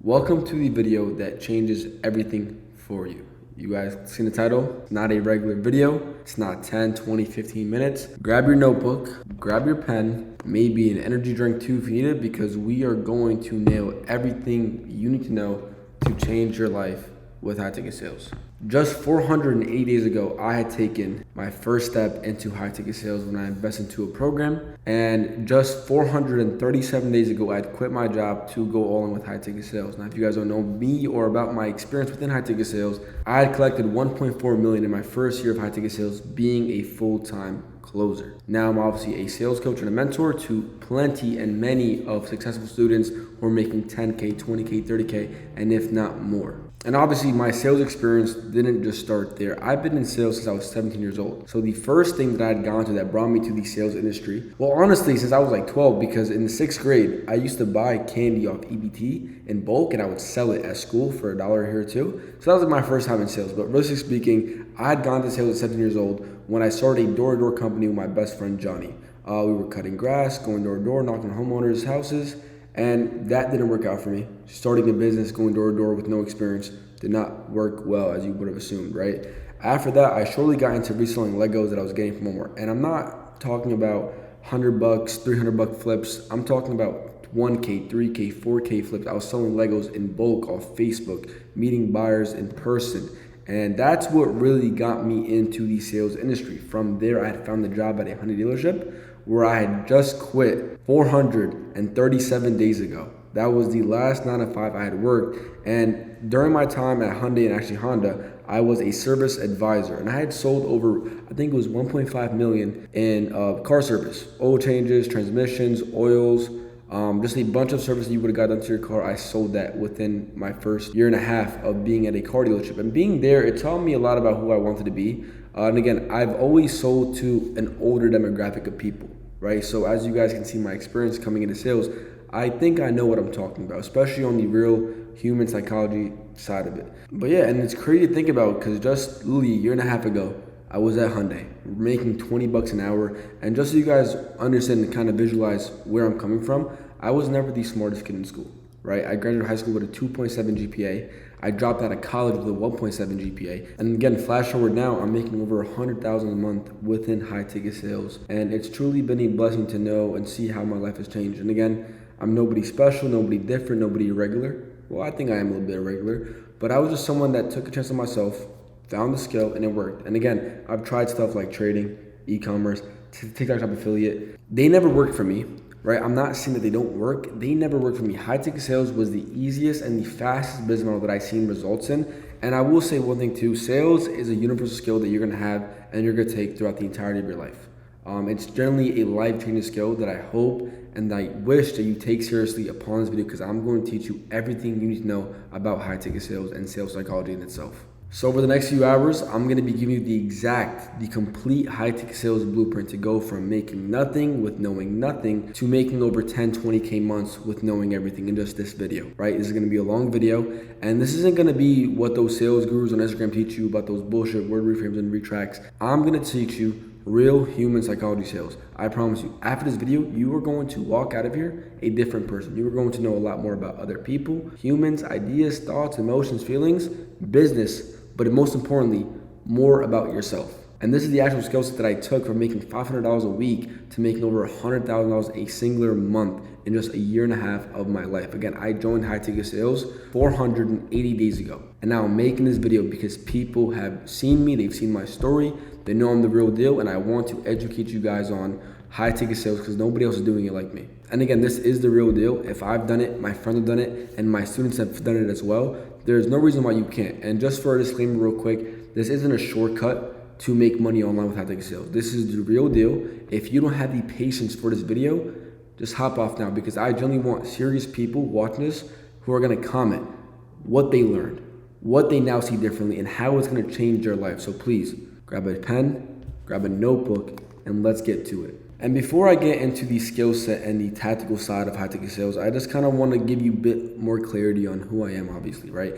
Welcome to the video that changes everything for you. You guys seen the title? It's not a regular video. It's not 10, 20, 15 minutes. Grab your notebook, grab your pen, maybe an energy drink too if you need it, because we are going to nail everything you need to know to change your life with high ticket sales. Just 480 days ago, I had taken my first step into high ticket sales when I invested into a program. And just 437 days ago, I had quit my job to go all in with high ticket sales. Now, if you guys don't know me or about my experience within high ticket sales, I had collected 1.4 million in my first year of high ticket sales being a full-time closer. Now I'm obviously a sales coach and a mentor to plenty and many of successful students who are making 10K, 20K, 30K, and if not more. And obviously my sales experience didn't just start there. I've been in sales since I was 17 years old. So the first thing that I had gone to that brought me to the sales industry, well, honestly, since I was like 12, because in the 6th grade, I used to buy candy off EBT in bulk and I would sell it at school for $1 here or two. So that was like my first time in sales. But realistically speaking, I had gone to sales at 17 years old when I started a door-to-door company with my best friend, Johnny. We were cutting grass, going door to door, knocking on homeowners' houses, and that didn't work out for me. Starting a business, going door to door with no experience did not work well as you would have assumed, right? After that, I shortly got into reselling Legos that I was getting from Walmart. And I'm not talking about $100, $300 flips. I'm talking about 1K, 3K, 4K flips. I was selling Legos in bulk off Facebook, meeting buyers in person. And that's what really got me into the sales industry. From there, I had found a job at a Hyundai dealership where I had just quit 437 days ago. That was the last 9 to 5 I had worked. And during my time at Hyundai and actually Honda, I was a service advisor. And I had sold over, I think it was 1.5 million in car service, oil changes, transmissions, oils, just a bunch of services you would have got done to your car. I sold that within my first year and a half of being at a car dealership. And being there, it taught me a lot about who I wanted to be. And again, I've always sold to an older demographic of people, right? So as you guys can see my experience coming into sales, I think I know what I'm talking about, especially on the real human psychology side of it. But yeah, and it's crazy to think about because just literally a year and a half ago, I was at Hyundai making $20 an hour. And just so you guys understand and kind of visualize where I'm coming from, I was never the smartest kid in school, right? I graduated high school with a 2.7 GPA. I dropped out of college with a 1.7 GPA. And again, flash forward now, I'm making over $100,000 a month within high ticket sales. And it's truly been a blessing to know and see how my life has changed. And again, I'm nobody special, nobody different, nobody irregular. Well, I think I am a little bit irregular, but I was just someone that took a chance on myself, found the skill, and it worked. And again, I've tried stuff like trading, e-commerce, TikTok shop affiliate. They never worked for me, right? I'm not saying that they don't work. They never worked for me. High ticket sales was the easiest and the fastest business model that I've seen results in. And I will say one thing too, sales is a universal skill that you're gonna have and you're gonna take throughout the entirety of your life. It's generally a life-changing skill that I hope and I wish that you take seriously upon this video because I'm going to teach you everything you need to know about high-ticket sales and sales psychology in itself. So over the next few hours, I'm going to be giving you the complete high-ticket sales blueprint to go from making nothing with knowing nothing to making over 10, 20K months with knowing everything in just this video, right? This is going to be a long video, and this isn't going to be what those sales gurus on Instagram teach you about those bullshit word reframes and retracts. I'm going to teach you real human psychology sales. I promise you, after this video, you are going to walk out of here a different person. You are going to know a lot more about other people, humans, ideas, thoughts, emotions, feelings, business, but most importantly, more about yourself. And this is the actual skill set that I took from making $500 a week to making over $100,000 a singular month in just a year and a half of my life. Again, I joined high ticket sales 480 days ago. And now I'm making this video because people have seen me, they've seen my story, they know I'm the real deal, and I want to educate you guys on high ticket sales because nobody else is doing it like me. And again, this is the real deal. If I've done it, my friends have done it, and my students have done it as well, there's no reason why you can't. And just for a disclaimer real quick, this isn't a shortcut to make money online with high ticket sales. This is the real deal. If you don't have the patience for this video, just hop off now because I generally want serious people watching this who are gonna comment what they learned, what they now see differently, and how it's gonna change their life. So please, grab a pen, grab a notebook, and let's get to it. And before I get into the skill set and the tactical side of high ticket sales, I just kind of want to give you a bit more clarity on who I am, obviously, right?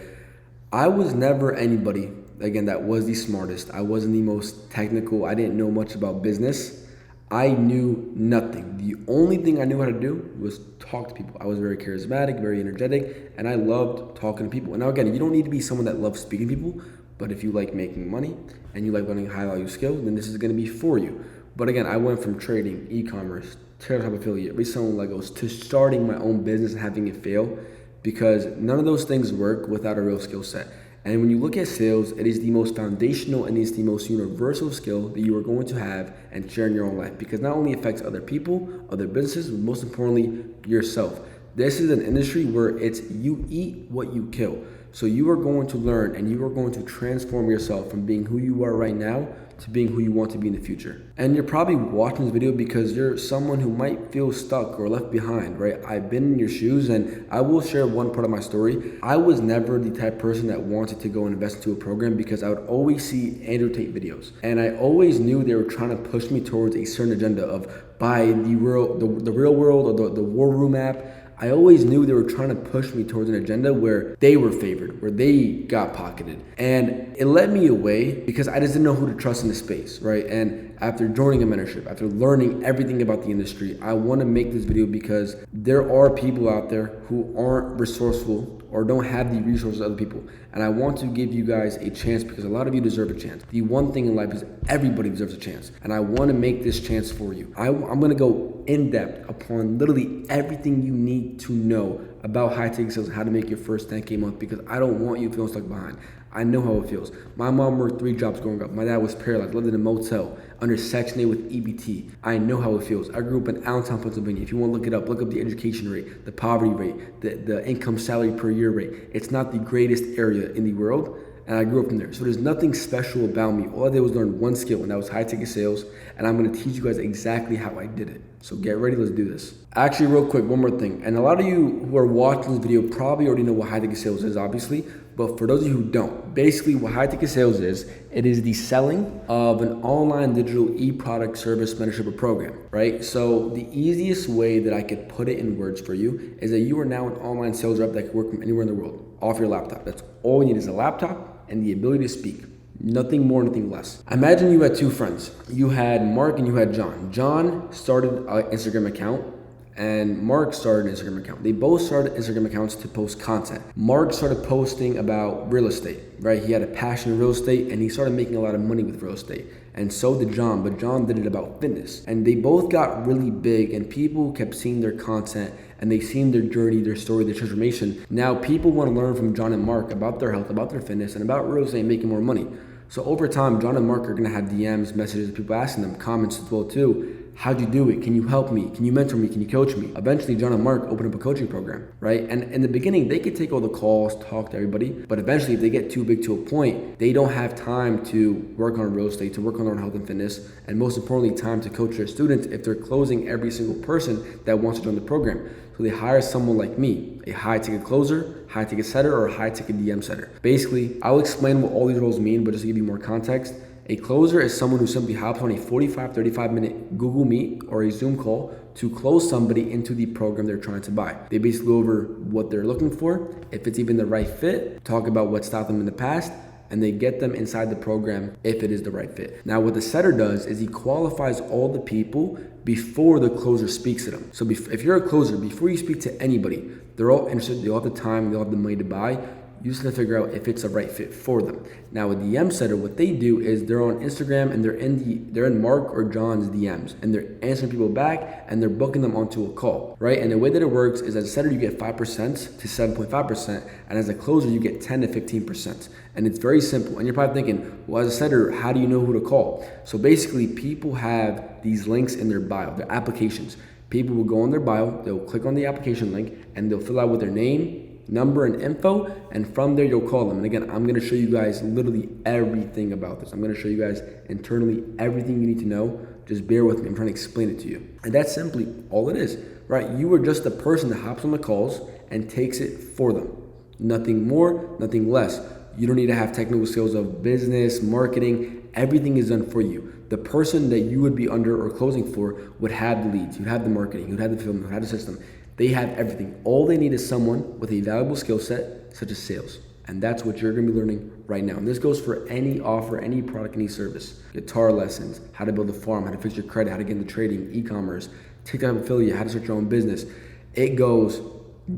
I was never anybody, again, that was the smartest. I wasn't the most technical. I didn't know much about business. I knew nothing. The only thing I knew how to do was talk to people. I was very charismatic, very energetic, and I loved talking to people. And now again, you don't need to be someone that loves speaking to people, but if you like making money and you like learning high value skills, then this is gonna be for you. But again, I went from trading, e-commerce, Tabletop affiliate, reselling Legos, to starting my own business and having it fail, because none of those things work without a real skill set. And when you look at sales, it is the most foundational and it's the most universal skill that you are going to have and share in your own life, because not only affects other people, other businesses, but most importantly, yourself. This is an industry where it's you eat what you kill. So you are going to learn and you are going to transform yourself from being who you are right now to being who you want to be in the future. And you're probably watching this video because you're someone who might feel stuck or left behind, right? I've been in your shoes, and I will share one part of my story. I was never the type of person that wanted to go and invest into a program because I would always see Andrew Tate videos. And I always knew they were trying to push me towards a certain agenda of buy the real world or the War Room app. I always knew they were trying to push me towards an agenda where they were favored, where they got pocketed. And it led me away because I just didn't know who to trust in the space, right? And after joining a mentorship, after learning everything about the industry, I want to make this video because there are people out there who aren't resourceful or don't have the resources of other people. And I want to give you guys a chance because a lot of you deserve a chance. The one thing in life is everybody deserves a chance. And I want to make this chance for you. I'm going to go in depth upon literally everything you need to know about high-ticket sales, how to make your first 10K month, because I don't want you feeling stuck behind. I know how it feels. My mom worked 3 jobs growing up. My dad was paralyzed, lived in a motel under Section 8 with EBT. I know how it feels. I grew up in Allentown, Pennsylvania. If you want to look up the education rate, the poverty rate, the income salary per year rate. It's not the greatest area in the world, and I grew up in there. So there's nothing special about me. All I did was learn one skill, and that was high-ticket sales, and I'm going to teach you guys exactly how I did it. So get ready, let's do this. Actually, real quick, one more thing. And a lot of you who are watching this video probably already know what high-ticket sales is, obviously. But for those of you who don't, basically what high-ticket sales is, it is the selling of an online digital e-product service mentorship or program, right? So the easiest way that I could put it in words for you is that you are now an online sales rep that can work from anywhere in the world, off your laptop. That's all you need is a laptop and the ability to speak. Nothing more, nothing less. Imagine you had 2 friends. You had Mark and you had John. John started an Instagram account and Mark started an Instagram account. They both started Instagram accounts to post content. Mark started posting about real estate, right? He had a passion in real estate and he started making a lot of money with real estate. And so did John, but John did it about fitness. And they both got really big and people kept seeing their content and they seen their journey, their story, their transformation. Now people want to learn from John and Mark about their health, about their fitness, and about real estate and making more money. So over time, John and Mark are gonna have DMs, messages, people asking them, comments as well too. How'd you do it? Can you help me? Can you mentor me? Can you coach me? Eventually, John and Mark open up a coaching program, right? And in the beginning, they could take all the calls, talk to everybody, but eventually if they get too big to a point, they don't have time to work on real estate, to work on their own health and fitness, and most importantly, time to coach their students if they're closing every single person that wants to join the program. So they hire someone like me, a high-ticket closer, high-ticket setter, or a high-ticket DM setter. Basically, I'll explain what all these roles mean, but just to give you more context, a closer is someone who simply hops on a 35 minute Google Meet or a Zoom call to close somebody into the program they're trying to buy. They basically go over what they're looking for, if it's even the right fit, talk about what stopped them in the past, and they get them inside the program if it is the right fit. Now what the setter does is he qualifies all the people before the closer speaks to them. So if you're a closer, before you speak to anybody, they're all interested, they all have the time, they all have the money to buy. You just have to figure out if it's the right fit for them. Now with DM setter, what they do is they're on Instagram and they're in Mark or John's DMs and they're answering people back and they're booking them onto a call, right? And the way that it works is as a setter, you get 5% to 7.5%, and as a closer, you get 10 to 15%. And it's very simple. And you're probably thinking, well, as a setter, how do you know who to call? So basically, people have these links in their bio, their applications. People will go on their bio, they'll click on the application link, and they'll fill out with their name, number, and info, and from there you'll call them. And again, I'm gonna show you guys literally everything about this. I'm gonna show you guys internally everything you need to know. Just bear with me, I'm trying to explain it to you. And that's simply all it is, right? You are just the person that hops on the calls and takes it for them. Nothing more, nothing less. You don't need to have technical skills of business, marketing, everything is done for you. The person that you would be under or closing for would have the leads, you'd have the marketing, you'd have the film, you'd have the system. They have everything. All they need is someone with a valuable skill set, such as sales. And that's what you're gonna be learning right now. And this goes for any offer, any product, any service. Guitar lessons, how to build a farm, how to fix your credit, how to get into trading, e-commerce, TikTok affiliate, how to start your own business. It goes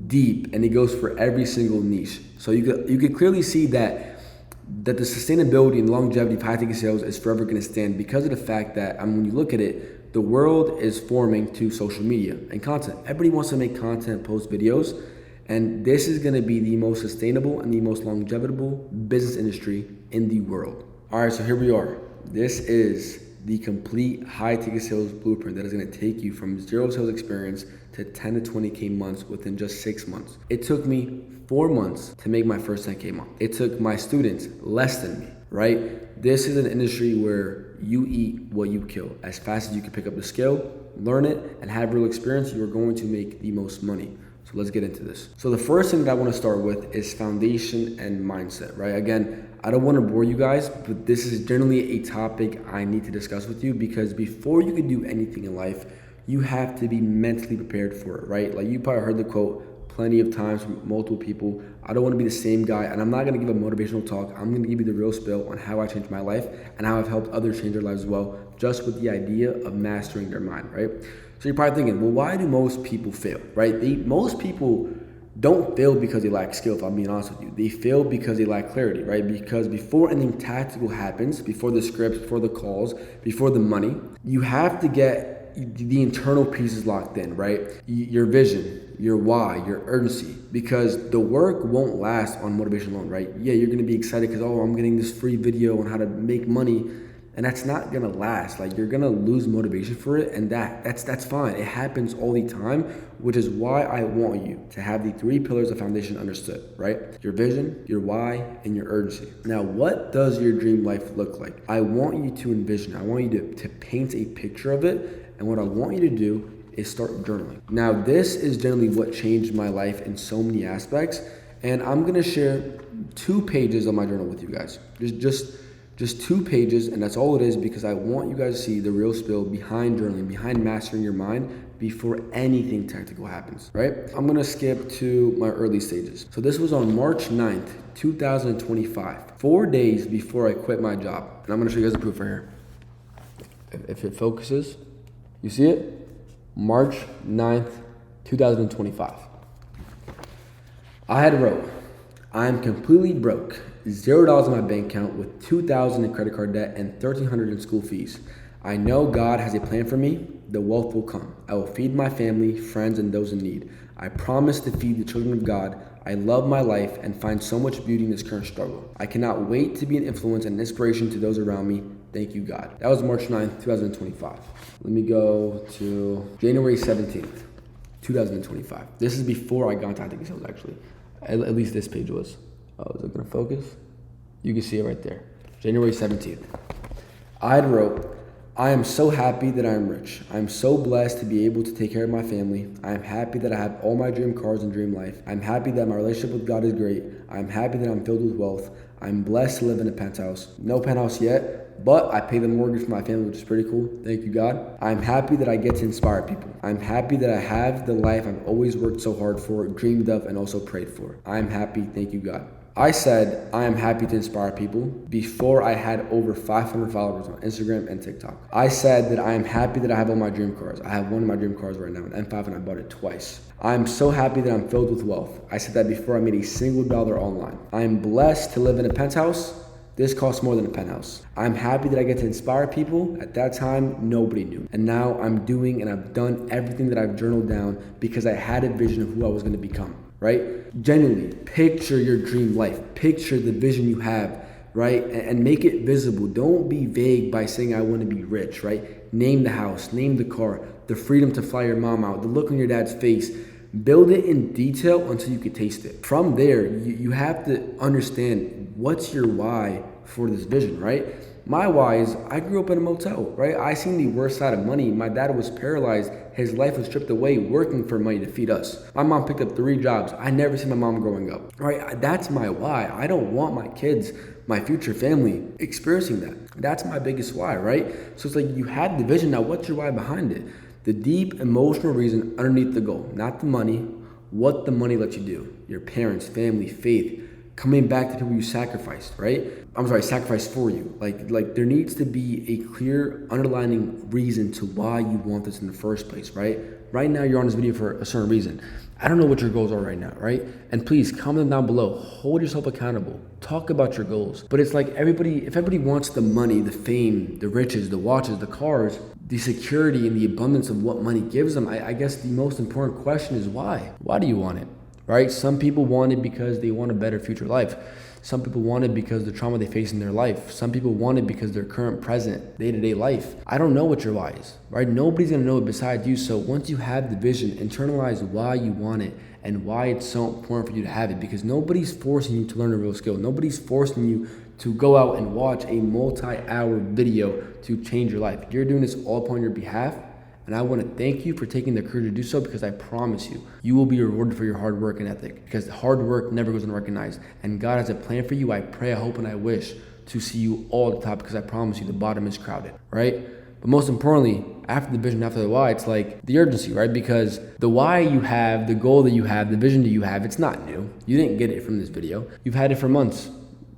deep and it goes for every single niche. So you could clearly see that the sustainability and longevity of high ticket sales is forever gonna stand because of the fact that when you look at it, the world is forming to social media and content. Everybody wants to make content, post videos, and this is gonna be the most sustainable and the most longevitable business industry in the world. All right, so here we are. This is the complete high ticket sales blueprint that is gonna take you from zero sales experience to 10 to 20K months within just 6 months. It took me 4 months to make my first 10K month. It took my students less than me, right? This is an industry where you eat what you kill. As fast as you can pick up the skill, learn it, and have real experience, you are going to make the most money. So let's get into this. So the first thing that I want to start with is foundation and mindset, right? Again, I don't want to bore you guys, but this is generally a topic I need to discuss with you because before you can do anything in life, you have to be mentally prepared for it, right? Like you probably heard the quote plenty of times from multiple people. I don't want to be the same guy, and I'm not going to give a motivational talk. I'm going to give you the real spill on how I changed my life and how I've helped others change their lives as well, just with the idea of mastering their mind, right? So you're probably thinking, well, why do most people fail, right? Most people don't fail because they lack skill, if I'm being honest with you. They fail because they lack clarity, right? Because before anything tactical happens, before the scripts, before the calls, before the money, you have to get the internal pieces locked in, right? Your vision, your why, your urgency, because the work won't last on motivation alone, right? Yeah, you're gonna be excited because, oh, I'm getting this free video on how to make money, and that's not gonna last. Like, you're gonna lose motivation for it, and that's fine. It happens all the time, which is why I want you to have the 3 pillars of foundation understood, right? Your vision, your why, and your urgency. Now, what does your dream life look like? I want you to envision, I want you to paint a picture of it, and what I want you to do is start journaling. Now, this is generally what changed my life in so many aspects, and I'm gonna share 2 pages of my journal with you guys. Just 2 pages, and that's all it is, because I want you guys to see the real spill behind journaling, behind mastering your mind before anything tactical happens, right? I'm gonna skip to my early stages. So this was on March 9th, 2025, 4 days before I quit my job. And I'm gonna show you guys the proof right here. If it focuses, you see it? March 9th, 2025. I had wrote, I'm completely broke. $0 in my bank account with $2,000 in credit card debt and $1,300 in school fees. I know God has a plan for me. The wealth will come. I will feed my family, friends, and those in need. I promise to feed the children of God. I love my life and find so much beauty in this current struggle. I cannot wait to be an influence and inspiration to those around me. Thank you, God. That was March 9th, 2025. Let me go to January 17th, 2025. This is before I got into high ticket sales, actually. At least this page was. Oh, is it gonna focus? You can see it right there. January 17th. I wrote, I am so happy that I am rich. I am so blessed to be able to take care of my family. I am happy that I have all my dream cars and dream life. I'm happy that my relationship with God is great. I'm happy that I'm filled with wealth. I'm blessed to live in a penthouse. No penthouse yet, but I pay the mortgage for my family, which is pretty cool. Thank you, God. I'm happy that I get to inspire people. I'm happy that I have the life I've always worked so hard for, dreamed of, and also prayed for. I'm happy. Thank you, God. I said I am happy to inspire people before I had over 500 followers on Instagram and TikTok. I said that I am happy that I have all my dream cars. I have one of my dream cars right now, an M5, and I bought it twice. I am so happy that I'm filled with wealth. I said that before I made a single dollar online. I am blessed to live in a penthouse. This costs more than a penthouse. I'm happy that I get to inspire people. At that time, nobody knew. And now I'm doing and I've done everything that I've journaled down because I had a vision of who I was going to become, right? Genuinely, picture your dream life. Picture the vision you have, right? And make it visible. Don't be vague by saying I want to be rich, right? Name the house, name the car, the freedom to fly your mom out, the look on your dad's face. Build it in detail until you can taste it. From there, you have to understand what's your why for this vision, right? My why is I grew up in a motel, right? I seen the worst side of money. My dad was paralyzed. His life was stripped away working for money to feed us. My mom picked up 3 jobs. I never seen my mom growing up, right? That's my why. I don't want my kids, my future family experiencing that. That's my biggest why, right? So it's like you had the vision. Now what's your why behind it? The deep emotional reason underneath the goal, not the money, what the money lets you do. Your parents, family, faith, coming back to people you sacrificed, right? I'm sorry, sacrificed for you. Like there needs to be a clear underlining reason to why you want this in the first place, right? Right now you're on this video for a certain reason. I don't know what your goals are right now, right? And please comment down below, hold yourself accountable, talk about your goals. But it's like if everybody wants the money, the fame, the riches, the watches, the cars, the security and the abundance of what money gives them, I guess the most important question is why? Why do you want it, right? Some people want it because they want a better future life. Some people want it because of the trauma they face in their life. Some people want it because their current, present, day-to-day life. I don't know what your why is, right? Nobody's gonna know it besides you. So once you have the vision, internalize why you want it and why it's so important for you to have it, because nobody's forcing you to learn a real skill. Nobody's forcing you to go out and watch a multi-hour video to change your life. You're doing this all upon your behalf. And I want to thank you for taking the courage to do so, because I promise you, you will be rewarded for your hard work and ethic, because hard work never goes unrecognized. And God has a plan for you. I pray, I hope, and I wish to see you all at the top, because I promise you the bottom is crowded, right? But most importantly, after the vision, after the why, it's like the urgency, right? Because the why you have, the goal that you have, the vision that you have, it's not new. You didn't get it from this video. You've had it for months.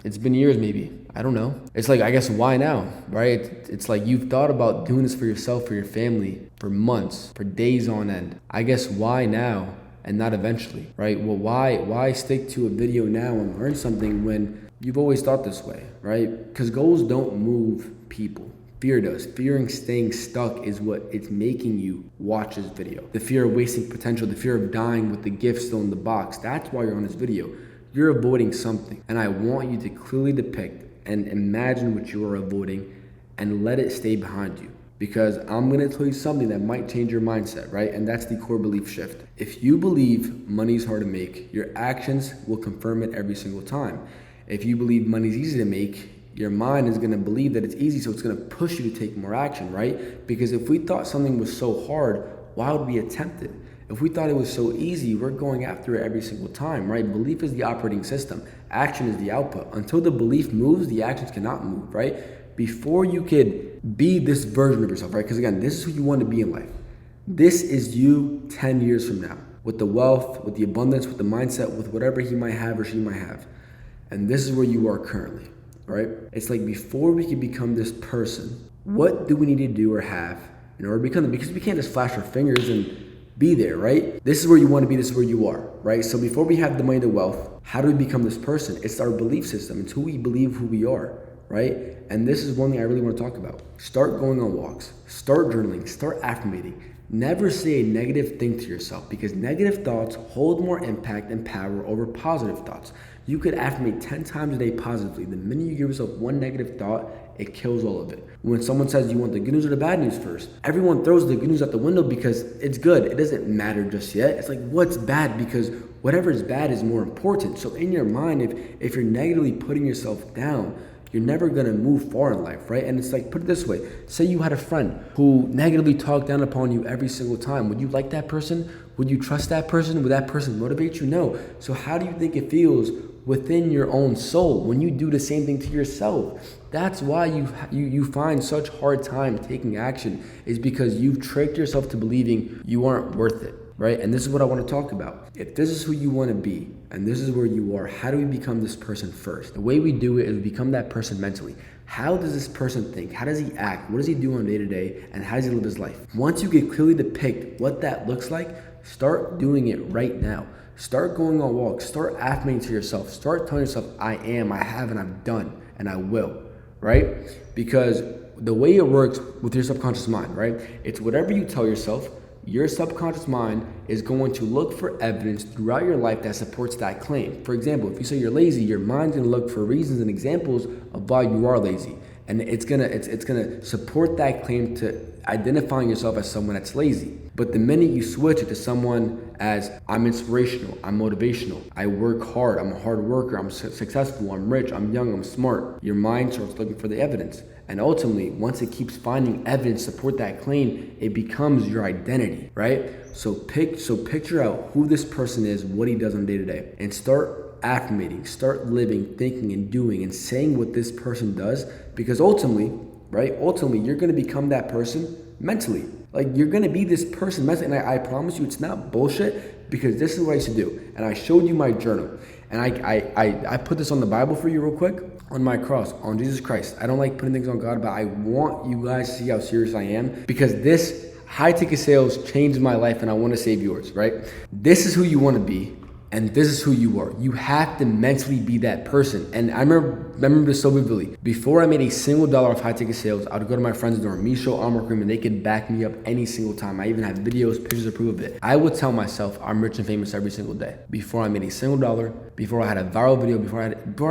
It's been years maybe. I don't know. It's like, I guess, why now, right? It's like you've thought about doing this for yourself, for your family, for months, for days on end. I guess why now and not eventually, right? Well, why stick to a video now and learn something when you've always thought this way, right? Because goals don't move people. Fear does. Fearing staying stuck is what it's making you watch this video. The fear of wasting potential, the fear of dying with the gift still in the box. That's why you're on this video. You're avoiding something. And I want you to clearly depict and imagine what you are avoiding and let it stay behind you. Because I'm gonna tell you something that might change your mindset, right? And that's the core belief shift. If you believe money's hard to make, your actions will confirm it every single time. If you believe money's easy to make, your mind is gonna believe that it's easy, so it's gonna push you to take more action, right? Because if we thought something was so hard, why would we attempt it? If we thought it was so easy, we're going after it every single time, right? Belief is the operating system. Action is the output. Until the belief moves, the actions cannot move, right? Before you could be this version of yourself, right? Because again, this is who you want to be in life. This is you 10 years from now, with the wealth, with the abundance, with the mindset, with whatever he might have or she might have. And this is where you are currently, right? It's like before we can become this person, what do we need to do or have in order to become them? Because we can't just flash our fingers and be there, right? This is where you want to be, this is where you are, right? So before we have the money, the wealth, how do we become this person? It's our belief system. It's who we believe who we are, right? And this is one thing I really want to talk about. Start going on walks, start journaling, start affirmating. Never say a negative thing to yourself, because negative thoughts hold more impact and power over positive thoughts. You could affirmate 10 times a day positively. The minute you give yourself one negative thought, it kills all of it. When someone says you want the good news or the bad news first, everyone throws the good news out the window because it's good. It doesn't matter just yet. It's like, what's bad? Because whatever is bad is more important. So in your mind, if you're negatively putting yourself down, you're never gonna move far in life, right? And it's like, put it this way, say you had a friend who negatively talked down upon you every single time. Would you like that person? Would you trust that person? Would that person motivate you? No. So how do you think it feels within your own soul when you do the same thing to yourself? That's why you find such hard time taking action, is because you've tricked yourself to believing you aren't worth it, right? And this is what I want to talk about. If this is who you want to be and this is where you are, how do we become this person first? The way we do it is we become that person mentally. How does this person think? How does he act? What does he do on day to day? And how does he live his life? Once you can clearly depict what that looks like, start doing it right now. Start going on walks, start affirmating to yourself, start telling yourself, I am, I have, and I've done, and I will, right? Because the way it works with your subconscious mind, right? It's whatever you tell yourself, your subconscious mind is going to look for evidence throughout your life that supports that claim. For example, if you say you're lazy, your mind's gonna look for reasons and examples of why you are lazy. And it's gonna support that claim to identifying yourself as someone that's lazy. But the minute you switch it to someone as, I'm inspirational, I'm motivational, I work hard, I'm a hard worker, I'm successful, I'm rich, I'm young, I'm smart, your mind starts looking for the evidence. And ultimately, once it keeps finding evidence to support that claim, it becomes your identity, right? So picture out who this person is, what he does on day to day, and start affirmating, start living, thinking, and doing, and saying what this person does, because ultimately, right? Ultimately, you're gonna become that person mentally. Like, you're gonna be this person mentally, and I promise you it's not bullshit, because this is what I used to do. And I showed you my journal. And I put this on the Bible for you real quick, on my cross, on Jesus Christ. I don't like putting things on God, but I want you guys to see how serious I am, because this high ticket sales changed my life and I want to save yours, right? This is who you want to be. And this is who you are. You have to mentally be that person. And I remember this so vividly. Before I made a single dollar of high ticket sales, I would go to my friends during Micho, Armor Cream, and they could back me up any single time. I even have videos, pictures to prove of it. I would tell myself I'm rich and famous every single day. Before I made a single dollar, before I had a viral video, before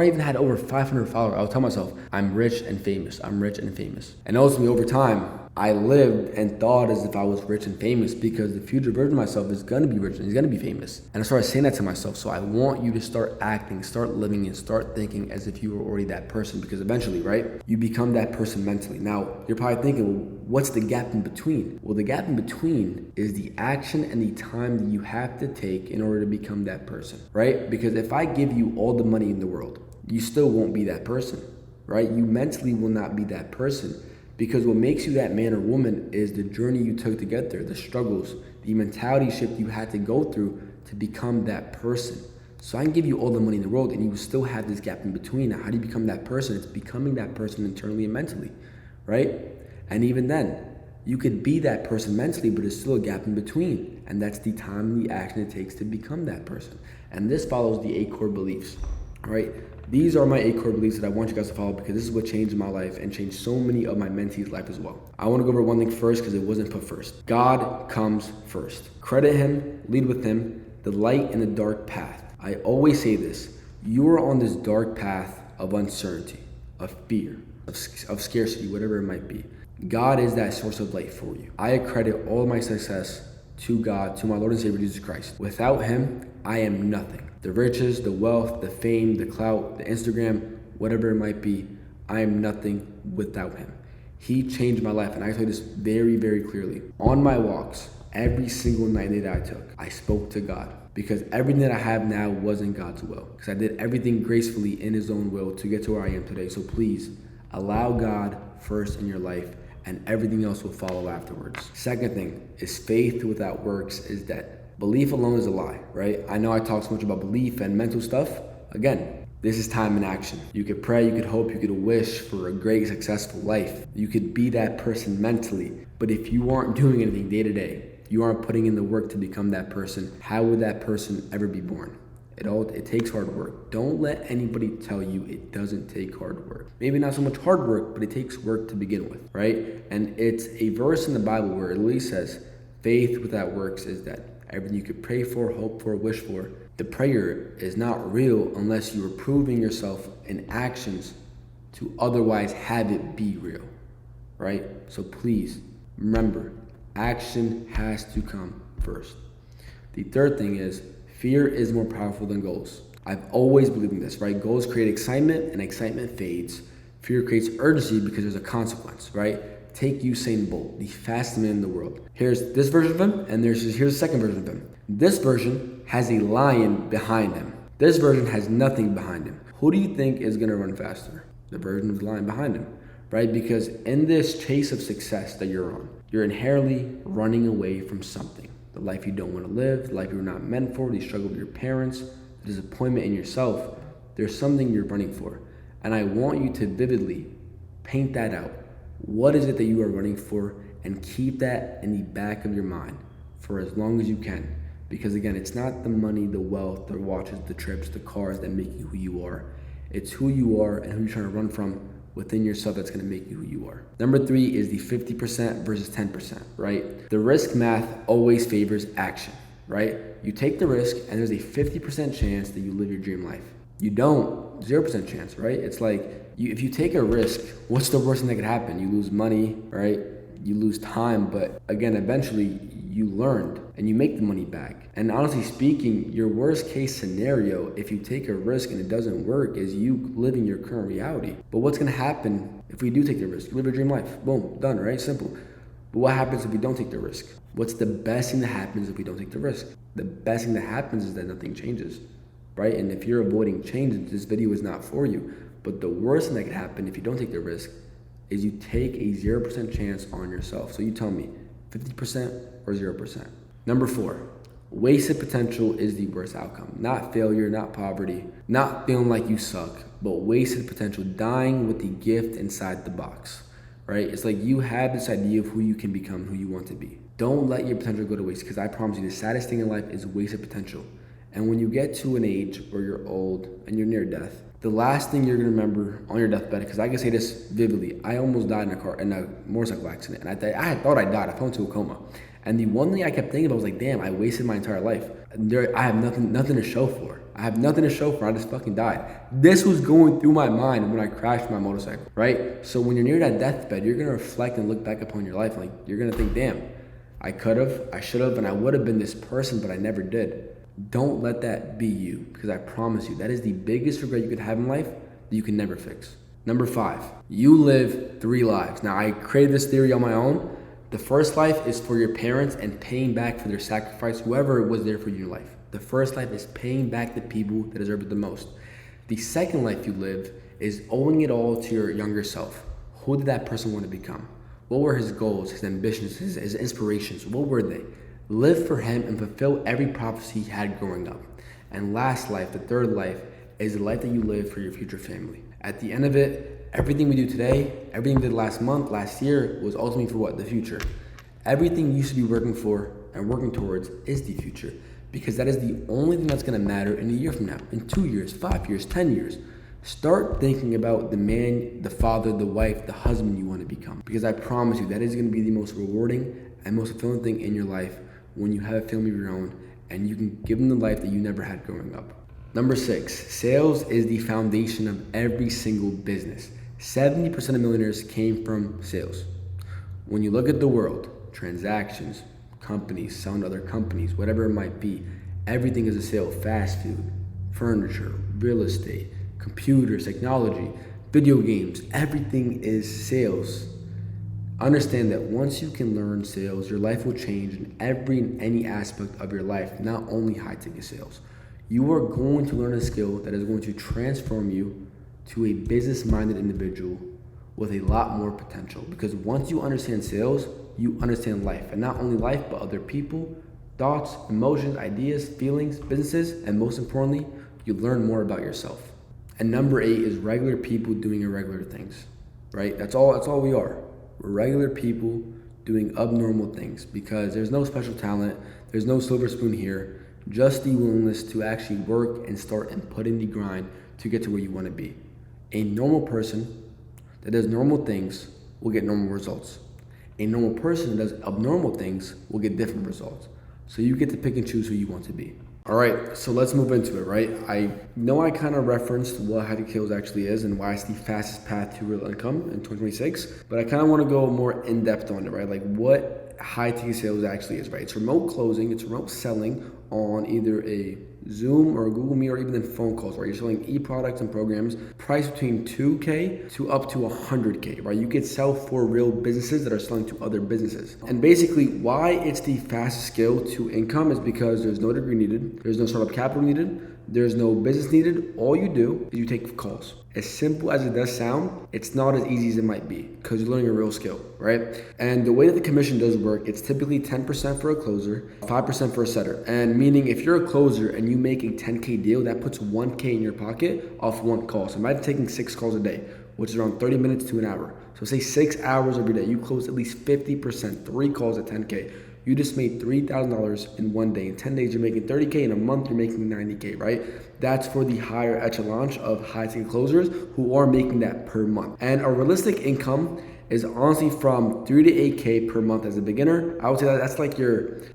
I even had over 500 followers, I would tell myself I'm rich and famous. I'm rich and famous. And ultimately over time, I lived and thought as if I was rich and famous, because the future version of myself is gonna be rich and he's gonna be famous. And I started saying that to myself. So I want you to start acting, start living, and start thinking as if you were already that person, because eventually, right, you become that person mentally. Now, you're probably thinking, well, what's the gap in between? Well, the gap in between is the action and the time that you have to take in order to become that person, right? Because if I give you all the money in the world, you still won't be that person, right? You mentally will not be that person. Because what makes you that man or woman is the journey you took to get there, the struggles, the mentality shift you had to go through to become that person. So I can give you all the money in the world and you will still have this gap in between. Now, how do you become that person? It's becoming that person internally and mentally, right? And even then, you could be that person mentally, but there's still a gap in between. And that's the time and the action it takes to become that person. And this follows the 8 core beliefs, right? These are my 8 core beliefs that I want you guys to follow, because this is what changed my life and changed so many of my mentees' life as well. I want to go over one thing first because it wasn't put first. God comes first. Credit him, lead with him, the light in the dark path. I always say this. You are on this dark path of uncertainty, of fear, of scarcity, whatever it might be. God is that source of light for you. I accredit all my success to God, to my Lord and Savior Jesus Christ. Without him, I am nothing. The riches, the wealth, the fame, the clout, the Instagram, whatever it might be, I am nothing without him. He changed my life, and I tell you this very, very clearly. On my walks, every single night that I took, I spoke to God, because everything that I have now wasn't God's will, because I did everything gracefully in his own will to get to where I am today. So please, allow God first in your life, and everything else will follow afterwards. Second thing is faith without works is dead. Belief alone is a lie, right? I know I talk so much about belief and mental stuff. Again, this is time in action. You could pray, you could hope, you could wish for a great, successful life. You could be that person mentally. But if you aren't doing anything day to day, you aren't putting in the work to become that person, how would that person ever be born? It takes hard work. Don't let anybody tell you it doesn't take hard work. Maybe not so much hard work, but it takes work to begin with, right? And it's a verse in the Bible where it literally says, faith without works is dead. Everything you could pray for, hope for, wish for, the prayer is not real unless you are proving yourself in actions to otherwise have it be real, right? So please remember, action has to come first. The third thing is, fear is more powerful than goals. I've always believed in this, right? Goals create excitement and excitement fades. Fear creates urgency because there's a consequence, right? Take Usain Bolt, the fastest man in the world. Here's this version of him, and here's the second version of him. This version has a lion behind him. This version has nothing behind him. Who do you think is gonna run faster? The version of the lion behind him, right? Because in this chase of success that you're on, you're inherently running away from something. The life you don't want to live, the life you're not meant for, the struggle with your parents, the disappointment in yourself. There's something you're running for. And I want you to vividly paint that out. What is it that you are running for? And keep that in the back of your mind for as long as you can. Because again, it's not the money, the wealth, the watches, the trips, the cars that make you who you are. It's who you are and who you're trying to run from within yourself that's going to make you who you are. Number 3 is the 50% versus 10%, right? The risk math always favors action, right? You take the risk and there's a 50% chance that you live your dream life. You don't, 0% chance, right? It's like, if you take a risk, what's the worst thing that could happen? You lose money, right? You lose time, but again, eventually you learned and you make the money back. And honestly speaking, your worst case scenario, if you take a risk and it doesn't work, is you living your current reality. But what's gonna happen if we do take the risk? You live your dream life, boom, done, right? Simple. But what happens if we don't take the risk? What's the best thing that happens if we don't take the risk? The best thing that happens is that nothing changes, right? And if you're avoiding change, this video is not for you. But the worst thing that could happen if you don't take the risk is you take a 0% chance on yourself. So you tell me, 50% or 0%? Number 4, Wasted potential is the worst outcome. Not failure, not poverty, not feeling like you suck, but wasted potential, dying with the gift inside the box, right? It's like you have this idea of who you can become, who you want to be. Don't let your potential go to waste, because I promise you the saddest thing in life is wasted potential. And when you get to an age where you're old and you're near death, the last thing you're gonna remember on your deathbed, because I can say this vividly, I almost died in a motorcycle accident, and I thought I died. I fell into a coma. And the one thing I kept thinking about was like, damn, I wasted my entire life. I have nothing to show for. I have nothing to show for. I just fucking died. This was going through my mind when I crashed my motorcycle, right? So when you're near that deathbed, you're gonna reflect and look back upon your life. Like, you're gonna think, damn, I could have, I should have, and I would have been this person, but I never did. Don't let that be you, because I promise you, that is the biggest regret you could have in life that you can never fix. Number 5, you live 3 lives. Now, I created this theory on my own. The first life is for your parents and paying back for their sacrifice, whoever was there for you in your life. The first life is paying back the people that deserve it the most. The second life you live is owing it all to your younger self. Who did that person want to become? What were his goals, his ambitions, his inspirations? What were they? Live for him and fulfill every prophecy he had growing up. And last life, the third life, is the life that you live for your future family. At the end of it, everything we do today, everything we did last month, last year, was ultimately for what? The future. Everything you should be working for and working towards is the future, because that is the only thing that's gonna matter in a year from now, in 2 years, 5 years, 10 years. Start thinking about the man, the father, the wife, the husband you wanna become, because I promise you that is gonna be the most rewarding and most fulfilling thing in your life when you have a family of your own and you can give them the life that you never had growing up. Number 6, sales is the foundation of every single business. 70% of millionaires came from sales. When you look at the world, transactions, companies selling to other companies, whatever it might be, everything is a sale. Fast food, furniture, real estate, computers, technology, video games, everything is sales. Understand that once you can learn sales, your life will change in any aspect of your life, not only high-ticket sales. You are going to learn a skill that is going to transform you to a business-minded individual with a lot more potential. Because once you understand sales, you understand life. And not only life, but other people, thoughts, emotions, ideas, feelings, businesses, and most importantly, you learn more about yourself. And number 8 is regular people doing irregular things, right? That's all we are. We're regular people doing abnormal things, because there's no special talent, there's no silver spoon here, just the willingness to actually work and start and put in the grind to get to where you want to be. A normal person that does normal things will get normal results. A normal person that does abnormal things will get different results. So you get to pick and choose who you want to be. All right, so let's move into it, right? I know I kind of referenced what high-ticket sales actually is and why it's the fastest path to real income in 2026, but I kind of want to go more in-depth on it, right? Like what high-ticket sales actually is, right? It's remote closing, it's remote selling on either a Zoom or a Google Meet or even in phone calls, right? You're selling e-products and programs priced between $2K to up to $100K, right? You could sell for real businesses that are selling to other businesses. And basically why it's the fastest skill to income is because there's no degree needed, there's no startup capital needed, there's no business needed. All you do is you take calls. As simple as it does sound, it's not as easy as it might be because you're learning a real skill, right? And the way that the commission does work, it's typically 10% for a closer, 5% for a setter. And meaning if you're a closer and you make a 10K deal, that puts 1K in your pocket off one call. So imagine taking 6 calls a day, which is around 30 minutes to an hour. So say 6 hours every day, you close at least 50%, 3 calls at 10K. You just made $3,000 in 1 day. In 10 days, you're making 30K. In a month, you're making 90K, right? That's for the higher echelon of high-ticket closers who are making that per month. And a realistic income is honestly from 3 to 8K per month as a beginner. I would say that's like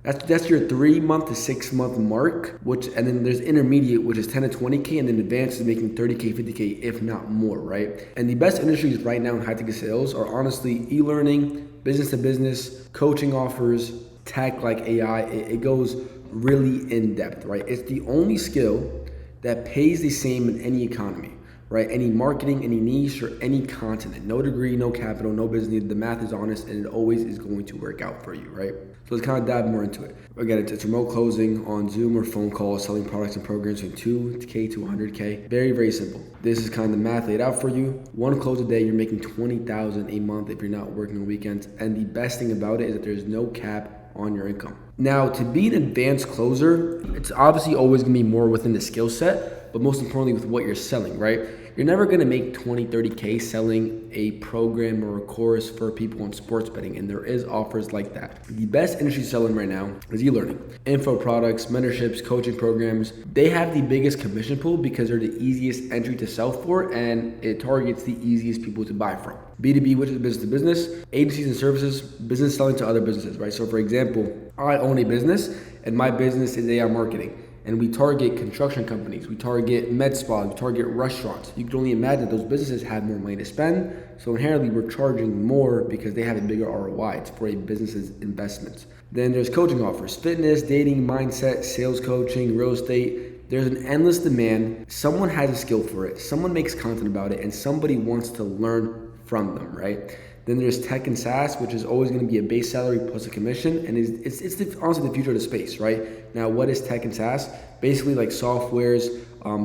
that's your 3 month to 6 month mark, and then there's intermediate, which is 10 to 20K, and then advanced is making 30K, 50K, if not more, right? And the best industries right now in high-ticket sales are honestly e-learning, business to business, coaching offers, tech like AI. It goes really in depth, right? It's the only skill that pays the same in any economy, right? Any marketing, any niche, or any continent. No degree, no capital, no business needed. The math is honest and it always is going to work out for you, right? So let's kind of dive more into it. Again, it's remote closing on Zoom or phone calls, selling products and programs from 2K to 100K. Very, very simple. This is kind of the math laid out for you. 1 close a day, you're making $20,000 a month if you're not working on weekends. And the best thing about it is that there's no cap on your income. Now, to be an advanced closer, it's obviously always gonna be more within the skill set, but most importantly with what you're selling, right? You're never gonna make 20, 30K selling a program or a course for people in sports betting, and there is offers like that. The best industry selling right now is e-learning. Info products, mentorships, coaching programs, they have the biggest commission pool because they're the easiest entry to sell for, and it targets the easiest people to buy from. B2B, which is business to business, agencies and services, business selling to other businesses, right? So for example, I own a business and my business is AI marketing. And we target construction companies, we target med spas, we target restaurants. You can only imagine those businesses have more money to spend. So inherently we're charging more because they have a bigger ROI. It's for a business's investments. Then there's coaching offers, fitness, dating, mindset, sales coaching, real estate. There's an endless demand. Someone has a skill for it. Someone makes content about it and somebody wants to learn from them, right? Then there's tech and SaaS, which is always going to be a base salary plus a commission, and it's honestly the future of the space, right? Now, what is tech and SaaS? Basically, like softwares,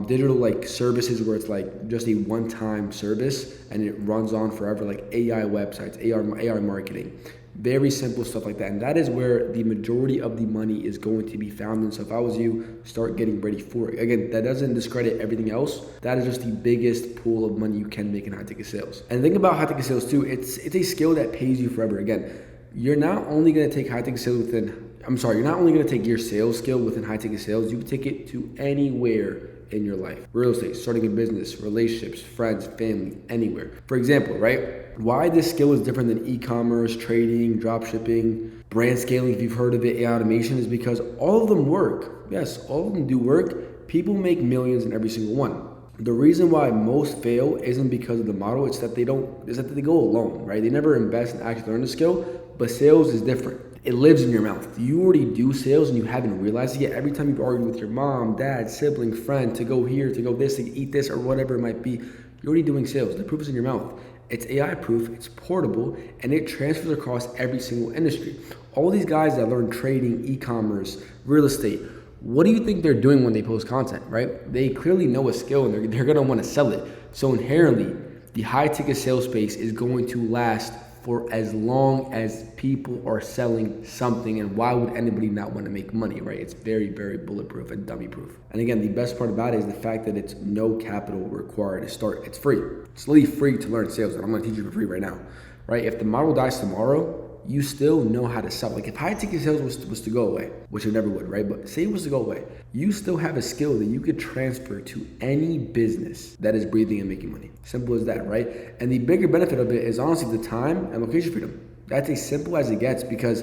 digital like services where it's like just a one-time service and it runs on forever, like AI websites, AI marketing. Very simple stuff like that. And that is where the majority of the money is going to be found. And so if I was you, start getting ready for it. Again, that doesn't discredit everything else. That is just the biggest pool of money you can make in high ticket sales. And the thing about high ticket sales too, it's a skill that pays you forever. Again, you're not only going to take high ticket sales you're not only going to take your sales skill within high ticket sales, you can take it to anywhere in your life. Real estate, starting a business, relationships, friends, family, anywhere. For example, right? Why this skill is different than e-commerce, trading, drop shipping, brand scaling, if you've heard of it, AI automation, is because all of them work. Yes, all of them do work. People make millions in every single one. The reason why most fail isn't because of the model, it's that they go alone, right? They never invest and actually learn the skill, but sales is different. It lives in your mouth. You already do sales and you haven't realized it yet. Every time you've argued with your mom, dad, sibling, friend to go here, to go this, to eat this, or whatever it might be, you're already doing sales. The proof is in your mouth. It's AI proof, it's portable, and it transfers across every single industry. All these guys that learn trading, e-commerce, real estate, what do you think they're doing when they post content, right? They clearly know a skill and they're gonna wanna sell it. So inherently, the high ticket sales space is going to last for as long as people are selling something, and why would anybody not want to make money, right? It's very, very bulletproof and dummy proof. And again, the best part about it is the fact that it's no capital required to start. It's free. It's literally free to learn sales, and I'm going to teach you for free right now, right? If the model dies tomorrow, you still know how to sell. Like if high ticket sales was to go away, which it never would, right? But say it was to go away, you still have a skill that you could transfer to any business that is breathing and making money. Simple as that, right? And the bigger benefit of it is honestly the time and location freedom. That's as simple as it gets, because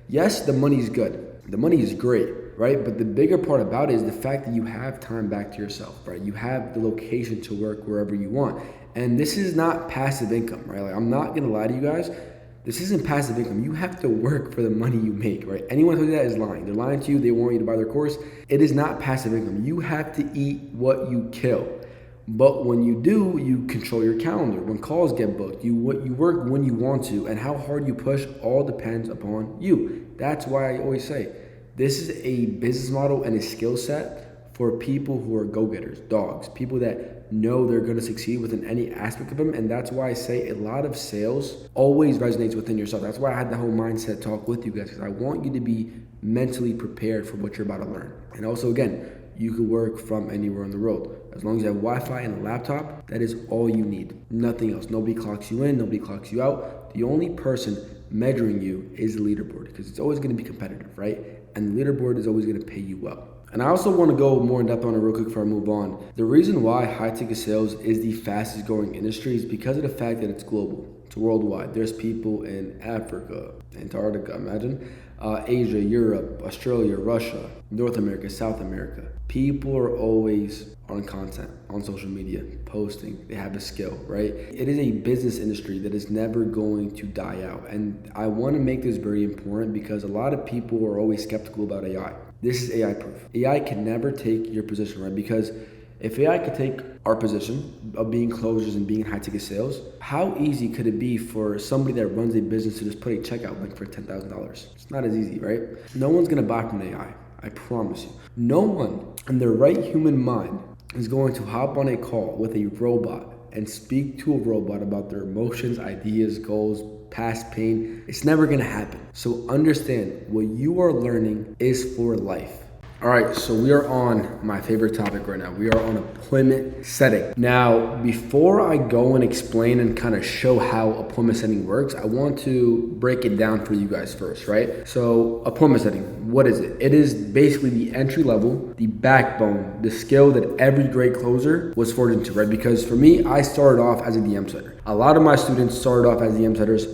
yes, the money's good. The money is great, right? But the bigger part about it is the fact that you have time back to yourself, right? You have the location to work wherever you want. And this is not passive income, right? Like I'm not gonna lie to you guys. This isn't passive income. You have to work for the money you make, right? Anyone who does that is lying. They're lying to you. They want you to buy their course. It is not passive income. You have to eat what you kill. But when you do, you control your calendar. When calls get booked, you work when you want to, and how hard you push all depends upon you. That's why I always say, this is a business model and a skill set for people who are go-getters, dogs, people that know they're going to succeed within any aspect of them. And that's why I say a lot of sales always resonates within yourself. That's why I had the whole mindset talk with you guys, because I want you to be mentally prepared for what you're about to learn. And also, again, you could work from anywhere in the world. As long as you have Wi-Fi and a laptop, that is all you need. Nothing else. Nobody clocks you in, nobody clocks you out. The only person measuring you is the leaderboard, because it's always going to be competitive, right? And the leaderboard is always going to pay you well. And I also want to go more in depth on it real quick before I move on. The reason why high ticket sales is the fastest growing industry is because of the fact that it's global. It's worldwide. There's people in Africa, Antarctica, imagine, Asia, Europe, Australia, Russia, North America, South America. People are always on content, on social media, posting. They have a skill, right? It is a business industry that is never going to die out. And I want to make this very important because a lot of people are always skeptical about AI. This is AI proof. AI can never take your position, right? Because if AI could take our position of being closers and being in high ticket sales, how easy could it be for somebody that runs a business to just put a checkout link for $10,000? It's not as easy, right? No one's gonna buy from AI, I promise you. No one in their right human mind is going to hop on a call with a robot and speak to a robot about their emotions, ideas, goals, past pain, it's never gonna happen. So understand, what you are learning is for life. All right, so we are on my favorite topic right now. We are on appointment setting. Now, before I go and explain and kind of show how appointment setting works, I want to break it down for you guys first, right? So appointment setting, what is it? It is basically the entry level, the backbone, the skill that every great closer was forged into, right? Because for me, I started off as a DM setter. A lot of my students started off as DM setters,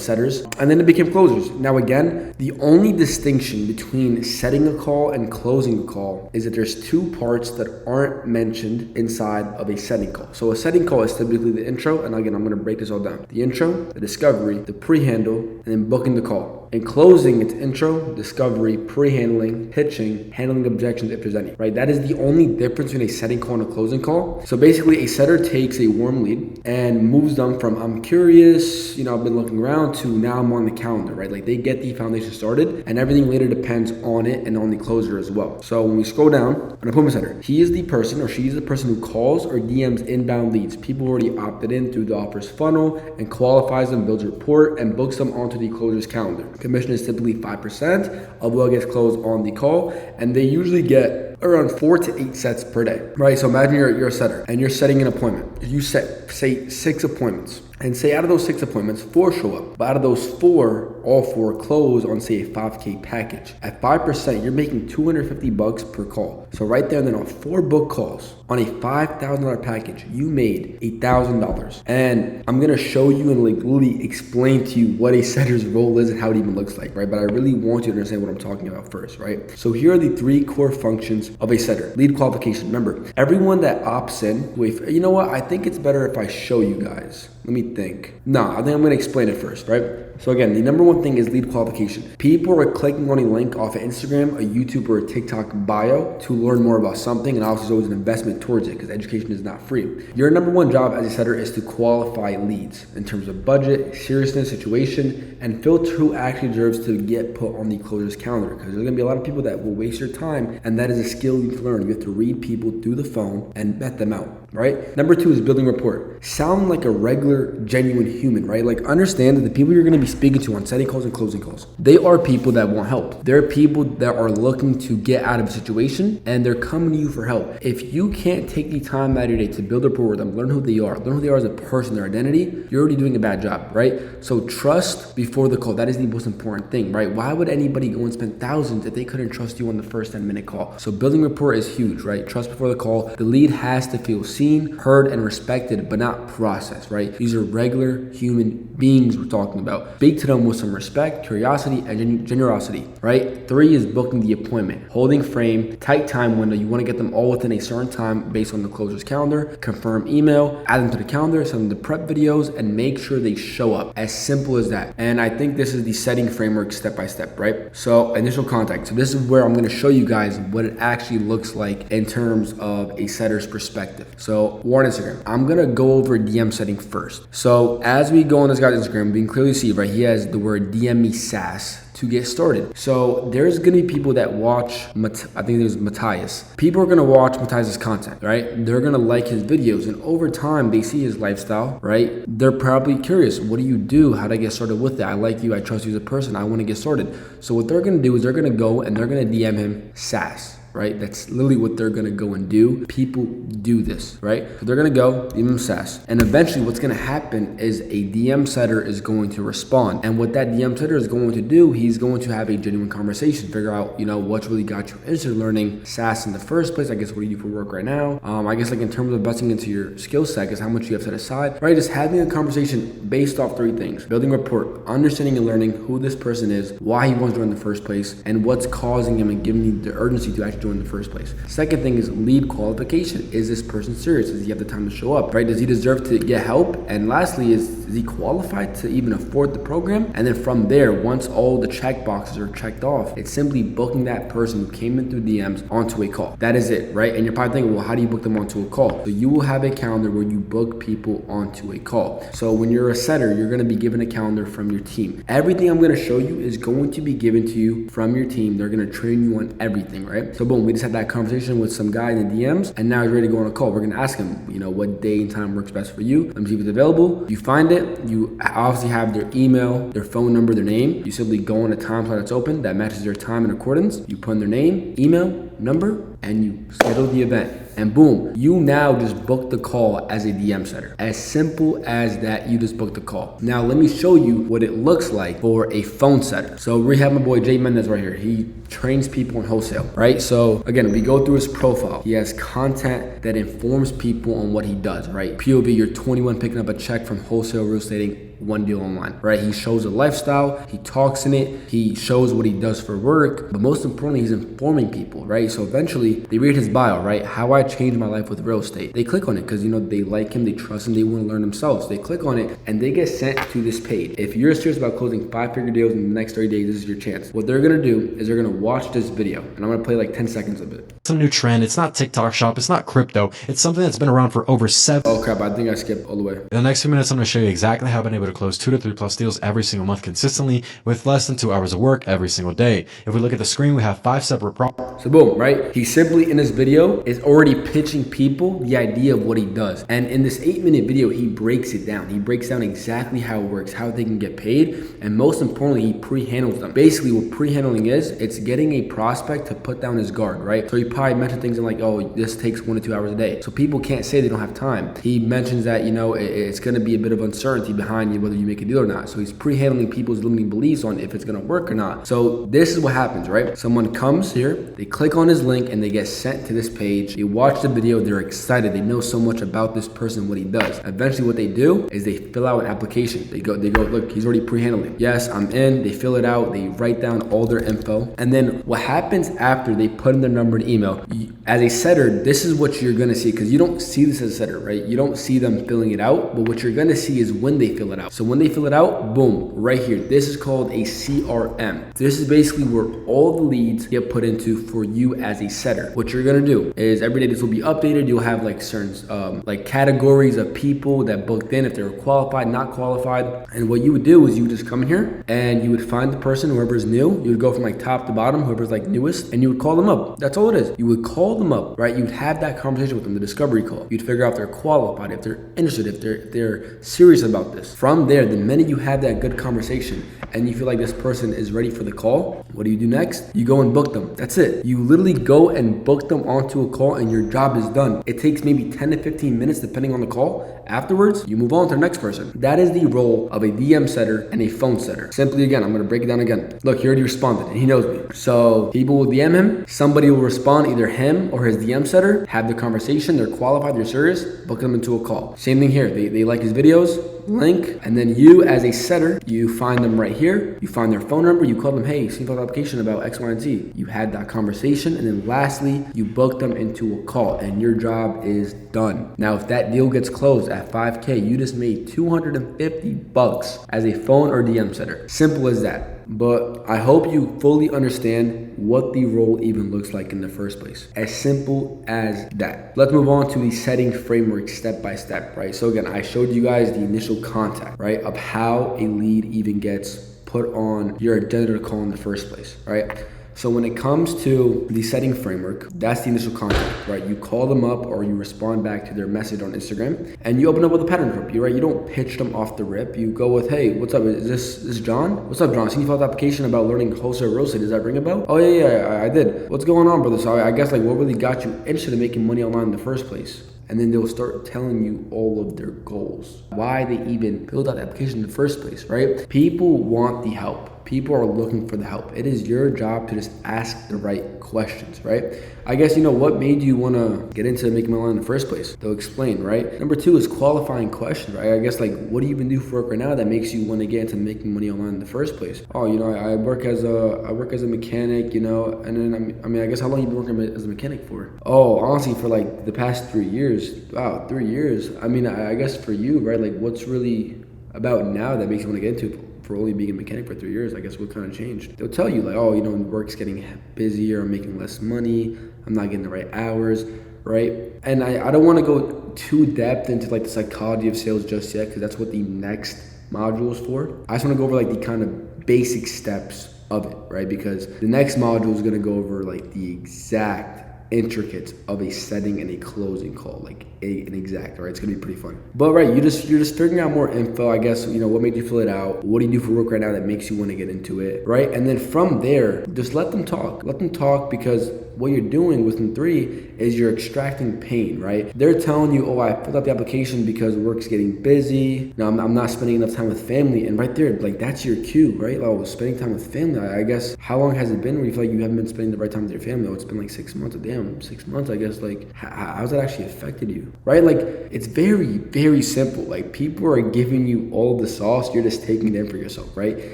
setters, and then they became closers. Now again, the only distinction between setting a call and closing a call is that there's two parts that aren't mentioned inside of a setting call. So a setting call is typically the intro, and again, I'm gonna break this all down. The intro, the discovery, the pre-handle, and then booking the call. In closing, it's intro, discovery, pre-handling, pitching, handling objections if there's any, right? That is the only difference between a setting call and a closing call. So basically, a setter takes a warm lead and moves them from I'm curious, I've been looking around, to now I'm on the calendar, right? Like they get the foundation started, and everything later depends on it and on the closer as well. So when we scroll down, an appointment setter, he is the person or she is the person who calls or DMs inbound leads, people already opted in through the offers funnel, and qualifies them, builds a report, and books them onto the closer's calendar. Commission is typically 5% of what gets closed on the call, and they usually get around 4 to 8 sets per day, right? So imagine you're a setter and you're setting an appointment. You set, say, 6 appointments. And say out of those 6 appointments, 4 show up. But out of those 4, all 4 close on, say, a 5K package. At 5%, you're making $250 per call. So right there and then on 4 book calls on a $5,000 package, you made $1,000. And I'm gonna show you and like literally explain to you what a setter's role is and how it even looks like, right? But I really want you to understand what I'm talking about first, right? So here are the 3 core functions of a setter. Lead qualification. Remember, everyone that opts in, you know what? I think it's better if I show you guys. Let me think. No, I think I'm gonna explain it first, right? So again, the number one thing is lead qualification. People are clicking on a link off of Instagram, a YouTube, or a TikTok bio to learn more about something, and obviously there's always an investment towards it because education is not free. Your number one job as a setter is to qualify leads in terms of budget, seriousness, situation, and filter who actually deserves to get put on the closer's calendar, because there's gonna be a lot of people that will waste your time, and that is a skill you can learn. You have to read people through the phone and vet them out, right? Number 2 is building rapport. Sound like a regular, genuine human, right? Like understand that the people you're gonna be speaking to on setting calls and closing calls, they are people that want help. They're people that are looking to get out of a situation, and they're coming to you for help. If you can't take the time out of your day to build rapport with them, learn who they are as a person, their identity, you're already doing a bad job, right? So trust before the call. That is the most important thing, right? Why would anybody go and spend thousands if they couldn't trust you on the first 10-minute call? So building rapport is huge, right? Trust before the call. The lead has to feel seen, heard, and respected, but not processed, right? These are regular human beings we're talking about. Speak to them with some respect, curiosity, and generosity, right? 3 is booking the appointment. Holding frame, tight time window. You want to get them all within a certain time based on the closer's calendar. Confirm email, add them to the calendar, send them the prep videos, and make sure they show up. As simple as that. And I think this is the setting framework step by step, right? So initial contact. So this is where I'm going to show you guys what it actually looks like in terms of a setter's perspective. So we're on Instagram. I'm going to go over DM setting first. So as we go on this guy's Instagram, we can clearly see, right, he has the word DM me sass to get started. So there's gonna be people that watch, I think there's Matthias. People are gonna watch Matthias's content, right? They're gonna like his videos, and over time they see his lifestyle, right? They're probably curious, what do you do? How do I get started with that? I like you, I trust you as a person, I wanna get started. So what they're gonna do is they're gonna go and they're gonna DM him sass. Right? That's literally what they're gonna go and do. People do this, right? So they're gonna go DM him sass. And eventually what's gonna happen is a DM setter is going to respond. And what that DM setter is going to do, he's going to have a genuine conversation, figure out, what's really got you interested in learning SaaS in the first place. I guess what do you do for work right now? I guess like in terms of investing into your skill set, is how much you have set aside, right? Just having a conversation based off 3 things: building rapport, understanding and learning who this person is, why he wants to join in the first place, and what's causing him and giving you the urgency to actually in the first place. Second thing is lead qualification. Is this person serious? Does he have the time to show up, right? Does he deserve to get help? And lastly, is he qualified to even afford the program? And then from there, once all the check boxes are checked off, it's simply booking that person who came in through DMs onto a call. That is it, right? And you're probably thinking, well, how do you book them onto a call? So you will have a calendar where you book people onto a call. So when you're a setter, you're going to be given a calendar from your team. Everything I'm going to show you is going to be given to you from your team. They're going to train you on everything, right? So boom, we just had that conversation with some guy in the DMs, and now he's ready to go on a call. We're gonna ask him, you know, what day and time works best for you. Let me see if it's available. You find it. You obviously have their email, their phone number, their name. You simply go on a time slot that's open that matches their time in accordance. You put in their name, email, number, and you schedule the event. And boom, you now just booked the call as a DM setter. As simple as that, you just booked the call. Now let me show you what it looks like for a phone setter. So we have my boy Jay Mendez right here. He trains people in wholesale, right? So again, we go through his profile. He has content that informs people on what he does, right? POV, you're 21 picking up a check from wholesale real estate, one deal online, right? He shows a lifestyle, he talks in it, he shows what he does for work, but most importantly, he's informing people, right? So eventually they read his bio, right? How I changed my life with real estate. They click on it because, you know, they like him, they trust him, they want to learn themselves. They click on it and they get sent to this page. If you're serious about closing 5-figure deals in the next 30 days, this is your chance. What they're going to do is they're going to watch this video, and I'm going to play like 10 seconds of it. It's a new trend. It's not TikTok shop. It's not crypto. It's something that's been around for over 7. Oh crap, I think I skipped all the way. In the next few minutes, I'm going to show you exactly how I've been able to close 2 to 3 plus deals every single month consistently with less than 2 hours of work every single day. If we look at the screen, we have 5 separate products. So boom, right? He simply in this video is already pitching people the idea of what he does. And in this 8-minute video, he breaks it down. He breaks down exactly how it works, how they can get paid, and most importantly, he pre-handles them. Basically, what pre-handling is, it's getting a prospect to put down his guard, right? So he probably mentioned things like, oh, this takes 1 to 2 hours a day. So people can't say they don't have time. He mentions that, you know, it's going to be a bit of uncertainty behind you whether you make a deal or not. So he's pre-handling people's limiting beliefs on if it's going to work or not. So this is what happens, right? Someone comes here, they click on his link, and they get sent to this page. They watch the video, they're excited. They know so much about this person, what he does. Eventually what they do is they fill out an application. They go, look, he's already pre-handling. Yes, I'm in. They fill it out. They write down all their info. And then what happens after they put in their number and email, as a setter, this is what you're going to see, because you don't see this as a setter, right? You don't see them filling it out, but what you're going to see is when they fill it out. So when they fill it out, boom, right here. This is called a CRM. This is basically where all the leads get put into for you as a setter. What you're going to do is every day this will be updated. You'll have like certain like categories of people that booked in, if they were qualified, not qualified. And what you would do is you would just come in here and you would find the person, whoever's new. You would go from like top to bottom, whoever's like newest, and you would call them up. That's all it is. You would call them up, right? You'd have that conversation with them, the discovery call. You'd figure out if they're qualified, if they're interested, if they're serious about this. From there, the minute you have that good conversation and you feel like this person is ready for the call, what do you do next? You go and book them. That's it. You literally go and book them onto a call and your job is done. It takes maybe 10 to 15 minutes depending on the call. Afterwards, you move on to the next person. That is the role of a DM setter and a phone setter. Simply again, I'm gonna break it down again. Look, he already responded and he knows me. So people will DM him, somebody will respond, either him or his DM setter, have the conversation, they're qualified, they're serious, book them into a call. Same thing here, they like his videos, link, and then you as a setter, you find them right here, you find their phone number, you call them, hey, seen an application about X, Y, and Z. You had that conversation, and then lastly, you book them into a call, and your job is done. Now, if that deal gets closed at 5K, you just made $250 as a phone or DM setter. Simple as that. But I hope you fully understand what the role even looks like in the first place. As simple as that. Let's move on to the setting framework step by step, right? So again, I showed you guys the initial contact, right, of how a lead even gets put on your agenda to call in the first place, right? So when it comes to the setting framework, that's the initial contact, right? You call them up or you respond back to their message on Instagram and you open up with a pattern review, right? You don't pitch them off the rip. You go with, hey, what's up? Is this John? What's up, John? Seen you filled out the application about learning wholesale real estate. Does that ring a bell? Oh, yeah, I did. What's going on, brother? So I guess like what really got you interested in making money online in the first place? And then they'll start telling you all of their goals, why they even filled out the application in the first place, right? People want the help. People are looking for the help. It is your job to just ask the right questions, right? I guess, what made you want to get into making money in the first place? They'll explain, right? Number 2 is qualifying questions, right? I guess like, what do you even do for work right now that makes you want to get into making money online in the first place? Oh, I work as a mechanic, and then I guess how long you been working as a mechanic for? Oh, honestly, for like the past 3 years. Wow, 3 years. I guess for you, right? Like, what's really about now that makes you want to get into it? For only being a mechanic for 3 years, I guess what kind of changed? They'll tell you like, oh, work's getting busier, I'm making less money, I'm not getting the right hours, right? And I don't want to go too depth into like the psychology of sales just yet, because that's what the next module is for. I just want to go over like the kind of basic steps of it, right? Because the next module is going to go over like the exact intricates of a setting and a closing call, like an exact, right? It's gonna be pretty fun. But right, you're just figuring out more info, I guess, what made you fill it out, what do you do for work right now that makes you want to get into it, right? And then from there, just let them talk, because what you're doing within 3 is you're extracting pain, right? They're telling you, oh, I filled out the application because work's getting busy. Now I'm not spending enough time with family. And right there, like that's your cue, right? Oh, spending time with family. I guess, how long has it been where you feel like you haven't been spending the right time with your family? Oh, it's been like 6 months. Damn, 6 months, I guess. Like, how's that actually affected you, right? Like, it's very, very simple. Like, people are giving you all the sauce. You're just taking it in for yourself, right?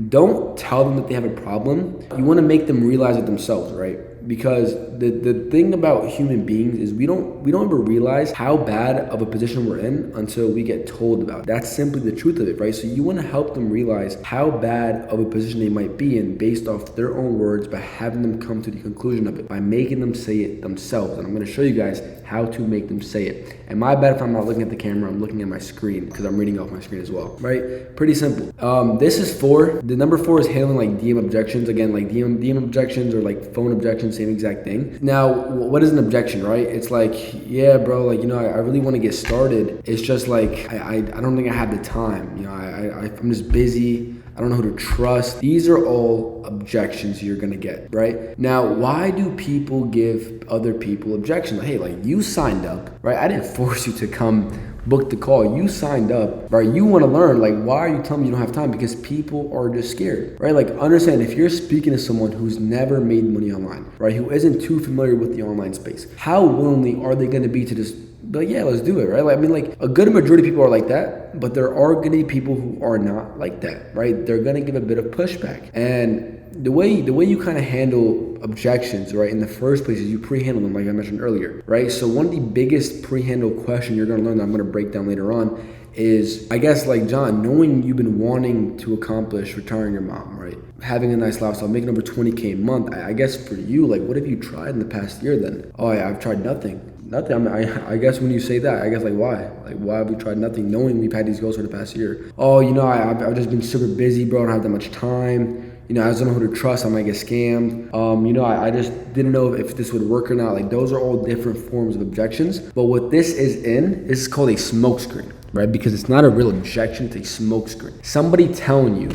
Don't tell them that they have a problem. You want to make them realize it themselves, right? Because the thing about human beings is we don't ever realize how bad of a position we're in until we get told about it. That's simply the truth of it, right? So you want to help them realize how bad of a position they might be in based off their own words, by having them come to the conclusion of it, by making them say it themselves. And I'm going to show you guys how to make them say it. And my bad if I'm not looking at the camera, I'm looking at my screen because I'm reading off my screen as well, right? Pretty simple. This is 4. The number 4 is handling like DM objections. Again, like DM objections or like phone objections, same exact thing. Now, what is an objection, right? It's like, yeah, bro, like, I really want to get started. It's just like, I don't think I have the time. I'm just busy. I don't know who to trust. These are all objections you're gonna get, right? Now, why do people give other people objections? Like, hey, like you signed up, right? I didn't force you to come book the call. You signed up, right? You want to learn. Like, why are you telling me you don't have time? Because people are just scared, right? Like, understand, if you're speaking to someone who's never made money online, right? Who isn't too familiar with the online space, how willingly are they going to be to just be like, yeah, let's do it, right? Like, I mean, like, a good majority of people are like that, but there are going to be people who are not like that, right? They're going to give a bit of pushback. And the way you kind of handle objections, right, in the first place is you pre-handle them, like I mentioned earlier, right? So one of the biggest pre-handle question you're going to learn that I'm going to break down later on is, I guess, like John, knowing you've been wanting to accomplish retiring your mom, right? Having a nice lifestyle, making over 20K a month. I guess for you, like, what have you tried in the past year then? Oh, I've tried nothing. Nothing. I mean, I guess when you say that, I guess, like, why? Like, why have we tried nothing, knowing we've had these goals for the past year? Oh, I've just been super busy, bro. I don't have that much time. I just don't know who to trust. I might get scammed. I just didn't know if this would work or not. Like, those are all different forms of objections. But what this is called a smokescreen, right? Because it's not a real objection, it's a smokescreen. Somebody telling you,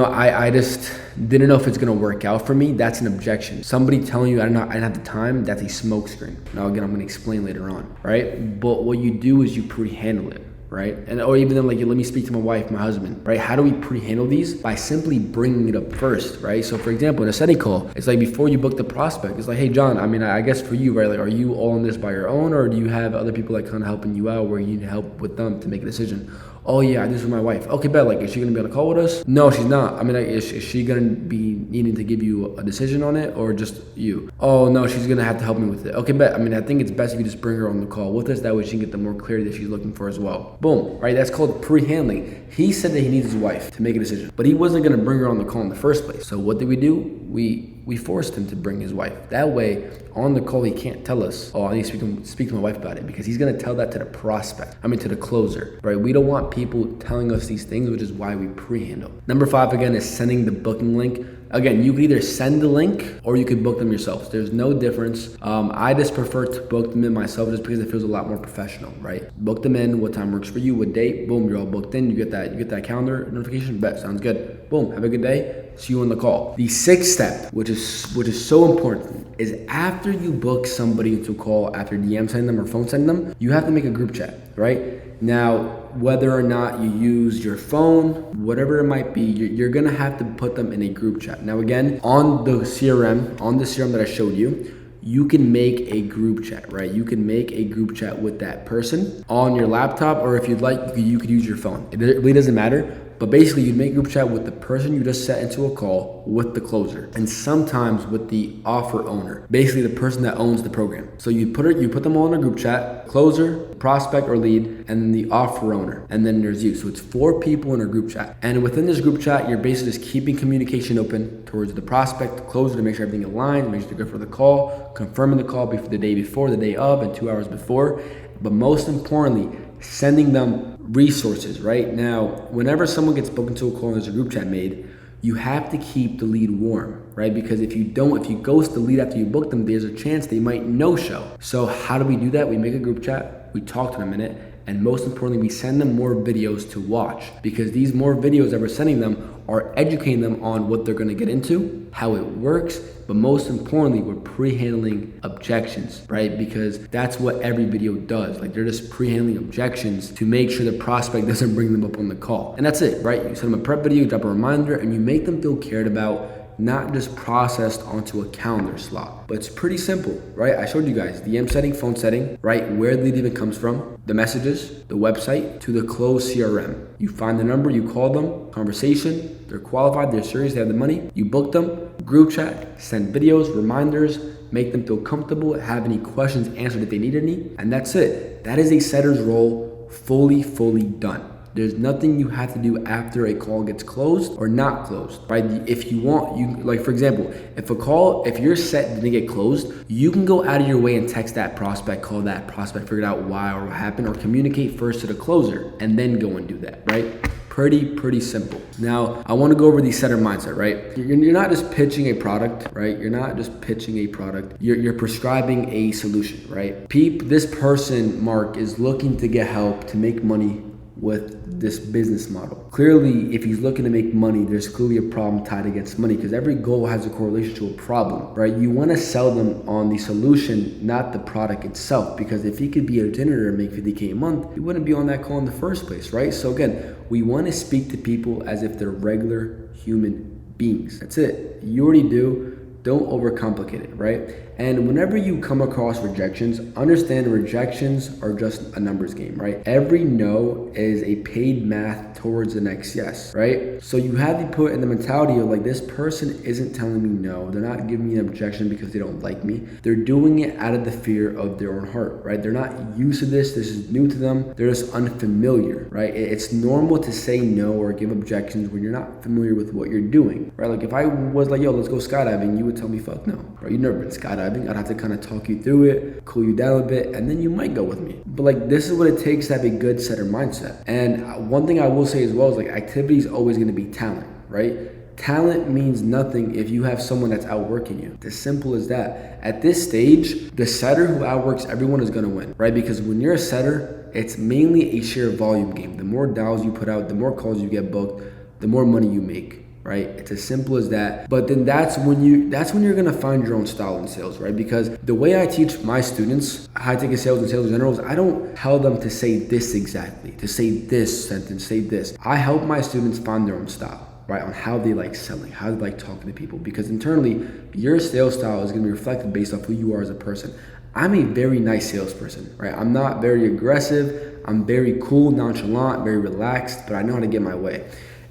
I just didn't know if it's gonna work out for me, that's an objection. Somebody telling you I didn't have the time, that's a smokescreen. Now again, I'm gonna explain later on, right? But what you do is you pre-handle it, right? And or even then, like, let me speak to my wife, my husband, right? How do we pre-handle these? By simply bringing it up first, right? So for example, in a setting call, it's like before you book the prospect, it's like, hey John, I mean, I guess for you, right? Like, are you all in this by your own, or do you have other people like kind of helping you out where you need help with them to make a decision? Oh yeah, I do this with my wife. Okay, bet. Like, is she gonna be on a call with us? No, she's not. I mean, like, is she gonna be needing to give you a decision on it, or just you? Oh no, she's gonna have to help me with it. Okay, bet. I mean, I think it's best if you just bring her on the call with us. That way she can get the more clarity that she's looking for as well. Boom, right? That's called pre-handling. He said that he needs his wife to make a decision, but he wasn't gonna bring her on the call in the first place. So what did we do? We forced him to bring his wife. That way, on the call, he can't tell us, oh, I need to speak to my wife about it, because he's gonna tell that to the prospect. To the closer, right? We don't want people telling us these things, which is why we pre-handle. Number 5, again, is sending the booking link. Again, you could either send the link or you could book them yourself. There's no difference. I just prefer to book them in myself just because it feels a lot more professional, right? Book them in, what time works for you, what date, boom, you're all booked in. You get that calendar notification, bet, sounds good. Boom, have a good day. See you on the call. The 6th step, which is so important, is after you book somebody into a call, after DM sending them or phone sending them, you have to make a group chat, right? Now, whether or not you use your phone, whatever it might be, you're gonna have to put them in a group chat. Now again, on the CRM that I showed you, you can make a group chat, right? You can make a group chat with that person on your laptop, or if you'd like, you could use your phone. It really doesn't matter. But basically, you'd make a group chat with the person you just set into a call, with the closer, and sometimes with the offer owner, basically the person that owns the program. So you put them all in a group chat: closer, prospect or lead, and then the offer owner, and then there's you. So it's 4 people in a group chat. And within this group chat, you're basically just keeping communication open towards the prospect, the closer, to make sure everything aligns, make sure they're good for the call, confirming the call before the day before, the day of, and 2 hours before. But most importantly, sending them resources. Right now, whenever someone gets booked into a call and there's a group chat made, You have to keep the lead warm, right? Because if you ghost the lead after you book them, there's a chance they might no-show. So how do we do that? We make a group chat, we talk to them in it, and most importantly, we send them more videos to watch, because these more videos that we're sending them are educating them on what they're gonna get into, how it works, but most importantly, we're pre-handling objections, right? Because that's what every video does. Like, they're just pre-handling objections to make sure the prospect doesn't bring them up on the call. And that's it, right? You send them a prep video, drop a reminder, and you make them feel cared about, not just processed onto a calendar slot. But it's pretty simple, right? I showed you guys DM setting, phone setting, right? Where the lead even comes from, the messages, the website, to the closed CRM. You find the number, you call them, conversation, they're qualified, they're serious, they have the money, you book them, group chat, send videos, reminders, make them feel comfortable, have any questions answered if they need any, and that's it. That is a setter's role fully done. There's nothing you have to do after a call gets closed or not closed, right? If you want, like for example, if your set didn't get closed, you can go out of your way and text that prospect, call that prospect, figure out why or what happened, or communicate first to the closer and then go and do that, right? Pretty simple. Now, I want to go over the setter mindset, right? You're not just pitching a product, right? You're not just pitching a product. You're prescribing a solution, right? This person, Mark, is looking to get help to make money with this business model. Clearly, if he's looking to make money, there's clearly a problem tied against money, because every goal has a correlation to a problem, right? You want to sell them on the solution, not the product itself, because if he could be a janitor and make 50K a month, he wouldn't be on that call in the first place, right? So again, we want to speak to people as if they're regular human beings. That's it. You already do. Don't overcomplicate it, right? And whenever you come across rejections, understand rejections are just a numbers game, right? Every no is a paid math towards the next yes, right? So you have to put in the mentality of like, this person isn't telling me no. They're not giving me an objection because they don't like me. They're doing it out of the fear of their own heart, right? They're not used to this. This is new to them. They're just unfamiliar, right? It's normal to say no or give objections when you're not familiar with what you're doing, right? Like if I was like, yo, let's go skydiving, you would tell me fuck no, right? You've never been skydiving. I'd have to kind of talk you through it, cool you down a bit, and then you might go with me. But like, this is what it takes to have a good setter mindset. And one thing I will say as well is like, activity is always going to be talent, right? Talent means nothing if you have someone that's outworking you. It's as simple as that. At this stage, the setter who outworks everyone is going to win, right? Because when you're a setter, it's mainly a sheer volume game. The more dials you put out, the more calls you get booked, the more money you make. Right? It's as simple as that. But then that's when you're gonna find your own style in sales, right? Because the way I teach my students high ticket sales and sales in general is I don't tell them to say this exactly, to say this sentence, say this. I help my students find their own style, right? On how they like selling, how they like talking to people. Because internally, your sales style is gonna be reflected based off who you are as a person. I'm a very nice salesperson, right? I'm not very aggressive. I'm very cool, nonchalant, very relaxed, but I know how to get my way.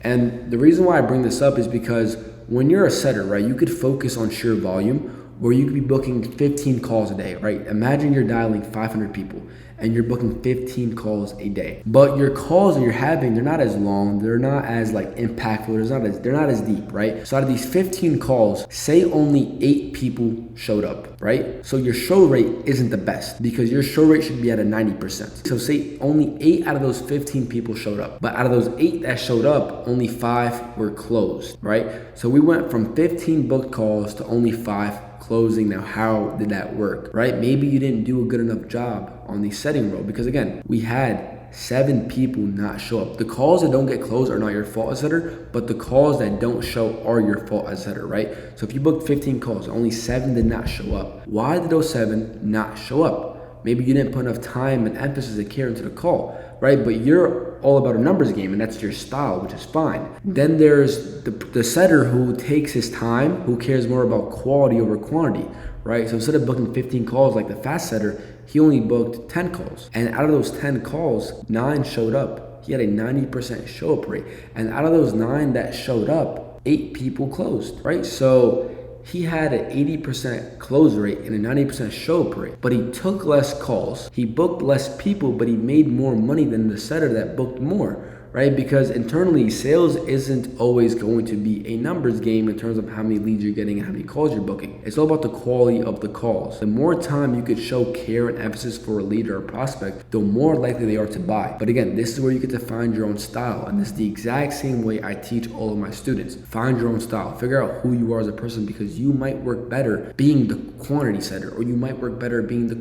And the reason why I bring this up is because when you're a setter, right, you could focus on sheer volume, or you could be booking 15 calls a day, right? Imagine you're dialing 500 people and you're booking 15 calls a day. But your calls that you're having, they're not as long, they're not as like impactful, they're not as deep, right? So out of these 15 calls, say only 8 people showed up, right? So your show rate isn't the best, because your show rate should be at a 90%. So say only 8 out of those 15 people showed up, but out of those 8 that showed up, only 5 were closed, right? So we went from 15 booked calls to only 5 closing. Now, how did that work, right? Maybe you didn't do a good enough job on the setting role, because again, we had 7 people not show up. The calls that don't get closed are not your fault as a setter, but the calls that don't show are your fault as a setter, right? So if you booked 15 calls, only 7 did not show up. Why did those 7 not show up? Maybe you didn't put enough time and emphasis and care into the call, right? But you're all about a numbers game, and that's your style, which is fine. Then there's the setter who takes his time, who cares more about quality over quantity, right? So instead of booking 15 calls like the fast setter, he only booked 10 calls. And out of those 10 calls, 9 showed up. He had a 90% show up rate. And out of those 9 that showed up, 8 people closed, right? So he had an 80% close rate and a 90% show up rate, but he took less calls. He booked less people, but he made more money than the setter that booked more, right? Because internally, sales isn't always going to be a numbers game in terms of how many leads you're getting and how many calls you're booking. It's all about the quality of the calls. The more time you could show care and emphasis for a lead or a prospect, the more likely they are to buy. But again, this is where you get to find your own style. And this is the exact same way I teach all of my students. Find your own style. Figure out who you are as a person, because you might work better being the quantity setter, or you might work better being the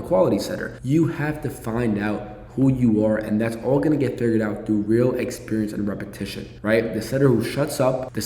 quality setter. You have to find out who you are, and that's all gonna get figured out through real experience and repetition, right? The setter who shuts up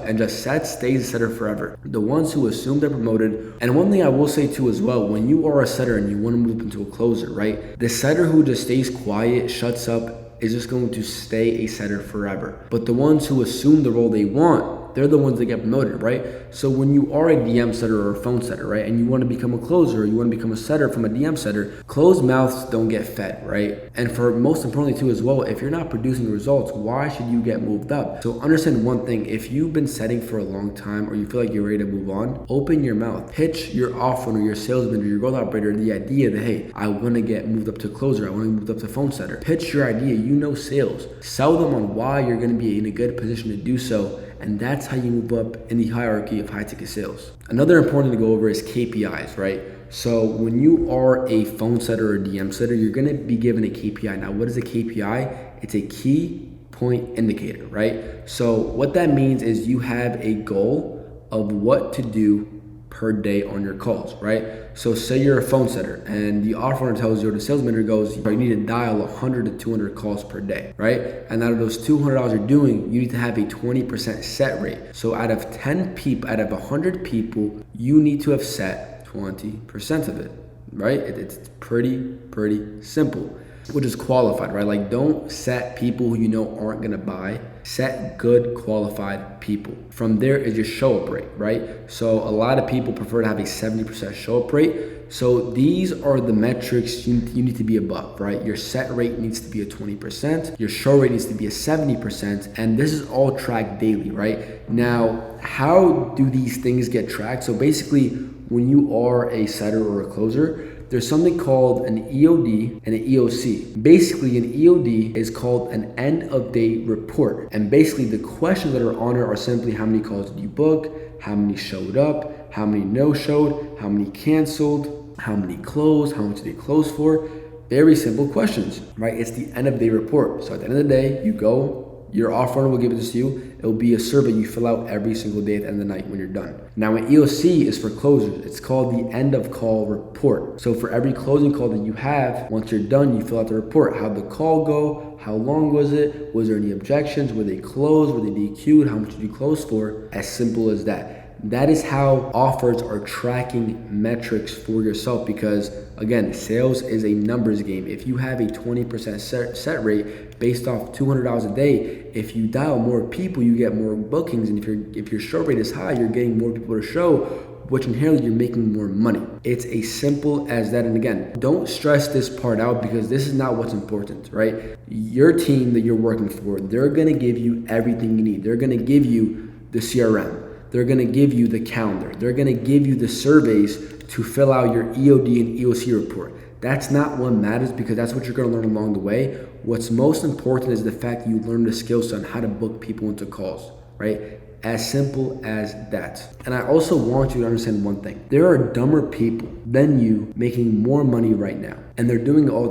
and just sets stays a setter forever. The ones who assume they're promoted. And one thing I will say too as well, when you are a setter and you want to move into a closer, right? The setter who just stays quiet, shuts up, is just going to stay a setter forever. But the ones who assume the role they want, they're the ones that get promoted, right? So when you are a DM setter or a phone setter, right, and you want to become a closer, or you want to become a setter from a DM setter, closed mouths don't get fed, right? And for most importantly too as well, if you're not producing results, why should you get moved up? So understand one thing, if you've been setting for a long time, or you feel like you're ready to move on, open your mouth. Pitch your offering or your salesman or your growth operator the idea that, hey, I want to get moved up to closer, I want to move up to phone setter. Pitch your idea, you know sales. Sell them on why you're going to be in a good position to do so. And that's how you move up in the hierarchy of high ticket sales. Another important thing to go over is KPIs, right? So when you are a phone setter or a DM setter, you're gonna be given a KPI. Now, what is a KPI? It's a key point indicator, right? So what that means is you have a goal of what to do per day on your calls, right? So say you're a phone setter and the offer tells you, or the sales manager goes, you need to dial 100 to 200 calls per day, right? And out of those 200 calls you're doing, you need to have a 20% set rate. So out of 10 people, out of 100 people, you need to have set 20% of it, right? It's pretty simple. Which is qualified, right? Like, don't set people who you know aren't gonna buy. Set good qualified people. From there is your show up rate, right? So a lot of people prefer to have a 70% show up rate. So these are the metrics you need to be above, right? Your set rate needs to be a 20%, your show rate needs to be a 70%, and this is all tracked daily, right? Now, how do these things get tracked? So basically, when you are a setter or a closer, there's something called an EOD and an EOC. Basically, an EOD is called an end of day report. And basically the questions that are on it are simply how many calls did you book, how many showed up, how many no-showed, how many canceled, how many closed, how much did they close for? Very simple questions, right? It's the end of day report. So at the end of the day, you go, your offer will give it to you. It'll be a survey you fill out every single day at the end of the night when you're done. Now, an EOC is for closers. It's called the end of call report. So for every closing call that you have, once you're done, you fill out the report. How'd the call go? How long was it? Was there any objections? Were they closed? Were they DQ'd? How much did you close for? As simple as that. That is how offers are tracking metrics for yourself, because again, sales is a numbers game. If you have a 20% set rate based off $200 a day, if you dial more people, you get more bookings. And if your show rate is high, you're getting more people to show, which inherently you're making more money. It's as simple as that. And again, don't stress this part out, because this is not what's important, right? Your team that you're working for, they're gonna give you everything you need. They're gonna give you the CRM. They're gonna give you the calendar. They're gonna give you the surveys to fill out your EOD and EOC report. That's not what matters, because that's what you're gonna learn along the way. What's most important is the fact that you learn the skills on how to book people into calls, right? As simple as that. And I also want you to understand one thing. There are dumber people than you making more money right now. And they're doing all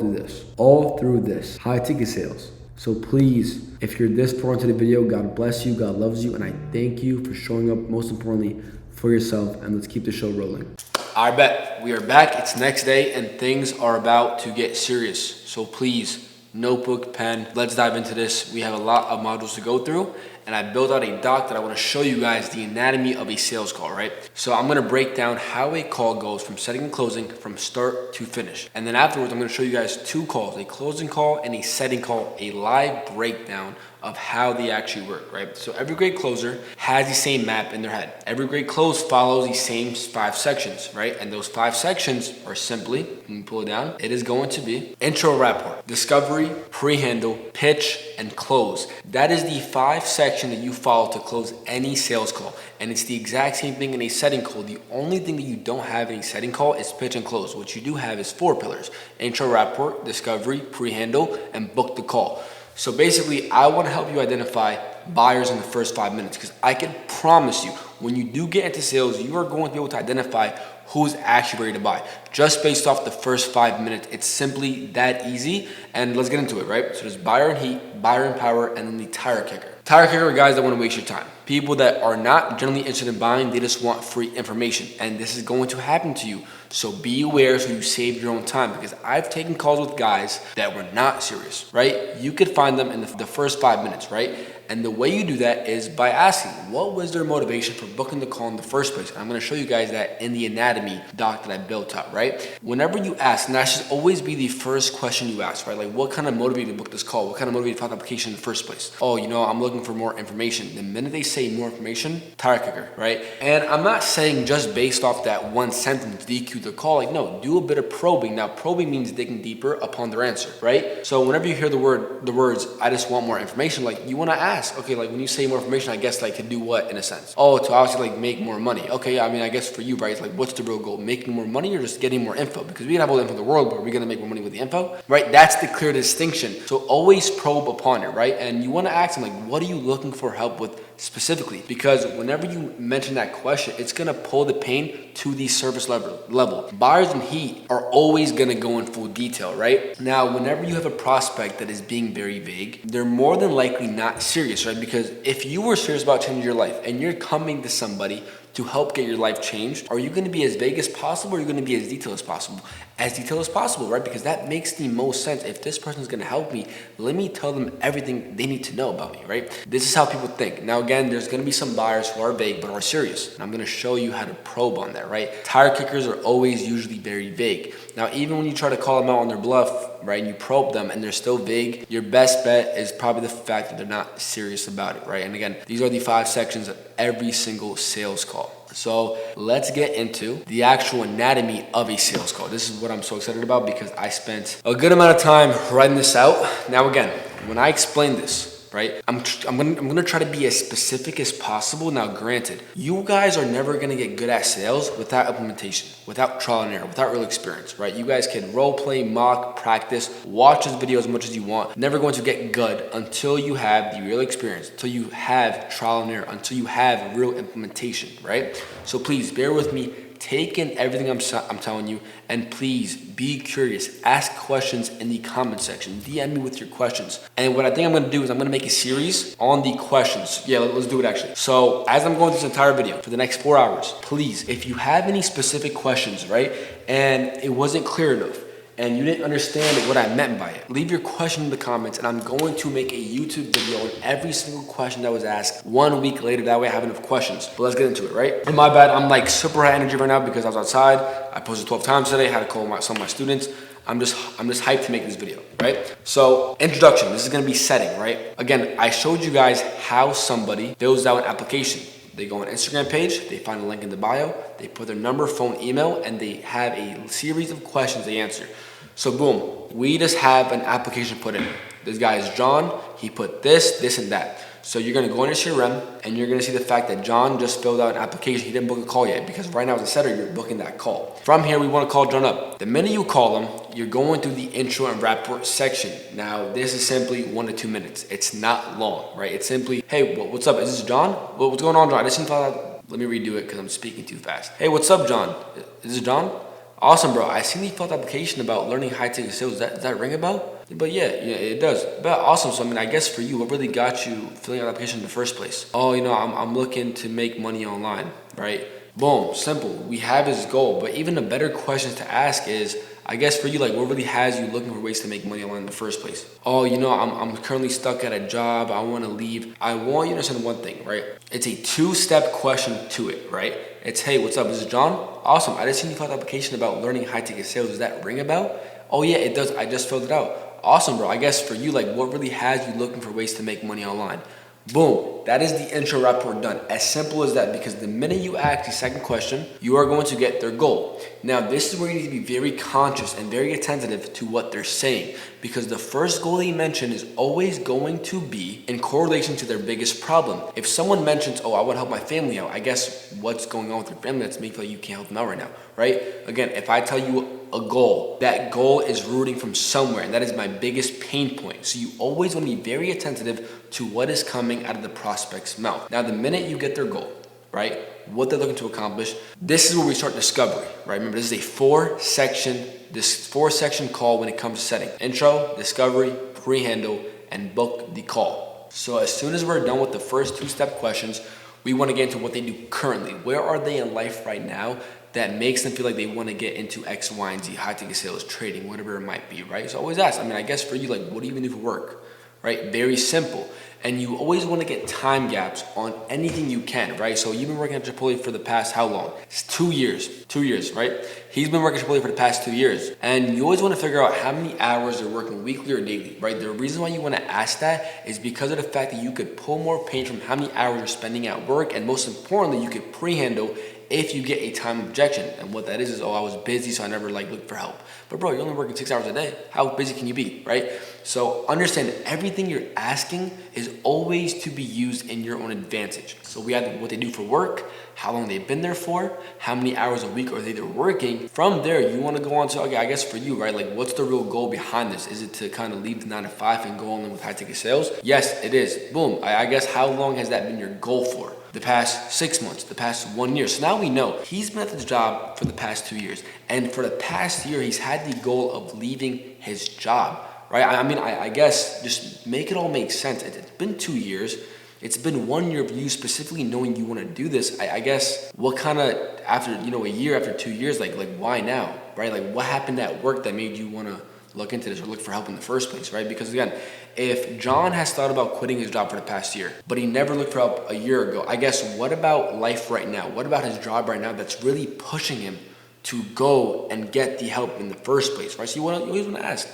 through this, high ticket sales. So please, if you're this far into the video, God bless you, God loves you, and I thank you for showing up, most importantly, for yourself, and let's keep the show rolling. I bet we are back. It's next day, and things are about to get serious. So please, notebook, pen, let's dive into this. We have a lot of modules to go through, and I built out a doc that I want to show you guys the anatomy of a sales call, right? So I'm going to break down how a call goes from setting and closing from start to finish. And then afterwards, I'm going to show you guys two calls, a closing call and a setting call, a live breakdown of how they actually work, right? So every great closer has the same map in their head. Every great close follows the same 5 sections, right? And those 5 sections are simply, let me pull it down, it is going to be intro rapport, discovery, pre-handle, pitch, and close. That is the 5 section that you follow to close any sales call. And it's the exact same thing in a setting call. The only thing that you don't have in a setting call is pitch and close. What you do have is 4 pillars: intro rapport, discovery, pre-handle, and book the call. So basically, I want to help you identify buyers in the first 5 minutes, because I can promise you, when you do get into sales, you are going to be able to identify who's actually ready to buy just based off the first 5 minutes. It's simply that easy. And let's get into it, right? So there's buyer and heat, buyer and power, and then the tire kicker. Tire kicker are guys that want to waste your time. People that are not generally interested in buying, they just want free information. And this is going to happen to you. So be aware so you save your own time, because I've taken calls with guys that were not serious, right? You could find them in the first 5 minutes, right? And the way you do that is by asking, what was their motivation for booking the call in the first place? And I'm going to show you guys that in the anatomy doc that I built up, right? Whenever you ask, and that should always be the first question you ask, right? Like, what kind of motivated you to book this call? What kind of motivated you to file the application in the first place? Oh, I'm looking for more information. The minute they say more information, tire kicker, right? And I'm not saying just based off that one sentence, DQ the call. Like, no, do a bit of probing. Now, probing means digging deeper upon their answer, right? So whenever you hear the words, I just want more information, like, you want to ask, okay, like when you say more information, I guess like to do what in a sense? Oh, to obviously like make more money. Okay, I mean, I guess for you, right, it's like, what's the real goal? Making more money or just getting more info? Because we can have all the info in the world, but are we going to make more money with the info, right? That's the clear distinction. So always probe upon it, right? And you want to ask them, like, what are you looking for help with specifically? Because whenever you mention that question, it's going to pull the pain to the surface level. Buyers and heat are always going to go in full detail, right? Now, whenever you have a prospect that is being very vague, they're more than likely not serious, right? Because if you were serious about changing your life and you're coming to somebody to help get your life changed, are you going to be as vague as possible, or are you going to be as detailed as possible? As detailed as possible, right? Because that makes the most sense. If this person is going to help me, let me tell them everything they need to know about me, right? This is how people think. Now, again, there's going to be some buyers who are vague but are serious. And I'm going to show you how to probe on that, right? Tire kickers are always usually very vague. Now, even when you try to call them out on their bluff, right, and you probe them and they're still vague, your best bet is probably the fact that they're not serious about it, right? And again, these are the 5 sections of every single sales call. So let's get into the actual anatomy of a sales call. This is what I'm so excited about, because I spent a good amount of time writing this out. Now, again, when I explain this, right, I'm gonna try to be as specific as possible. Now, granted, you guys are never gonna get good at sales without implementation, without trial and error, without real experience, right? You guys can role play, mock, practice, watch this video as much as you want. Never going to get good until you have the real experience, until you have trial and error, until you have real implementation, right? So please bear with me. Take in everything I'm telling you, and please be curious. Ask questions in the comment section. DM me with your questions. And what I think I'm going to do is I'm going to make a series on the questions. Yeah, let's do it actually. So as I'm going through this entire video for the next 4 hours, please, if you have any specific questions, right, and it wasn't clear enough, and you didn't understand what I meant by it, leave your question in the comments, and I'm going to make a YouTube video on every single question that was asked 1 week later. That way I have enough questions. But let's get into it, right? And my bad, I'm like super high energy right now because I was outside. I posted 12 times today, had to call some of my students. I'm just hyped to make this video, right? So introduction, this is gonna be setting, right? Again, I showed you guys how somebody fills out an application. They go on an Instagram page, they find a link in the bio, they put their number, phone, email, and they have a series of questions they answer. So boom, we just have an application put in. This guy is John, he put this, and that. So you're gonna go into CRM and you're gonna see the fact that John just filled out an application. He didn't book a call yet, because right now as a setter, you're booking that call. From here, we wanna call John up. The minute you call him, you're going through the intro and rapport section. Now, this is simply 1 to 2 minutes. It's not long, right? It's simply, hey, what's up? Is this John? What's going on, John? I just didn't fill out. Let me redo it because I'm speaking too fast. Hey, what's up, John? Is this John? Awesome, bro. I seen you filled out application about learning high-ticket sales. Does that ring a bell? But yeah, it does. But awesome. So I mean, I guess for you, what really got you filling out the application in the first place? Oh, I'm looking to make money online, right? Boom, simple. We have his goal. But even a better question to ask is, I guess for you, like, what really has you looking for ways to make money online in the first place? Oh, I'm currently stuck at a job. I want to leave. I want you to understand one thing, right? It's a 2-step question to it, right? It's, hey, what's up? Is this John? Awesome. I just seen you fill out an application about learning high-ticket sales. Does that ring a bell? Oh yeah, it does. I just filled it out. Awesome, bro. I guess for you, like, what really has you looking for ways to make money online? Boom, that is the intro rapport done. As simple as that, because the minute you ask the second question, you are going to get their goal. Now, this is where you need to be very conscious and very attentive to what they're saying, because the first goal they mention is always going to be in correlation to their biggest problem. If someone mentions, oh, I want to help my family out, I guess what's going on with your family that's making you feel like you can't help them out right now, right? Again, if I tell you a goal. That goal is rooting from somewhere, and that is my biggest pain point. So you always want to be very attentive to what is coming out of the prospect's mouth. Now, the minute you get their goal, right, what they're looking to accomplish, this is where we start discovery, right? Remember, this is a four section call when it comes to setting: intro, discovery, pre-handle, and book the call. So as soon as we're done with the first two-step questions, we want to get into what they do currently. Where are they in life right now that makes them feel like they want to get into X, Y, and Z, high ticket sales, trading, whatever it might be, right? So always ask, I guess for you, like, what do you even do for work, right? Very simple. And you always want to get time gaps on anything you can, right? So you've been working at Chipotle for the past how long? It's 2 years, right? He's been working at Chipotle for the past 2 years. And you always want to figure out how many hours they're working weekly or daily, right? The reason why you want to ask that is because of the fact that you could pull more pain from how many hours you're spending at work. And most importantly, you could pre-handle if you get a time objection. And what that is, I was busy, so I never looked for help. But bro, you're only working 6 hours a day. How busy can you be, right? So understand that everything you're asking is always to be used in your own advantage. So we have what they do for work, how long they've been there for, how many hours a week are they working. From there, you want to go on to, okay, I guess for you, right, like what's the real goal behind this? Is it to kind of leave the 9 to 5 and go on with high ticket sales? Yes, it is. Boom. I guess how long has that been your goal for? The past 6 months, the past 1 year. So now we know he's been at this job for the past 2 years. And for the past year, he's had the goal of leaving his job, right? I guess just make it all make sense. It's been 2 years. It's been 1 year of you specifically knowing you want to do this. I guess what kind of, after, a year, after 2 years, like why now, right? Like what happened at work that made you want to look into this or look for help in the first place, right? Because again, if John has thought about quitting his job for the past year, but he never looked for help a year ago, I guess what about life right now? What about his job right now that's really pushing him to go and get the help in the first place, right? So you always want to ask,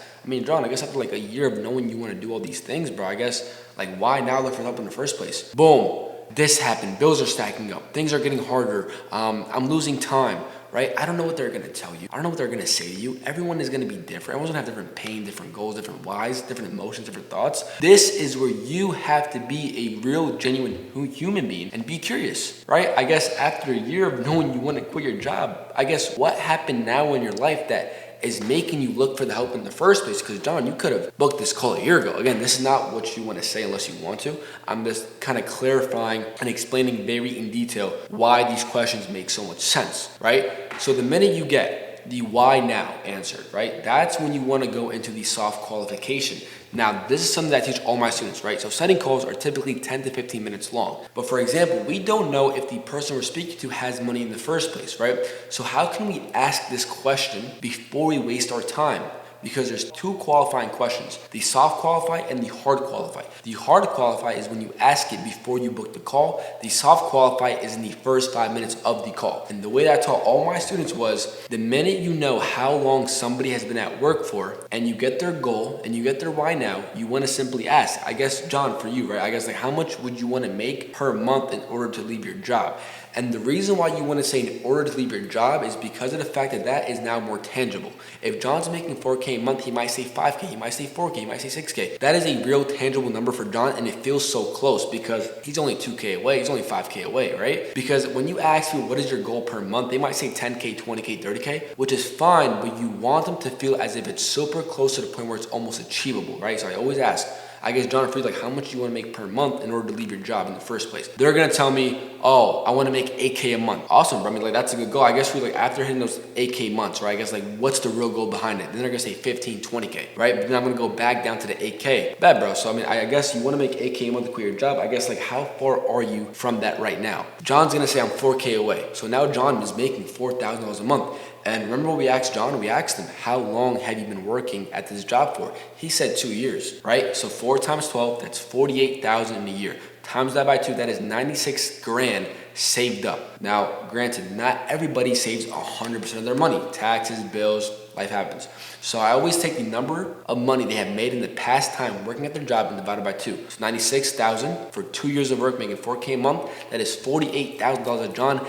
John, I guess after a year of knowing you want to do all these things, bro, I guess why now look for help in the first place? Boom. This happened. Bills are stacking up. Things are getting harder. I'm losing time, right? I don't know what they're going to tell you. I don't know what they're going to say to you. Everyone is going to be different. Everyone's going to have different pain, different goals, different whys, different emotions, different thoughts. This is where you have to be a real, genuine human being and be curious, right? I guess after a year of knowing you want to quit your job, I guess what happened now in your life that is making you look for the help in the first place? Because John, you could have booked this call a year ago. Again, this is not what you want to say unless you want to. I'm just kind of clarifying and explaining very in detail why these questions make so much sense, right? So the minute you get the why now answered, right, that's when you want to go into the soft qualification. Now, this is something that I teach all my students, right? So setting calls are typically 10 to 15 minutes long. But for example, we don't know if the person we're speaking to has money in the first place, right? So how can we ask this question before we waste our time? Because there's two qualifying questions, the soft qualify and the hard qualify. The hard qualify is when you ask it before you book the call. The soft qualify is in the first 5 minutes of the call. And the way that I taught all my students was the minute you know how long somebody has been at work for and you get their goal and you get their why now, you want to simply ask, I guess, John, for you, right? I guess how much would you want to make per month in order to leave your job? And the reason why you want to say in order to leave your job is because of the fact that that is now more tangible. If John's making 4K a month, he might say 5K, he might say 4K, he might say 6K. That is a real tangible number for John, and it feels so close because he's only 2K away, he's only 5K away, right? Because when you ask people what is your goal per month, they might say 10K, 20K, 30K, which is fine, but you want them to feel as if it's super close to the point where it's almost achievable, right? So I always ask, I guess, John, for you, how much do you want to make per month in order to leave your job in the first place? They're going to tell me, oh, I want to make 8K a month. Awesome, bro. That's a good goal. I guess for after hitting those 8K months, right? I guess what's the real goal behind it? Then they're going to say 15, 20K, right? But then I'm going to go back down to the 8K. Bad, bro. So, I guess you want to make 8K a month to quit your job. I guess, how far are you from that right now? John's going to say I'm 4K away. So now John is making $4,000 a month. And remember what we asked John? We asked him, how long have you been working at this job for? He said 2 years, right? So 4 times 12, that's 48,000 in a year. Times that by 2, that is 96 grand saved up. Now, granted, not everybody saves 100% of their money. Taxes, bills, life happens. So I always take the number of money they have made in the past time working at their job and divide it by 2. So 96,000 for 2 years of work, making 4K a month. That is $48,000 that John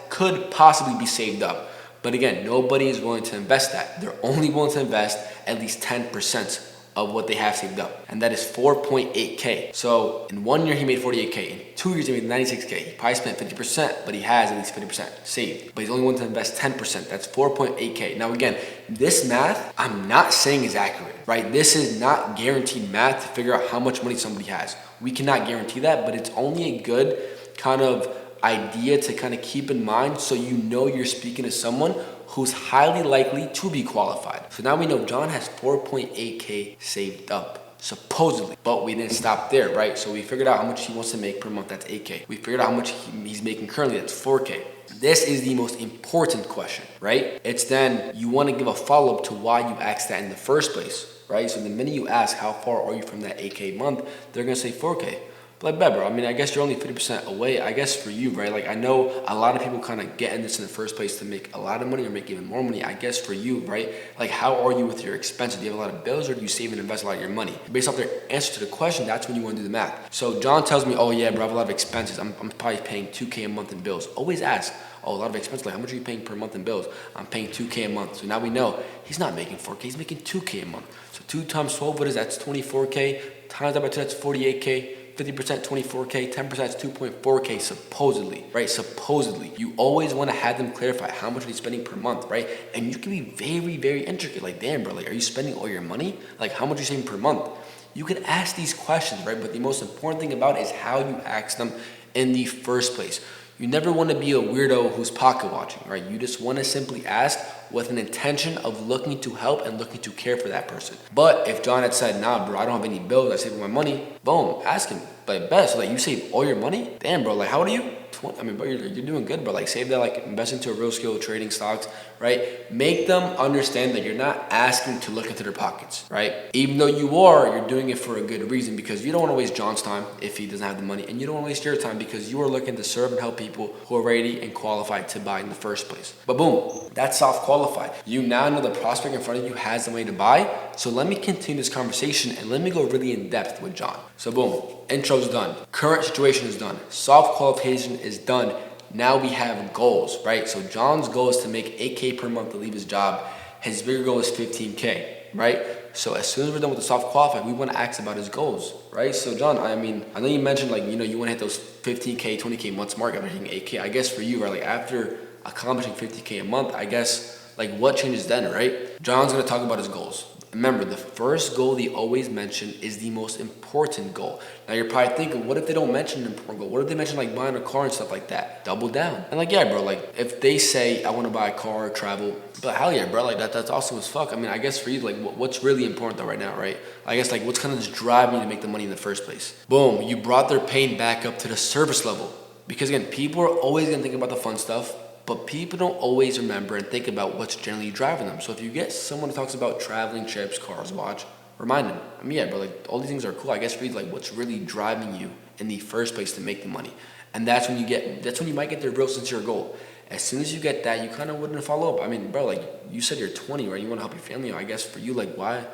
could possibly be saved up. But again, nobody is willing to invest that. They're only willing to invest at least 10% of what they have saved up, and that is 4.8K. So in 1 year he made 48K. In 2 years he made 96K. He probably spent 50%, but he has at least 50% saved. But he's only willing to invest 10%. That's 4.8K. Now again, this math I'm not saying is accurate, right? This is not guaranteed math to figure out how much money somebody has. We cannot guarantee that, but it's only a good kind of idea to kind of keep in mind, so you know you're speaking to someone who's highly likely to be qualified. So now we know John has 4.8K saved up, supposedly. But we didn't stop there, right? So we figured out how much he wants to make per month, that's 8K. We figured out how much he's making currently, that's 4K. This is the most important question, right? It's then you want to give a follow-up to why you asked that in the first place, right? So the minute you ask how far are you from that 8K month, they're going to say 4K. But like, bet, bro, I mean, I guess you're only 50% away. I guess for you, right? Like, I know a lot of people kind of get in this in the first place to make a lot of money or make even more money. I guess for you, right? Like, how are you with your expenses? Do you have a lot of bills, or do you save and invest a lot of your money? Based off their answer to the question, that's when you want to do the math. So John tells me, oh yeah, bro, I have a lot of expenses. I'm probably paying 2K a month in bills. Always ask, oh, a lot of expenses. Like, how much are you paying per month in bills? I'm paying 2K a month. So now we know he's not making 4K. He's making 2K a month. So 2 times 12, what is that? That's 24K. Times that by 2, that's 48K. 50% 24K, 10% is 2.4K supposedly, right? Supposedly. You always want to have them clarify how much are they spending per month, right? And you can be very, very intricate. Like, damn, bro, like, are you spending all your money? Like, how much are you saving per month? You can ask these questions, right? But the most important thing about it is how you ask them in the first place. You never want to be a weirdo who's pocket watching, right? You just want to simply ask with an intention of looking to help and looking to care for that person. But if John had said, nah, bro, I don't have any bills, I save my money, boom, ask him. Like, best, like, you save all your money? Damn, bro, like, how old are you? 20, I mean, bro, you're doing good, bro. Like, save that, like, invest into a real skill, trading stocks, right? Make them understand that you're not asking to look into their pockets, right? Even though you are, you're doing it for a good reason, because you don't want to waste John's time if he doesn't have the money, and you don't want to waste your time because you are looking to serve and help people who are ready and qualified to buy in the first place. But boom, that's self-qualified. You now know the prospect in front of you has the money to buy. So let me continue this conversation and let me go really in depth with John. So boom, intro's done. Current situation is done. Soft qualification is done. Now we have goals, right? So John's goal is to make 8K per month to leave his job. His bigger goal is 15K, right? So as soon as we're done with the soft qualified, we want to ask about his goals, right? So John, I mean, I know you mentioned, like, you know, you want to hit those 15K, 20K months mark after hitting 8K. I guess for you, right, like, after accomplishing 50K a month, I guess, like, what changes then, right? John's going to talk about his goals. Remember, the first goal they always mention is the most important goal. Now you're probably thinking, what if they don't mention an important goal? What if they mention, like, buying a car and stuff like that? Double down. And like, yeah, bro, like, if they say, I want to buy a car, travel, but hell yeah, bro, like, that's awesome as fuck. I mean, I guess for you, like, what's really important though right now, right? I guess, like, what's kind of just driving you to make the money in the first place? Boom, you brought their pain back up to the service level. Because again, people are always going to think about the fun stuff, but people don't always remember and think about what's generally driving them. So if you get someone who talks about traveling, trips, cars, watch, remind them. I mean, yeah, bro, like, all these things are cool. I guess read, like, what's really driving you in the first place to make the money. And that's when you might get the real sincere goal. As soon as you get that, you kind of wouldn't follow up. I mean, bro, like, you said you're 20, right? You want to help your family. I guess for you, like, why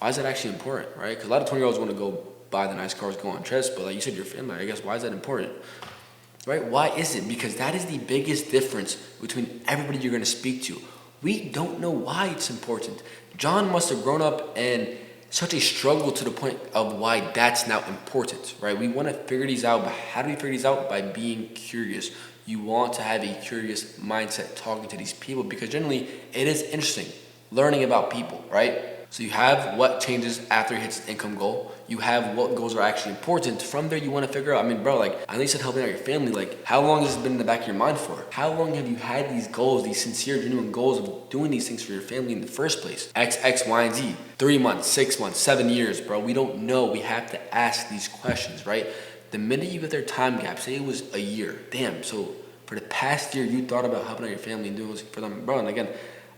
is that actually important, right? Because a lot of 20-year-olds want to go buy the nice cars, go on trips, but like you said, your family, I guess, why is that important? Right? Why is it? Because that is the biggest difference between everybody you're going to speak to. We don't know why it's important. John must have grown up in such a struggle to the point of why that's now important, right? We want to figure these out, but how do we figure these out? By being curious. You want to have a curious mindset talking to these people, because generally it is interesting learning about people, right? So you have what changes after he hits his income goal. You have what goals are actually important. From there, you want to figure out, I mean, bro, like, I know you said helping out your family. Like, how long has this been in the back of your mind for? How long have you had these goals, these sincere, genuine goals of doing these things for your family in the first place? X, Y, and Z. 3 months, 6 months, 7 years, bro. We don't know. We have to ask these questions, right? The minute you get their time gap, say it was a year. Damn, so for the past year, you thought about helping out your family and doing this for them, bro. And again,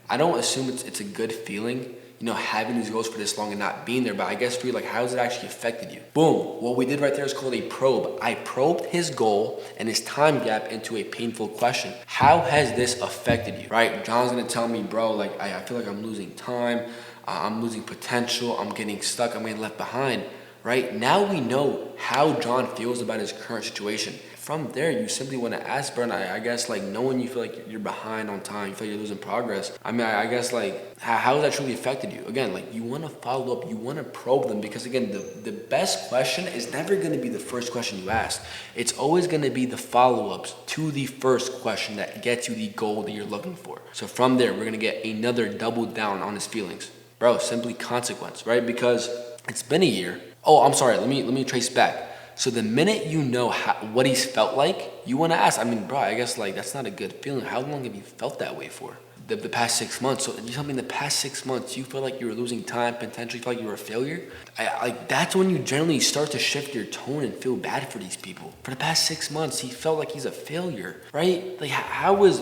I don't assume it's a good feeling, you know, having these goals for this long and not being there. But I guess for you, like, how has it actually affected you? Boom. What we did right there is called a probe. I probed his goal and his time gap into a painful question. How has this affected you, right? John's going to tell me, bro, like, I feel like I'm losing time. I'm losing potential. I'm getting stuck. I'm getting left behind. right? Now we know how John feels about his current situation. From there, you simply want to ask, bro, and I guess like knowing you feel like you're behind on time, you feel like you're losing progress. I mean, I guess like how has that truly affected you? Again, like you want to follow up, you want to probe them, because again, the best question is never going to be the first question you ask. It's always going to be the follow-ups to the first question that gets you the goal that you're looking for. So from there, we're going to get another double down on his feelings. Bro, simply consequence, right? Because it's been a year. Oh, I'm sorry. Let me trace back. So the minute you know what he's felt like, you want to ask. I mean, bro, I guess like that's not a good feeling. How long have you felt that way for? The past 6 months. So you tell me in the past 6 months, you feel like you were losing time, potentially feel like you were a failure. Like that's when you generally start to shift your tone and feel bad for these people. For the past 6 months, he felt like he's a failure, right? Like how was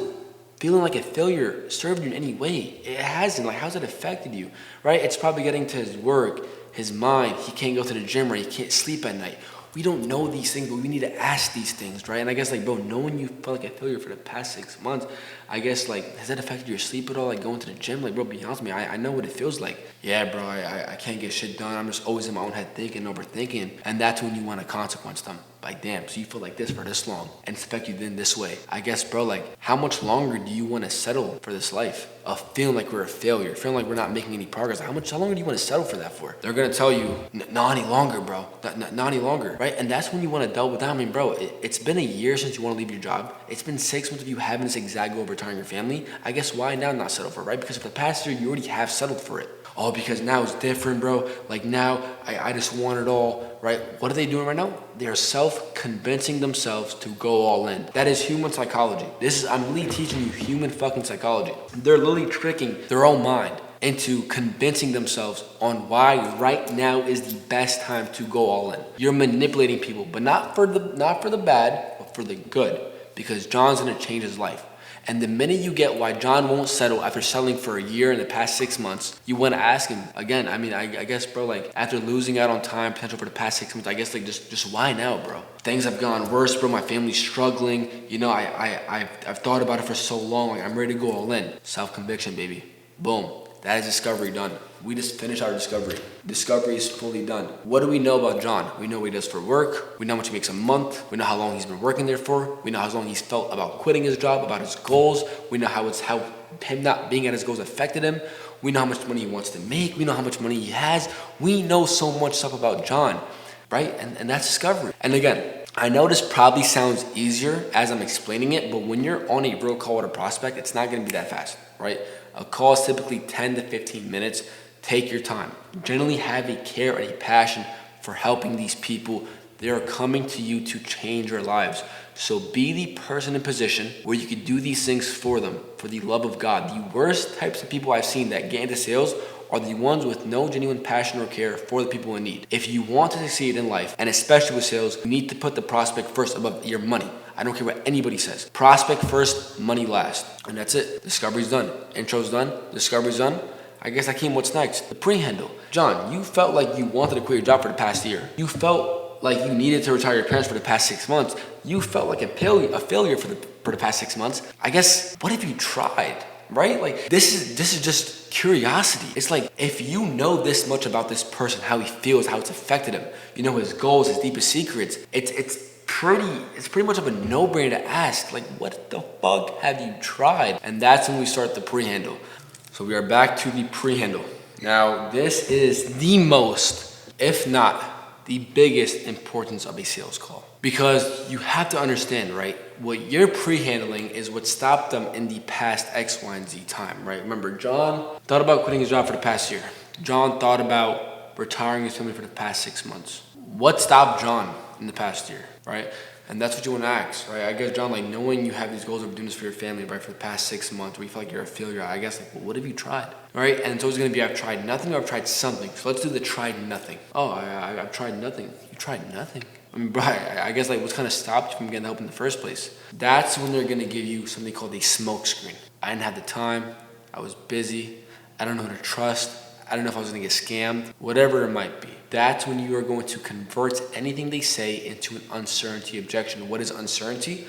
feeling like a failure served you in any way? It hasn't. Like how's it affected you, right? It's probably getting to his work, his mind. He can't go to the gym, or he can't sleep at night. We don't know these things, but we need to ask these things, right? And I guess like, bro, knowing you felt like a failure for the past 6 months, I guess like, has that affected your sleep at all? Like going to the gym? Like, bro, be honest with me, I know what it feels like. Yeah, bro, I can't get shit done. I'm just always in my own head thinking, overthinking. And that's when you want to consequence them. Like, damn, so you feel like this for this long and it's affect you then this way. I guess, bro, like, how much longer do you want to settle for this life of feeling like we're a failure, feeling like we're not making any progress? How longer do you want to settle for that for? They're going to tell you, not any longer, bro. Not any longer, right? And that's when you want to double down. I mean, bro, it's been a year since you want to leave your job. It's been 6 months of you having this exact goal of retiring your family. I guess why now not settle for it, right? Because for the past year, you already have settled for it. Oh, because now it's different, bro. Like now, I just want it all, right? What are they doing right now? They're self-convincing themselves to go all in. That is human psychology. I'm really teaching you human fucking psychology. They're literally tricking their own mind into convincing themselves on why right now is the best time to go all in. You're manipulating people, but not for the bad, but for the good, because John's gonna change his life. And the minute you get why John won't settle after settling for a year in the past 6 months, you want to ask him again. I mean, I guess, bro, like after losing out on time potential for the past 6 months, I guess like just why now, bro? Things have gone worse, bro. My family's struggling. You know, I've thought about it for so long. Like I'm ready to go all in. Self-conviction, baby. Boom. That is discovery done. We just finished our discovery. Discovery is fully done. What do we know about John? We know what he does for work. We know how much he makes a month. We know how long he's been working there for. We know how long he's felt about quitting his job, about his goals. We know how him not being at his goals affected him. We know how much money he wants to make. We know how much money he has. We know so much stuff about John, right? And that's discovery. And again, I know this probably sounds easier as I'm explaining it, but when you're on a real call with a prospect, it's not going to be that fast, right? A call is typically 10 to 15 minutes. Take your time. Generally have a care and a passion for helping these people. They are coming to you to change their lives. So be the person in position where you can do these things for them, for the love of God. The worst types of people I've seen that get into sales are the ones with no genuine passion or care for the people in need. If you want to succeed in life, and especially with sales, you need to put the prospect first above your money. I don't care what anybody says. Prospect first, money last. And that's it. Discovery's done. Intro's done. Discovery's done. I guess I came what's next. The pre-handle. John, you felt like you wanted to quit your job for the past year. You felt like you needed to retire your parents for the past 6 months. You felt like a failure for the past 6 months. I guess, what if you tried? Right? Like this is just curiosity. It's like if you know this much about this person, how he feels, how it's affected him, you know his goals, his deepest secrets, it's pretty much of a no-brainer to ask, like, what the fuck have you tried? And that's when we start the pre-handle. So we are back to the pre-handle. Now this is the most, if not the biggest importance of a sales call. Because you have to understand, right? What you're pre-handling is what stopped them in the past X, Y, and Z time, right? Remember, John thought about quitting his job for the past year. John thought about retiring his family for the past 6 months. What stopped John in the past year, right? And that's what you want to ask, right? I guess, John, like knowing you have these goals of doing this for your family, right, for the past 6 months, where you feel like you're a failure, I guess, like, well, what have you tried, right? And it's always going to be, I've tried nothing or I've tried something. So let's do the tried nothing. Oh, I've tried nothing. You tried nothing? I mean, bro, I guess like what's kind of stopped you from getting help in the first place? That's when they're going to give you something called a smoke screen. I didn't have the time. I was busy. I don't know who to trust. I don't know if I was going to get scammed. Whatever it might be. That's when you are going to convert anything they say into an uncertainty objection. What is uncertainty?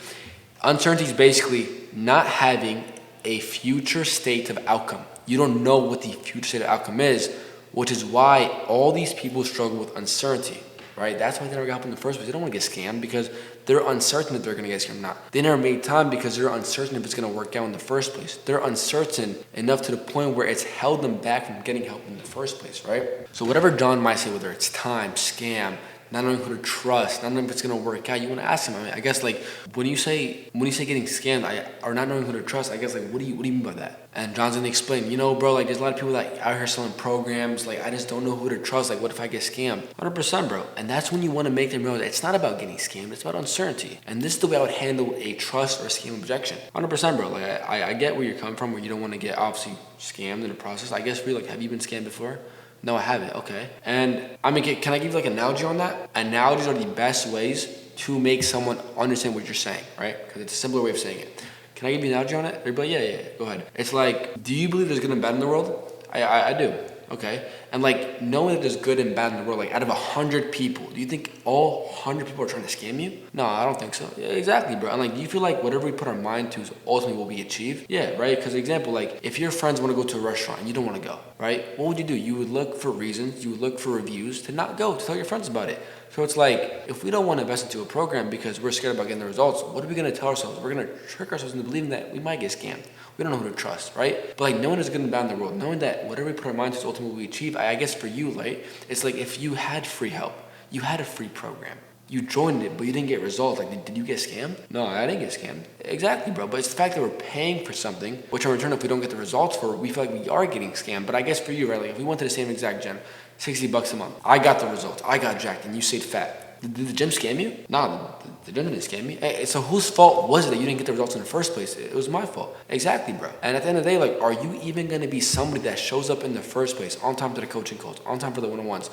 Uncertainty is basically not having a future state of outcome. You don't know what the future state of outcome is which is why all these people struggle with uncertainty, right? That's why they never got help in the first place. They don't want to get scammed because they're uncertain if they're going to get scammed or not. They never made time because they're uncertain if it's going to work out in the first place. They're uncertain enough to the point where it's held them back from getting help in the first place, right? So whatever John might say, whether it's time, scam, not knowing who to trust, not knowing if it's gonna work out, you want to ask him. I mean, I guess like when you say getting scammed, or not knowing who to trust, I guess like what do you mean by that? And John's gonna explain, bro, like there's a lot of people that out here selling programs, like I just don't know who to trust. Like what if I get scammed? 100%, bro. And that's when you want to make them realize it's not about getting scammed, it's about uncertainty. And this is the way I would handle a trust or scam objection. 100%, bro. Like I get where you're coming from, where you don't want to get obviously scammed in the process. I guess for you, like, have you been scammed before? No, I haven't. Okay. And I mean, can I give you like an analogy on that? Analogies are the best ways to make someone understand what you're saying, right? Because it's a simpler way of saying it. Can I give you an analogy on it? Everybody, yeah, go ahead. It's like, do you believe there's good and bad in the world? I do. Okay. And like knowing that there's good and bad in the world, like out of 100 people, do you think all 100 people are trying to scam you? No, I don't think so. Yeah, exactly, bro. And like, do you feel like whatever we put our mind to is ultimately what we achieve? Yeah, right? Because example, like if your friends want to go to a restaurant and you don't want to go, right? What would you do? You would look for reasons, you would look for reviews to not go, to tell your friends about it. So it's like, if we don't want to invest into a program because we're scared about getting the results, what are we going to tell ourselves? We're going to trick ourselves into believing that we might get scammed. We don't know who to trust, right? But like knowing there's good and bad in the world, knowing that whatever we put our mind to is ultimately what we achieve, I guess for you, like, it's like if you had free help, you had a free program, you joined it, but you didn't get results. Like, did you get scammed? No, I didn't get scammed. Exactly, bro. But it's the fact that we're paying for something, which in return, if we don't get the results for it, we feel like we are getting scammed. But I guess for you, right, like if we went to the same exact gym, $60 a month, I got the results, I got jacked, and you stayed fat. Did the gym scam you? No, the gym didn't scam me. Hey, so whose fault was it that you didn't get the results in the first place? It was my fault. Exactly, bro. And at the end of the day, like, are you even going to be somebody that shows up in the first place, on time to the coaching calls, on time for the one-on-ones,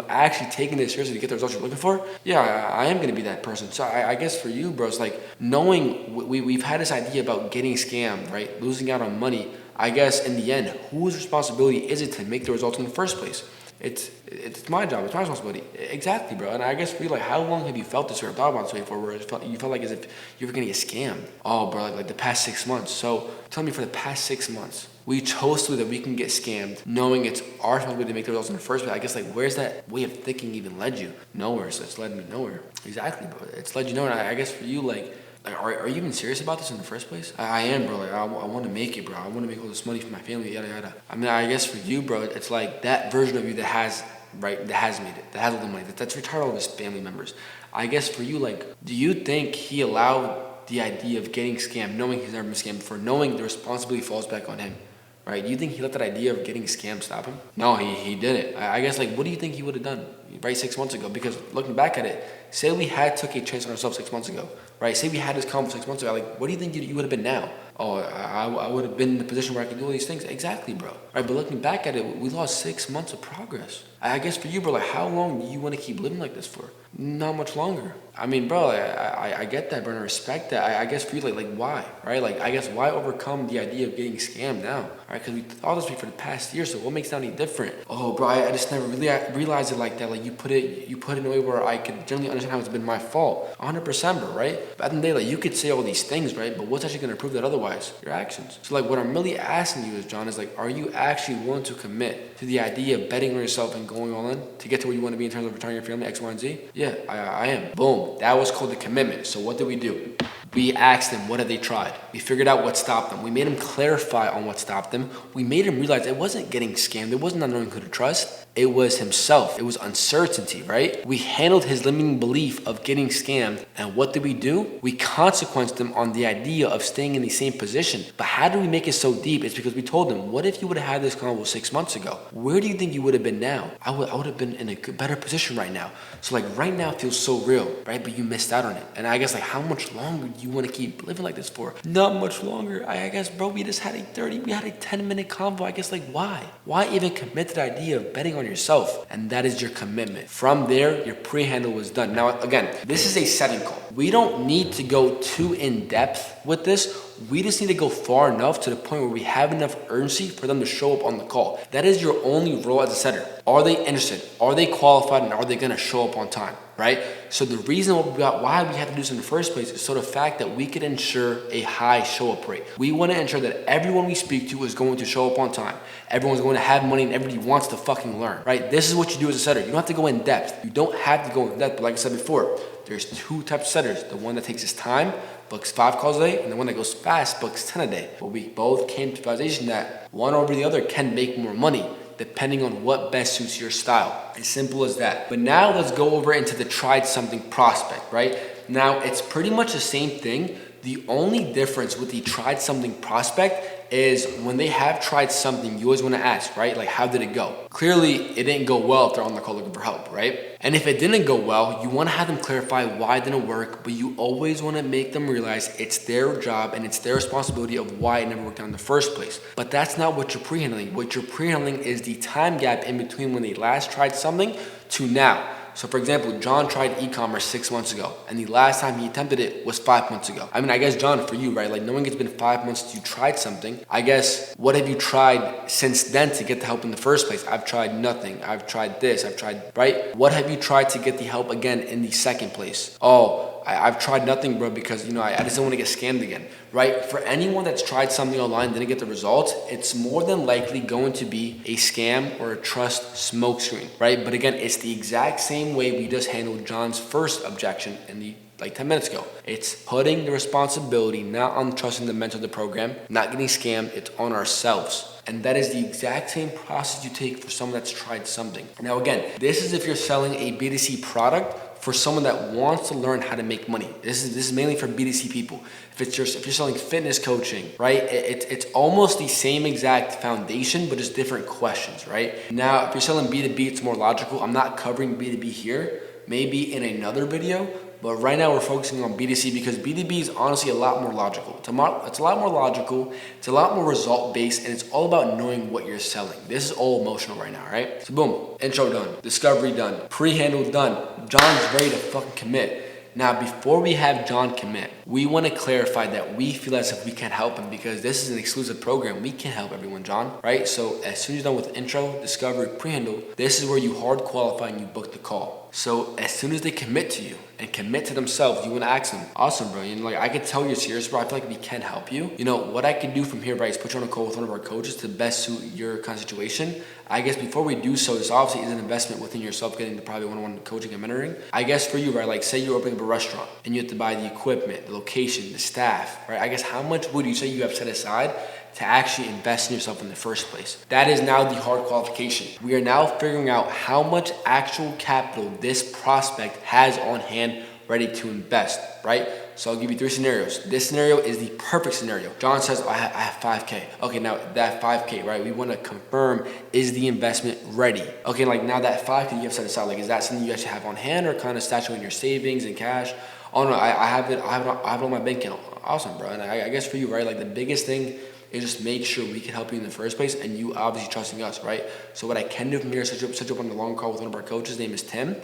actually taking this seriously to get the results you're looking for? Yeah, I am going to be that person. So I guess for you, bro, it's like knowing we've had this idea about getting scammed, right? Losing out on money. I guess in the end, whose responsibility is it to make the results in the first place? It's my job. It's my responsibility. Exactly, bro. And I guess for you, like, how long have you felt this or thought about this way for? Where you felt like as if you were gonna get scammed? Oh, bro, like the past 6 months. So tell me, for the past 6 months, we chose to believe that we can get scammed, knowing it's our responsibility to make the results in the first place. I guess like, where's that way of thinking even led you? Nowhere. So it's led me nowhere. Exactly, bro. It's led you nowhere. And I guess for you, like, are you even serious about this in the first place? I am, bro. Like, I want to make it, bro. I want to make all this money for my family, yada, yada. I mean, I guess for you, bro, it's like that version of you that has made it, that has all the money, that's retired all of his family members. I guess for you, like, do you think he allowed the idea of getting scammed, knowing he's never been scammed before, knowing the responsibility falls back on him, right? Do you think he let that idea of getting scammed stop him? No, he didn't. I guess, like, what do you think he would have done, right, 6 months ago? Because looking back at it, say we had took a chance on ourselves 6 months ago, right? Say we had this convo 6 months ago, like, what do you think you would have been now? Oh, I would have been in the position where I could do all these things. Exactly, bro. Right, but looking back at it, we lost 6 months of progress. I guess for you, bro, like, how long do you want to keep living like this for? Not much longer. I mean, bro, I get that, bro, and I respect that. I guess for you, like, why, right? Like, I guess why overcome the idea of getting scammed now, right? Because we thought this way for the past year, so what makes that any different? Oh, bro, I just never really realized it like that. Like, you put it in a way where I could generally understand how it's been my fault. 100%, bro, right? But at the end of the day, like, you could say all these things, right? But what's actually going to prove that otherwise? Your actions. So, like, what I'm really asking you is, John, is like, are you actually willing to commit to the idea of betting on yourself and going all in to get to where you want to be in terms of retiring your family, X, Y, and Z? Yeah, I am. Boom. That was called the commitment. So what did we do? We asked them, what have they tried? We figured out what stopped them. We made them clarify on what stopped them. We made him realize it wasn't getting scammed. It wasn't not knowing who to trust. It was himself. It was uncertainty, right? We handled his limiting belief of getting scammed. And what did we do? We consequenced him on the idea of staying in the same position. But how did we make it so deep? It's because we told him, what if you would have had this convo 6 months ago? Where do you think you would have been now? I would have been in a better position right now. So like right now it feels so real, right? But you missed out on it. And I guess like how much longer do you want to keep living like this for? Not much longer. I guess, bro, we had a 10-minute convo. I guess like why? Why even commit to the idea of betting on yourself? And that is your commitment. From there, your pre-handle was done. Now, again, this is a setting call. We don't need to go too in depth with this. we just need to go far enough to the point where we have enough urgency for them to show up on the call. That is your only role as a setter. Are they interested? Are they qualified? And are they going to show up on time, right? So the reason why we have to do this in the first place is sort of the fact that we could ensure a high show up rate. We want to ensure that everyone we speak to is going to show up on time. Everyone's going to have money and everybody wants to fucking learn, right? This is what you do as a setter. You don't have to go in depth. You don't have to go in depth, but like I said before, there's two types of setters. The one that takes his time, books 5 calls a day, and the one that goes fast, books 10 a day. But we both came to the realization that one over the other can make more money depending on what best suits your style. As simple as that. But now let's go over into the tried something prospect, right? Now it's pretty much the same thing. The only difference with the tried something prospect is when they have tried something, you always want to ask, right? Like, how did it go? Clearly, it didn't go well if they're on the call looking for help, right? And if it didn't go well, you want to have them clarify why it didn't work, but you always want to make them realize it's their job and it's their responsibility of why it never worked out in the first place. But that's not what you're pre-handling. What you're pre-handling is the time gap in between when they last tried something to now. So for example, John tried e-commerce 6 months ago, and the last time he attempted it was 5 months ago. I mean, I guess, John, for you, right? Like, knowing it's been 5 months since you tried something, I guess, what have you tried since then to get the help in the first place? I've tried nothing. I've tried this. I've tried, right? What have you tried to get the help again in the second place? Oh, I've tried nothing, bro, because, I just don't want to get scammed again, right? For anyone that's tried something online, didn't get the results, it's more than likely going to be a scam or a trust smokescreen, right? But again, it's the exact same way we just handled John's first objection in the 10 minutes ago. It's putting the responsibility not on trusting the mentor of the program, not getting scammed, it's on ourselves. And that is the exact same process you take for someone that's tried something. Now again, this is if you're selling a B2C product for someone that wants to learn how to make money. This is mainly for B2C people. If you're selling fitness coaching, right? It's almost the same exact foundation, but just different questions, right? Now, if you're selling B2B, it's more logical. I'm not covering B2B here, maybe in another video, but right now we're focusing on B2C because B2B is honestly a lot more logical. It's a lot more logical, it's a lot more result-based, and it's all about knowing what you're selling. This is all emotional right now, right? So boom, intro done, discovery done, pre-handle done. John's ready to fucking commit. Now, before we have John commit, we want to clarify that we feel as if we can't help him because this is an exclusive program. We can't help everyone, John, right? So as soon as you're done with intro, discovery, pre-handle, this is where you hard qualify and you book the call. So as soon as they commit to you and commit to themselves, you want to ask them, awesome, bro. I could tell you're serious, bro. I feel like we can help you. What I can do from here, right, is put you on a call with one of our coaches to best suit your kind of situation. I guess before we do so, this obviously is an investment within yourself, getting the private one-on-one coaching and mentoring. I guess for you, right, like say you're opening up a restaurant and you have to buy the equipment, the location, the staff, right? I guess how much would you say you have set aside to actually invest in yourself in the first place? That is now the hard qualification. We are now figuring out how much actual capital this prospect has on hand ready to invest, right? So I'll give you 3 scenarios. This scenario is the perfect scenario. John says, I have 5K. Okay, now that 5K, right? We want to confirm, is the investment ready? Okay, now that 5K you have set aside, is that something you actually have on hand or kind of stashed in your savings and cash? Oh no, I have it on my bank account. Awesome, bro. And I guess for you, right, the biggest thing is just make sure we can help you in the first place and you obviously trusting us, right? So what I can do from here is set you up on the long call with one of our coaches. His name is Tim.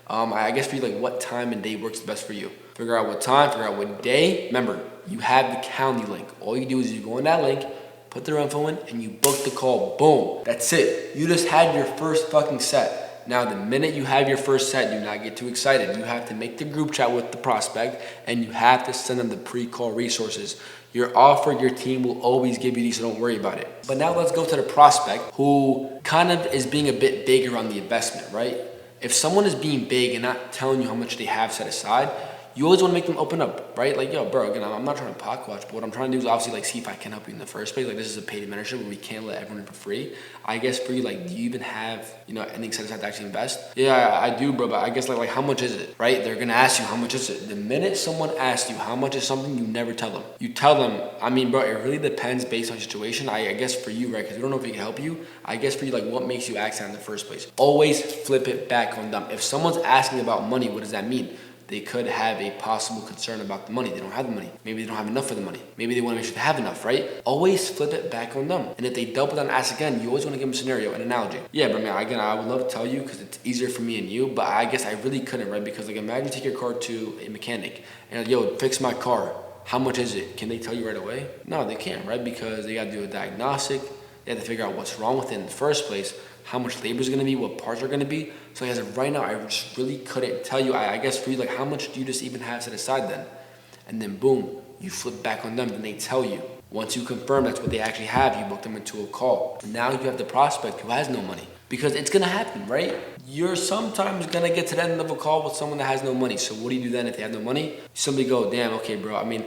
I guess for you, what time and day works best for you. Figure out what time, figure out what day. Remember, you have the Calendly link. All you do is you go on that link, put their info in, and you book the call. Boom. That's it. You just had your first fucking set. Now, the minute you have your first set, do not get too excited. You have to make the group chat with the prospect, and you have to send them the pre-call resources. Your offer, your team will always give you these, so don't worry about it. But now let's go to the prospect who kind of is being a bit bigger on the investment, right? If someone is being big and not telling you how much they have set aside, you always want to make them open up, right? Yo, bro, again, I'm not trying to pocket watch, but what I'm trying to do is obviously see if I can help you in the first place. This is a paid mentorship where we can't let everyone in for free. I guess for you, do you even have, anything set aside to actually invest? Yeah, I do, bro, but I guess how much is it, right? They're going to ask you how much is it. The minute someone asks you how much is something, you never tell them. You tell them, bro, it really depends based on your situation. I guess for you, right, because we don't know if we can help you. I guess for you, what makes you ask that in the first place? Always flip it back on them. If someone's asking about money, what does that mean? They could have a possible concern about the money. They don't have the money. Maybe they don't have enough for the money. Maybe they want to make sure they have enough, right? Always flip it back on them. And if they double down and ask again, you always want to give them a scenario, an analogy. Yeah, but again, I would love to tell you because it's easier for me and you, but I guess I really couldn't, right? Because imagine you take your car to a mechanic and fix my car. How much is it? Can they tell you right away? No, they can't, right? Because they got to do a diagnostic. They have to figure out what's wrong with it in the first place, how much labor is going to be, what parts are going to be. So as of right now, I just really couldn't tell you. I guess for you, like, how much do you just even have set aside then? And then boom, you flip back on them and they tell you. Once you confirm that's what they actually have, you book them into a call. Now you have the prospect who has no money. Because it's gonna happen, right? You're sometimes gonna get to the end of a call with someone that has no money. So what do you do then if they have no money? You simply go, damn, okay, bro. I mean,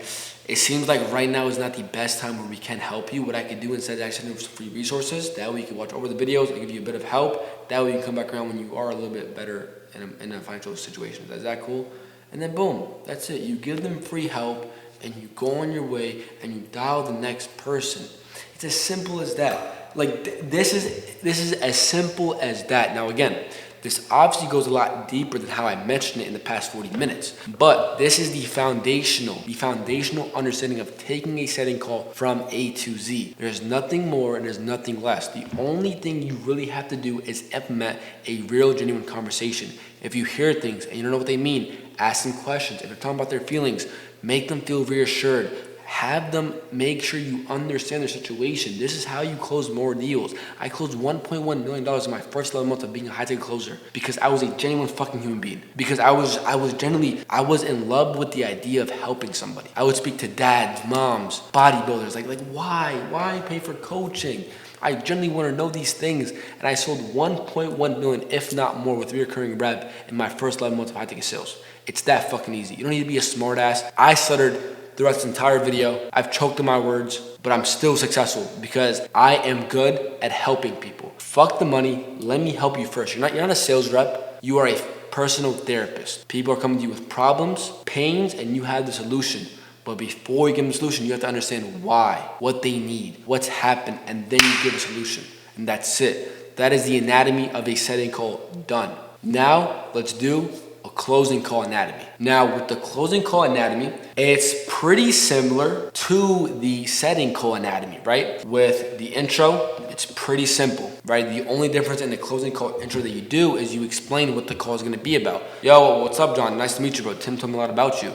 it seems like right now is not the best time where we can help you. What I could do instead is actually do some free resources. That way you can watch over the videos. I'll give you a bit of help. That way you can come back around when you are a little bit better in a financial situation. Is that cool? And then boom, that's it. You give them free help and you go on your way and you dial the next person. It's as simple as that. Like this is as simple as that. Now again, this obviously goes a lot deeper than how I mentioned it in the past 40 minutes. But this is the foundational understanding of taking a setting call from A to Z. There's nothing more and there's nothing less. The only thing you really have to do is implement a real, genuine conversation. If you hear things and you don't know what they mean, ask them questions. If they're talking about their feelings, make them feel reassured. Have them make sure you understand their situation. This is how you close more deals. I closed $1.1 million in my first 11 months of being a high-ticket closer because I was a genuine fucking human being. Because I was in love with the idea of helping somebody. I would speak to dads, moms, bodybuilders, like why pay for coaching? I generally want to know these things, and I sold 1.1 million, if not more, with recurring rev in my first 11 months of high-ticket sales. It's that fucking easy. You don't need to be a smartass. I stuttered throughout this entire video. I've choked on my words, but I'm still successful because I am good at helping people. Fuck the money. Let me help you first. You're not a sales rep. You are a personal therapist. People are coming to you with problems, pains, and you have the solution. But before you give them the solution, you have to understand why, what they need, what's happened, and then you give a solution. And that's it. That is the anatomy of a setting call done. Now, let's do a closing call anatomy. Now, with the closing call anatomy, it's pretty similar to the setting call anatomy, right? With the intro, it's pretty simple, right? The only difference in the closing call intro that you do is you explain what the call is gonna be about. Yo, what's up, John? Nice to meet you, bro. Tim told me a lot about you.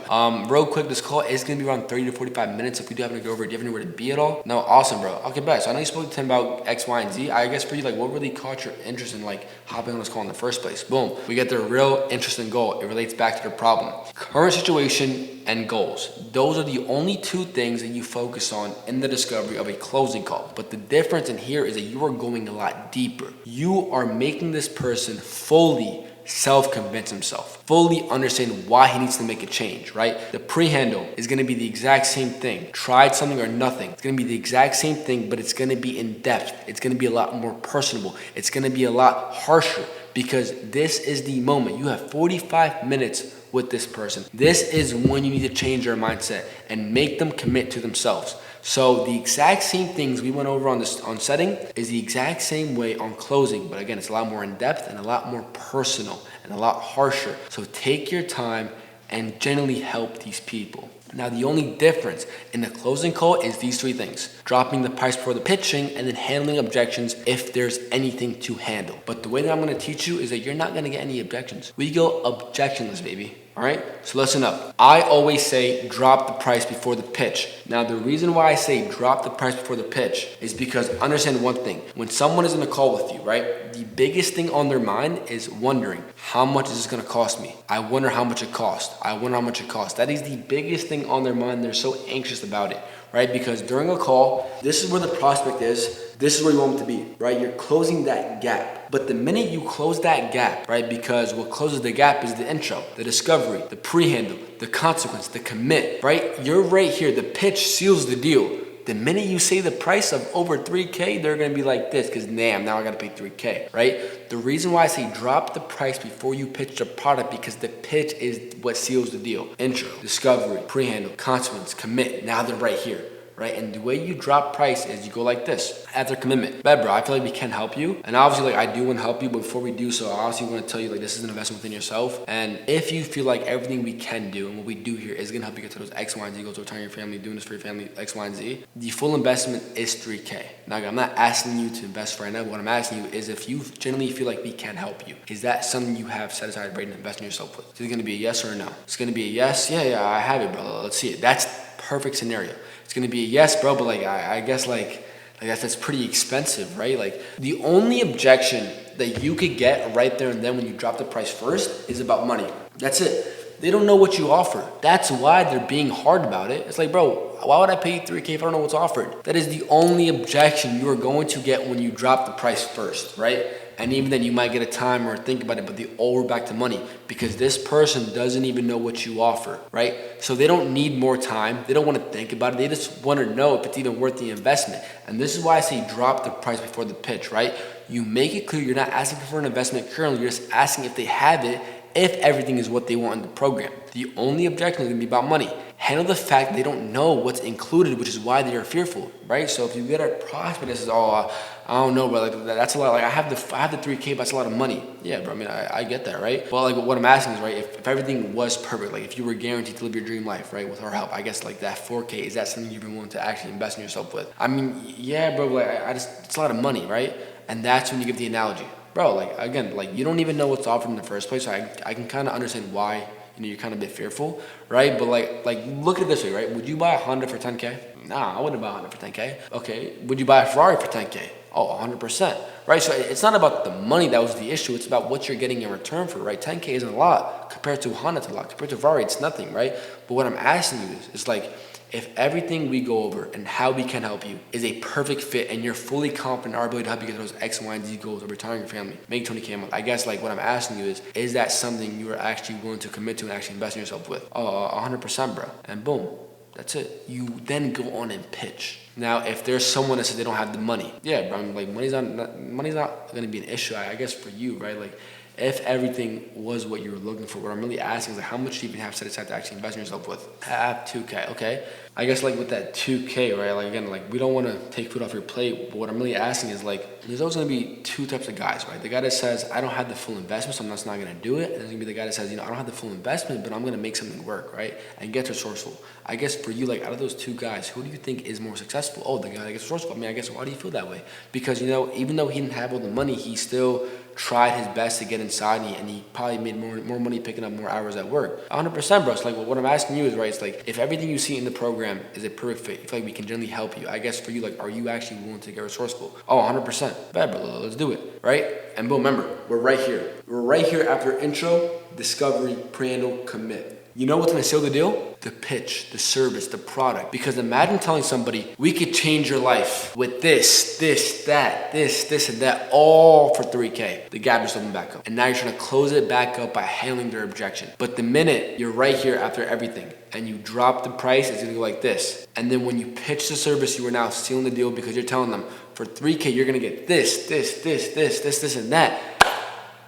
Real quick, this call is gonna be around 30 to 45 minutes. If we do happen to go over it, do you have anywhere to be at all? No, awesome, bro. Okay, bet. So I know you spoke to Tim about X, Y, and Z. I guess for you, like, what really caught your interest in, like, hopping on this call in the first place? Boom. We get the real interesting goal. It relates back to the problem. Current situation and goals. Those are the only two things that you focus on in the discovery of a closing call. But the difference in here is that you are going a lot deeper. You are making this person fully self-convince himself, fully understand why he needs to make a change, right? The pre-handle is gonna be the exact same thing. Tried something or nothing. It's gonna be the exact same thing, but it's gonna be in depth. It's gonna be a lot more personable. It's gonna be a lot harsher because this is the moment. You have 45 minutes with this person. This is when you need to change your mindset and make them commit to themselves. So the exact same things we went over on setting is the exact same way on closing, but again, it's a lot more in depth and a lot more personal and a lot harsher. So take your time and genuinely help these people. Now, the only difference in the closing call is these three things: dropping the price before the pitching and then handling objections if there's anything to handle. But the way that I'm going to teach you is that you're not going to get any objections. We go objectionless, baby. All right, so listen up. I always say drop the price before the pitch. Now, the reason why I say drop the price before the pitch is because understand one thing. When someone is in a call with you, right, the biggest thing on their mind is wondering, how much is this going to cost me? I wonder how much it costs. I wonder how much it costs. That is the biggest thing on their mind. They're so anxious about it, right? Because during a call, this is where the prospect is. This is where you want them to be, right? You're closing that gap. But the minute you close that gap, right, because what closes the gap is the intro, the discovery, the pre-handle, the consequence, the commit, right? You're right here. The pitch seals the deal. The minute you say the price of over 3K, they're going to be like this because, damn, now I got to pay 3K, right? The reason why I say drop the price before you pitch the product because the pitch is what seals the deal. Intro, discovery, pre-handle, consequence, commit. Now they're right here. Right? And the way you drop price is you go like this, after commitment. Bet, bro, I feel like we can help you. And obviously, like, I do want to help you, but before we do so, I obviously want to tell you, like, this is an investment within yourself. And if you feel like everything we can do and what we do here is going to help you get to those X, Y, and Z goals to retire your family, doing this for your family, X, Y, and Z, the full investment is 3K. Now, I'm not asking you to invest right now, but what I'm asking you is if you genuinely feel like we can help you, is that something you have set aside ready to invest in yourself with? Is it going to be a yes or a no? It's going to be a yes? Yeah, I have it, brother. Let's see it. That's perfect scenario. It's gonna be a yes, bro, but like I guess like that's pretty expensive, right? Like the only objection that you could get right there and then when you drop the price first is about money. That's it. They don't know what you offer. That's why they're being hard about it. It's like, bro, why would I pay you $3K if I don't know what's offered? That is the only objection you are going to get when you drop the price first, right? And even then you might get a time or think about it, but they all are back to money because this person doesn't even know what you offer, right? So they don't need more time. They don't want to think about it. They just want to know if it's even worth the investment. And this is why I say drop the price before the pitch, right? You make it clear you're not asking for an investment currently. You're just asking if they have it, if everything is what they want in the program. The only objection is going to be about money. Handle the fact they don't know what's included, which is why they are fearful, right? So if you get a prospect that says, oh, I don't know, bro, like, that's a lot. Like I have the 3K, but that's a lot of money. Yeah, bro, I mean, I get that, right? But like what I'm asking is, right, if everything was perfect, like if you were guaranteed to live your dream life, right, with our help, I guess like that 4K, is that something you've been willing to actually invest in yourself with? I mean, yeah, bro, like it's a lot of money, right? And that's when you give the analogy. Bro, like again, like you don't even know what's offered in the first place. So I can kind of understand why you're kind of a bit fearful, right? But like look at it this way, right? Would you buy a Honda for 10K? Nah, I wouldn't buy a Honda for 10K. Okay, would you buy a Ferrari for 10K? Oh, 100%, right? So it's not about the money that was the issue. It's about what you're getting in return for, right? 10K isn't a lot compared to a Honda, it's a lot. Compared to a Ferrari, it's nothing, right? But what I'm asking you is like, if everything we go over and how we can help you is a perfect fit and you're fully confident in our ability to help you get those X, Y, and Z goals of retiring your family, make 20K a month, I guess like what I'm asking you is that something you are actually willing to commit to and actually invest in yourself with? Oh, 100%, bro. And boom, that's it. You then go on and pitch. Now, if there's someone that says they don't have the money, yeah, bro, like money's not going to be an issue, I guess, for you, right? Like, if everything was what you were looking for, what I'm really asking is like, how much do you even have set aside to actually invest in yourself with? 2K, okay? I guess like with that 2K, right? Like again, like we don't want to take food off your plate, but what I'm really asking is like, there's always going to be two types of guys, right? The guy that says, I don't have the full investment, so I'm just not going to do it. And there's going to be the guy that says, I don't have the full investment, but I'm going to make something work, right? And get resourceful. I guess for you, like out of those two guys, who do you think is more successful? Oh, the guy that gets resourceful. I mean, I guess why do you feel that way? Because, even though he didn't have all the money, he still tried his best to get inside and he probably made more money picking up more hours at work. 100%, bro. So like what I'm asking you is, right, it's like if everything you see in the program is a perfect fit, you feel like we can generally help you. I guess for you, like, are you actually willing to get resourceful? Oh, 100%. Bad, bro. Let's do it, right? And boom, remember, we're right here. We're right here after intro, discovery, pre-handle, commit. You know what's going to seal the deal? The pitch, the service, the product. Because imagine telling somebody, we could change your life with this, that, and that, all for 3K. The gap just opened back up. And now you're trying to close it back up by handling their objection. But the minute you're right here after everything and you drop the price, it's going to go like this. And then when you pitch the service, you are now sealing the deal because you're telling them, for 3K, you're going to get this, and that.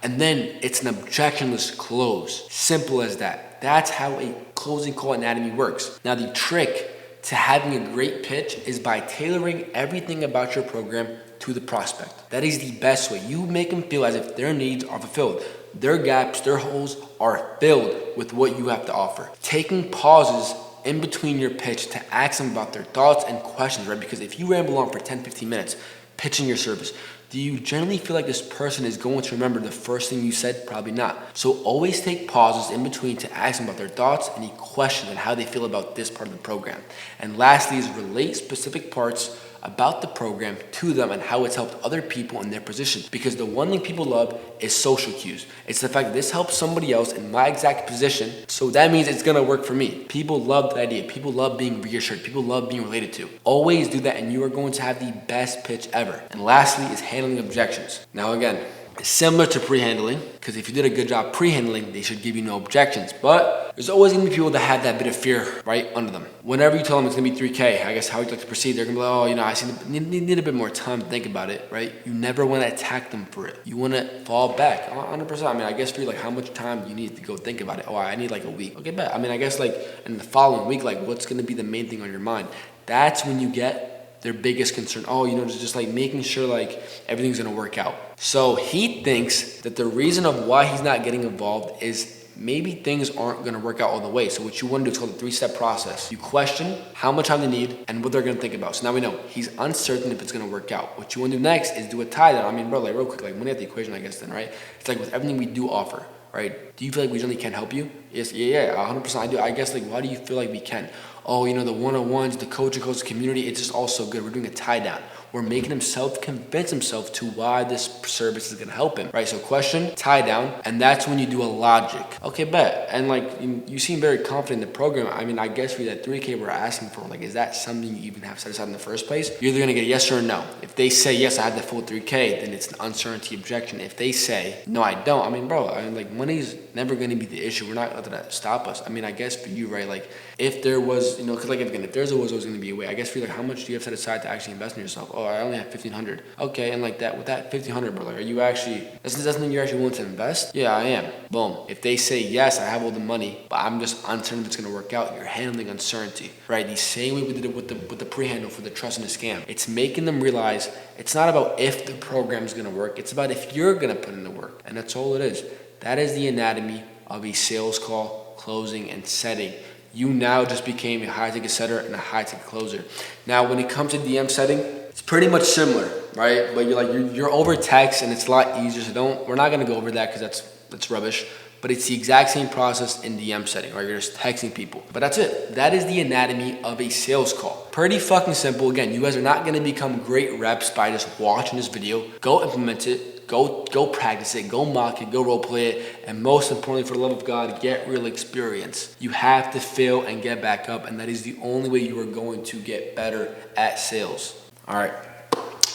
And then it's an objectionless close. Simple as that. That's how a closing call anatomy works. Now, the trick to having a great pitch is by tailoring everything about your program to the prospect. That is the best way. You make them feel as if their needs are fulfilled. Their gaps, their holes are filled with what you have to offer. Taking pauses in between your pitch to ask them about their thoughts and questions, right? Because if you ramble on for 10, 15 minutes pitching your service, do you generally feel like this person is going to remember the first thing you said? Probably not. So always take pauses in between to ask them about their thoughts, any questions, and how they feel about this part of the program. And lastly is relate specific parts about the program to them and how it's helped other people in their position. Because the one thing people love is social cues. It's the fact that this helps somebody else in my exact position, so that means it's gonna work for me. People love that idea. People love being reassured. People love being related to. Always do that and you are going to have the best pitch ever. And lastly is handling objections. Now again, similar to pre-handling, because if you did a good job pre-handling, they should give you no objections. But there's always going to be people that have that bit of fear right under them. Whenever you tell them it's going to be 3K, I guess how you'd like to proceed, they're going to be like, oh, I need a bit more time to think about it, right? You never want to attack them for it. You want to fall back 100%. I mean, I guess for you, like how much time you need to go think about it? Oh, I need like a week. Okay, bet. I mean, I guess like in the following week, like what's going to be the main thing on your mind? That's when you get their biggest concern. Oh, just like making sure like everything's gonna work out. So he thinks that the reason of why he's not getting involved is maybe things aren't gonna work out all the way. So what you wanna do is called the 3-step process. You question how much time they need and what they're gonna think about. So now we know he's uncertain if it's gonna work out. What you wanna do next is do a tie down. I mean, bro, like real quick, like money at the equation, I guess then, right? It's like with everything we do offer, right? Do you feel like we generally can help you? Yes, yeah, 100% I do. I guess, like, why do you feel like we can? Oh, the one-on-ones, the coach community, it's just all so good. We're doing a tie down. We're making him convince himself to why this service is gonna help him, right? So question, tie down, and that's when you do a logic. Okay, bet. And like, you seem very confident in the program. I mean, I guess for that 3K we're asking for, like, is that something you even have set aside in the first place? You're either gonna get a yes or a no. If they say yes, I had the full 3K, then it's an uncertainty objection. If they say no, I don't. I mean, bro, like, money's never gonna be the issue. We're not letting that stop us. I mean, I guess for you, right? Like, if there was, because like, if there's always gonna be a way. I guess for you, like, how much do you have set aside to actually invest in yourself? Oh, I only have 1,500. Okay, and like that, with that 1,500, bro, like, are you actually? That's something you're actually willing to invest? Yeah, I am. Boom. If they say yes, I have all the money, but I'm just uncertain if it's gonna work out. You're handling uncertainty, right? The same way we did it with the pre-handle for the trust and the scam. It's making them realize it's not about if the program's gonna work. It's about if you're gonna put in the work, and that's all it is. That is the anatomy of a sales call, closing, and setting. You now just became a high-ticket setter and a high-ticket closer. Now, when it comes to DM setting, it's pretty much similar, right? But you're over text, and it's a lot easier. So we're not gonna go over that because that's rubbish. But it's the exact same process in DM setting, right? You're just texting people. But that's it. That is the anatomy of a sales call. Pretty fucking simple. Again, you guys are not gonna become great reps by just watching this video. Go implement it. Go practice it, go mock it, go role play it, and most importantly, for the love of God, get real experience. You have to fail and get back up, and that is the only way you are going to get better at sales. All right.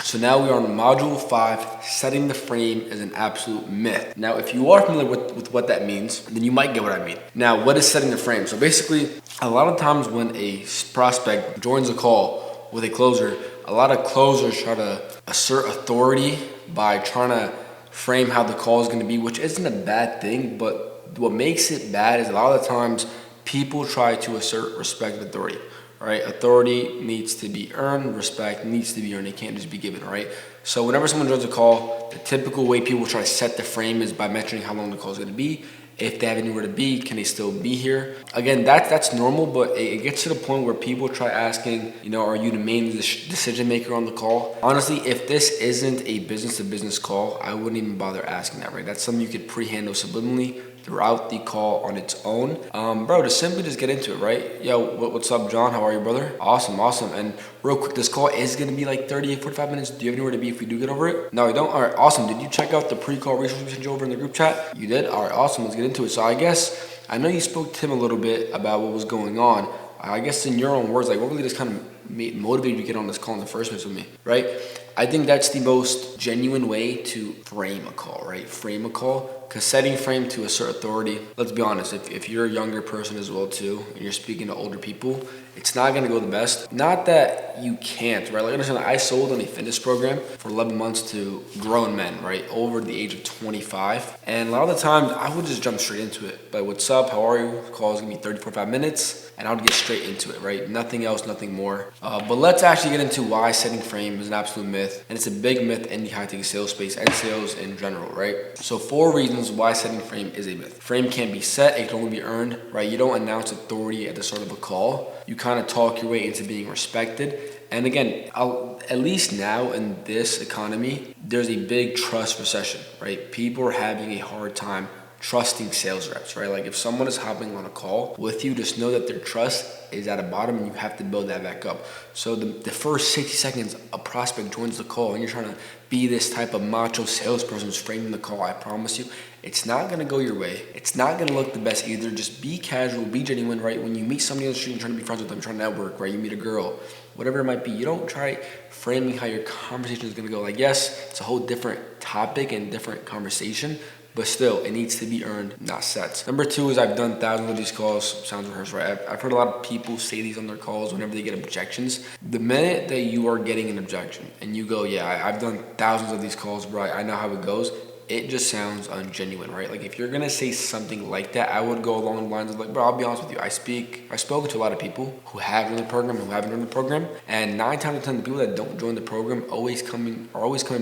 So now we are on module 5, setting the frame is an absolute myth. Now, if you are familiar with what that means, then you might get what I mean. Now, what is setting the frame? So basically, a lot of times when a prospect joins a call with a closer, a lot of closers try to assert authority by trying to frame how the call is going to be, which isn't a bad thing, but what makes it bad is a lot of the times people try to assert respect and authority. Right? Authority needs to be earned, respect needs to be earned, it can't just be given, right? So whenever someone joins a call, the typical way people try to set the frame is by mentioning how long the call is going to be. If they have anywhere to be, can they still be here? Again, that's normal, but it gets to the point where people try asking, are you the main decision maker on the call? Honestly, if this isn't a business-to-business call, I wouldn't even bother asking that, right? That's something you could pre-handle subliminally throughout the call on its own. Bro, just get into it, right? Yo, what's up, John? How are you, brother? Awesome. And real quick, this call is gonna be like 30, 45 minutes. Do you have anywhere to be if we do get over it? No, you don't? All right, awesome. Did you check out the pre-call resource we sent you over in the group chat? You did? All right, awesome. Let's get into it. So I know you spoke to him a little bit about what was going on. I guess in your own words, like, what really just kind of motivated you to get on this call in the first place with me, right? I think that's the most genuine way to frame a call, right? Frame a call. Because setting frame to assert authority, let's be honest, if you're a younger person as well too, and you're speaking to older people, it's not gonna go the best. Not that you can't, right? Like, understand, I sold on a fitness program for 11 months to grown men, right? Over the age of 25. And a lot of the times I would just jump straight into it. But what's up, how are you? The call is gonna be 30, 45 minutes. And I would get straight into it, right? Nothing else, nothing more. But let's actually get into why setting frame is an absolute myth. And it's a big myth in the high-ticket sales space and sales in general, right? So 4 reasons why setting frame is a myth. Frame can't be set, it can only be earned, right? You don't announce authority at the start of a call. You kind of talk your way into being respected. And again, at least now in this economy, there's a big trust recession, right? People are having a hard time trusting sales reps, right? Like, if someone is hopping on a call with you, just know that their trust is at a bottom and you have to build that back up. So the first 60 seconds a prospect joins the call and you're trying to be this type of macho salesperson who's framing the call, I promise you, it's not going to go your way. It's not going to look the best either. Just be casual, be genuine, right? When you meet somebody on the street and trying to be friends with them, trying to network, right? You meet a girl, whatever it might be, you don't try framing how your conversation is going to go. Like, yes, it's a whole different topic and different conversation, but still, it needs to be earned, not set. Number 2 is I've done thousands of these calls. Sounds rehearsed, right? I've heard a lot of people say these on their calls whenever they get objections. The minute that you are getting an objection and you go, yeah, I've done thousands of these calls, bro, I know how it goes, it just sounds ungenuine, right? Like, if you're gonna say something like that, I would go along the lines of like, bro, I'll be honest with you. I've spoken to a lot of people who have joined the program, who haven't joined the program, and 9 times out of 10, the people that don't join the program are always coming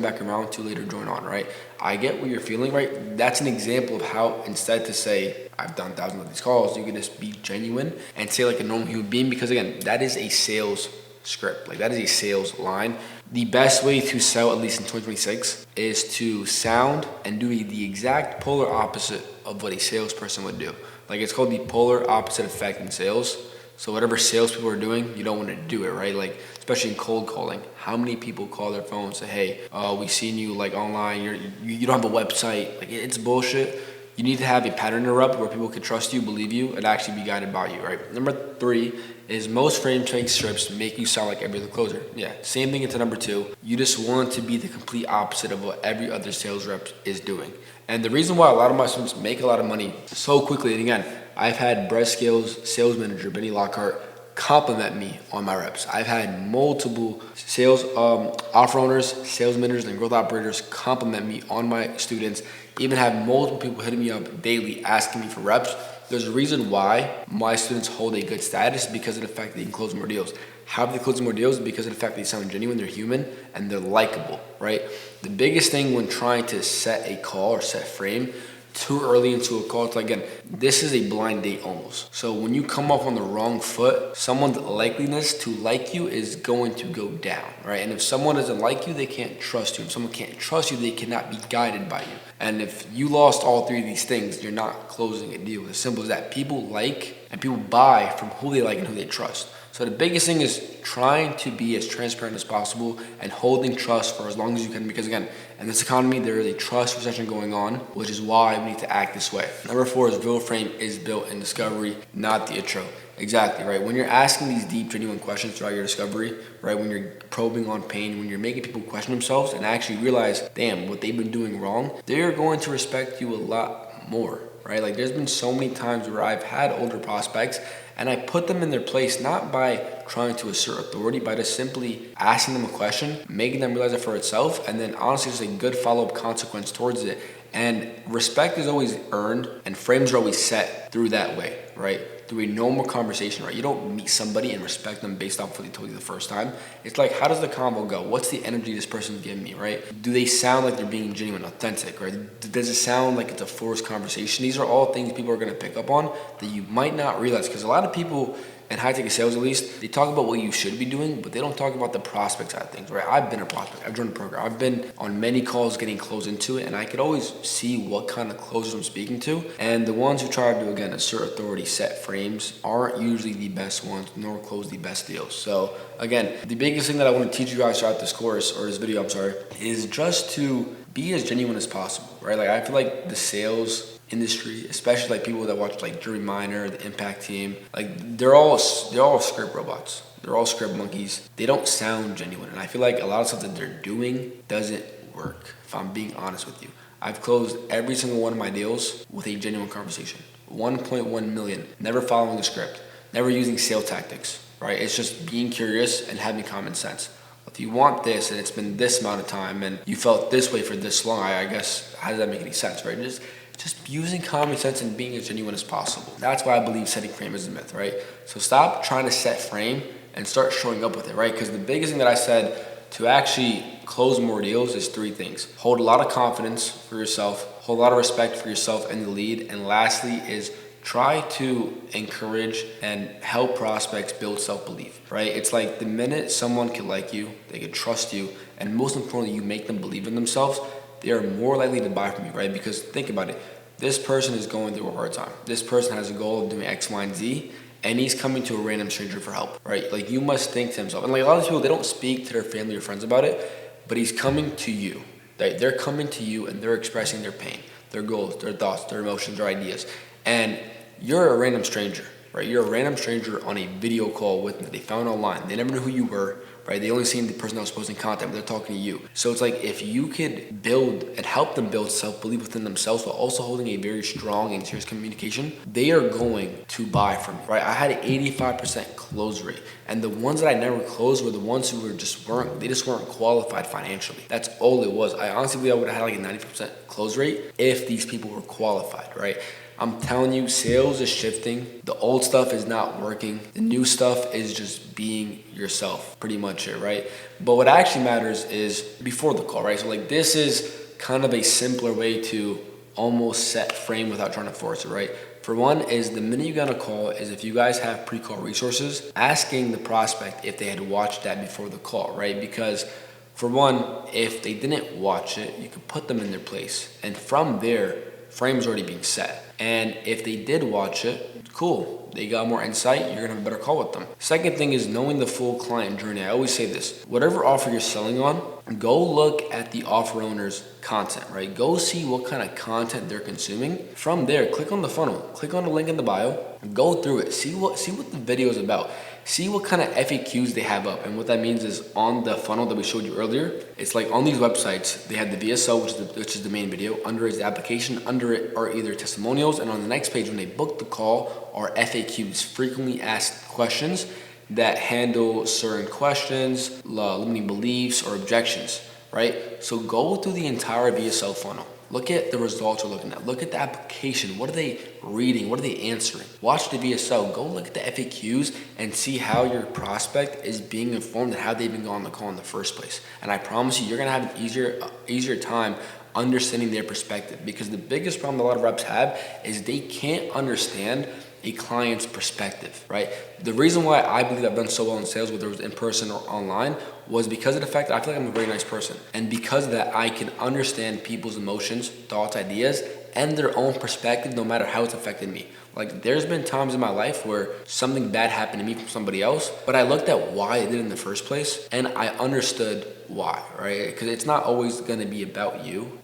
back around to later join on, right? I get what you're feeling, right? That's an example of how, instead to say, I've done thousands of these calls, you can just be genuine and say like a normal human being, because again, that is a sales script. Like that is a sales line. The best way to sell, at least in 2026, is to sound and do the exact polar opposite of what a salesperson would do. Like it's called the polar opposite effect in sales. So whatever salespeople are doing, you don't want to do it, right? Like especially in cold calling, how many people call their phone and say, "Hey, we seen you like online. You don't have a website." Like it's bullshit. You need to have a pattern interrupt where people can trust you, believe you, and actually be guided by you, right? Number 3 is most frame training scripts make you sound like every other closer. Yeah, same thing into number 2. You just want to be the complete opposite of what every other sales rep is doing. And the reason why a lot of my students make a lot of money so quickly, and again, I've had Brett Scales sales manager Benny Lockhart compliment me on my reps. I've had multiple sales offer owners, sales managers, and growth operators compliment me on my students. Even have multiple people hitting me up daily asking me for reps. There's a reason why my students hold a good status because of the fact that they can close more deals. How do they close more deals? Because of the fact that they sound genuine, they're human, and they're likable, right? The biggest thing when trying to set a call or set frame too early into a call, again, this is a blind date almost. So when you come up on the wrong foot, someone's likeliness to like you is going to go down, right? And if someone doesn't like you, they can't trust you. If someone can't trust you, they cannot be guided by you. And if you lost all 3 of these things, you're not closing a deal. As simple as that. People like and people buy from who they like and who they trust. So the biggest thing is trying to be as transparent as possible and holding trust for as long as you can, because again, in this economy, there is a trust recession going on, which is why we need to act this way. Number 4 is real frame is built in discovery, not the intro. Exactly, right? When you're asking these deep, genuine questions throughout your discovery, right? When you're probing on pain, when you're making people question themselves and actually realize, damn, what they've been doing wrong, they're going to respect you a lot more, right? Like there's been so many times where I've had older prospects and I put them in their place, not by trying to assert authority, by just simply asking them a question, making them realize it for itself, and then honestly just a good follow-up consequence towards it. And respect is always earned and frames are always set through that way, right? Through a normal conversation, right? You don't meet somebody and respect them based off what they told you the first time. It's like, how does the convo go? What's the energy this person's giving me, right? Do they sound like they're being genuine, authentic, right? Does it sound like it's a forced conversation? These are all things people are going to pick up on that you might not realize, because a lot of people in high-ticket sales, at least, they talk about what you should be doing, but they don't talk about the prospect side of things, right? I've been a prospect. I've joined a program. I've been on many calls getting closed into it, and I could always see what kind of closers I'm speaking to. And the ones who try to, again, assert authority, set frames, aren't usually the best ones, nor close the best deals. So, again, the biggest thing that I want to teach you guys throughout this course, or this video, is just to be as genuine as possible, right? Like, I feel like the sales industry, especially like people that watch like Jerry Minor, the Impact Team, like they're all script robots. They're all script monkeys. They don't sound genuine. And I feel like a lot of stuff that they're doing doesn't work, if I'm being honest with you. I've closed every single one of my deals with a genuine conversation. 1.1 million, never following the script, never using sales tactics, right? It's just being curious and having common sense. If you want this and it's been this amount of time and you felt this way for this long, I guess, how does that make any sense, right? Just using common sense and being as genuine as possible. That's why I believe setting frame is a myth, right? So stop trying to set frame and start showing up with it, right? Because the biggest thing that I said to actually close more deals is 3 things. Hold a lot of confidence for yourself, hold a lot of respect for yourself and the lead, and lastly is try to encourage and help prospects build self-belief, right? It's like the minute someone can like you, they can trust you, and most importantly, you make them believe in themselves, they are more likely to buy from you, right? Because think about it. This person is going through a hard time. This person has a goal of doing X, Y, and Z, and he's coming to a random stranger for help, right? Like you must think to himself, and like a lot of people, they don't speak to their family or friends about it, but he's coming to you. Right? They're coming to you and they're expressing their pain, their goals, their thoughts, their emotions, their ideas. And you're a random stranger, right? You're a random stranger on a video call with them that they found online. They never knew who you were, right? They only seen the person that was posting content, but they're talking to you. So it's like if you could build and help them build self-belief within themselves while also holding a very strong and serious communication, they are going to buy from you, right? I had an 85% close rate. And the ones that I never closed were the ones who were just weren't qualified financially. That's all it was. I honestly believe I would have had like a 90% close rate if these people were qualified, right? I'm telling you, sales is shifting. The old stuff is not working. The new stuff is just being yourself, pretty much it, right? But what actually matters is before the call, right? So like this is kind of a simpler way to almost set frame without trying to force it, right? For one is the minute you get on a call is if you guys have pre-call resources, asking the prospect if they had watched that before the call, right? Because for one, if they didn't watch it, you could put them in their place. And from there, frame's already being set. And if they did watch it, cool. They got more insight, you're gonna have a better call with them. Second thing is knowing the full client journey. I always say this, whatever offer you're selling on, go look at the offer owner's content, right? Go see what kind of content they're consuming. From there, click on the funnel, click on the link in the bio, go through it, see what the video is about. See what kind of FAQs they have up. And what that means is on the funnel that we showed you earlier, it's like on these websites, they have the VSO, which is the main video. Under is the application, under it are either testimonials, and on the next page when they book the call are FAQs, frequently asked questions that handle certain questions, limiting beliefs or objections, right? So go through the entire VSO funnel. Look at the results you're looking at. Look at the application. What are they reading? What are they answering? Watch the VSO. Go look at the FAQs and see how your prospect is being informed and how they've been on the call in the first place. And I promise you, you're going to have an easier time understanding their perspective, because the biggest problem a lot of reps have is they can't understand a client's perspective, right? The reason why I believe I've done so well in sales, whether it was in person or online, was because of the fact that I feel like I'm a very nice person. And because of that, I can understand people's emotions, thoughts, ideas, and their own perspective, no matter how it's affected me. Like, there's been times in my life where something bad happened to me from somebody else, but I looked at why it did in the first place, and I understood why, right? Because it's not always going to be about you.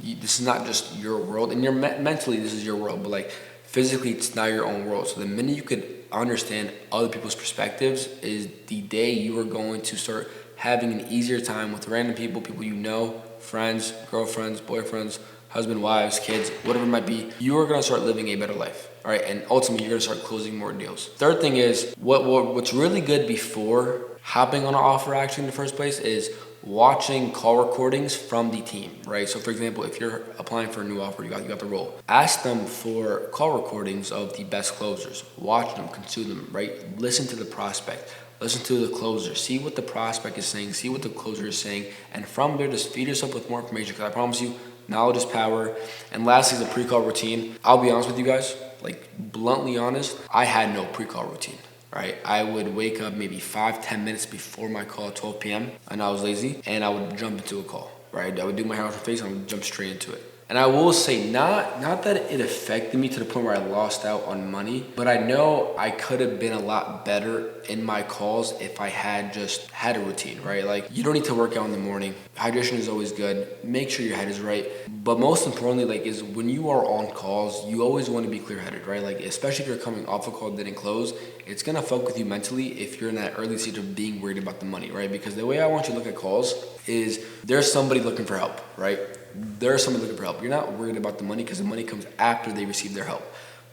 This is not just your world, and mentally, this is your world, but like, physically, it's not your own world. So the minute you could understand other people's perspectives is the day you are going to start having an easier time with random people you know, friends, girlfriends, boyfriends, husband, wives, kids, whatever it might be. You are going to start living a better life, all right? And ultimately, you're going to start closing more deals. Third thing is, what's really good before hopping on an offer actually in the first place is watching call recordings from the team, right? So for example, if you're applying for a new offer, you got the role, ask them for call recordings of the best closers. Watch them, consume them, right? Listen to the prospect, listen to the closer, see what the prospect is saying, see what the closer is saying, and from there, just feed yourself with more information, because I promise you, knowledge is power. And lastly, the pre-call routine. I'll be honest with you guys, like bluntly honest, I had no pre-call routine. Right, I would wake up maybe 5-10 minutes before my call at 12 p.m. and I was lazy, and I would jump into a call. Right, I would do my hair on my face and I would jump straight into it. And I will say, not that it affected me to the point where I lost out on money, but I know I could have been a lot better in my calls if I had just had a routine, right? Like, you don't need to work out in the morning. Hydration is always good. Make sure your head is right. But most importantly, like, is when you are on calls, you always want to be clear-headed, right? Like, especially if you're coming off a call that didn't close, it's going to fuck with you mentally if you're in that early stage of being worried about the money, right? Because the way I want you to look at calls is there's somebody looking for help, right? There's somebody looking for help. You're not worried about the money because the money comes after they receive their help.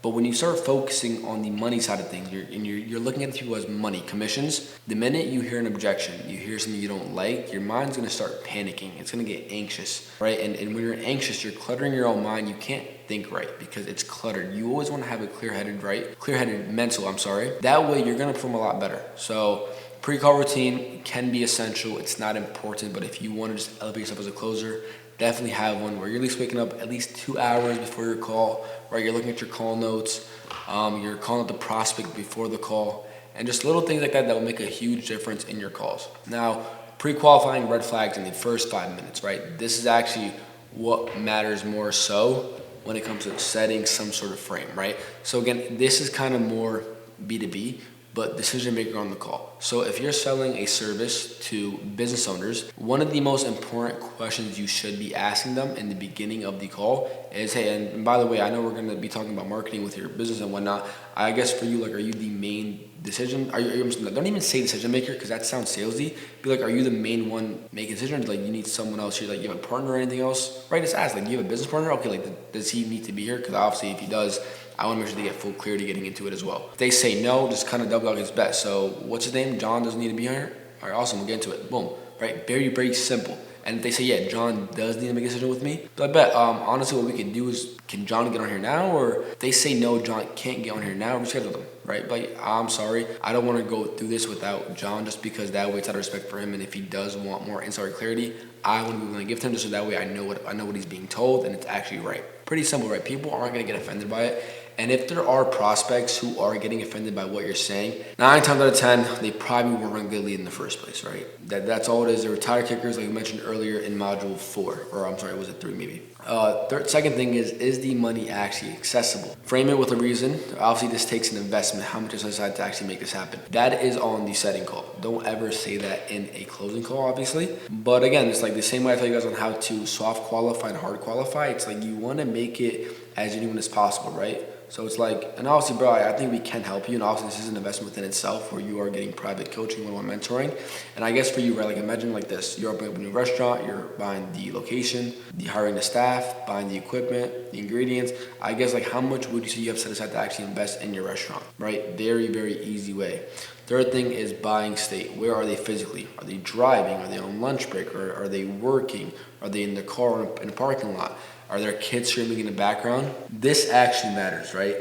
But when you start focusing on the money side of things, you're looking at people as money, commissions, the minute you hear an objection, you hear something you don't like, your mind's going to start panicking. It's going to get anxious, right? And when you're anxious, you're cluttering your own mind. You can't think right because it's cluttered. You always want to have a clear-headed mental, That way you're going to perform a lot better. So pre-call routine can be essential. It's not important, but if you want to just elevate yourself as a closer, definitely have one where you're at least waking up at least 2 hours before your call, right? You're looking at your call notes, you're calling up the prospect before the call, and just little things like that will make a huge difference in your calls. Now, pre-qualifying red flags in the first 5 minutes, right? This is actually what matters more so when it comes to setting some sort of frame, right? So again, this is kind of more B2B, but decision maker on the call. So if you're selling a service to business owners, one of the most important questions you should be asking them in the beginning of the call is, hey, and by the way, I know we're gonna be talking about marketing with your business and whatnot. I guess for you, like, are you the main decision? Don't even say decision maker because that sounds salesy. Be like, are you the main one making decisions? Like, you need someone else here, like you have a partner or anything else? Right, just ask, like, do you have a business partner? Okay, like, does he need to be here? Because obviously if he does, I want to make sure they get full clarity getting into it as well. If they say no, just kind of double dog his bet. So what's his name? John doesn't need to be here? All right, awesome, we'll get into it. Boom, right? Very, very simple. And if they say, yeah, John does need to make a decision with me, so I bet, honestly, what we can do is, can John get on here now? Or if they say no, John can't get on here now, reschedule them, right? But I'm sorry, I don't want to go through this without John, just because that way it's out of respect for him. And if he does want more insight or clarity, I want to be willing to give to him, just so that way I know what he's being told and it's actually right. Pretty simple, right? People aren't going to get offended by it. And if there are prospects who are getting offended by what you're saying, 9 times out of 10, they probably weren't going to get a lead in the first place, right? That's all it is. They're retired kickers, like we mentioned earlier in module 4, or I'm sorry, was it 3 maybe? Second thing is the money actually accessible? Frame it with a reason. Obviously, this takes an investment. How much is decided to actually make this happen? That is on the setting call. Don't ever say that in a closing call, obviously. But again, it's like the same way I tell you guys on how to soft qualify and hard qualify. It's like you want to make it as genuine as possible, right? So it's like, and obviously, bro, I think we can help you. And obviously, this is an investment within itself where you are getting private coaching, one-on-one mentoring. And I guess for you, right, like imagine like this. You're opening up a new restaurant. You're buying the location, hiring the staff, buying the equipment, the ingredients. I guess like how much would you say you have set aside to actually invest in your restaurant, right? Very, very easy way. Third thing is buying state. Where are they physically? Are they driving? Are they on lunch break? Or are they working? Are they in the car or in a parking lot? Are there kids screaming in the background? This actually matters, right?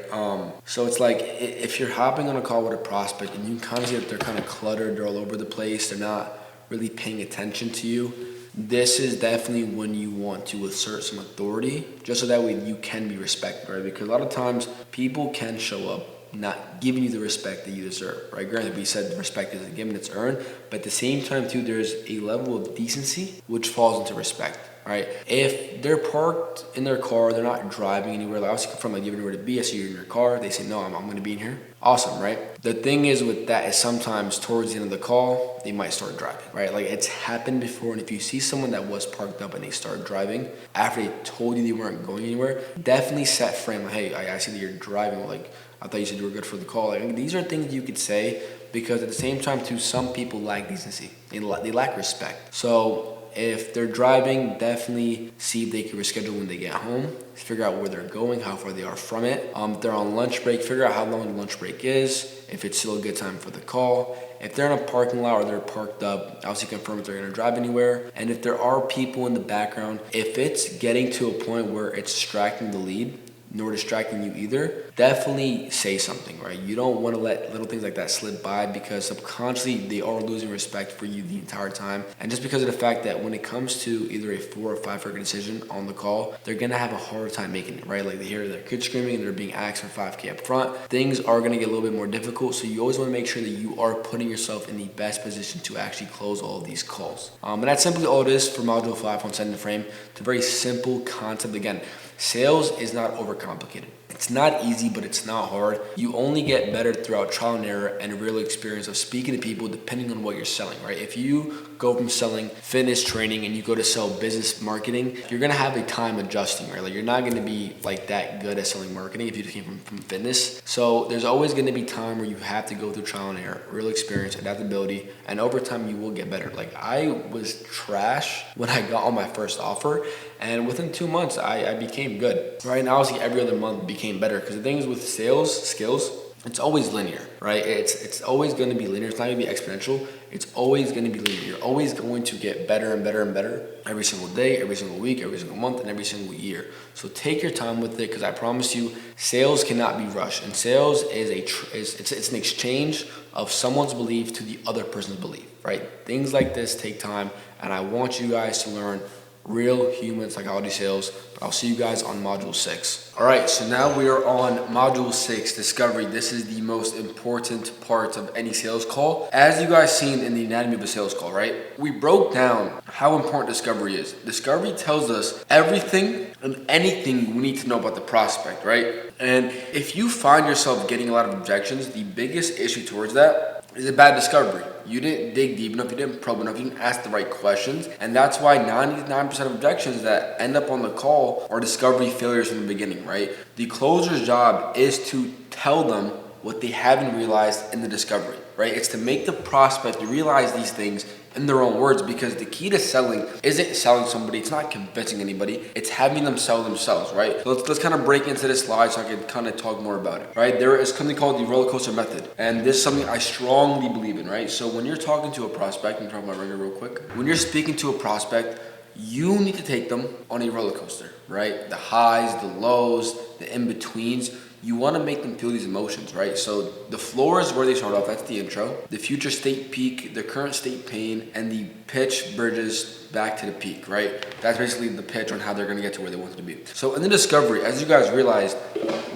So it's like if you're hopping on a call with a prospect and you kind of see that they're kind of cluttered, they're all over the place, they're not really paying attention to you, this is definitely when you want to assert some authority, just so that way you can be respected, right? Because a lot of times people can show up not giving you the respect that you deserve, right? Granted, we said respect isn't given, it's earned, but at the same time too, there's a level of decency which falls into respect, right? If they're parked in their car, they're not driving anywhere, like obviously from like you have anywhere to be, I see you're in your car, they say, no, I'm going to be in here. Awesome, right? The thing is with that is sometimes towards the end of the call, they might start driving, right? Like it's happened before. And if you see someone that was parked up and they start driving after they told you they weren't going anywhere, definitely set frame, like, hey, I see that you're driving, like, I thought you said you were good for the call. Like, these are things you could say because at the same time, too, some people lack decency. They lack respect. So if they're driving, definitely see if they can reschedule when they get home. Figure out where they're going, how far they are from it. If they're on lunch break, figure out how long the lunch break is, if it's still a good time for the call. If they're in a parking lot or they're parked up, obviously confirm if they're going to drive anywhere. And if there are people in the background, if it's getting to a point where it's distracting the lead, nor distracting you either, definitely say something, right? You don't want to let little things like that slip by because subconsciously they are losing respect for you the entire time. And just because of the fact that when it comes to either a 4 or 5 figure decision on the call, they're going to have a hard time making it, right? Like they hear their kids screaming and they're being asked for $5K up front. Things are going to get a little bit more difficult. So you always want to make sure that you are putting yourself in the best position to actually close all of these calls. And that's simply all it is for Module 5 on Setting the Frame. It's a very simple concept. Again, sales is not overcomplicated. It's not easy, but it's not hard. You only get better throughout trial and error and real experience of speaking to people depending on what you're selling, right? If you go from selling fitness training and you go to sell business marketing, you're gonna have a time adjusting, right? Like you're not gonna be like that good at selling marketing if you just came from fitness. So there's always gonna be time where you have to go through trial and error, real experience, adaptability, and over time you will get better. Like I was trash when I got on my first offer, and within 2 months I became good, right? And obviously every other month became better because the thing is with sales skills, it's always linear, right? It's always going to be linear. It's not going to be exponential. It's always going to be linear. You're always going to get better and better and better every single day, every single week, every single month, and every single year. So take your time with it because I promise you, sales cannot be rushed. And sales is it's an exchange of someone's belief to the other person's belief, right? Things like this take time, and I want you guys to learn real human psychology sales. But I'll see you guys on module 6. All right, so now we are on module 6, discovery. This is the most important part of any sales call. As you guys seen in the anatomy of a sales call, right? We broke down how important discovery is. Discovery tells us everything and anything we need to know about the prospect, right? And if you find yourself getting a lot of objections, the biggest issue towards that is a bad discovery. You didn't dig deep enough, you didn't probe enough, you didn't ask the right questions. And that's why 99% of objections that end up on the call are discovery failures from the beginning, right? The closer's job is to tell them what they haven't realized in the discovery, right? It's to make the prospect realize these things in their own words, because the key to selling isn't selling somebody, it's not convincing anybody, it's having them sell themselves, right? So let's kind of break into this slide so I can kind of talk more about it, right? There is something called the roller coaster method, and this is something I strongly believe in, right? So when you're talking to a prospect, I'm talking about ringer real quick, when you're speaking to a prospect, you need to take them on a roller coaster, right? The highs, the lows, the in-betweens. you want to make them feel these emotions, right? So the floor is where they start off. That's the intro. The future state peak, the current state pain, and the pitch bridges back to the peak, right? That's basically the pitch on how they're going to get to where they want to be. So in the discovery, as you guys realized,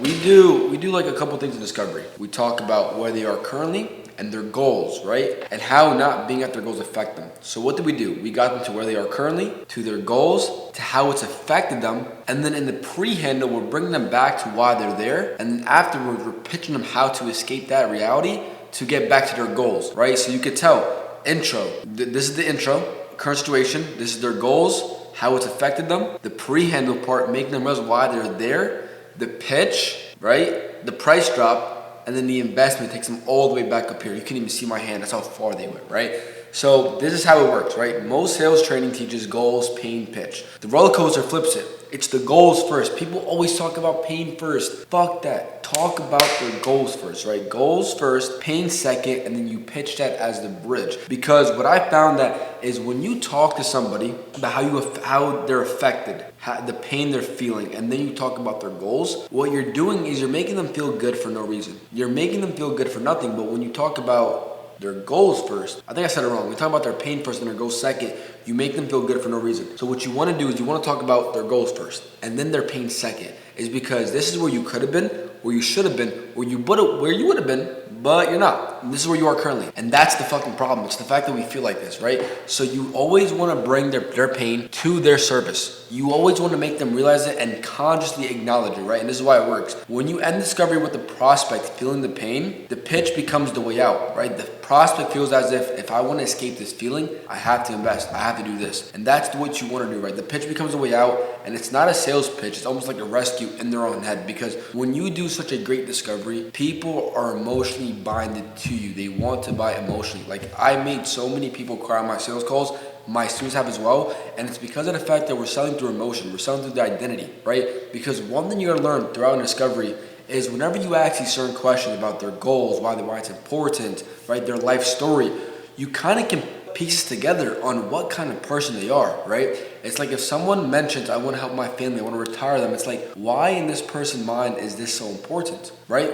we do like a couple things in discovery. We talk about where they are currently and their goals, right? And how not being at their goals affect them. So what did we do? We got them to where they are currently, to their goals, to how it's affected them, and then in the pre-handle, we're bringing them back to why they're there, and then afterwards, we're pitching them how to escape that reality to get back to their goals, right? So you could tell, intro, this is the intro, current situation, this is their goals, how it's affected them, the pre-handle part, making them realize why they're there, the pitch, right? The price drop, and then the investment takes them all the way back up here. You can't even see my hand. That's how far they went, right? So this is how it works, right? Most sales training teaches goals, pain, pitch. The roller coaster flips it. It's the goals first. People always talk about pain first. Fuck that. Talk about their goals first, right? Goals first, pain second, and then you pitch that as the bridge. Because what I found that is when you talk to somebody about how they're affected, the pain they're feeling, and then you talk about their goals, what you're doing is you're making them feel good for no reason. You're making them feel good for nothing, but when you talk about their goals first, I think I said it wrong. We talk about their pain first and their goals second. You make them feel good for no reason. So what you want to do is you want to talk about their goals first and then their pain second, is because this is where you could have been, where you should have been, where you would have been, but you're not. And this is where you are currently. And that's the fucking problem. It's the fact that we feel like this, right? So you always want to bring their pain to their service. You always want to make them realize it and consciously acknowledge it, right? And this is why it works. When you end discovery with the prospect feeling the pain, the pitch becomes the way out, right? The prospect feels as if I want to escape this feeling, I have to invest. I have to do this. And that's what you want to do, right? The pitch becomes the way out, and it's not a sales pitch. It's almost like a rescue in their own head, because when you do such a great discovery, people are emotionally binded to you. They want to buy emotionally. Like, I made so many people cry on my sales calls. My students have as well, and it's because of the fact that we're selling through emotion. We're selling through the identity, right? Because one thing you gotta learn throughout discovery is whenever you ask these certain questions about their goals, why it's important, right, their life story, you kind of can piece together on what kind of person they are, right? It's like if someone mentions, I want to help my family, I want to retire them, it's like, why in this person's mind is this so important, right?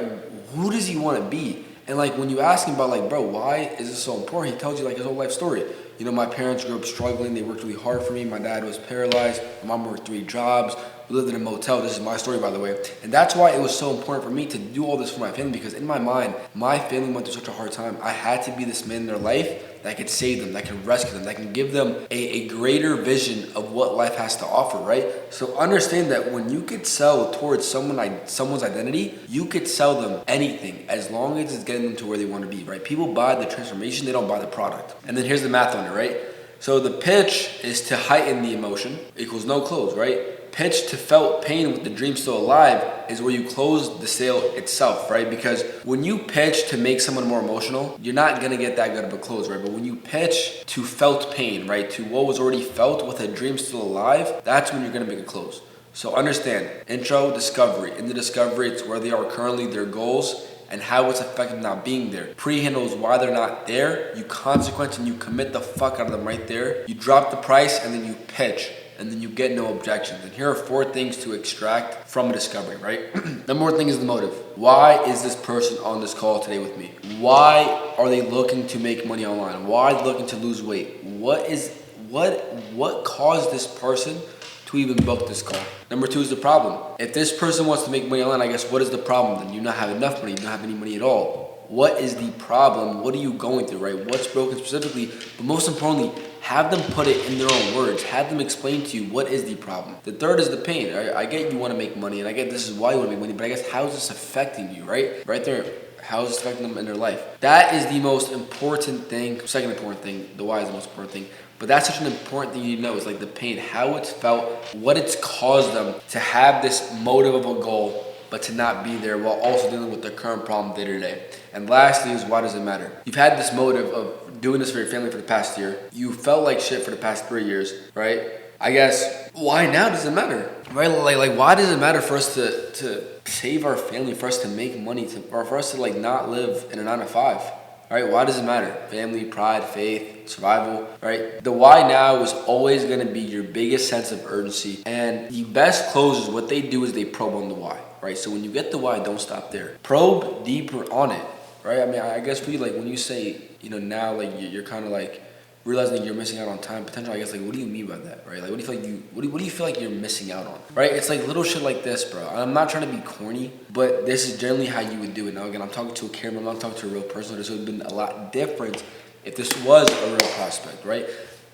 Who does he want to be? And like when you ask him about like, bro, why is this so important? He tells you like his whole life story. You know, my parents grew up struggling. They worked really hard for me. My dad was paralyzed. My mom worked 3 jobs. We lived in a motel. This is my story, by the way. And that's why it was so important for me to do all this for my family, because in my mind, my family went through such a hard time. I had to be this man in their life that could save them, that can rescue them, that can give them a greater vision of what life has to offer, right? So understand that when you could sell towards someone's identity, you could sell them anything as long as it's getting them to where they want to be, right? People buy the transformation, they don't buy the product. And then here's the math on it, right? So the pitch is to heighten the emotion equals no close, right? Pitch to felt pain with the dream still alive is where you close the sale itself, right? Because when you pitch to make someone more emotional, you're not gonna get that good of a close, right? But when you pitch to felt pain, right, to what was already felt with a dream still alive, that's when you're gonna make a close. So understand, intro, discovery. In the discovery, it's where they are currently, their goals, and how it's affected not being there. Pre-handle is why they're not there. You consequence and you commit the fuck out of them right there. You drop the price and then you pitch. And then you get no objections. And here are 4 things to extract from a discovery, right? Number 1 thing is the motive. Why is this person on this call today with me? Why are they looking to make money online? Why are they looking to lose weight? What caused this person to even book this call? Number 2 is the problem. If this person wants to make money online, I guess what is the problem then? You not have enough money, you don't have any money at all. What is the problem? What are you going through, right? What's broken specifically? But most importantly, have them put it in their own words. Have them explain to you what is the problem. The third is the pain. I get you want to make money, and I get this is why you want to make money, but I guess how is this affecting you, right? Right there. How is this affecting them in their life? That is the most important thing. Second important thing. The why is the most important thing. But that's such an important thing you know, is like the pain, how it's felt, what it's caused them to have this motive of a goal, but to not be there while also dealing with their current problem day to day. And lastly is, why does it matter? You've had this motive of doing this for your family for the past year. You felt like shit for the past 3 years, right? I guess, why now does it matter? Right? Like why does it matter for us to save our family, for us to make money, or for us to like not live in a 9 to 5? Right? Why does it matter? Family, pride, faith, survival, right? The why now is always going to be your biggest sense of urgency. And the best closers, what they do is they probe on the why. right? So when you get the why, don't stop there. Probe deeper on it, right? I mean, I guess for you, like when you say, now like you're kind of like realizing that you're missing out on time potential, I guess, like, what do you mean by that, right? Like, what do you feel like what do you feel like you're missing out on, right? It's like little shit like this, bro. I'm not trying to be corny, but this is generally how you would do it. Now, again, I'm talking to a camera, I'm not talking to a real person. This would have been a lot different if this was a real prospect, right?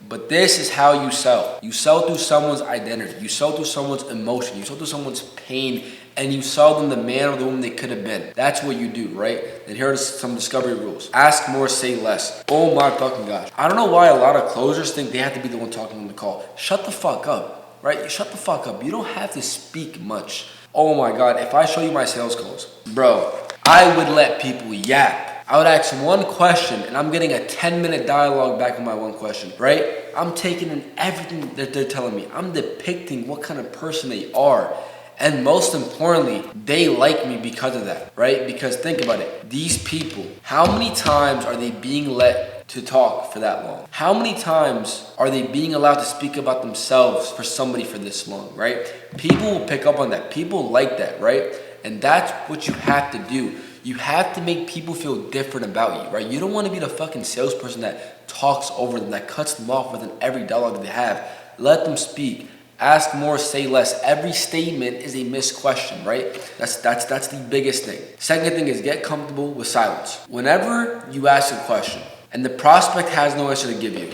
But this is how you sell. You sell through someone's identity. You sell through someone's emotion. You sell through someone's pain, and you sell them the man or the woman they could have been. That's what you do, right? And here are some discovery rules. Ask more, say less. Oh my fucking gosh. I don't know why a lot of closers think they have to be the one talking on the call. Shut the fuck up, right? You shut the fuck up. You don't have to speak much. Oh my God, if I show you my sales calls, bro, I would let people yap. I would ask one question and I'm getting a 10-minute dialogue back on my one question, right? I'm taking in everything that they're telling me. I'm depicting what kind of person they are. And most importantly, they like me because of that, right? Because think about it. These people, how many times are they being let to talk for that long? How many times are they being allowed to speak about themselves for somebody for this long, right? People will pick up on that. People like that, right? And that's what you have to do. You have to make people feel different about you, right? You don't want to be the fucking salesperson that talks over them, that cuts them off within every dialogue they have. Let them speak. Ask more, say less. Every statement is a missed question, right? That's the biggest thing. Second thing is get comfortable with silence. Whenever you ask a question and the prospect has no answer to give you,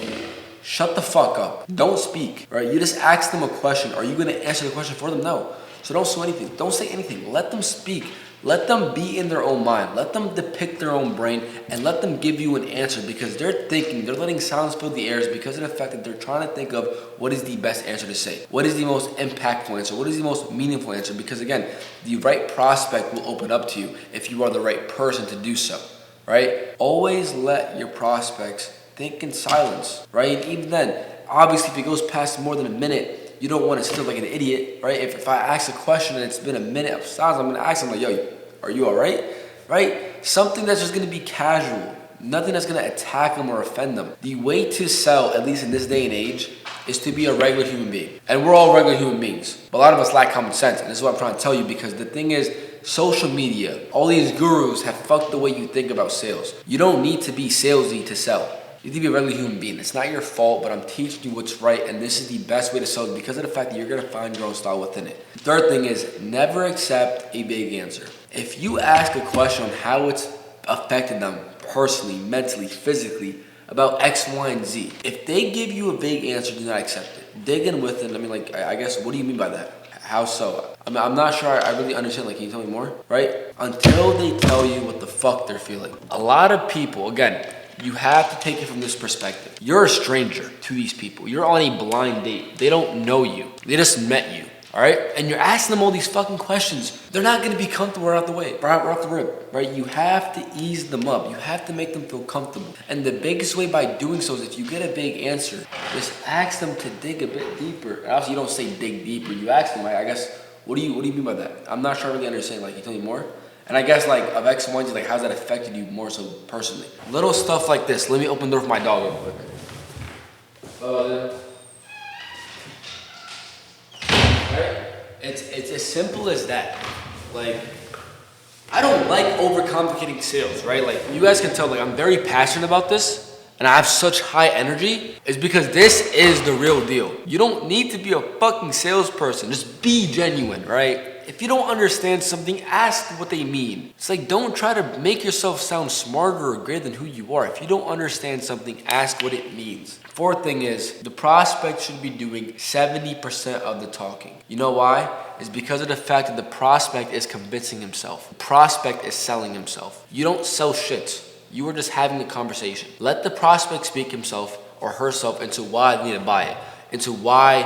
shut the fuck up. Don't speak, right? You just ask them a question. Are you going to answer the question for them? No. So don't say anything. Don't say anything. Let them speak. Let them be in their own mind. Let them depict their own brain and let them give you an answer because they're thinking, they're letting silence fill the airs because of the fact that they're trying to think of what is the best answer to say. What is the most impactful answer? What is the most meaningful answer? Because again, the right prospect will open up to you if you are the right person to do so, right? Always let your prospects think in silence, right? And even then, obviously if it goes past more than a minute, you don't want to sit there like an idiot, right? If I ask a question and it's been a minute of silence, I'm going to ask them like, yo, are you all right? Right? Something that's just going to be casual. Nothing that's going to attack them or offend them. The way to sell, at least in this day and age, is to be a regular human being. And we're all regular human beings. But a lot of us lack common sense. And this is what I'm trying to tell you because the thing is, social media, all these gurus have fucked the way you think about sales. You don't need to be salesy to sell. You need to be a regular human being. It's not your fault, but I'm teaching you what's right, and this is the best way to sell it because of the fact that you're going to find your own style within it. Third thing is never accept a vague answer. If you ask a question on how it's affected them personally, mentally, physically, about X, Y, and Z, if they give you a vague answer, do not accept it. Dig in with it. I mean, like, I guess, what do you mean by that? How so? I mean, I'm not sure I really understand. Like, can you tell me more? Right? Until they tell you what the fuck they're feeling. A lot of people, again, you have to take it from this perspective. You're a stranger to these people. You're on a blind date. They don't know you. They just met you. All right? And you're asking them all these fucking questions. They're not going to be comfortable right out the way, right off the rip, right? You have to ease them up. You have to make them feel comfortable. And the biggest way by doing so is if you get a big answer, just ask them to dig a bit deeper. And also, you don't say dig deeper. You ask them, I guess, what do you mean by that? I'm not sure I really understand. Like, can you tell me more? And I guess like of X and Y, like how's that affected you more so personally? Little stuff like this. Let me open the door for my dog real quick. Right? It's as simple as that. Like, I don't like overcomplicating sales, right? Like you guys can tell, like I'm very passionate about this. And I have such high energy, is because this is the real deal. You don't need to be a fucking salesperson. Just be genuine, right? If you don't understand something, ask what they mean. It's like, don't try to make yourself sound smarter or greater than who you are. If you don't understand something, ask what it means. Fourth thing is, the prospect should be doing 70% of the talking. You know why? It's because of the fact that the prospect is convincing himself. The prospect is selling himself. You don't sell shit. You are just having a conversation. Let the prospect speak himself or herself into why they need to buy it, into why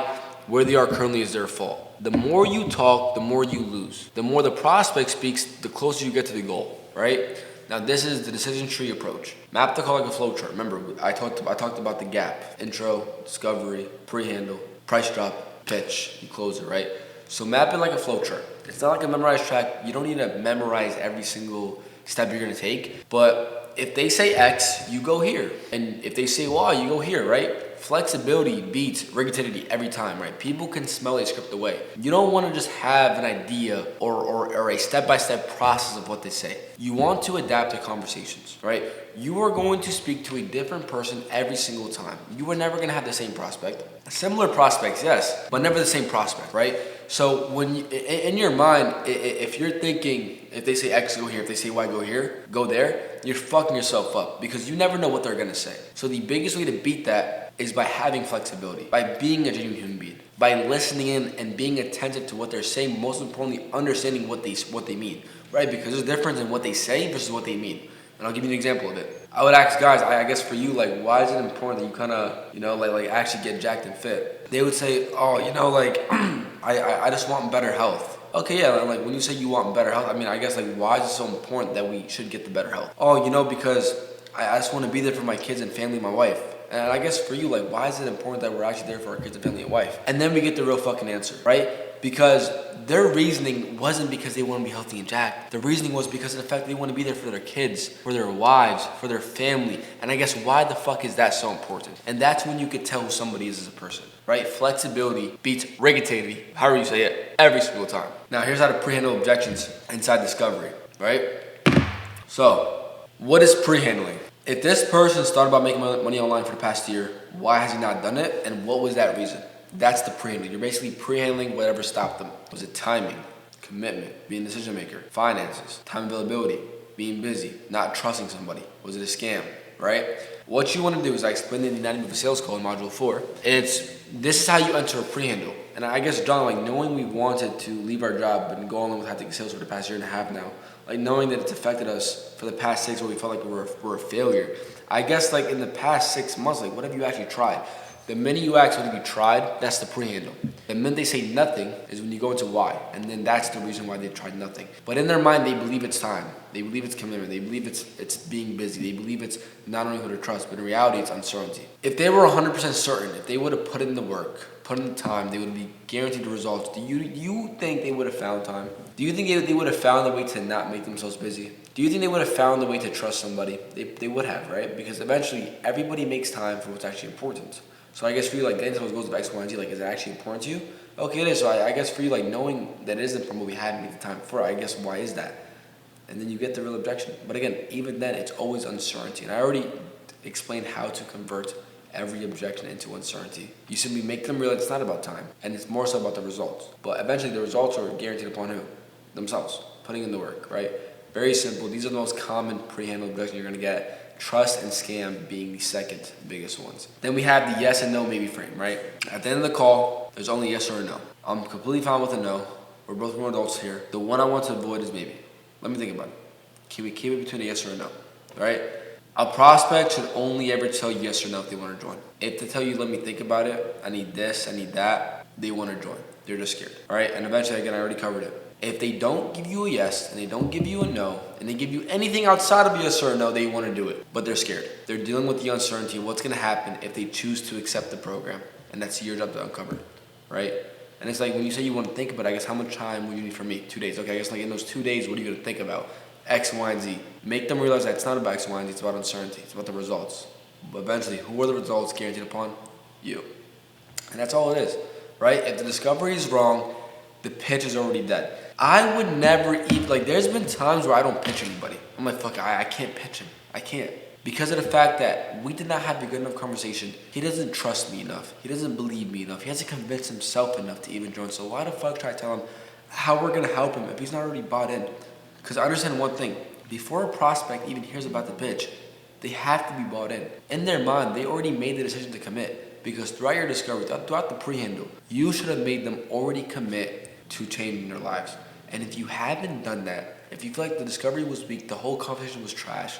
where they are currently is their fault. The more you talk, the more you lose. The more the prospect speaks, the closer you get to the goal, right? Now this is the decision tree approach. Map the call like a flow chart. Remember, I talked about the gap. Intro, discovery, pre-handle, price drop, pitch, you close it, right? So map it like a flow chart. It's not like a memorized track. You don't need to memorize every single step you're gonna take. But if they say X, you go here. And if they say Y, you go here, right? Flexibility beats rigidity every time, right? People can smell a script away. You don't want to just have an idea or a step-by-step process of what they say. You want to adapt to conversations, right? You are going to speak to a different person every single time. You are never going to have the same prospect. Similar prospects, yes, but never the same prospect, right? So when you, in your mind, if you're thinking, if they say X, go here, if they say Y, go here, go there, you're fucking yourself up because you never know what they're gonna say. So the biggest way to beat that is by having flexibility, by being a genuine human being, by listening in and being attentive to what they're saying, most importantly, understanding what they mean, right? Because there's a difference in what they say versus what they mean. And I'll give you an example of it. I would ask guys, I guess for you, like, why is it important that you kind of, like actually get jacked and fit? They would say, oh, I just want better health. Okay, yeah, like when you say you want better health, I mean, I guess like why is it so important that we should get the better health? Oh, because I just want to be there for my kids and family, my wife. And I guess for you, like, why is it important that we're actually there for our kids and family and wife? And then we get the real fucking answer, right? Because their reasoning wasn't because they want to be healthy and jacked. The reasoning was because of the fact they want to be there for their kids, for their wives, for their family. And I guess why the fuck is that so important? And that's when you could tell who somebody is as a person, right? Flexibility beats rigidity, however you say it, every single time. Now, here's how to pre-handle objections inside discovery, right? So, what is pre-handling? If this person started about making money online for the past year, why has he not done it? And what was that reason? That's the pre-handling. You're basically pre-handling whatever stopped them. Was it timing, commitment, being a decision maker, finances, time availability, being busy, not trusting somebody? Was it a scam, right? What you want to do is I explained in the anatomy of a sales call in module 4. This is how you enter a pre-handle. And I guess, John, like knowing we wanted to leave our job and go on with High Ticket Sales for the past year and a half now, like knowing that it's affected us for the past 6 where we felt like we're a failure. I guess like in the past 6 months, like what have you actually tried? The minute you ask what have you tried, that's the pre-handle. The minute they say nothing is when you go into why. And then that's the reason why they tried nothing. But in their mind, they believe it's time. They believe it's commitment. They believe it's being busy. They believe it's not knowing who to trust. But in reality, it's uncertainty. If they were 100% certain, if they would have put in the work, put in the time, they would be guaranteed the results. Do you think they would have found time? Do you think they would have found a way to not make themselves busy? Do you think they would have found a way to trust somebody? They would have, right? Because eventually, everybody makes time for what's actually important. So I guess for you, like, getting someone goes to X, Y, and Z, like, is it actually important to you? Okay, it is. So I guess for you, like, knowing that it isn't from what we had made the time for, I guess why is that? And then you get the real objection. But again, even then, it's always uncertainty. And I already explained how to convert every objection into uncertainty. You simply make them realize it's not about time, and it's more so about the results. But eventually, the results are guaranteed upon who? Themselves, putting in the work, right? Very simple. These are the most common pre-handle objections you're going to get. Trust and scam being the second biggest ones. Then we have the yes and no maybe frame, right? At the end of the call, there's only yes or a no. I'm completely fine with a no. We're both more adults here. The one I want to avoid is maybe. Let me think about it. Can we keep it between a yes or a no? All right? A prospect should only ever tell you yes or no if they want to join. If they tell you, let me think about it, I need this, I need that, they want to join. They're just scared. All right? And eventually, again, I already covered it. If they don't give you a yes and they don't give you a no and they give you anything outside of a yes or a no, they want to do it, but they're scared. They're dealing with the uncertainty of what's going to happen if they choose to accept the program, and that's your job to uncover, right? And it's like when you say you want to think about it, I guess how much time will you need from me? 2 days. Okay, I guess like in those 2 days, what are you going to think about? X, Y, and Z. Make them realize that it's not about X, Y, and Z, it's about uncertainty. It's about the results. But eventually, who are the results guaranteed upon? You. And that's all it is, right? If the discovery is wrong, the pitch is already dead. I would never even, like, there's been times where I don't pitch anybody. I'm like, fuck, I can't pitch him. I can't. Because of the fact that we did not have a good enough conversation. He doesn't trust me enough. He doesn't believe me enough. He hasn't convinced himself enough to even join. So why the fuck try to tell him how we're going to help him if he's not already bought in? Because I understand one thing. Before a prospect even hears about the pitch, they have to be bought in. In their mind, they already made the decision to commit. Because throughout your discovery, throughout the pre-handle, you should have made them already commit to changing their lives. And if you haven't done that, if you feel like the discovery was weak, the whole conversation was trash,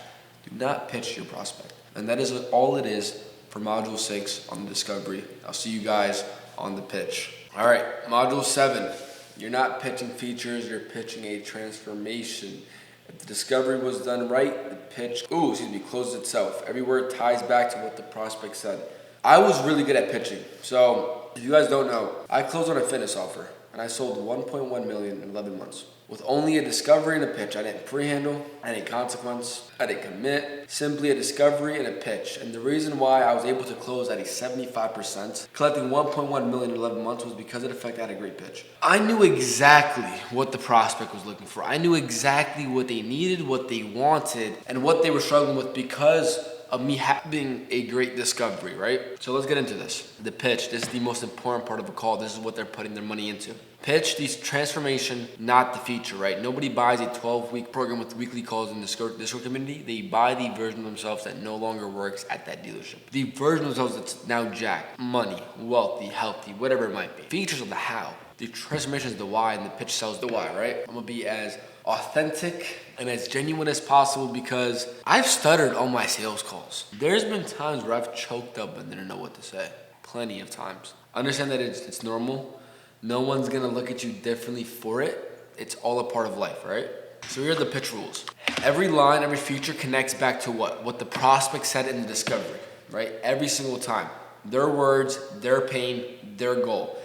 do not pitch your prospect. And that is all it is for Module 6 on the discovery. I'll see you guys on the pitch. All right, Module 7. You're not pitching features, you're pitching a transformation. If the discovery was done right, the pitch, closes itself. Every word ties back to what the prospect said. I was really good at pitching. So if you guys don't know, I closed on a fitness offer. And I sold 1.1 million in 11 months. with only a discovery and a pitch. I didn't pre-handle, I didn't consequence, I didn't commit, simply a discovery and a pitch. And the reason why I was able to close at a 75%, collecting 1.1 million in 11 months was because of the fact I had a great pitch. I knew exactly what the prospect was looking for. I knew exactly what they needed, what they wanted, and what they were struggling with because of me having a great discovery, right? So let's get into this. The pitch, this is the most important part of a call. This is what they're putting their money into. Pitch, these transformation, not the feature, right? Nobody buys a 12-week program with weekly calls in the Discord community. They buy the version of themselves that no longer works at that dealership. The version of themselves that's now jacked, money, wealthy, healthy, whatever it might be. Features of the how. The transformation is the why, and the pitch sells the why, right? I'm gonna be as authentic and as genuine as possible because I've stuttered on my sales calls. There's been times where I've choked up and didn't know what to say. Plenty of times. Understand that it's normal. No one's gonna look at you differently for it. It's all a part of life, right? So here are the pitch rules. Every line, every feature connects back to what? What the prospect said in the discovery, right? Every single time. Their words, their pain, their goal.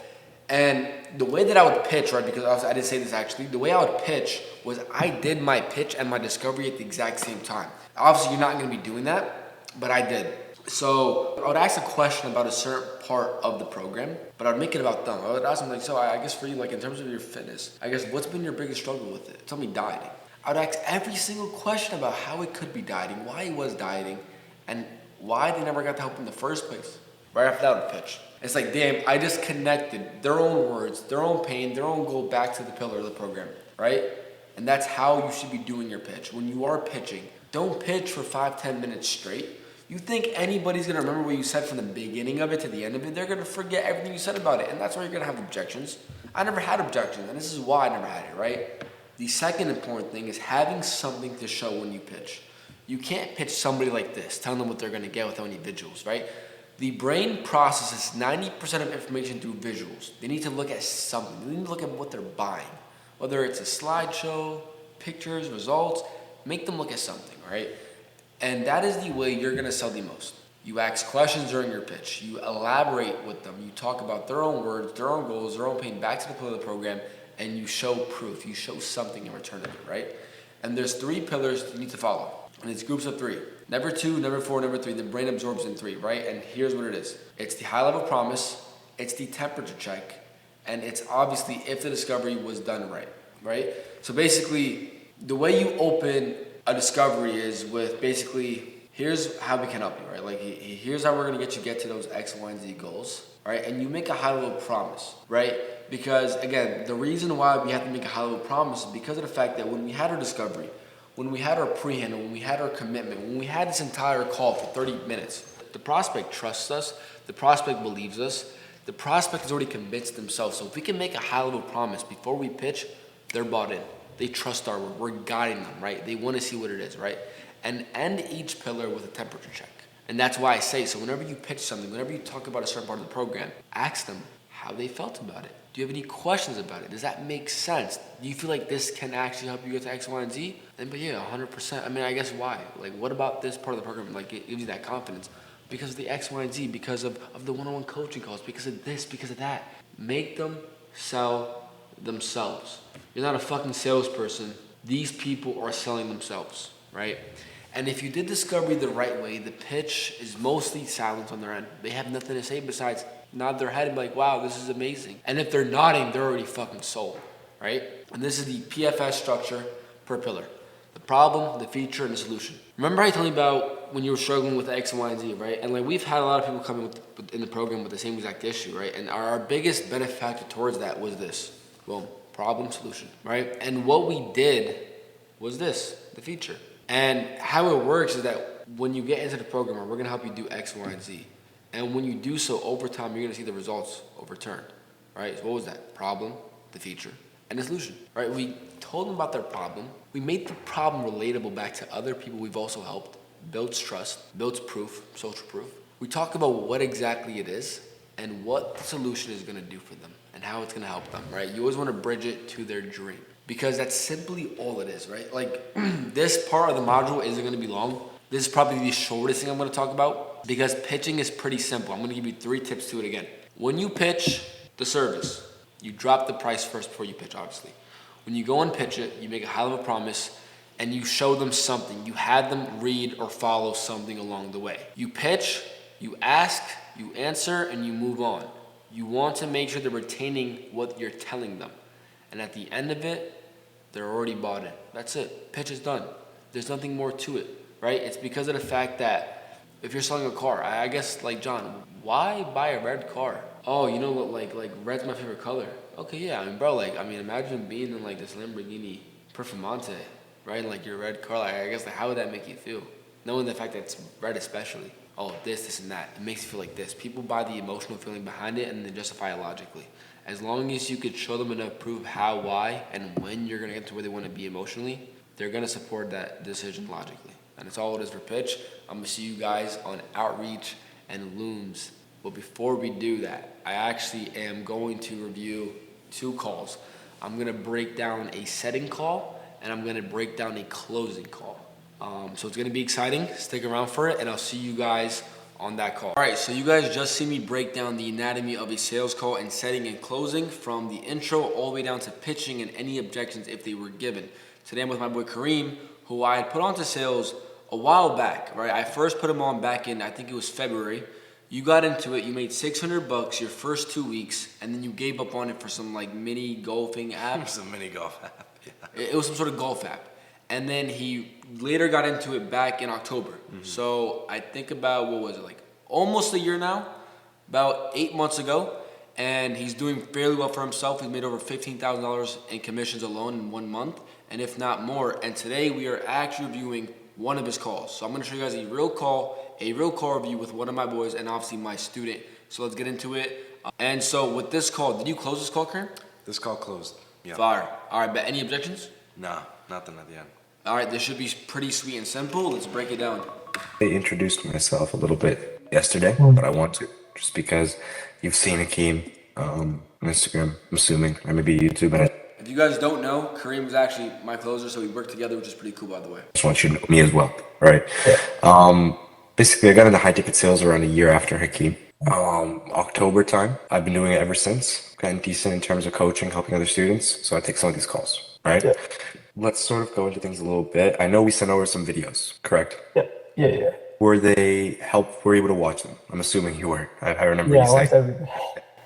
And the way that I would pitch, right, because I didn't say this actually, the way I would pitch was I did my pitch and my discovery at the exact same time. Obviously, you're not going to be doing that, but I did. So I would ask a question about a certain part of the program, but I'd make it about them. I would ask them, like, so I guess for you, like, in terms of your fitness, I guess what's been your biggest struggle with it? Tell me dieting. I would ask every single question about how it could be dieting, why he was dieting, and why they never got the help in the first place. Right after that, I would pitch. It's like, damn, I just connected their own words, their own pain, their own goal back to the pillar of the program, right? And that's how you should be doing your pitch. When you are pitching, don't pitch for 5-10 minutes straight. You think anybody's gonna remember what you said from the beginning of it to the end of it? They're gonna forget everything you said about it, and that's why you're gonna have objections. I never had objections, and this is why I never had it, right? The second important thing is having something to show when you pitch. You can't pitch somebody like this, telling them what they're gonna get without any visuals, right? The brain processes 90% of information through visuals. They need to look at something. They need to look at what they're buying. Whether it's a slideshow, pictures, results, make them look at something, right? And that is the way you're gonna sell the most. You ask questions during your pitch. You elaborate with them. You talk about their own words, their own goals, their own pain back to the pillar of the program, and you show proof. You show something in return of it, right? And there's 3 pillars you need to follow. And it's groups of 3. Number 2, number 4, number 3. The brain absorbs in 3, right? And here's what it is. It's the high level promise, it's the temperature check, and it's obviously if the discovery was done right, right? So basically, the way you open a discovery is with basically, here's how we can help you, right? Like, here's how we're gonna get to those X, Y, and Z goals, right? And you make a high level promise, right? Because again, the reason why we have to make a high level promise is because of the fact that when we had our discovery, when we had our pre-handle, when we had our commitment, when we had this entire call for 30 minutes, the prospect trusts us, the prospect believes us, the prospect has already convinced themselves. So if we can make a high-level promise before we pitch, they're bought in. They trust our word. We're guiding them, right? They want to see what it is, right? And end each pillar with a temperature check. And that's why I say, so whenever you pitch something, whenever you talk about a certain part of the program, ask them how they felt about it. Do you have any questions about it? Does that make sense? Do you feel like this can actually help you get to X, Y, and Z? And but yeah, 100%. I mean, I guess why? Like, what about this part of the program, like, it gives you that confidence? Because of the X, Y, and Z, because of the one-on-one coaching calls, because of this, because of that. Make them sell themselves. You're not a fucking salesperson. These people are selling themselves, right? And if you did discovery the right way, the pitch is mostly silent on their end. They have nothing to say besides nod their head and be like, wow, this is amazing. And if they're nodding, they're already fucking sold, right? And this is the PFS structure per pillar. The problem, the feature, and the solution. Remember I told you about when you were struggling with X and Y and Z, right? And like, we've had a lot of people coming in the program with the same exact issue, right? And our biggest benefactor towards that was this. Boom, problem, solution, right? And what we did was this, the feature. And how it works is that when you get into the program, we're gonna help you do X, Y, and Z. And when you do so over time, you're gonna see the results overturned, right? So what was that? Problem, the feature, and the solution, right? We told them about their problem. We made the problem relatable back to other people we've also helped. Builds trust, builds proof, social proof. We talk about what exactly it is and what the solution is gonna do for them and how it's gonna help them, right? You always wanna bridge it to their dream because that's simply all it is, right? Like, this part of the module isn't gonna be long. This is probably the shortest thing I'm gonna talk about because pitching is pretty simple. I'm gonna give you 3 tips to it again. When you pitch the service, you drop the price first before you pitch, obviously. When you go and pitch it, you make a high level promise and you show them something. You have them read or follow something along the way. You pitch, you ask, you answer, and you move on. You want to make sure they're retaining what you're telling them. And at the end of it, they're already bought in. That's it. Pitch is done. There's nothing more to it, right? It's because of the fact that if you're selling a car, I guess like John, why buy a red car? Oh, you know what, like red's my favorite color. Okay, yeah, I mean, bro, imagine being in like this Lamborghini Performante, right? Like your red car, like I guess like how would that make you feel? Knowing the fact that it's red especially. Oh, this and that. It makes you feel like this. People buy the emotional feeling behind it and then justify it logically. As long as you could show them enough proof how, why, and when you're gonna get to where they want to be emotionally, they're gonna support that decision logically. And that's all it is for pitch. I'm gonna see you guys on Outreach and Looms. But before we do that, I actually am going to review 2 calls. I'm gonna break down a setting call and I'm gonna break down a closing call. So it's gonna be exciting. Stick around for it and I'll see you guys on that call. All right, so you guys just see me break down the anatomy of a sales call and setting and closing from the intro all the way down to pitching and any objections if they were given. Today I'm with my boy Kareem, who I had put onto sales a while back, right? I first put him on back in, I think it was February. You got into it, you made $600 your first 2 weeks, and then you gave up on it for some like mini golfing app. Some mini golf app, yeah. It was some sort of golf app. And then he later got into it back in October. So I think about, what was it, like almost a year now, about 8 months ago. And he's doing fairly well for himself. He's made over $15,000 in commissions alone in 1 month, and if not more. And today we are actually reviewing one of his calls. So I'm gonna show you guys a real call review with one of my boys and obviously my student. So let's get into it. And so with this call, did you close this call, Karen? This call closed. Yeah. Fire. All right, but any objections? Nah, nothing at the end. All right, this should be pretty sweet and simple. Let's break it down. I introduced myself a little bit yesterday, but I want to just because you've seen Akeem on Instagram, I'm assuming, or maybe YouTube. And I If you guys don't know, Kareem was actually my closer, so we worked together, which is pretty cool, by the way. just want you to know me as well, right? Basically, I got into high ticket sales around a year after Hakeem. October time. I've been doing it ever since. Gotten decent in terms of coaching, helping other students. So I take some of these calls, right? Yeah. Let's sort of go into things a little bit. I know we sent over some videos, correct? Yeah. Were they were you able to watch them? I'm assuming you were. I remember Yeah, you I watched saying. everything.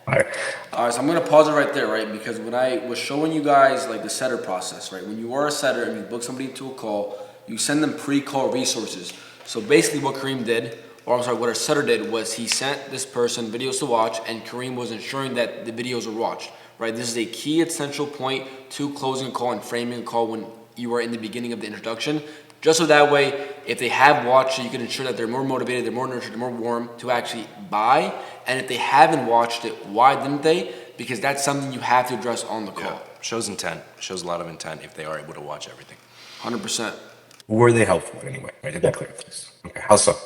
All right. All right, so I'm gonna pause it right there, right? Because when I was showing you guys like the setter process, right? When you are a setter and you book somebody into a call, you send them pre-call resources. So basically what Kareem did, or I'm sorry, what our setter did was he sent this person videos to watch and Kareem was ensuring that the videos were watched, right? This is a key essential point to closing a call and framing a call when you are in the beginning of the introduction. Just so that way, if they have watched it, you can ensure that they're more motivated, they're more nurtured, they're more warm to actually buy. And if they haven't watched it, why didn't they? Because that's something you have to address on the call. Yeah. Shows intent. Shows a lot of intent if they are able to watch everything. 100%. Were they helpful in any way? Right? Did they clear things? Okay. How so?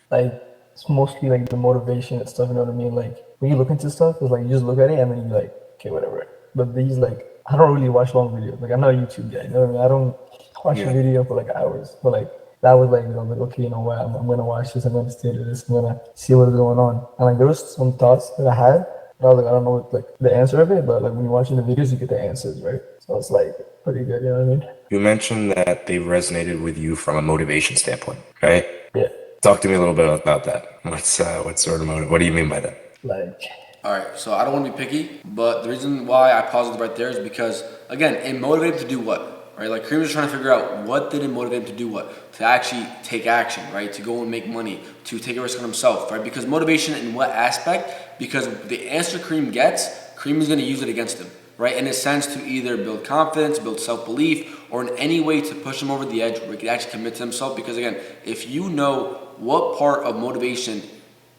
Like, it's mostly like the motivation and stuff, you know what I mean? Like, when you look into stuff, it's like you just look at it and then you're like, okay, whatever. But these, like, I don't really watch long videos. Like, I'm not a YouTube guy, you know what I mean? I don't watch a video for like hours. But like, that was like, like, okay, you know what? I'm going to watch this. I'm going to stay to this. I'm going to see what's going on. And like, there was some thoughts that I had. But I was like, I don't know like the answer of it. But like, when you're watching the videos, you get the answers, right? So it's like pretty good, you know what I mean? You mentioned that they resonated with you from a motivation standpoint, right? Yeah. Talk to me a little bit about that. What sort of motive? What do you mean by that? Like, All right, so I don't want to be picky, but the reason why I paused it right there is because, again, it motivated him to do what, right? Like Kareem was trying to figure out what did it motivate him to do what? To actually take action, right? To go and make money, to take a risk on himself, right? Because motivation in what aspect? Because the answer Kareem gets, Kareem is going to use it against him, right? In a sense to either build confidence, build self-belief, or in any way to push him over the edge where he can actually commit to himself. Because again, if you know what part of motivation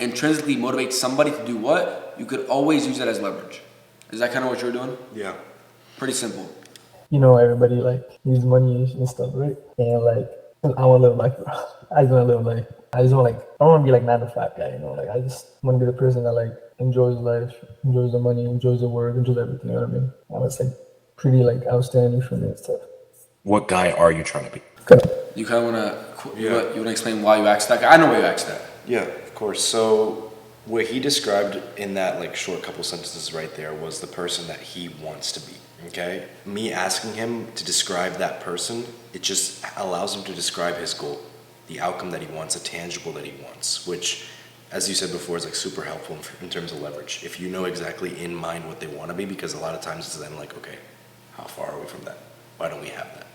intrinsically motivates somebody to do what, you could always use that as leverage. Is that kind of what you're doing? Yeah. Pretty simple. you know, everybody like needs money and stuff, right? And like, I want to live like, I just want to live like, I just want like, I don't want to be like 9 to 5 guy, you know, like I just want to be the person that like enjoys life, enjoys the money, enjoys the work, enjoys everything, you know what I mean? And it's like pretty like outstanding for me and stuff. What guy are you trying to be? Good. You kind of want to, you want to explain why you asked that? I know why you asked that. Yeah, of course. So What he described in that like short couple sentences right there was the person that he wants to be. Okay? Me asking him to describe that person, it just allows him to describe his goal, the outcome that he wants, a tangible that he wants, which, as you said before, is like super helpful in terms of leverage. If you know exactly in mind what they want to be, because a lot of times it's then like, okay, how far are we from that? Why don't we have that?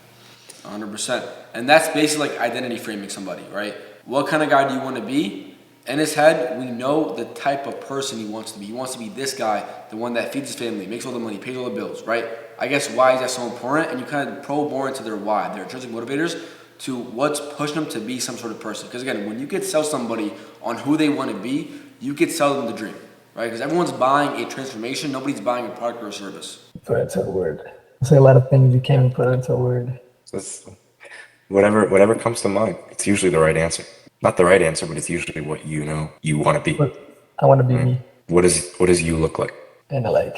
100%. And that's basically like identity framing somebody, right? What kind of guy do you want to be? In his head, we know the type of person he wants to be. He wants to be this guy, the one that feeds his family, makes all the money, pays all the bills, right? I guess why is that so important? And you kind of probe more into their why, their intrinsic motivators, to what's pushing them to be some sort of person. Because again, when you could sell somebody on who they want to be, you could sell them the dream, right? Because everyone's buying a transformation. Nobody's buying a product or a service. Put it into a word. Say a lot of things you can't even put it into a word. It's whatever comes to mind. It's usually the right answer. Not the right answer, but it's usually what you know you want to be. But I want to be me. What does you look like? And like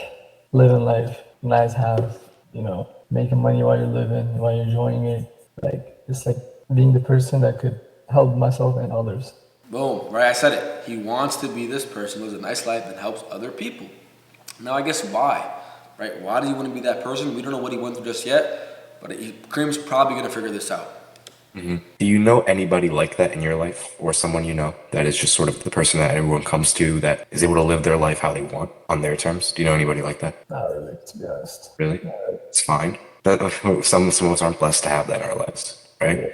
living life, nice house, you know, making money while you're living, while you're enjoying it. Like it's like being the person that could help myself and others. Boom, right? I said it. He wants to be this person who lives a nice life and helps other people. Now, I guess why, right? Why does he want to be that person? We don't know what he went through just yet, but Kareem's probably going to figure this out. Mm-hmm. Do you know anybody like that in your life, or someone you know that is just sort of the person that everyone comes to, that is able to live their life how they want on their terms? Do you know anybody like that? Not really, to be honest. Really? It's fine. Some of us aren't blessed to have that in our lives, right?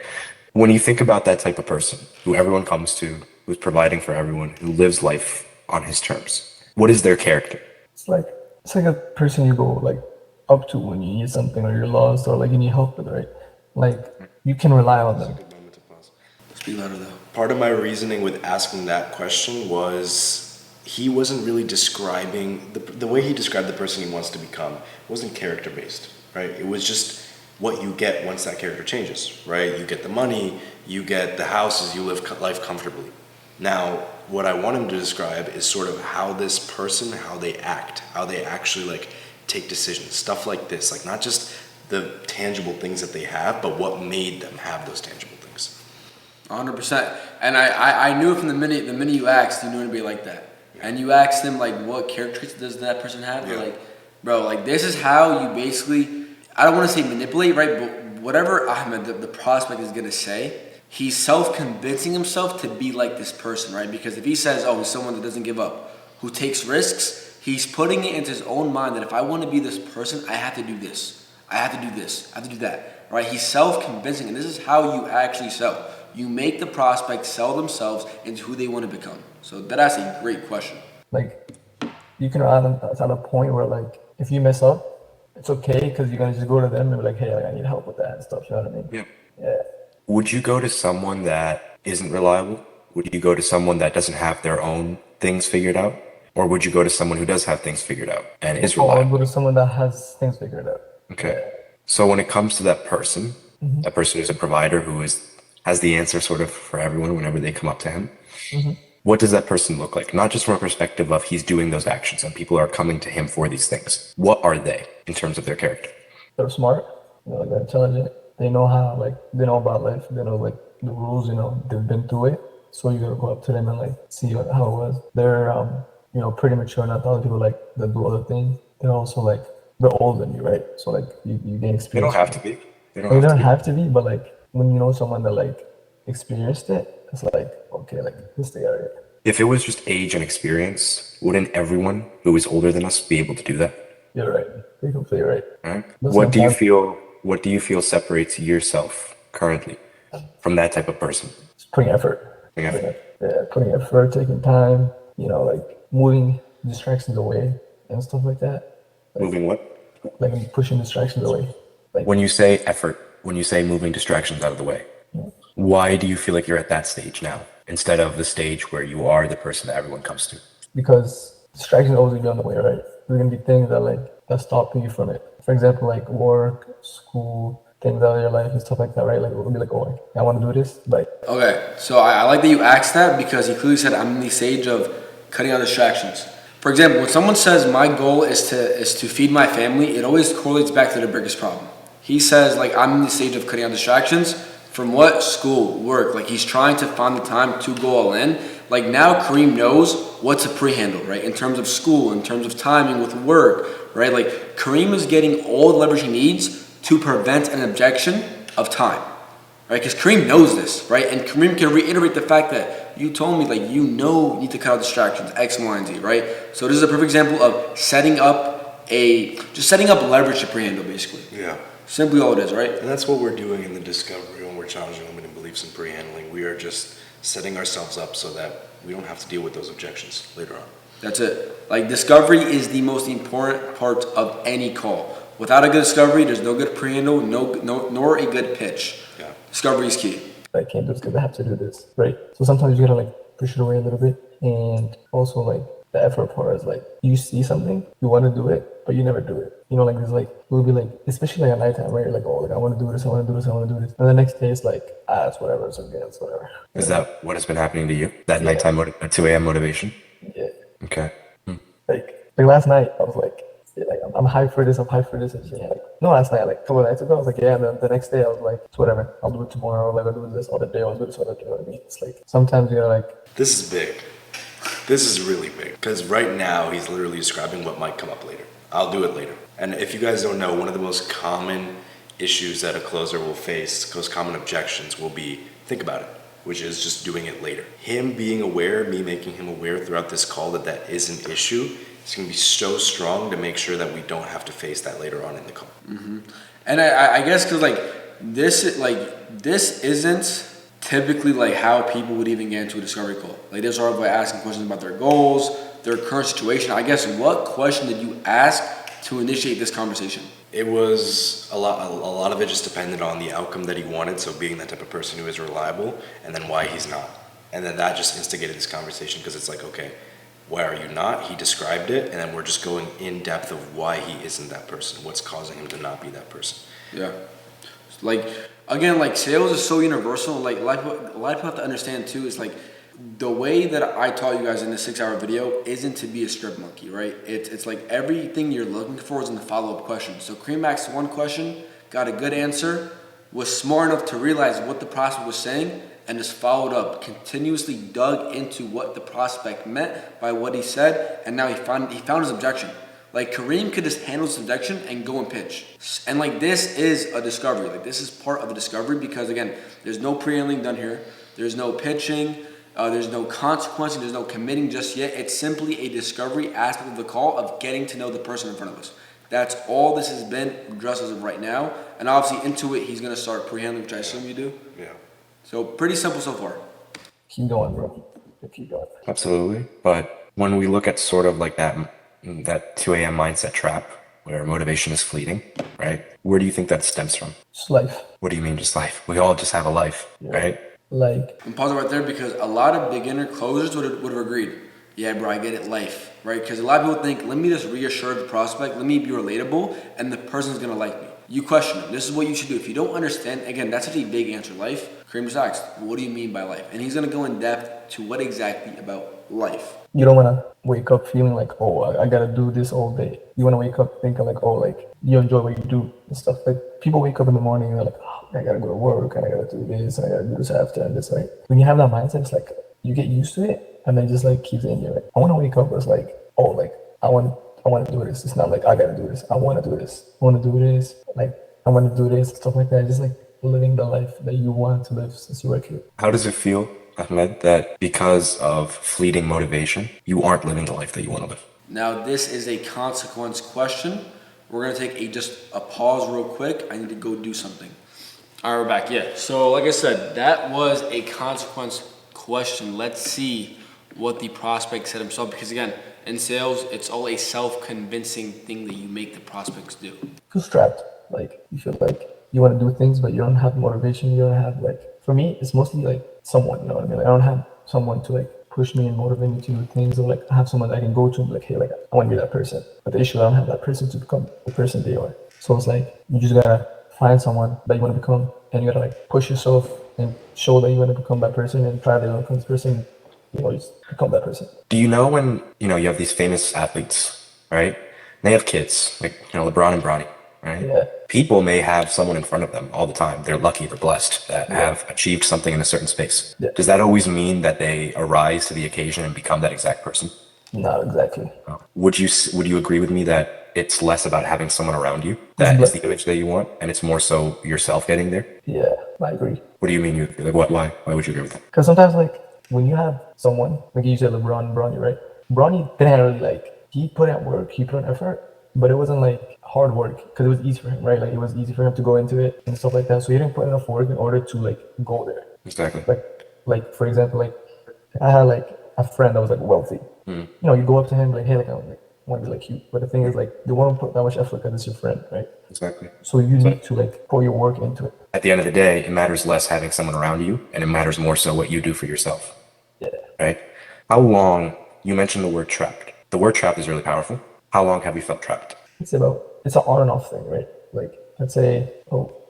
When you think about that type of person who everyone comes to, who's providing for everyone, who lives life on his terms, what is their character? It's like a person you go like up to when you need something or you're lost or like you need help with, right? Like you can rely on them. Good moment to pause. Speak louder though. Part of my reasoning with asking that question was he wasn't really describing the way he described the person he wants to become wasn't character based, right? It was just what you get once that character changes, right? You get the money, you get the houses, you live life comfortably. Now, what I want him to describe is sort of how this person, how they act, how they actually like take decisions, stuff like this, like not just the tangible things that they have, but what made them have those tangible things. 100%. And I knew from the minute you asked, you knew it'd be like that. And you asked them like, what character traits does that person have? They're like, bro, like this is how you basically, I don't want to say manipulate, right? But whatever Ahmed, the prospect is going to say, he's self-convincing himself to be like this person, right? Because if he says, oh, he's someone that doesn't give up, who takes risks, he's putting it into his own mind that if I want to be this person, I have to do this. I have to do this. I have to do that, right? He's self-convincing, and this is how you actually sell. You make the prospect sell themselves into who they want to become. So that's a great question. Like you can rely on them at a point where like if you mess up, it's okay because you're gonna just go to them and be like, hey, like, I need help with that and stuff. You know what I mean? Yeah. Yeah. Would you go to someone that isn't reliable? Would you go to someone that doesn't have their own things figured out? Or would you go to someone who does have things figured out and is Or I'll reliable? go to someone that has things figured out. Okay. So when it comes to that person who's a provider who has the answer sort of for everyone whenever they come up to him, what does that person look like? Not just from a perspective of he's doing those actions and people are coming to him for these things. What are they in terms of their character? They're smart, you know, like they're intelligent. They know how, like, they know about life. They know, like, the rules, you know, they've been through it. So you gotta go up to them and, like, see how it was. They're, you know, pretty mature, not the other people, like, that do other things. They're also, like, they're older than you, right? So, like, you gain experience. They don't have to be. They You don't be. have to be, but, like, when you know someone that, like, experienced it, it's like, okay, like, this the area. If it was just age and experience, wouldn't everyone who is older than us be able to do that? You're right. You're completely right. Right? That's What do you not- feel? What do you feel separates yourself currently from that type of person? It's putting effort. Yeah. Yeah, putting effort, taking time, you know, like moving distractions away and stuff like that. Moving what? Like pushing distractions away. Like When you say effort, when you say moving distractions out of the way, why do you feel like you're at that stage now instead of the stage where you are the person that everyone comes to? because distractions always be on the way, right? There's gonna be things that like that's stopping you from it. For example, like work, school, things out of your life and stuff like that, right? Like it'll be like, oh, I want to do this, but Okay, so I like that you asked that because he clearly said I'm in the stage of cutting out distractions. For example, when someone says my goal is to feed my family, it always correlates back to the biggest problem. He says like I'm in the stage of cutting out distractions. from what, school, work. Like he's trying to find the time to go all in. Like now Kareem knows what to pre-handle, right? In terms of school, in terms of timing with work, right? Like Kareem is getting all the leverage he needs to prevent an objection of time, right? Because Kareem knows this, right? And Kareem can reiterate the fact that you told me, like, you need to cut out distractions, X, Y, and Z, right? So this is a perfect example of setting up leverage to pre-handle, basically. Yeah. Simply all it is, right? And that's what we're doing in the discovery when we're challenging limiting beliefs and pre-handling. We are just setting ourselves up so that we don't have to deal with those objections later on. That's it. Like discovery is the most important part of any call. Without a good discovery, there's no good pre-handle, nor a good pitch. Yeah. Discovery is key. I can't do this because I have to do this, right? So sometimes you gotta like push it away a little bit, and also like the effort part is like you see something, you want to do it, but you never do it. You know, like there's like we'll be like, especially like at nighttime, right? You're like, oh, like I want to do this, I want to do this, I want to do this, and the next day it's like, it's whatever, it's okay, it's whatever. Is that what has been happening to you? That nighttime 2 a.m. motivation? Yeah. Okay. Like last night, I was like, yeah, like I'm hyped for this, I'm hyped for this, and yeah, like no, last night, like a couple of nights ago, I was like, yeah, and then the next day I was like, it's whatever, I'll do it tomorrow, like I'll do this other day, I'll do this other day. You know what I mean? It's like sometimes you're like, This is big. This is really big. Because right now, he's literally describing what might come up later. I'll do it later. And if you guys don't know, one of the most common issues that a closer will face, most common objections will be, think about it, which is just doing it later. Him being aware, me making him aware throughout this call that that is an issue, it's going to be so strong to make sure that we don't have to face that later on in the call. Mm-hmm. And I guess because this isn't typically like how people would even get into a discovery call. Like they start by asking questions about their goals, their current situation. I guess what question did you ask to initiate this conversation? It was a lot of it just depended on the outcome that he wanted, so being that type of person who is reliable, and then why he's not. And then that just instigated this conversation because it's like, okay, why are you not? He described it, and then we're just going in depth of why he isn't that person, what's causing him to not be that person. Yeah. Like, again, like sales is so universal. Like a lot of people have to understand too, is like the way that I taught you guys in this 6-hour video isn't to be a strip monkey, right? It's like everything you're looking for is in the follow-up question. So Kareem asked one question, got a good answer, was smart enough to realize what the prospect was saying, and just followed up, continuously dug into what the prospect meant by what he said, and now he found his objection. Like Kareem could just handle his objection and go and pitch. And like this is a discovery. Like this is part of a discovery because again, there's no pre-handling done here. There's no pitching. There's no consequence. There's no committing just yet. It's simply a discovery aspect of the call of getting to know the person in front of us. That's all this has been addressed as of right now. And obviously into it, he's going to start pre-handling, which I assume you do. Yeah. So pretty simple so far. keep going, bro. Keep going. Absolutely. But when we look at sort of like that 2 a.m. mindset trap where motivation is fleeting, right? Where do you think that stems from? Just life. What do you mean just life? We all just have a life, right? Like, And pause it right there because a lot of beginner closers would have agreed. Yeah, bro, I get it, life, right? Because a lot of people think, let me just reassure the prospect, let me be relatable, and the person's gonna like me. You question them. This is what you should do. If you don't understand, again, that's such a big answer. Life, Kareem just asked, what do you mean by life? And he's gonna go in depth to what exactly about life. you don't want to wake up feeling like, oh, I gotta do this all day. You want to wake up thinking like, oh, like you enjoy what you do and stuff. Like people wake up in the morning and they're like, oh, I gotta go to work and I gotta do this and I gotta do this after and this, right? When you have that mindset, it's like you get used to it and then just like keeps in you. Like I want to wake up as like, oh, like I want to do this. It's not like I gotta do this. I want to do this. I want to do this. Like I want to do this, stuff like that. Just like living the life that you want to live since you were a kid. How does it feel, Ahmed, that because of fleeting motivation, you aren't living the life that you want to live? Now, this is a consequence question. We're gonna take just a pause real quick. I need to go do something. All right, we're back. Yeah. So, like I said, that was a consequence question. Let's see what the prospect said himself, because again, in sales, it's all a self-convincing thing that you make the prospects do. Feel strapped. Like you feel like you want to do things, but you don't have motivation. You don't have like. For me, it's mostly like someone. You know what I mean? Like, I don't have someone to like push me and motivate me to do things, or like I have someone that I can go to and be like, hey, like I want to be that person. But the issue, I don't have that person to become the person they are. So it's like you just gotta find someone that you want to become, and you gotta like push yourself and show that you want to become that person, and try to become this person. You know, just become that person. Do you know when, you have these famous athletes, right? They have kids, like, LeBron and Bronny, right? Yeah. People may have someone in front of them all the time. They're lucky, they're blessed that have achieved something in a certain space. Yeah. Does that always mean that they arise to the occasion and become that exact person? Not exactly. Would you agree with me that it's less about having someone around you that is the image that you want, and it's more so yourself getting there? Yeah, I agree. What do you mean? Like what? Why would you agree with that? Because sometimes, like, when you have someone, like you said, LeBron, Bronny, right? Bronny didn't really, like, he put in work, he put in effort, but it wasn't, like, hard work because it was easy for him, right? Like, it was easy for him to go into it and stuff like that. So he didn't put enough work in order to, like, go there. Exactly. Like for example, like, I had, like, a friend that was, like, wealthy. You know, you go up to him, like, hey, like, I want to be like you. But the thing is, like, they won't put that much effort because it's your friend, right? Exactly. So you need to, like, pour your work into it. At the end of the day, it matters less having someone around you, and it matters more so what you do for yourself. Yeah. Right? How long? You mentioned the word trapped. The word trapped is really powerful. How long have you felt trapped? It's an on and off thing, right? Like, let's say,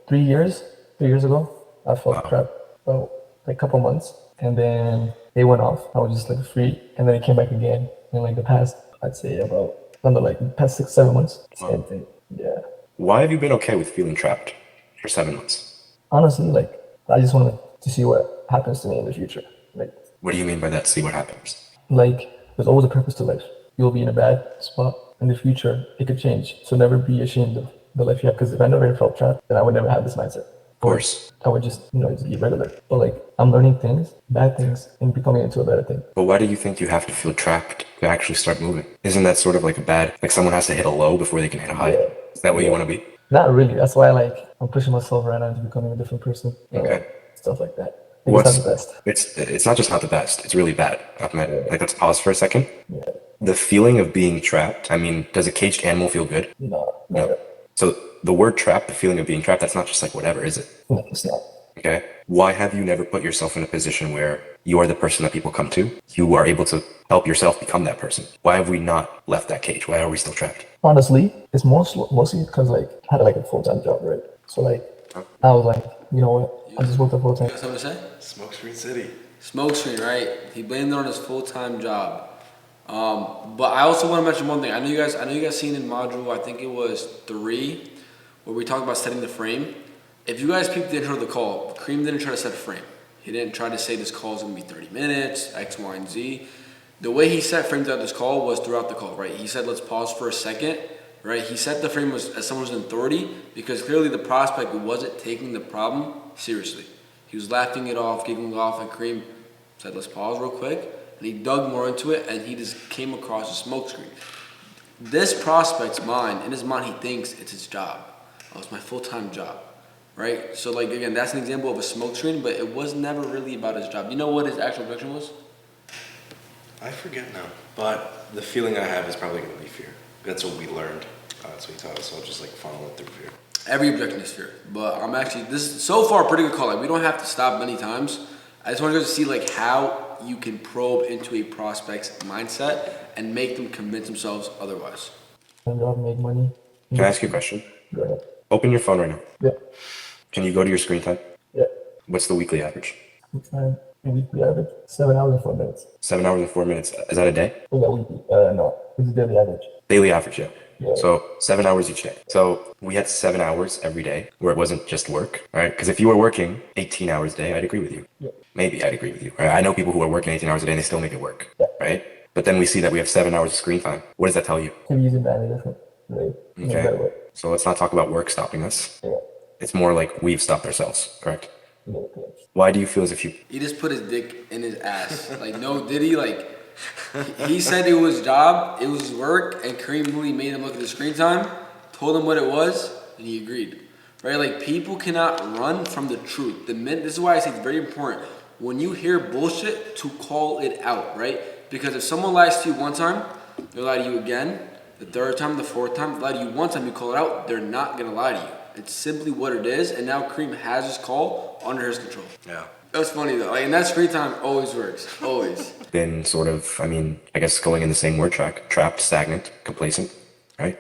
3 years ago, I felt trapped about like a couple months, and then they went off. I was just like free, and then it came back again. And like the past, I'd say about under like the past 6-7 months, same thing. Yeah. Why have you been okay with feeling trapped for 7 months? Honestly, like, I just wanted to see what happens to me in the future. What do you mean by that? See what happens. Like, there's always a purpose to life. You'll be in a bad spot in the future. It could change. So never be ashamed of the life you have. Because if I never felt trapped, then I would never have this mindset. Of course. I would just, just be regular. But like, I'm learning things, bad things, and becoming into a better thing. But why do you think you have to feel trapped to actually start moving? Isn't that sort of like like someone has to hit a low before they can hit a high? Yeah. Is that what you want to be? Not really. That's why I'm pushing myself right now into becoming a different person. Okay. Stuff like that. It's not the best. It's not just not the best. It's really bad. Like, let's pause for a second. Yeah. The feeling of being trapped. I mean, does a caged animal feel good? No. So the word trapped, the feeling of being trapped, that's not just like whatever, is it? No, it's not. Okay. Why have you never put yourself in a position where you are the person that people come to? You are able to help yourself become that person. Why have we not left that cage? Why are we still trapped? Honestly, it's mostly because like I had like a full-time job, right? So like I was like, you know what? I just worked a full-time. You got something to say? Smokescreen City. Smokescreen, right? He blamed it on his full-time job. But I also want to mention one thing. I know you guys seen in module, I think it was 3, where we talked about setting the frame. If you guys peeped the intro of the call, Kareem didn't try to set a frame. He didn't try to say this call is going to be 30 minutes, X, Y, and Z. The way he set frame throughout this call was throughout the call, right? He said, let's pause for a second, right? He set the frame as someone who's in authority because clearly the prospect wasn't taking the problem seriously. He was laughing it off, giggling off, and Kareem said, let's pause real quick. And he dug more into it, and he just came across a smokescreen. This prospect's mind, in his mind, he thinks it's his job. Oh, it's my full-time job, right? So, like, again, that's an example of a smokescreen, but it was never really about his job. You know what his actual objection was? I forget now. But the feeling I have is probably going to be fear. That's what we learned. That's what he taught us. So I'll just like funnel it through fear. Every objection is fear. But I'm actually, this is so far a pretty good call. Like, we don't have to stop many times. I just want you guys to see like how you can probe into a prospect's mindset and make them convince themselves otherwise. Job, make money. Can I ask you a question? Go ahead. Open your phone right now. Yeah. Can you go to your screen time? Yeah. What's the weekly average? Time. Weekly average 7 hours and 4 minutes. 7 hours and 4 minutes. Is that a day? Is that weekly? No. This is daily average. Daily average, yeah. Yeah. So 7 hours each day. So we had 7 hours every day where it wasn't just work, right? Because if you were working 18 hours a day, I'd agree with you. Yeah. Maybe I'd agree with you. Right? I know people who are working 18 hours a day and they still make it work, Yeah. right? But then we see that we have 7 hours of screen time. What does that tell you? Can use it badly different. Right? In a better way. Okay. So let's not talk about work stopping us. Yeah. It's more like we've stopped ourselves, correct? Yeah. Why do you feel as if you... He just put his dick in his ass. Like, no, did he? Like, he said it was his job, it was his work, and Kareem really made him look at the screen time, told him what it was, and he agreed. Right? Like, people cannot run from the truth. This is why I say it's very important. When you hear bullshit, to call it out, right? Because if someone lies to you one time, they'll lie to you again. The third time, the fourth time, they lie to you one time, you call it out, they're not going to lie to you. It's simply what it is, and now Kareem has his call under his control. Yeah. That's funny though. Like, and that screen time always works. Always. Been sort of, I guess going in the same word track, trapped, stagnant, complacent, right?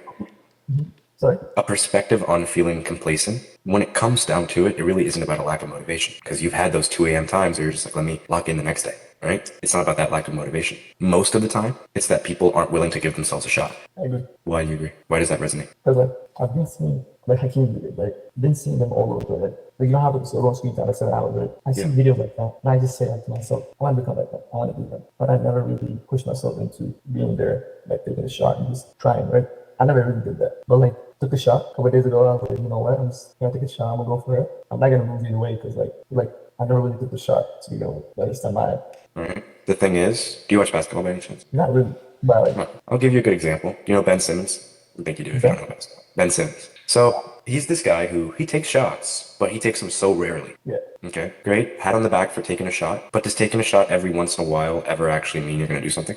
Sorry? A perspective on feeling complacent, when it comes down to it, it really isn't about a lack of motivation. Because you've had those 2 a.m. times where you're just like, let me lock in the next day, right? It's not about that lack of motivation. Most of the time, it's that people aren't willing to give themselves a shot. I agree. Why do you agree? Why does that resonate? Because like I've been seeing like Hakeem videos, like been seeing them all over, right? Like you don't have to go on screen time like 7 hours, right? I see videos like that, and I just say like to myself, I want to become like that. I want to be that. But I never really pushed myself into being there, like taking a shot and just trying, right? I never really did that. But like took a shot a couple of days ago. I was like, you know what? I'm just gonna take a shot. I'm gonna go for it. I'm not gonna move either way because like I never really took the shot to begin with. But this time All right. The thing is, do you watch basketball by any chance? not really, but like No. I'll give you a good example. You know Ben Simmons? I think you do if you don't know basketball. Ben Simmons. So he's this guy who he takes shots, but he takes them so rarely. yeah, Okay, great. Pat on the back for taking a shot. But does taking a shot every once in a while ever actually mean you're going to do something?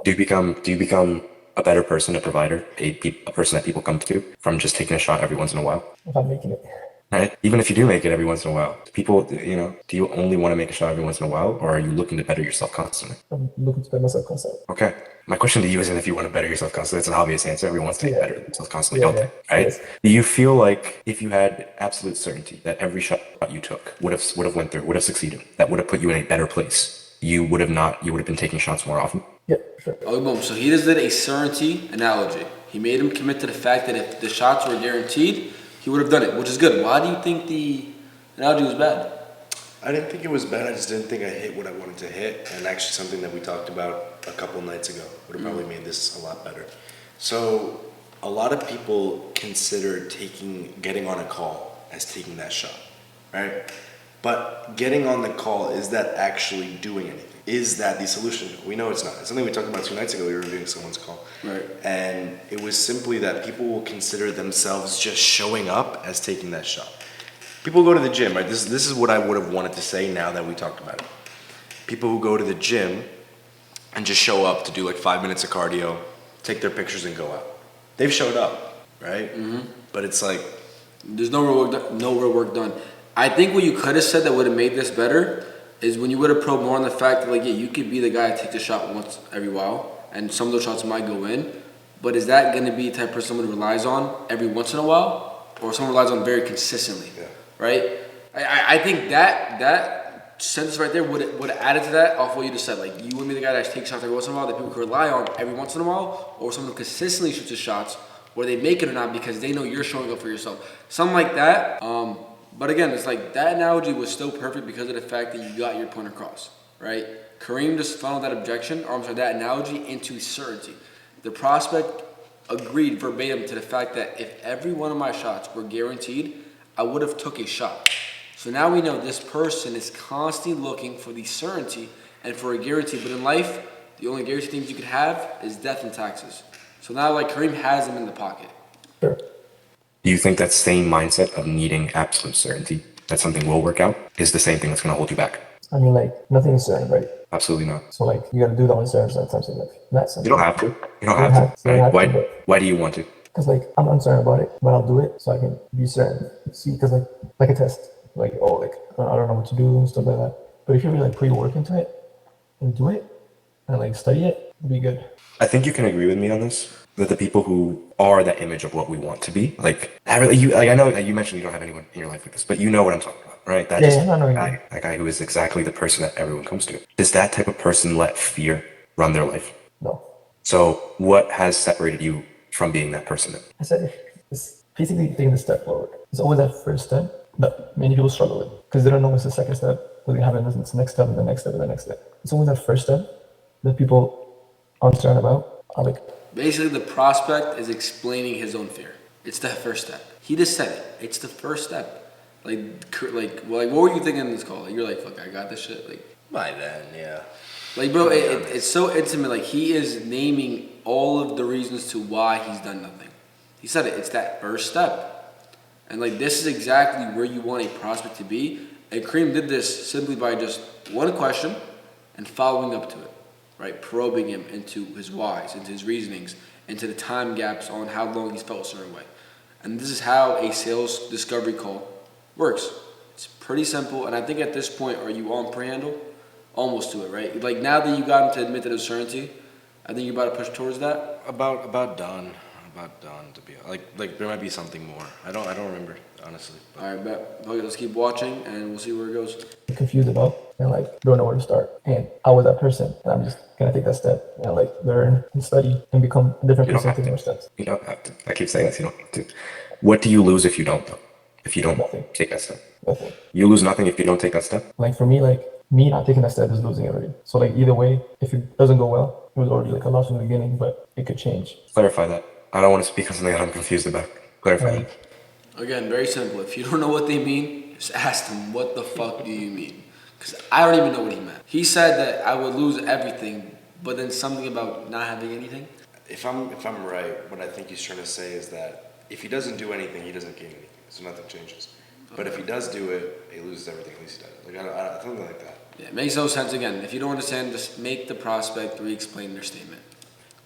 Do you become a better person, a provider, a person that people come to from just taking a shot every once in a while? if I'm making it, Right? Even if you do make it every once in a while, people, do you only want to make a shot every once in a while, or are you looking to better yourself constantly? I'm looking to better myself constantly. Okay. My question to you isn't if you want to better yourself constantly. It's an obvious answer. Everyone wants to get better themselves constantly, Yeah, don't yeah. they? Right? Yes. Do you feel like if you had absolute certainty that every shot you took would have went through, would have succeeded, that would have put you in a better place, you would have been taking shots more often? Yeah, sure. Oh, boom. So he just did a certainty analogy. He made him commit to the fact that if the shots were guaranteed, he would have done it, which is good. Why do you think the analogy was bad? I didn't think it was bad. I just didn't think I hit what I wanted to hit. And actually, something that we talked about a couple nights ago would have probably made this a lot better. So, a lot of people consider getting on a call as taking that shot, right? But getting on the call, is that actually doing anything? Is that the solution? We know it's not. It's something we talked about 2 nights ago. We were reviewing someone's call. Right. And it was simply that people will consider themselves just showing up as taking that shot. People go to the gym, right? This is what I would have wanted to say now that we talked about it. People who go to the gym and just show up to do like 5 minutes of cardio, take their pictures and go out. They've showed up, right? Mm-hmm. But it's like, There's no real work done. I think what you could have said that would have made this better is when you would have probed more on the fact that, like, yeah, you could be the guy that takes a shot once every while, and some of those shots might go in, but is that going to be the type of person someone relies on every once in a while, or someone relies on very consistently, right? I think that sentence right there would have added to that off what you just said. Like, you want to be the guy that takes shots every once in a while that people can rely on every once in a while, or someone who consistently shoots his shots, whether they make it or not, because they know you're showing up for yourself. Something like that. But again, it's like that analogy was still perfect because of the fact that you got your point across, right? Kareem just funneled that analogy into certainty. The prospect agreed verbatim to the fact that if every one of my shots were guaranteed, I would have took a shot. So now we know this person is constantly looking for the certainty and for a guarantee. But in life, the only guaranteed things you could have is death and taxes. So now, like, Kareem has them in the pocket. Sure. Do you think that same mindset of needing absolute certainty that something will work out is the same thing that's going to hold you back? I mean, like, nothing is certain, right? Absolutely not. So, like, you gotta do the uncertain sometimes in life. Not You don't have to. You don't You have to. don't have Right? to, but- Why do you want to? Because, like, I'm uncertain about it, but I'll do it so I can be certain. See, because, like a test. Like, oh, like, I don't know what to do and stuff like that. But if you really, like, put your work into it and do it and, like, study it, it'll be good. I think you can agree with me on this. That the people who are that image of what we want to be, I know you mentioned you don't have anyone in your life like this, but you know what I'm talking about, right? That Yeah, just I know what you guy, that guy who is exactly the person that everyone comes to. Does that type of person let fear run their life? No. So what has separated you from being that person then? I said it's basically taking the step forward. It's always that first step that many people struggle with because they don't know what's the second step, what they have in the next step, and the next step, and the next step. It's always that first step that people are uncertain about. Are like, Basically, the prospect is explaining his own fear. It's the first step. He just said it. It's the first step. What were you thinking in this call? Like, you're like, fuck, I got this shit. Like, by then, yeah. like, bro, it's so intimate. Like, he is naming all of the reasons to why he's done nothing. He said it. It's that first step. And, like, this is exactly where you want a prospect to be. And Kareem did this simply by just one question and following up to it. Right, probing him into his whys, into his reasonings, into the time gaps on how long he's felt a certain way. And this is how a sales discovery call works. It's pretty simple, and I think at this point, are you on pre-handle? Almost to it, right? Like, now that you got him to admit to the certainty, I think you're about to push towards that. About done to be like there might be something more. I don't remember honestly. All right, bet. Okay, let's keep watching, and we'll see where it goes. confused about and like don't know where to start. And I was that person, and I'm just gonna take that step and like learn and study and become a different You don't person, have take to. more steps. You don't have to. I keep saying this. You don't have to. What do you lose if you don't, though? If you don't Nothing. take that step, Nothing. you lose nothing if you don't take that step. Like for me, like me not taking that step is losing already. So like either way, if it doesn't go well, it was already like a loss from the beginning, but it could change. Clarify that. I don't want to speak on something that I'm confused about. Clarify that. Again, very simple. If you don't know what they mean, just ask them, what the fuck do you mean? Because I don't even know what he meant. He said that I would lose everything, but then something about not having anything. If I'm right, what I think he's trying to say is that if he doesn't do anything, he doesn't gain anything, so nothing changes. But if he does do it, he loses everything. At least he does. Like I something like that. Yeah, it makes no sense. Again, if you don't understand, just make the prospect re-explain their statement.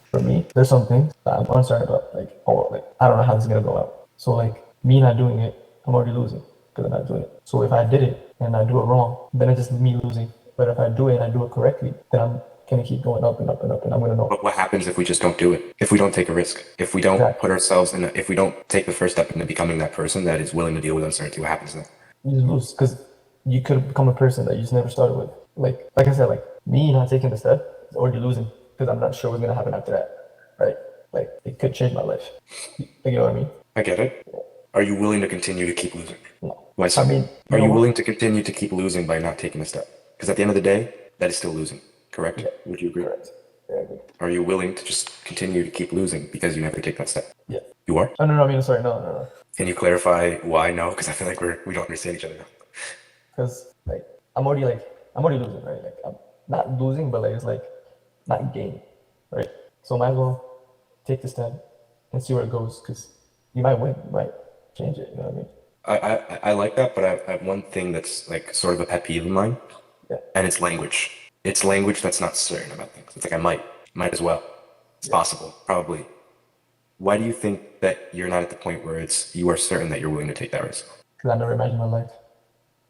For me, there's some things that I'm uncertain about. Like, oh, like I don't know how this is gonna go out. So like me not doing it, I'm already losing because I'm not doing it. So if I did it and I do it wrong, then it's just me losing. But if I do it and I do it correctly, then I'm gonna keep going up and up and up, and I'm gonna know. But what happens if we just don't do it? If we don't take a risk? If we don't Exactly. put ourselves in? If we don't take the first step into becoming that person that is willing to deal with uncertainty? What happens then? You just lose because you could become a person that you just never started with. Like I said, like me not taking the step is already losing because I'm not sure what's gonna happen after that, right? Like it could change my life. Like, you know what I mean? I get it. Are you willing to continue to keep losing? No. Why so? I mean, Are you you know willing to continue to keep losing by not taking a step? Because at the end of the day, that is still losing. Correct? Yeah. Would you agree? Correct. Yeah, I agree. Are you willing to just continue to keep losing because you never take that step? Yeah. You are? Oh no, I mean sorry, no. Can you clarify why no? Because I feel like we don't understand each other now. Because like I'm already losing, right? Like I'm not losing, but like it's like not gaining, right? So might as well take the step and see where it goes because you might win, you might change it. You know what I mean? I like that, but I have one thing that's like sort of a pet peeve of mine, Yeah. and it's language. It's language that's not certain about things. It's like I might as well. It's possible, probably. Why do you think that you're not at the point where you are certain that you're willing to take that risk? Because I never imagined my life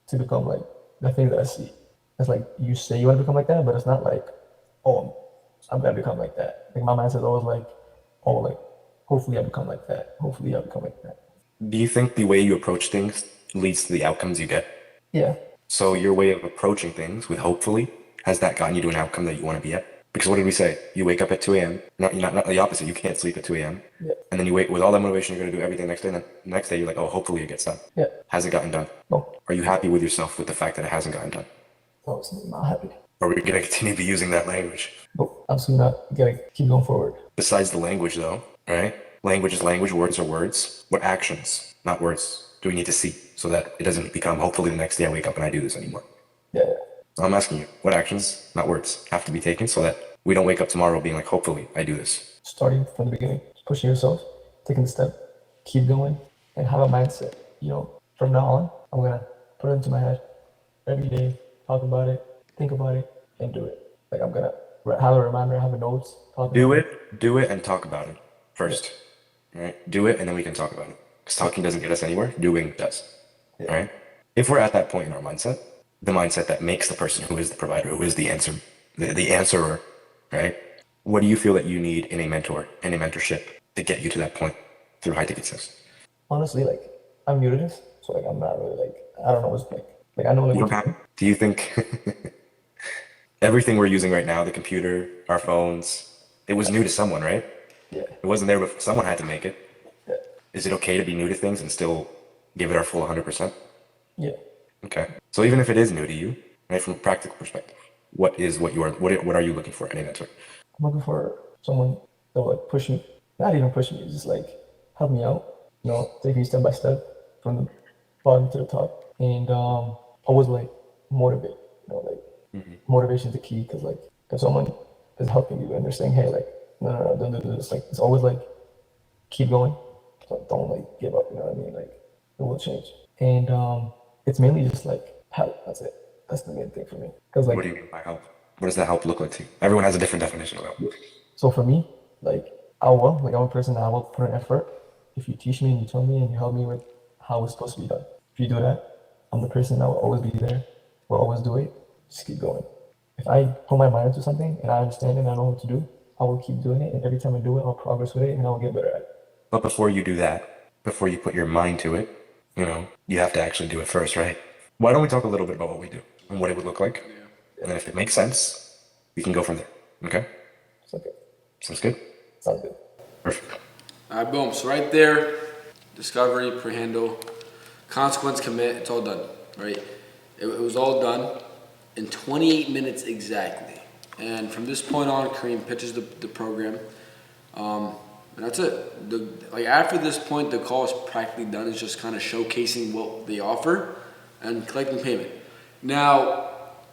to become like the thing that I see. It's like you say you want to become like that, but it's not like, oh, I'm gonna become like that. Like my mindset is always like, oh, like hopefully I become like that. Hopefully I become like that. Do you think the way you approach things leads to the outcomes you get? Yeah. So your way of approaching things with hopefully, has that gotten you to an outcome that you want to be at? Because what did we say? You wake up at 2 a.m. Not the opposite. You can't sleep at 2 a.m. Yeah. And then you wait with all that motivation. You're going to do everything next day. And then the next day you're like, oh, hopefully it gets done. Yeah. Has it gotten done? No. Are you happy with yourself with the fact that it hasn't gotten done? I was not happy. Or are we going to continue to be using that language? Nope. I'm still not gonna keep going forward. Besides the language, though, right? Language is language. Words are words. What actions, not words, do we need to see so that it doesn't become hopefully the next day I wake up and I do this anymore? Yeah. So I'm asking you, what actions, not words, have to be taken so that we don't wake up tomorrow being like, hopefully I do this? Starting from the beginning, just pushing yourself, taking the step, keep going, and have a mindset. You know, from now on, I'm gonna put it into my head every day, talk about it, think about it, and do it. Like I'm gonna have a reminder, have a notes, talk Do about it, and talk about it first. Right? Do it, and then we can talk about it. Because talking doesn't get us anywhere. Doing does. Yeah. All right? If we're at that point in our mindset, the mindset that makes the person who is the provider, who is the answer, the answerer, right? What do you feel that you need in a mentor, in a mentorship to get you to that point through high ticket sales? Honestly, like I'm new to this, so like I'm not really like I don't know what's like I know like You what don't to do. have, do you think everything we're using right now, the computer, our phones, it was new to someone, right? Yeah. It wasn't there before. Someone had to make it. Yeah. Is it okay to be new to things and still give it our full 100%? Yeah. Okay. So even if it is new to you, right, from a practical perspective, what are you looking for in a mentor? I'm looking for someone that will like push me, not even push me, just like help me out, you know, take me step by step from the bottom to the top, and always like motivate, you know, like motivation is the key because like if someone is helping you and they're saying, hey, like no, don't do this, like it's always like keep going, like don't like give up, you know what I mean, like it will change, and it's mainly just like help. That's it. That's the main thing for me. Because like What do you mean by help? What does that help look like to you? Everyone has a different definition of help. so for me, like I'm a person that I will put an effort. If you teach me and you tell me and you help me with how it's supposed to be done, if you do that, I'm the person that will always be there, will always do it. Just keep going. If I put my mind into something and I understand it and I know what to do, I will keep doing it. And every time I do it, I'll progress with it and I'll get better at it. But before you do that, before you put your mind to it, you have to actually do it first, right? Why don't we talk a little bit about what we do? and what it would look like. And then if it makes sense, we can go from there. Okay? It's okay. Sounds good? Sounds good. Perfect. All right, boom. So right there, discovery, pre-handle, consequence, commit, it's all done, right? It was all done in 28 minutes exactly. And from this point on, Kareem pitches the program. And that's it. Like after this point, the call is practically done. It's just kind of showcasing what they offer and collecting payment. Now,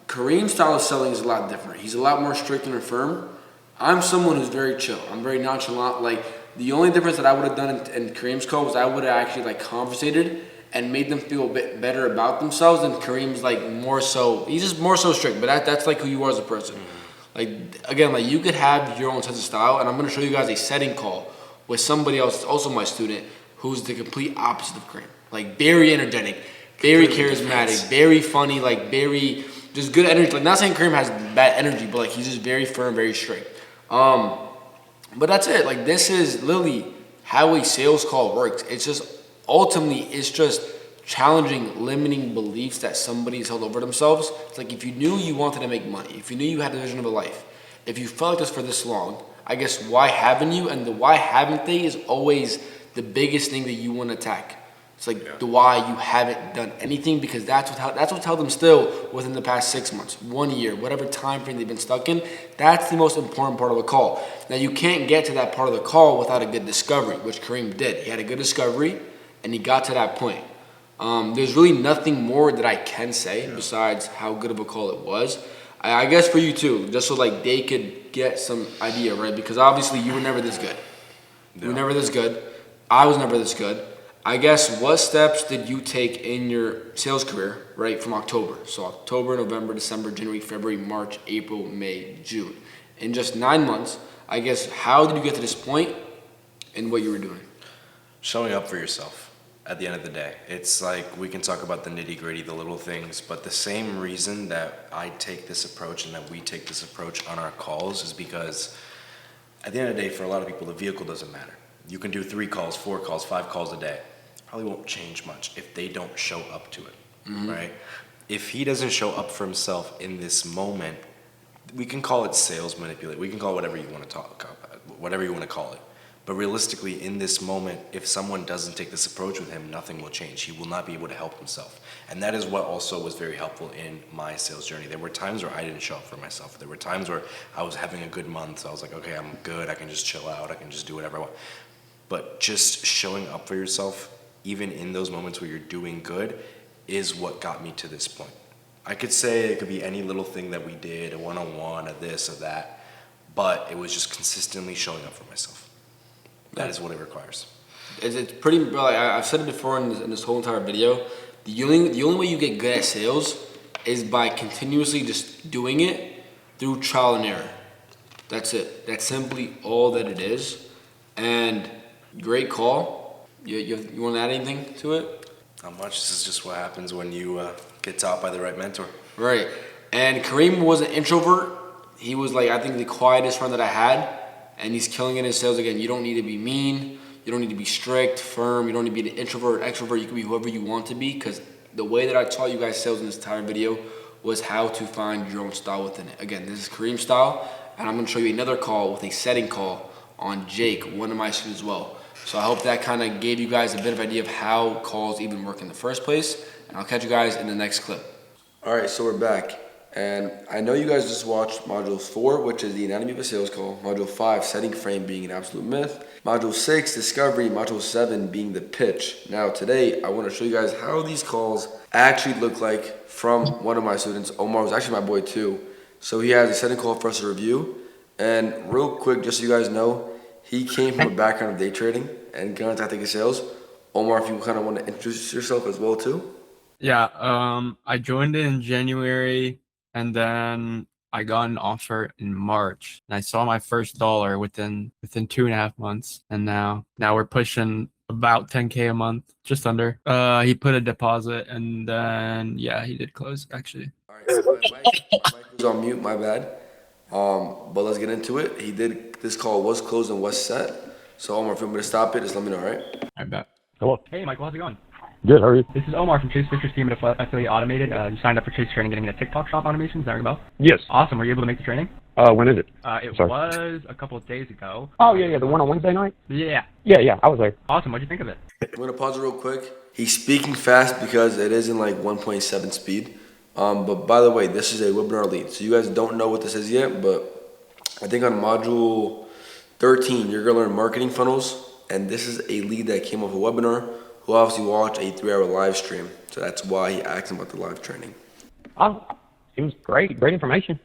Kareem's style of selling is a lot different. He's a lot more strict and firm. I'm someone who's very chill. I'm very nonchalant. Like the only difference that I would have done in Kareem's call was I would have actually like conversated and made them feel a bit better about themselves. And Kareem's like more so, he's just more so strict. But that's like who you are as a person. Like again, like you could have your own sense of style, and I'm gonna show you guys a setting call with somebody else, also my student, who's the complete opposite of Kareem. Like very energetic, very charismatic, very funny, like very just good energy. Like not saying Kareem has bad energy, but like he's just very firm, very strict. But that's it. Like this is literally how a sales call works. It's just ultimately it's just challenging limiting beliefs that somebody's held over themselves. It's like if you knew you wanted to make money, if you knew you had a vision of a life, if you felt like this for this long, I guess why haven't you? And the why haven't they is always the biggest thing that you want to attack. It's like the why you haven't done anything, because that's what's held them still within the past 6 months, 1 year, whatever time frame they've been stuck in. That's the most important part of the call. Now you can't get to that part of the call without a good discovery, which Kareem did. He had a good discovery and he got to that point. There's really nothing more that I can say besides how good of a call it was. I guess for you too, just so like they could get some idea, right? Because obviously you were never this good. You were never this good. I was never this good. I guess what steps did you take in your sales career, right, from October? So October, November, December, January, February, March, April, May, June. In just 9 months, I guess how did you get to this point and what you were doing? Showing up for yourself. At the end of the day, it's like we can talk about the nitty gritty, the little things, but the same reason that I take this approach and that we take this approach on our calls is because at the end of the day, for a lot of people, the vehicle doesn't matter. You can do 3 calls, 4 calls, 5 calls a day. Probably won't change much if they don't show up to it, right? If he doesn't show up for himself in this moment, we can call it sales manipulate. We can call it whatever you want to talk about, whatever you want to call it. But realistically, in this moment, if someone doesn't take this approach with him, nothing will change. He will not be able to help himself. And that is what also was very helpful in my sales journey. There were times where I didn't show up for myself. There were times where I was having a good month. So I was like, okay, I'm good. I can just chill out. I can just do whatever I want. But just showing up for yourself, even in those moments where you're doing good, is what got me to this point. I could say it could be any little thing that we did, a one-on-one, a this, a that, but it was just consistently showing up for myself. That is what it requires. It's pretty, bro, like I've said it before in this whole entire video. The only way you get good at sales is by continuously just doing it through trial and error. That's it. That's simply all that it is. And great call. You want to add anything to it? Not much. This is just what happens when you get taught by the right mentor. Right. And Kareem was an introvert. He was like, I think, the quietest friend that I had. And he's killing it in sales again. You don't need to be mean. You don't need to be strict, firm. You don't need to be an introvert, extrovert. You can be whoever you want to be, because the way that I taught you guys sales in this entire video was how to find your own style within it. Again, this is Kareem's style, and I'm going to show you another call with a setting call on Jake, one of my students as well. So I hope that kind of gave you guys a bit of idea of how calls even work in the first place. And I'll catch you guys in the next clip. All right, so we're back. And I know you guys just watched Module 4, which is the anatomy of a sales call. Module 5, setting frame being an absolute myth. Module 6, discovery. Module 7 being the pitch. Now today, I want to show you guys how these calls actually look like from one of my students. Omar was actually my boy too. So he has a setting call for us to review. And real quick, just so you guys know, he came from a background of day trading and got into tactical sales. Omar, if you kind of want to introduce yourself as well too. Yeah, I joined in January, and then I got an offer in March, and I saw my first dollar within 2.5 months, and now we're pushing about 10K a month, just under. He put a deposit, and then yeah, he did close actually. All right, so Mike was on mute, my bad. But let's get into it. This call was closed and was set. So Omar, if you want me to stop it, just let me know, all right? I bet. Hello. Hey, Michael. How's it going? Good, how are you? This is Omar from Chase Fisher's team at Affiliate Automated. You signed up for Chase Training, getting into TikTok Shop automation. Is that ring a bell? Yes. Awesome. Were you able to make the training? When is it? It Sorry. was a couple of days ago. Oh, yeah, the one on Wednesday night? Yeah. Yeah, I was there. Awesome. What'd you think of it? I'm gonna pause it real quick. He's speaking fast because it is in like 1.7 speed. But by the way, this is a webinar lead. So you guys don't know what this is yet, but I think on module 13, you're gonna learn marketing funnels. And this is a lead that came off a webinar who obviously watched a 3-hour live stream. So that's why he asked him about the live training. Oh, it was great information.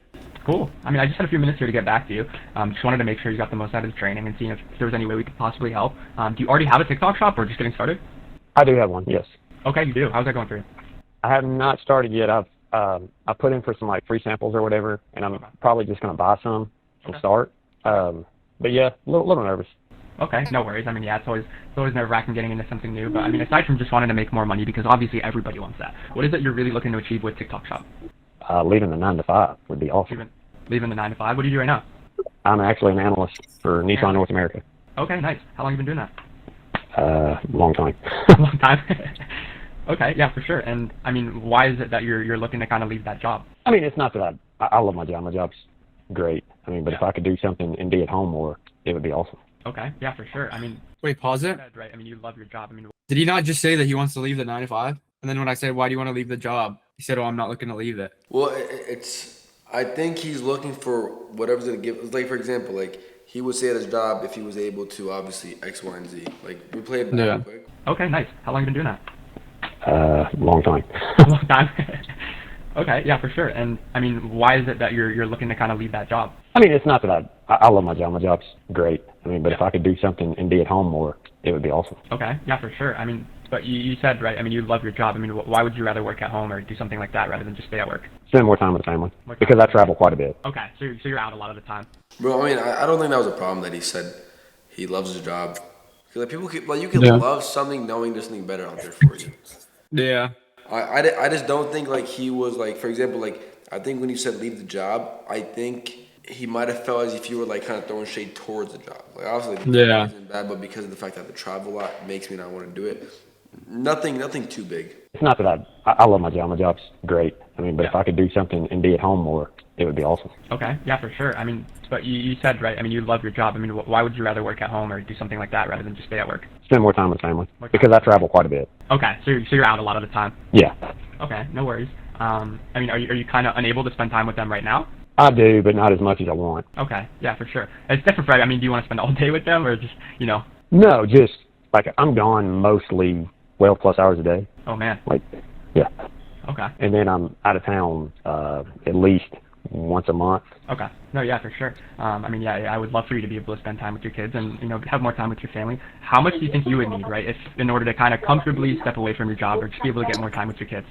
Cool. I mean, I just had a few minutes here to get back to you. Just wanted to make sure you got the most out of the training and seeing if there was any way we could possibly help. Do you already have a TikTok shop or just getting started? I do have one, yes. Okay, you do. How's that going for you? I have not started yet. I put in for some like free samples or whatever, and I'm probably just gonna buy some and start. But yeah, a little nervous. Okay, no worries. I mean, yeah, it's always nerve-wracking getting into something new. But I mean, aside from just wanting to make more money, because obviously everybody wants that, what is it you're really looking to achieve with TikTok Shop? Leaving the 9 to 5 would be awesome. Leaving the 9 to 5. What do you do right now? I'm actually an analyst for Nissan North America. Okay, nice. How long have you been doing that? Long time. Long time. Okay, yeah, for sure. And I mean, why is it that you're looking to kind of leave that job? I mean, it's not that I love my job. My job's great. I mean, but if I could do something and be at home more, it would be awesome. Okay, yeah, for sure. I mean, Wait, pause it. right. I mean, you love your job. I mean, Did he not just say that he wants to leave the 9 to 5? And then when I said, why do you want to leave the job? He said, oh, I'm not looking to leave it. Well, I think he's looking for whatever's gonna give. Like for example, like he would say at his job if he was able to obviously X, Y, and Z. Like we played back real quick. okay, nice. How long have you been doing that? Long time. Long time. Okay, yeah, for sure. And I mean, why is it that you're looking to kind of leave that job? I mean, it's not that I love my job. My job's great. I mean, but if I could do something and be at home more, it would be awesome. Okay, yeah, for sure. I mean, but you said, right, I mean, you love your job. I mean, why would you rather work at home or do something like that rather than just stay at work? Spend more time with the family because I travel quite a bit. Okay, so you're out a lot of the time. Bro, I mean, I don't think that was a problem that he said he loves his job. Because like people can, like you can love something knowing there's something better out there for you. Yeah. I just don't think like he was like, for example, like I think when you said leave the job, I think he might have felt as if you were like kind of throwing shade towards the job. Like obviously the job isn't bad, but because of the fact that I have to travel a lot makes me not want to do it. Nothing too big. It's not that I love my job. My job's great. I mean, but if I could do something and be at home more, it would be awesome. Okay, yeah, for sure. I mean, but you said, right, I mean, you love your job. I mean, why would you rather work at home or do something like that rather than just stay at work? Spend more time with the family because I travel quite a bit. Okay, so you're out a lot of the time. Yeah. Okay, no worries. I mean, are you kind of unable to spend time with them right now? I do, but not as much as I want. Okay, yeah, for sure. It's different, right? I mean, do you want to spend all day with them or just, No, just like I'm gone mostly 12 plus hours a day. Oh, man. Like, yeah. Okay. And then I'm out of town at least once a month. Okay. No, yeah, for sure. I mean, yeah, I would love for you to be able to spend time with your kids and, have more time with your family. How much do you think you would need, right, if in order to kind of comfortably step away from your job or just be able to get more time with your kids?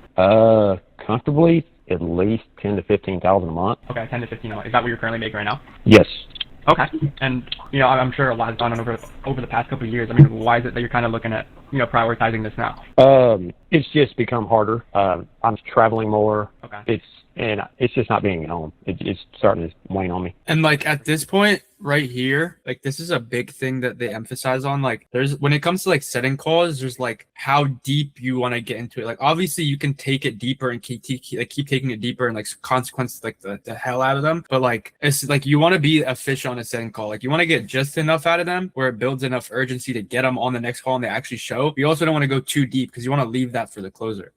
Comfortably, at least 10 to 15,000 a month. Okay, 10 to 15 a month. Is that what you're currently making right now? Yes. Okay. And, I'm sure a lot has gone on over the past couple of years. I mean, why is it that you're kind of looking at, prioritizing this now? It's just become harder. I'm traveling more. Okay. It's just not being at home. It's starting to wane on me. And like at this point right here, like this is a big thing that they emphasize on. Like there's when it comes to like setting calls, there's like how deep you want to get into it. Like obviously you can take it deeper and keep taking it deeper and like consequence like the hell out of them. But like it's like you want to be a fish on a setting call. Like you want to get just enough out of them where it builds enough urgency to get them on the next call and they actually show. But you also don't want to go too deep because you want to leave that for the closer.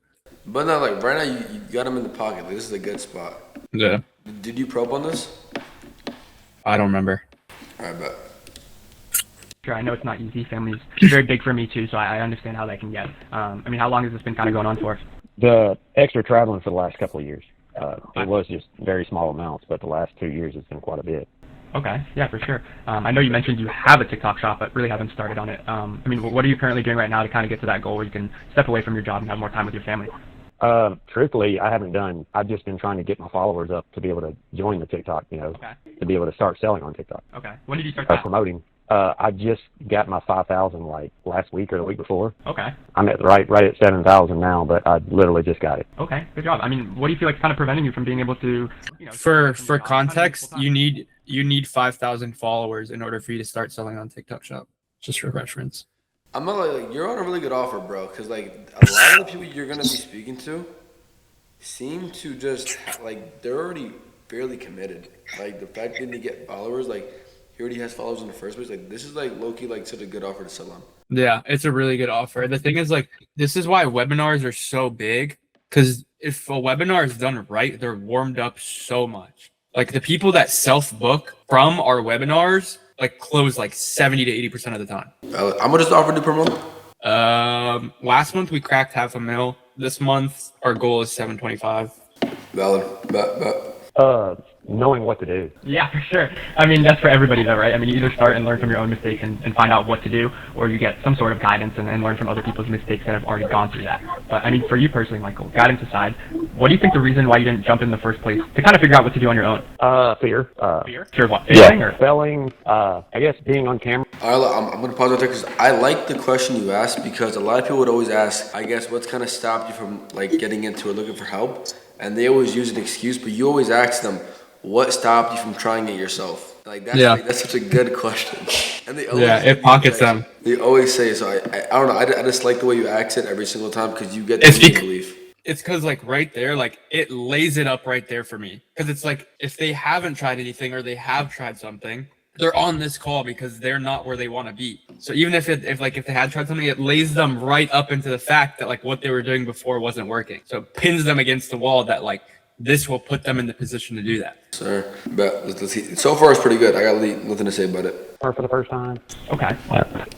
But no, like right now you got him in the pocket. Like this is a good spot. Yeah. Did you probe on this? I don't remember. I bet. Sure, I know it's not easy. Family's very big for me too, so I understand how that can get. I mean, how long has this been kind of going on for? The extra traveling for the last couple of years. It was just very small amounts, but the last 2 years it's been quite a bit. Okay, yeah, for sure. I know you mentioned you have a TikTok shop, but really haven't started on it. I mean, what are you currently doing right now to kind of get to that goal where you can step away from your job and have more time with your family? Truthfully, I haven't done. I've just been trying to get my followers up to be able to join the TikTok, to be able to start selling on TikTok. Okay. When did you start that? Promoting. I just got my 5,000 like last week or the week before. Okay. I'm at right at 7,000 now, but I literally just got it. Okay, good job. I mean, what do you feel like is kind of preventing you from being able to, For context, you need 5,000 followers in order for you to start selling on TikTok Shop. Just for reference. I'm not like you're on a really good offer, bro. Because like a lot of the people you're gonna be speaking to seem to just like they're already fairly committed. Like the fact that they get followers, like he already has followers in the first place. Like this is like low key like such a good offer to sell on. Yeah, it's a really good offer. The thing is, like, this is why webinars are so big. Because if a webinar is done right, they're warmed up so much. Like the people that self-book from our webinars, like close like 70 to 80% of the time. How much is the offer due per month? Last month we cracked $500,000. This month our goal is 725. Valid. Bet. Knowing what to do. Yeah, for sure. I mean, that's for everybody though, right? I mean, you either start and learn from your own mistakes and find out what to do, or you get some sort of guidance and learn from other people's mistakes that have already gone through that. But I mean, for you personally, Michael, guidance aside, what do you think the reason why you didn't jump in the first place to kind of figure out what to do on your own? Fear. Fear? Fear of what? Yeah. Failing or? Failing, I guess being on camera. All right, I'm gonna pause right there because I like the question you asked because a lot of people would always ask, I guess, what's kind of stopped you from like getting into it, looking for help, and they always use an excuse, but you always ask them, what stopped you from trying it yourself? Like that's such a good question. And they always It pockets them. They always say so. I don't know. I just like the way you act it every single time because you get the belief. It's because like right there, like it lays it up right there for me. Because it's like if they haven't tried anything or they have tried something, they're on this call because they're not where they want to be. So even if they had tried something, it lays them right up into the fact that like what they were doing before wasn't working. So it pins them against the wall that like this will put them in the position to do that. Sir, but let's see. So far, it's pretty good. I got nothing to say about it. For the first time. Okay.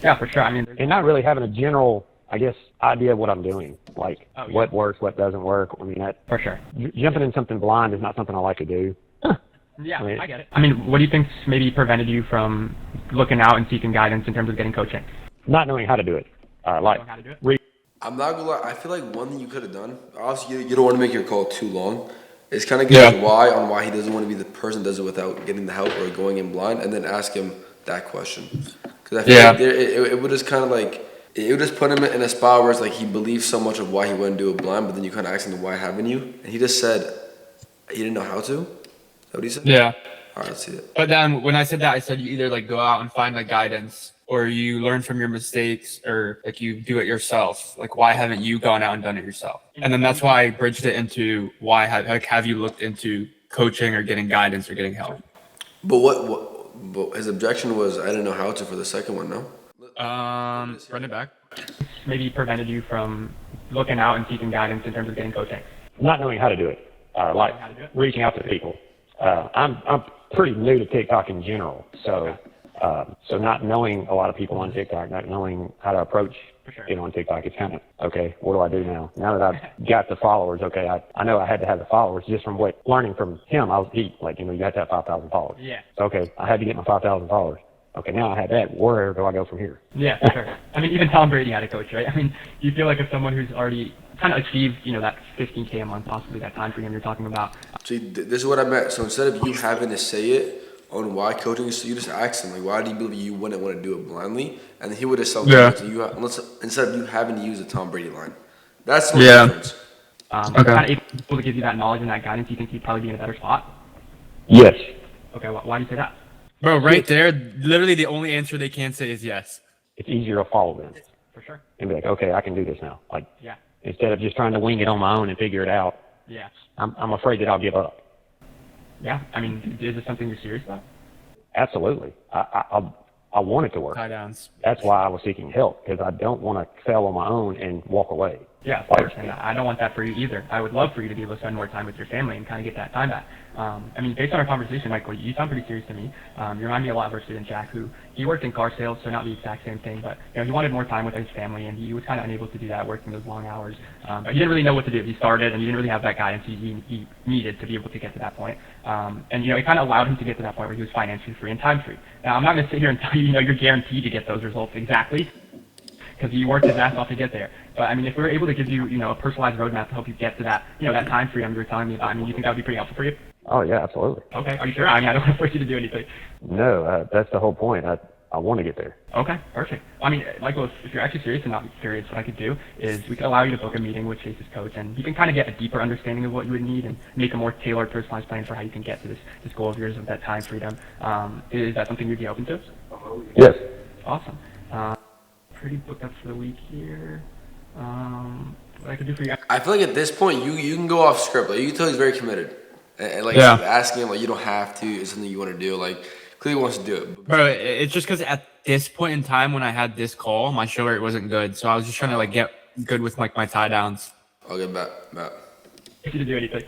Yeah, for sure. I mean, And not really having a general, I guess, idea of what I'm doing. Like, what works, what doesn't work. I mean, that for sure. Jumping in something blind is not something I like to do. Yeah, I get it. I mean, what do you think's maybe prevented you from looking out and seeking guidance in terms of getting coaching? Not knowing how to do it. Knowing how to do it? I'm not gonna lie. I feel like one thing you could have done. Obviously, you don't want to make your call too long. It's kind of get why he doesn't want to be the person that does it without getting the help or going in blind, and then ask him that question. Because I feel like it would just kind of like it would just put him in a spot where it's like he believes so much of why he wouldn't do it blind, but then you kind of ask him why haven't you, and he just said he didn't know how to. Is that what he said? Yeah. All right, let's see it. But then when I said that, I said you either like go out and find like guidance, or you learn from your mistakes, or like you do it yourself. Like why haven't you gone out and done it yourself? And then that's why I bridged it into why have you looked into coaching or getting guidance or getting help? But but his objection was I didn't know how to for the second one. No. Run it back. Maybe prevented you from looking out and seeking guidance in terms of getting coaching. Not knowing how to do it. Like reaching out to people. I'm pretty new to TikTok in general, so not knowing a lot of people on TikTok, not knowing how to approach on TikTok, it's kind of okay. What do I do now? Now that I've got the followers, okay, I know I had to have the followers just from learning from him. You have to have 5,000 followers. Yeah. So, okay, I had to get my 5,000 followers. Okay, now I have that. Where do I go from here? Yeah, for sure. I mean, even Tom Brady had a coach, right? I mean, you feel like if someone who's already kind of achieved, that 15K a month, possibly that time frame you're talking about. See, this is what I meant. So instead of you having to say it on why coaching, so you just ask him, like, why do you believe you wouldn't want to do it blindly? And then he would have self-coached you instead of you having to use the Tom Brady line. That's the difference. Kind of able to give you that knowledge and that guidance, you think he'd probably be in a better spot? Yes. Okay, why do you say that? Bro, right there, literally the only answer they can say is yes. It's easier to follow them. For sure. And be like, okay, I can do this now. Like, yeah. Instead of just trying to wing it on my own and figure it out. Yeah. I'm afraid that I'll give up. Yeah. I mean, is this something you're serious about? Absolutely. I want it to work. Tie downs. That's why I was seeking help, because I don't want to fail on my own and walk away. Yeah, of course. And I don't want that for you either. I would love for you to be able to spend more time with your family and kind of get that time back. I mean, based on our conversation, Michael, you sound pretty serious to me. You remind me a lot of our student Jack, who he worked in car sales, so not the exact same thing, but he wanted more time with his family, and he was kind of unable to do that, working those long hours. But he didn't really know what to do. He started, and he didn't really have that guidance he needed to be able to get to that point. And it kind of allowed him to get to that point where he was financially free and time free. Now, I'm not going to sit here and tell you, you're guaranteed to get those results exactly, because he worked his ass off to get there. But I mean, if we were able to give you, a personalized roadmap to help you get to that, that time freedom you were telling me about, I mean, you think that would be pretty helpful for you? Oh yeah, absolutely. Okay, are you sure? I mean, I don't want to force you to do anything. No, that's the whole point. I want to get there. Okay, perfect. I mean, Michael, if you're actually serious and not curious, what I could do is we could allow you to book a meeting with Chase's coach, and you can kind of get a deeper understanding of what you would need and make a more tailored, personalized plan for how you can get to this goal of yours of that time freedom. Is that something you'd be open to? Yes. Awesome. pretty booked up for the week here. What I could do for you. I feel like at this point you can go off script. Like you can tell he's very committed, and like Yeah. asking him like you don't have to is something you want to do. Like clearly wants to do it. Bro, it's just because at this point in time when I had this call, my show rate wasn't good, so I was just trying to like get good with like my tie downs. Okay, bet. If you to do anything.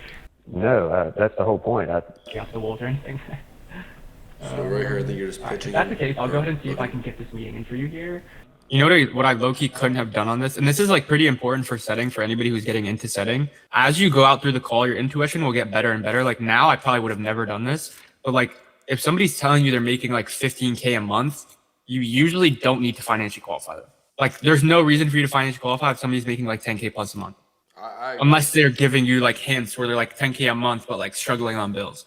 No, that's the whole point. Off the Wolves or anything. So right here, I think you're just If pitching. that's the case, I'll go ahead and see if I Okay. can get this meeting in for you here. You know what I low-key couldn't have done on this? And this is like pretty important for setting for anybody who's getting into setting. As you go out through the call, your intuition will get better and better. Like now I probably would have never done this, but like if somebody's telling you they're making like 15K a month, you usually don't need to financially qualify them. Like there's no reason for you to financially qualify if somebody's making like 10K plus a month. Unless they're giving you like hints where they're like 10K a month, but like struggling on bills.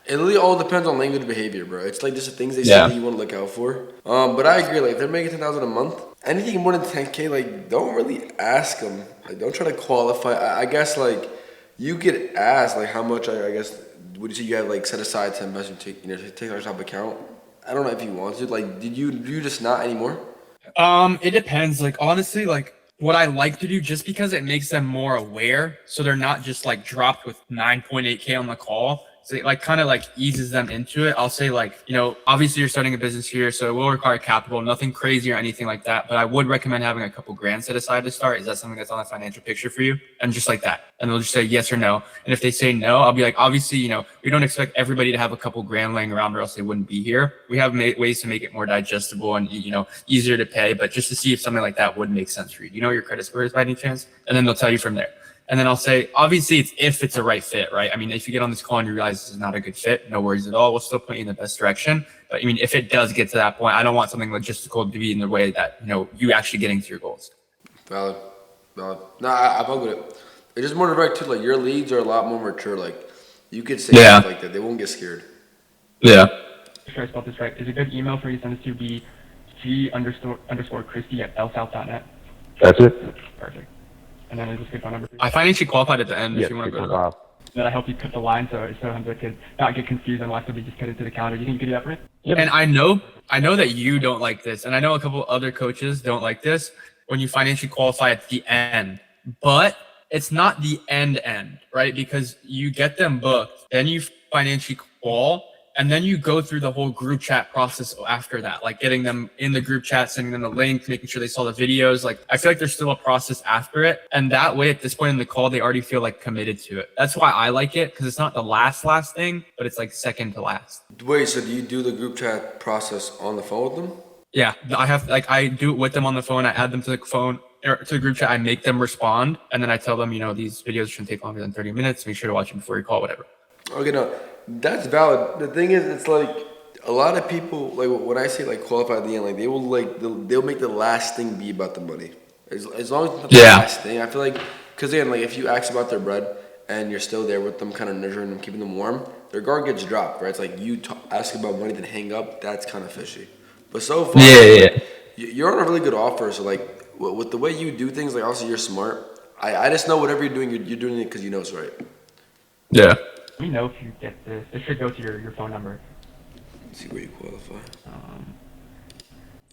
It really all depends on language behavior, bro. It's like just the things they say Yeah. that you want to look out for. But I agree. Like if they're making 10,000 a month, anything more than 10K, like don't really ask them. Like don't try to qualify. I guess like you could ask like how much. I guess would you say you have like set aside to invest in take our top account? I don't know if you want to. Like, do you just not anymore? It depends. Like honestly, like what I like to do just because it makes them more aware, so they're not just like dropped with 9.8K on the call. So it like kind of like eases them into it. I'll say like, you know, obviously you're starting a business here, so it will require capital, nothing crazy or anything like that. But I would recommend having a couple grand set aside to start. Is that something that's on the financial picture for you? And just like that. And they'll just say yes or no. And if they say no, I'll be like, obviously, you know, we don't expect everybody to have a couple grand laying around or else they wouldn't be here. We have ways to make it more digestible and, you know, easier to pay, but just to see if something like that would make sense for you. Do you know what your credit score is by any chance? And then they'll tell you from there. And then I'll say, obviously, it's if it's a right fit, right? I mean, if you get on this call and you realize this is not a good fit, no worries at all. We'll still put you in the best direction. But I mean, if it does get to that point, I don't want something logistical to be in the way that, you know, you actually getting to your goals. Valid. No, I fuck with it. It's just more direct too. Like your leads are a lot more mature. Like you could say stuff like that. They won't get scared. Yeah. Make sure I spelled this right. Is a good email for you to send this to be g_Christie@bellsouth.net. That's it. Perfect. And then is this a good phone number for you? I financially qualified at the end Yes, if you want to go to that. That I help you cut the line so Hamza could not get confused and will actually just cut into the calendar. Do you think you could do that for me? And I know that you don't like this, and I know a couple other coaches don't like this when you financially qualify at the end, but it's not the end, right? Because you get them booked, then you financially qual, and then you go through the whole group chat process after that, like getting them in the group chat, sending them the link, making sure they saw the videos. Like I feel like there's still a process after it, and that way at this point in the call, they already feel like committed to it. That's why I like it, because it's not the last thing, but it's like second to last. Wait, so do you do the group chat process on the phone with them? Yeah, I do it with them on the phone. I add them to the phone or to the group chat. I make them respond, and then I tell them, you know, these videos shouldn't take longer than 30 minutes. Make sure to watch them before you call, whatever. Okay, no, that's valid. The thing is, it's like a lot of people like when I say like qualify at the end, like they will like they'll make the last thing be about the money. As long as it's not the last thing, I feel like because again, like if you ask about their bread and you're still there with them, kind of nurturing them, keeping them warm, their guard gets dropped, right? It's like you ask about money then hang up. That's kind of fishy. But so far, you're on a really good offer. So like with the way you do things, like obviously you're smart. I just know whatever you're doing, you're doing it because you know it's right. Yeah. Let me know if you get this. This should go to your phone number. Let's see where you qualify.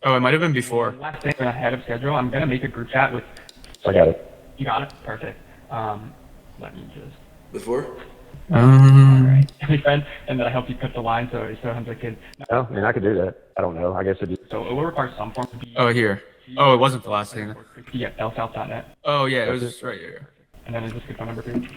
Oh, it might have been before. Last thing ahead of schedule, I'm gonna make a group chat with. I got it. You got it. Perfect. Let me just. Before? Alright. My friend, and then I help you cut the line so Hamza could. No, I mean, I could do that. I don't know. I guess it just. So it will require some form to be. Oh, here. Oh, it wasn't the last thing. Christie@bellsouth.net. Oh, yeah, it was right here. And then is this a good phone number for you?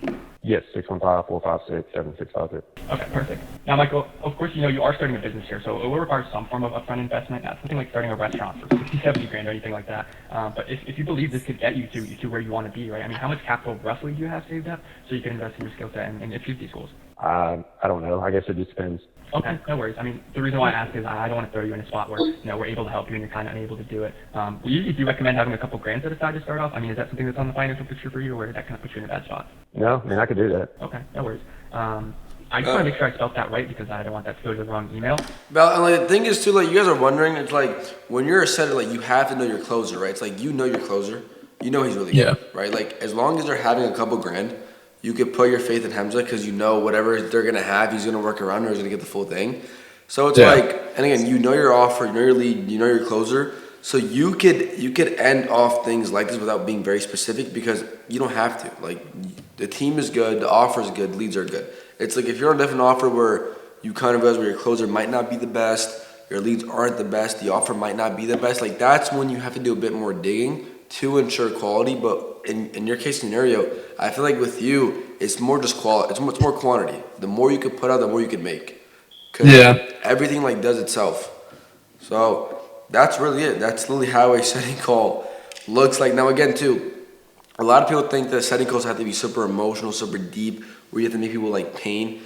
Yes, 615-456-7656. Okay, perfect. Now, Michael, of course, you know you are starting a business here, so it will require some form of upfront investment, not something like starting a restaurant for 60, 70 grand or anything like that. But if you believe this could get you to where you want to be, right? I mean, how much capital roughly do you have saved up so you can invest in your skill set and achieve these goals? I don't know. I guess it just depends. Okay, no worries. I mean, the reason why I ask is I don't want to throw you in a spot where, you know, we're able to help you and you're kind of unable to do it. We usually do recommend having a couple grand set aside to start off. I mean, is that something that's on the financial picture for you, or did that kind of put you in a bad spot? No, I mean, I could do that. Okay, no worries. I just want to make sure I spelled that right because I don't want that to go to the wrong email. Val, and like the thing is too, like you guys are wondering, it's like when you're a setter, like you have to know your closer, right? It's like you know your closer, you know he's really good, right? Like as long as they're having a couple grand, you could put your faith in Hamza because you know whatever they're gonna have, he's gonna work around or he's gonna get the full thing. So it's like, and again, you know your offer, you know your lead, you know your closer. So you could end off things like this without being very specific because you don't have to. Like the team is good, the offer is good, leads are good. It's like if you're on a different offer where you kind of realize where your closer might not be the best, your leads aren't the best, the offer might not be the best. Like that's when you have to do a bit more digging to ensure quality. But in your case scenario, I feel like with you, it's more just quality. It's much more quantity. The more you could put out, the more you could make. Yeah. Everything like does itself. So that's really it. That's literally how a setting call looks like. Now again, too, a lot of people think that setting calls have to be super emotional, super deep, where you have to make people like pain.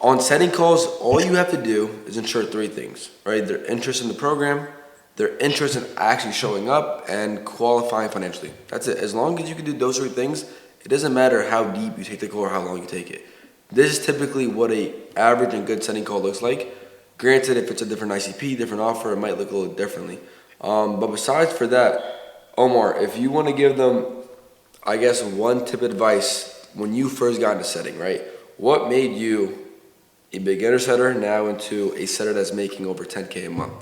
On setting calls, all you have to do is ensure three things, right? Their interest in the program, their interest in actually showing up, and qualifying financially. That's it. As long as you can do those three things, it doesn't matter how deep you take the call or how long you take it. This is typically what a average and good setting call looks like. Granted, if it's a different ICP, different offer, it might look a little differently. But besides for that, Omar, if you want to give them, I guess, one tip of advice when you first got into setting, right? What made you a beginner setter now into a setter that's making over 10K a month?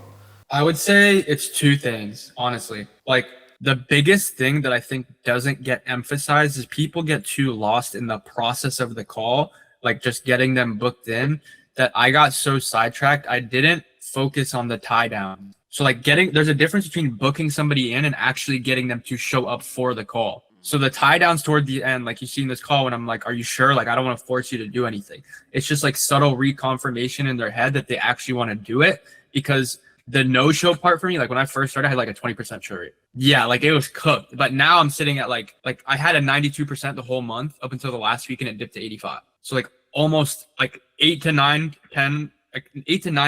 I would say it's two things, honestly. Like the biggest thing that I think doesn't get emphasized is people get too lost in the process of the call, like just getting them booked in, that I got so sidetracked. I didn't focus on the tie down. So like there's a difference between booking somebody in and actually getting them to show up for the call. So the tie downs toward the end, like you see in this call when I'm like, are you sure? Like, I don't want to force you to do anything. It's just like subtle reconfirmation in their head that they actually want to do it, because the no-show part for me, like when I first started, I had like a 20% show rate. Yeah, like it was cooked. But now I'm sitting at like I had a 92% the whole month up until the last week, and it dipped to 85. So like almost like 8 to 9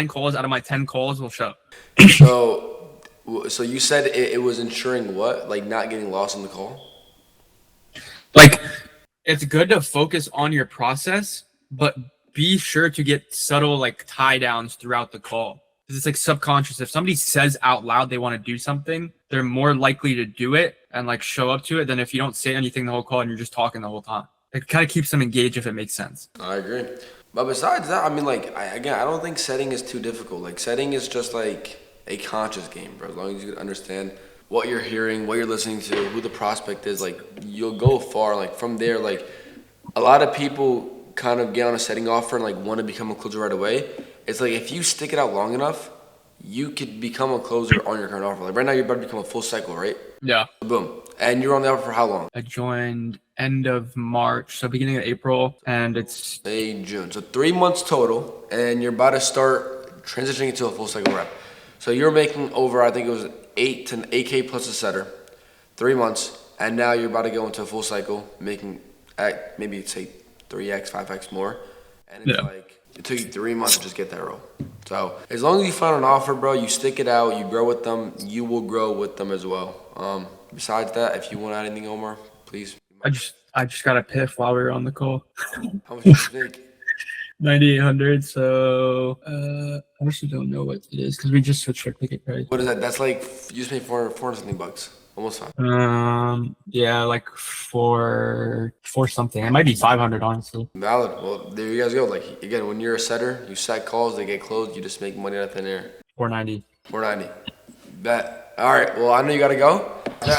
calls out of my 10 calls will show. So you said it was ensuring what? Like not getting lost in the call? Like it's good to focus on your process, but be sure to get subtle like tie downs throughout the call. Because it's like subconscious. If somebody says out loud they want to do something, they're more likely to do it and like show up to it than if you don't say anything the whole call and you're just talking the whole time. It kind of keeps them engaged, if it makes sense. I agree. But besides that, I mean, like, I don't think setting is too difficult. Like, setting is just like a conscious game, bro. As long as you can understand what you're hearing, what you're listening to, who the prospect is, like, you'll go far. Like, from there, like, a lot of people kind of get on a setting offer and, like, want to become a closer right away. It's like, if you stick it out long enough, you could become a closer on your current offer. Like, right now, you're about to become a full cycle, right? Yeah. Boom. And you're on the offer for how long? I joined end of March, so beginning of April, and it's May, June. So 3 months total, and you're about to start transitioning into a full cycle rep. So you're making over, I think it was 8K plus a setter, 3 months, and now you're about to go into a full cycle, making maybe say 3x, 5x more. And it's like, it took you 3 months to just get that role. So as long as you find an offer, bro, you stick it out, you grow with them, you will grow with them as well. Besides that, if you want to add anything, Omar, please. I just got a piff while we were on the call. How much did you make? 9,800. So I actually don't know what it is because we just switched our ticket price. What is that? That's like you just paid $400 something bucks. Almost $500. Yeah, like for something. It might be 500, honestly. Valid. Well, there you guys go. Like again, when you're a setter, you set calls, they get closed, you just make money out of thin air. 490. 490. Bet. All right. Well, I know you gotta go.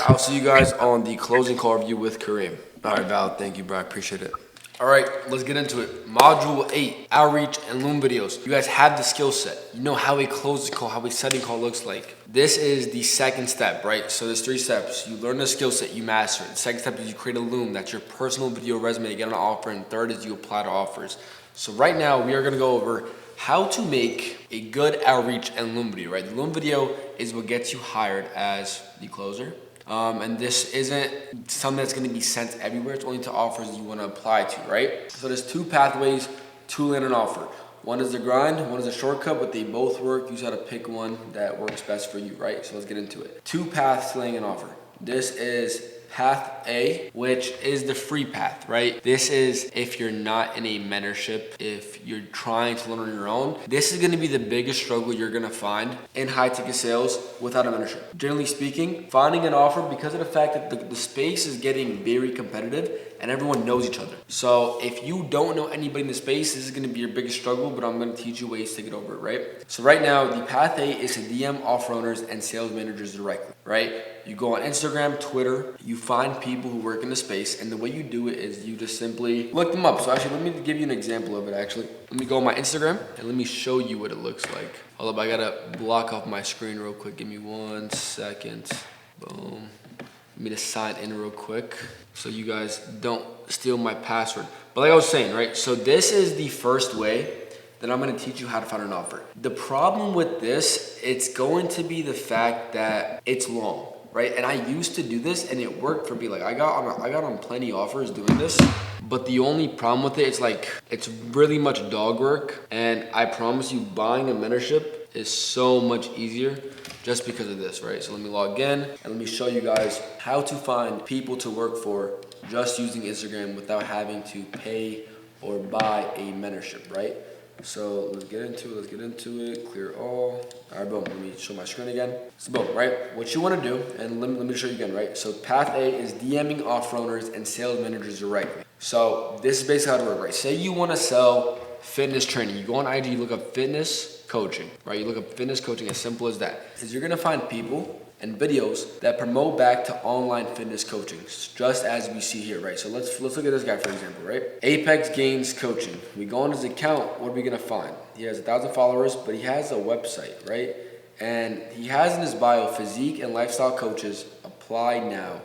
I'll see you guys on the closing call review with Kareem. All right, Val. Thank you, bro. I appreciate it. All right, let's get into it. Module 8, outreach and Loom videos. You guys have the skill set. You know how a closing call, how a setting call looks like. This is the second step, right? So there's 3 steps. You learn the skill set, you master it. The second step is you create a Loom. That's your personal video resume to get an offer. And third is you apply to offers. So right now we are gonna go over how to make a good outreach and Loom video, right? The Loom video is what gets you hired as the closer. And this isn't something that's going to be sent everywhere. It's only to offers you want to apply to, right? So there's 2 pathways to land an offer. One is the grind, one is a shortcut, but they both work. You just got to pick one that works best for you, right? So let's get into it. 2 paths to landing an offer. This is path A, which is the free path, right? This is if you're not in a mentorship, if you're trying to learn on your own. This is gonna be the biggest struggle you're gonna find in high ticket sales without a mentorship. Generally speaking, finding an offer, because of the fact that the space is getting very competitive, and everyone knows each other. So if you don't know anybody in the space, this is gonna be your biggest struggle, but I'm gonna teach you ways to get over it, right? So right now, the path A is to DM offer owners and sales managers directly, right? You go on Instagram, Twitter, you find people who work in the space, and the way you do it is you just simply look them up. So actually, let me give you an example of it actually. Let me go on my Instagram, and let me show you what it looks like. Hold up, I gotta block off my screen real quick. Give me 1 second. Boom. Let me just sign in real quick so you guys don't steal my password. But like I was saying, right? So this is the first way that I'm gonna teach you how to find an offer. The problem with this, it's going to be the fact that it's long, right? And I used to do this and it worked for me. Like I got on plenty offers doing this, but the only problem with it is like, it's really much dog work. And I promise you, buying a mentorship is so much easier just because of this, right? So let me log in and let me show you guys how to find people to work for just using Instagram without having to pay or buy a mentorship, right? So let's get into it, clear all. All right, boom, let me show my screen again. So boom, right? What you wanna do, and let me show you again, right? So path A is DMing offer owners and sales managers directly. So this is basically how it works, right? Say you wanna sell fitness training. You go on IG, you look up fitness coaching, right? You look up fitness coaching, as simple as that. Is you're gonna find people and videos that promote back to online fitness coaching, just as we see here, right? So let's look at this guy, for example, right? Apex Gains Coaching. We go on his account, what are we gonna find? He has 1,000 followers, but he has a website, right? And he has in his bio, physique and lifestyle coaches, apply now.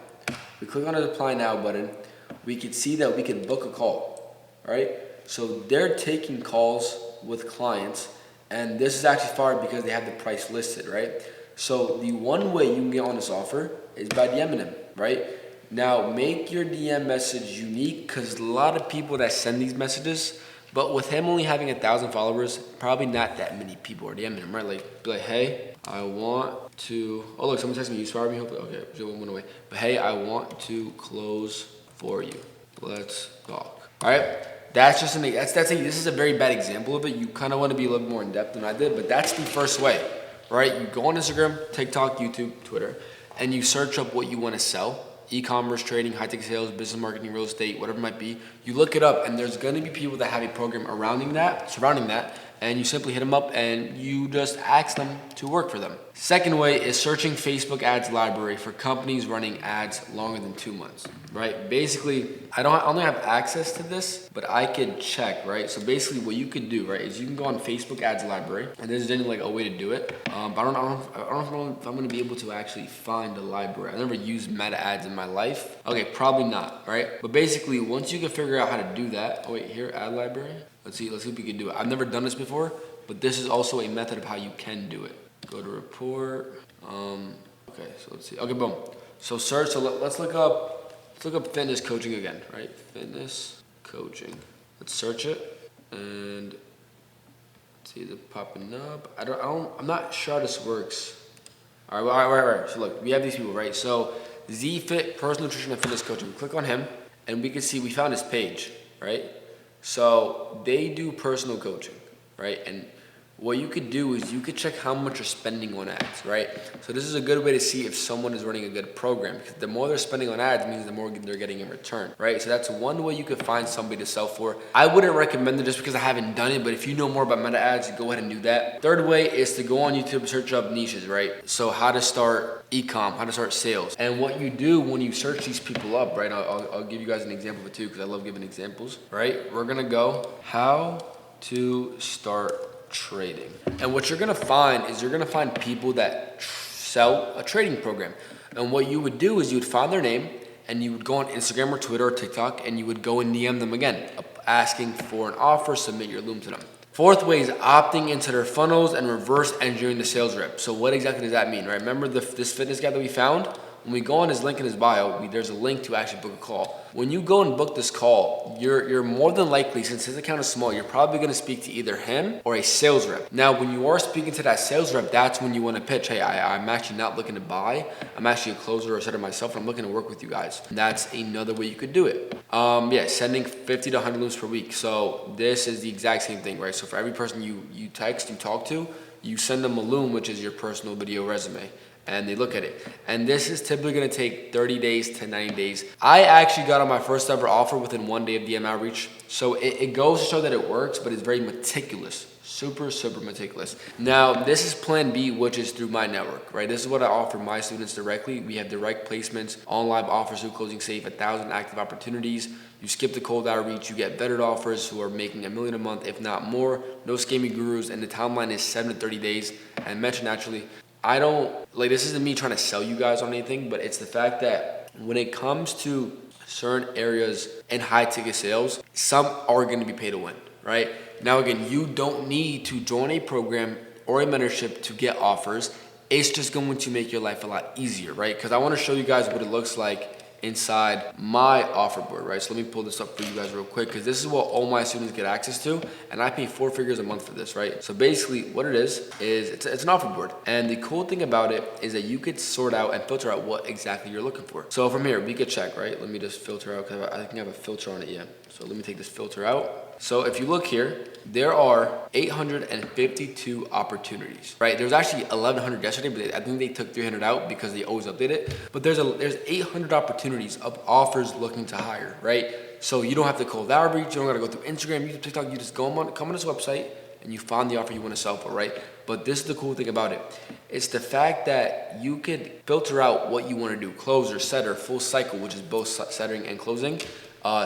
We click on the apply now button, we can see that we can book a call, right? So they're taking calls with clients, and this is actually far because they have the price listed, right? So the one way you can get on this offer is by DMing them, right? Now make your DM message unique, because a lot of people that send these messages, but with him only having 1,000 followers, probably not that many people are DMing him, right? Like, be like, hey, I want to, oh look, someone texted me, you inspired me, hopefully, okay, just went away. But hey, I want to close for you. Let's talk, all right? That's just this is a very bad example of it. You kind of want to be a little more in depth than I did, but that's the first way, right? You go on Instagram, TikTok, YouTube, Twitter, and you search up what you want to sell. E-commerce, trading, high-tech sales, business marketing, real estate, whatever it might be. You look it up, and there's going to be people that have a program surrounding that, and you simply hit them up and you just ask them to work for them. Second way is searching Facebook ads library for companies running ads longer than 2 months, right? Basically, I don't have access to this, but I could check, right? So basically what you could do, right, is you can go on Facebook ads library, and there's then like a way to do it. But I don't know if I'm gonna be able to actually find a library. I've never used meta ads in my life. Okay, probably not, right? But basically, once you can figure out how to do that, oh wait, here, ad library. Let's see if we can do it. I've never done this before, but this is also a method of how you can do it. Go to report. Okay, so let's see. Okay, boom. So search. So let's look up fitness coaching again, right? Fitness coaching. Let's search it and see it popping up. I'm not sure how this works. All right. So look, we have these people, right? So ZFit Personal Nutrition and Fitness Coaching. Click on him, and we can see we found his page, right? So they do personal coaching, right? And what you could do is you could check how much you're spending on ads, right? So this is a good way to see if someone is running a good program, because the more they're spending on ads means the more they're getting in return, right? So that's one way you could find somebody to sell for. I wouldn't recommend it just because I haven't done it, but if you know more about meta ads, go ahead and do that. Third way is to go on YouTube, search up niches, right? So how to start e-com, how to start sales. And what you do when you search these people up, right? I'll give you guys an example of it too, because I love giving examples, right? We're gonna go how to start trading. And what you're gonna find is you're gonna find people that sell a trading program. And what you would do is you would find their name and you would go on Instagram or Twitter or TikTok and you would go and DM them again, asking for an offer, submit your Loom to them. Fourth way is opting into their funnels and reverse engineering the sales rep. So what exactly does that mean, right? Remember this fitness guy that we found? When we go on his link in his bio, there's a link to actually book a call. When you go and book this call, you're more than likely, since his account is small, you're probably gonna speak to either him or a sales rep. Now, when you are speaking to that sales rep, that's when you wanna pitch, hey, I'm actually not looking to buy. I'm actually a closer or setter myself, and I'm looking to work with you guys. And that's another way you could do it. Sending 50 to 100 looms per week. So this is the exact same thing, right? So for every person you text, you talk to, you send them a Loom, which is your personal video resume. and they look at it. And this is typically gonna take 30 days to 90 days. I actually got on my first ever offer within 1 day of DM outreach. So it goes to show that it works, but it's very meticulous. Super meticulous. Now, this is plan B, which is through my network, right? This is what I offer my students directly. We have direct placements, on-live offers through Closing Safe, 1,000 active opportunities. You skip the cold outreach, you get vetted offers who are making $1 million a month, if not more. No scammy gurus, and the timeline is 7 to 30 days. And mention naturally, I don't, like, this isn't me trying to sell you guys on anything, but it's the fact that when it comes to certain areas in high ticket sales, some are gonna be pay to win, right? Now again, you don't need to join a program or a mentorship to get offers. It's just going to make your life a lot easier, right? Because I want to show you guys what it looks like inside my offer board, right? So let me pull this up for you guys real quick, because this is what all my students get access to, and I pay 4 figures a month for this, right? So basically what it is it's an offer board, and the cool thing about it is that you could sort out and filter out what exactly you're looking for. So from here we could check, right? Let me just filter out, because I think I have a filter on it, yeah. So let me take this filter out. So if you look here, there are 852 opportunities, right? There's actually 1,100 yesterday, but I think they took 300 out because they always update it. But there's 800 opportunities of offers looking to hire, right? So you don't have to cold outreach, you don't gotta go through Instagram, YouTube, TikTok, you just come on this website and you find the offer you wanna sell for, right? But this is the cool thing about it. It's the fact that you could filter out what you wanna do, closer, setter, full cycle, which is both setting and closing.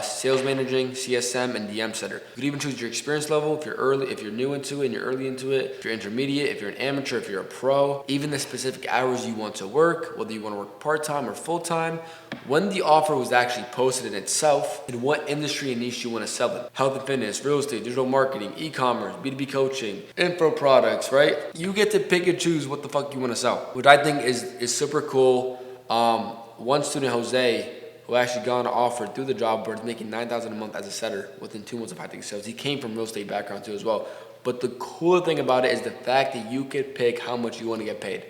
Sales managing, CSM, and DM setter. You could even choose your experience level if you're new into it and you're early into it, if you're intermediate, if you're an amateur, if you're a pro, even the specific hours you want to work, whether you want to work part-time or full-time, when the offer was actually posted in itself, and what industry and niche you want to sell in. Health and fitness, real estate, digital marketing, e-commerce, B2B coaching, info products, right? You get to pick and choose what the fuck you want to sell, which I think is super cool. One student, Jose, who actually got an offer through the job board, making $9,000 a month as a setter within 2 months of high ticket sales. He came from real estate background too as well. But the cool thing about it is the fact that you could pick how much you want to get paid.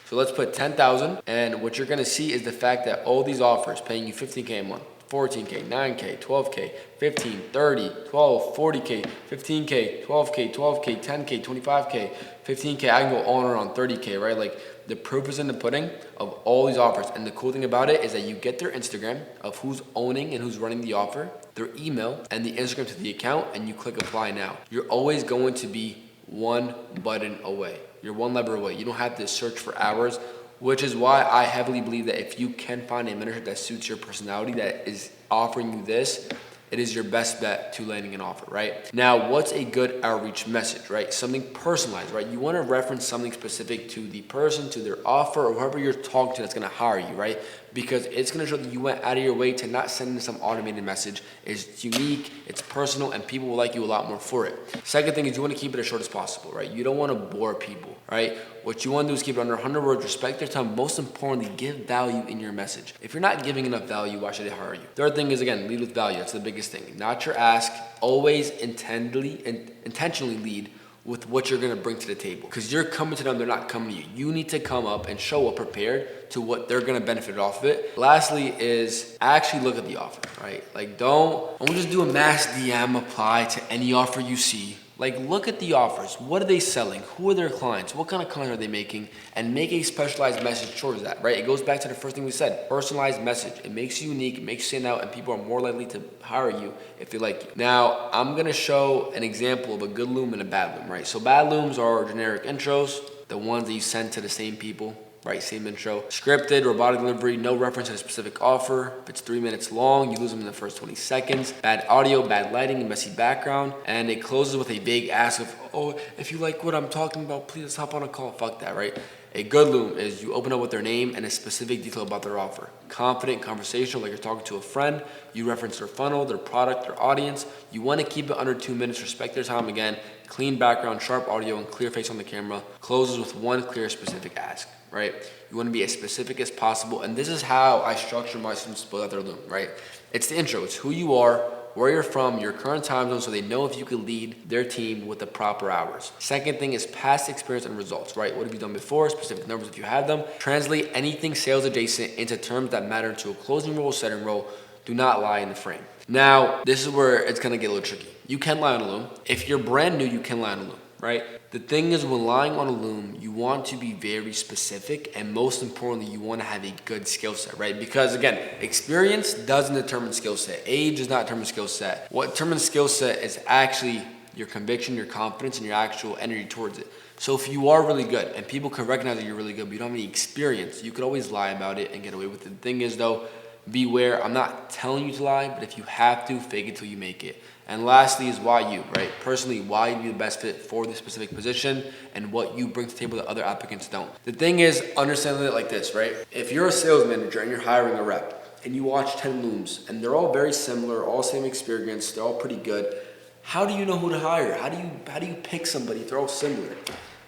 So let's put 10,000, and what you're gonna see is the fact that all these offers paying you 15K a month, 14K, 9K, 12K, 15, 30, 12, 40K, 15K, 12K, 12K, 10K, 25K, 15K, I can go on and on, 30K, right? Like, the proof is in the pudding of all these offers. And the cool thing about it is that you get their Instagram of who's owning and who's running the offer, their email, and the Instagram to the account, and you click apply now. You're always going to be one button away. You're one lever away. You don't have to search for hours, which is why I heavily believe that if you can find a mentorship that suits your personality, that is offering you this, it is your best bet to landing an offer, right? Now, what's a good outreach message, right? Something personalized, right? You want to reference something specific to the person, to their offer, or whoever you're talking to that's going to hire you, right? Because it's going to show that you went out of your way to not send in some automated message. It's unique, it's personal, and people will like you a lot more for it. Second thing is you want to keep it as short as possible, right? You don't want to bore people, right? What you want to do is keep it under 100 words, respect their time. Most importantly, give value in your message. If you're not giving enough value, why should they hire you? Third thing is, again, lead with value. That's the biggest thing. Not your ask. Always intentionally lead with what you're gonna bring to the table. Because you're coming to them, they're not coming to you. You need to come up and show up prepared to what they're gonna benefit off of it. Lastly is actually look at the offer, right? Like don't just do a mass DM apply to any offer you see. Like look at the offers. What are they selling? Who are their clients? What kind of content are they making? And make a specialized message towards that, right? It goes back to the first thing we said, personalized message. It makes you unique, it makes you stand out, and people are more likely to hire you if they like you. Now, I'm gonna show an example of a good loom and a bad loom, right? So bad looms are generic intros, the ones that you send to the same people, right? Same intro. Scripted, robotic delivery, no reference to a specific offer. If it's 3 minutes long, you lose them in the first 20 seconds. Bad audio, bad lighting, and messy background. And it closes with a vague ask of, oh, if you like what I'm talking about, please hop on a call. Fuck that, right? A good loom is you open up with their name and a specific detail about their offer. Confident, conversational, like you're talking to a friend. You reference their funnel, their product, their audience. You want to keep it under 2 minutes, respect their time again. Clean background, sharp audio, and clear face on the camera. Closes with one clear, specific ask, right? You want to be as specific as possible. And this is how I structure my students to build out their loom, right? It's the intro. It's who you are, where you're from, your current time zone, so they know if you can lead their team with the proper hours. Second thing is past experience and results, right? What have you done before? Specific numbers if you had them. Translate anything sales adjacent into terms that matter to a closing role, setting role. Do not lie in the frame. Now, this is where it's gonna get a little tricky. You can lie on a loom. If you're brand new, you can lie on a loom. right? The thing is, when relying on a loom, you want to be very specific, and most importantly, you want to have a good skill set, right? Because again, experience doesn't determine skill set. Age does not determine skill set. What determines skill set is actually your conviction, your confidence, and your actual energy towards it. So if you are really good, and people can recognize that you're really good, but you don't have any experience, you could always lie about it and get away with it. The thing is though, beware, I'm not telling you to lie, but if you have to, fake it till you make it. And lastly is why you, right? Personally, why you be the best fit for this specific position and what you bring to the table that other applicants don't. The thing is, understanding it like this, right? If you're a sales manager and you're hiring a rep and you watch 10 looms and they're all very similar, all same experience, they're all pretty good, how do you know who to hire? How do you pick somebody if they're all similar?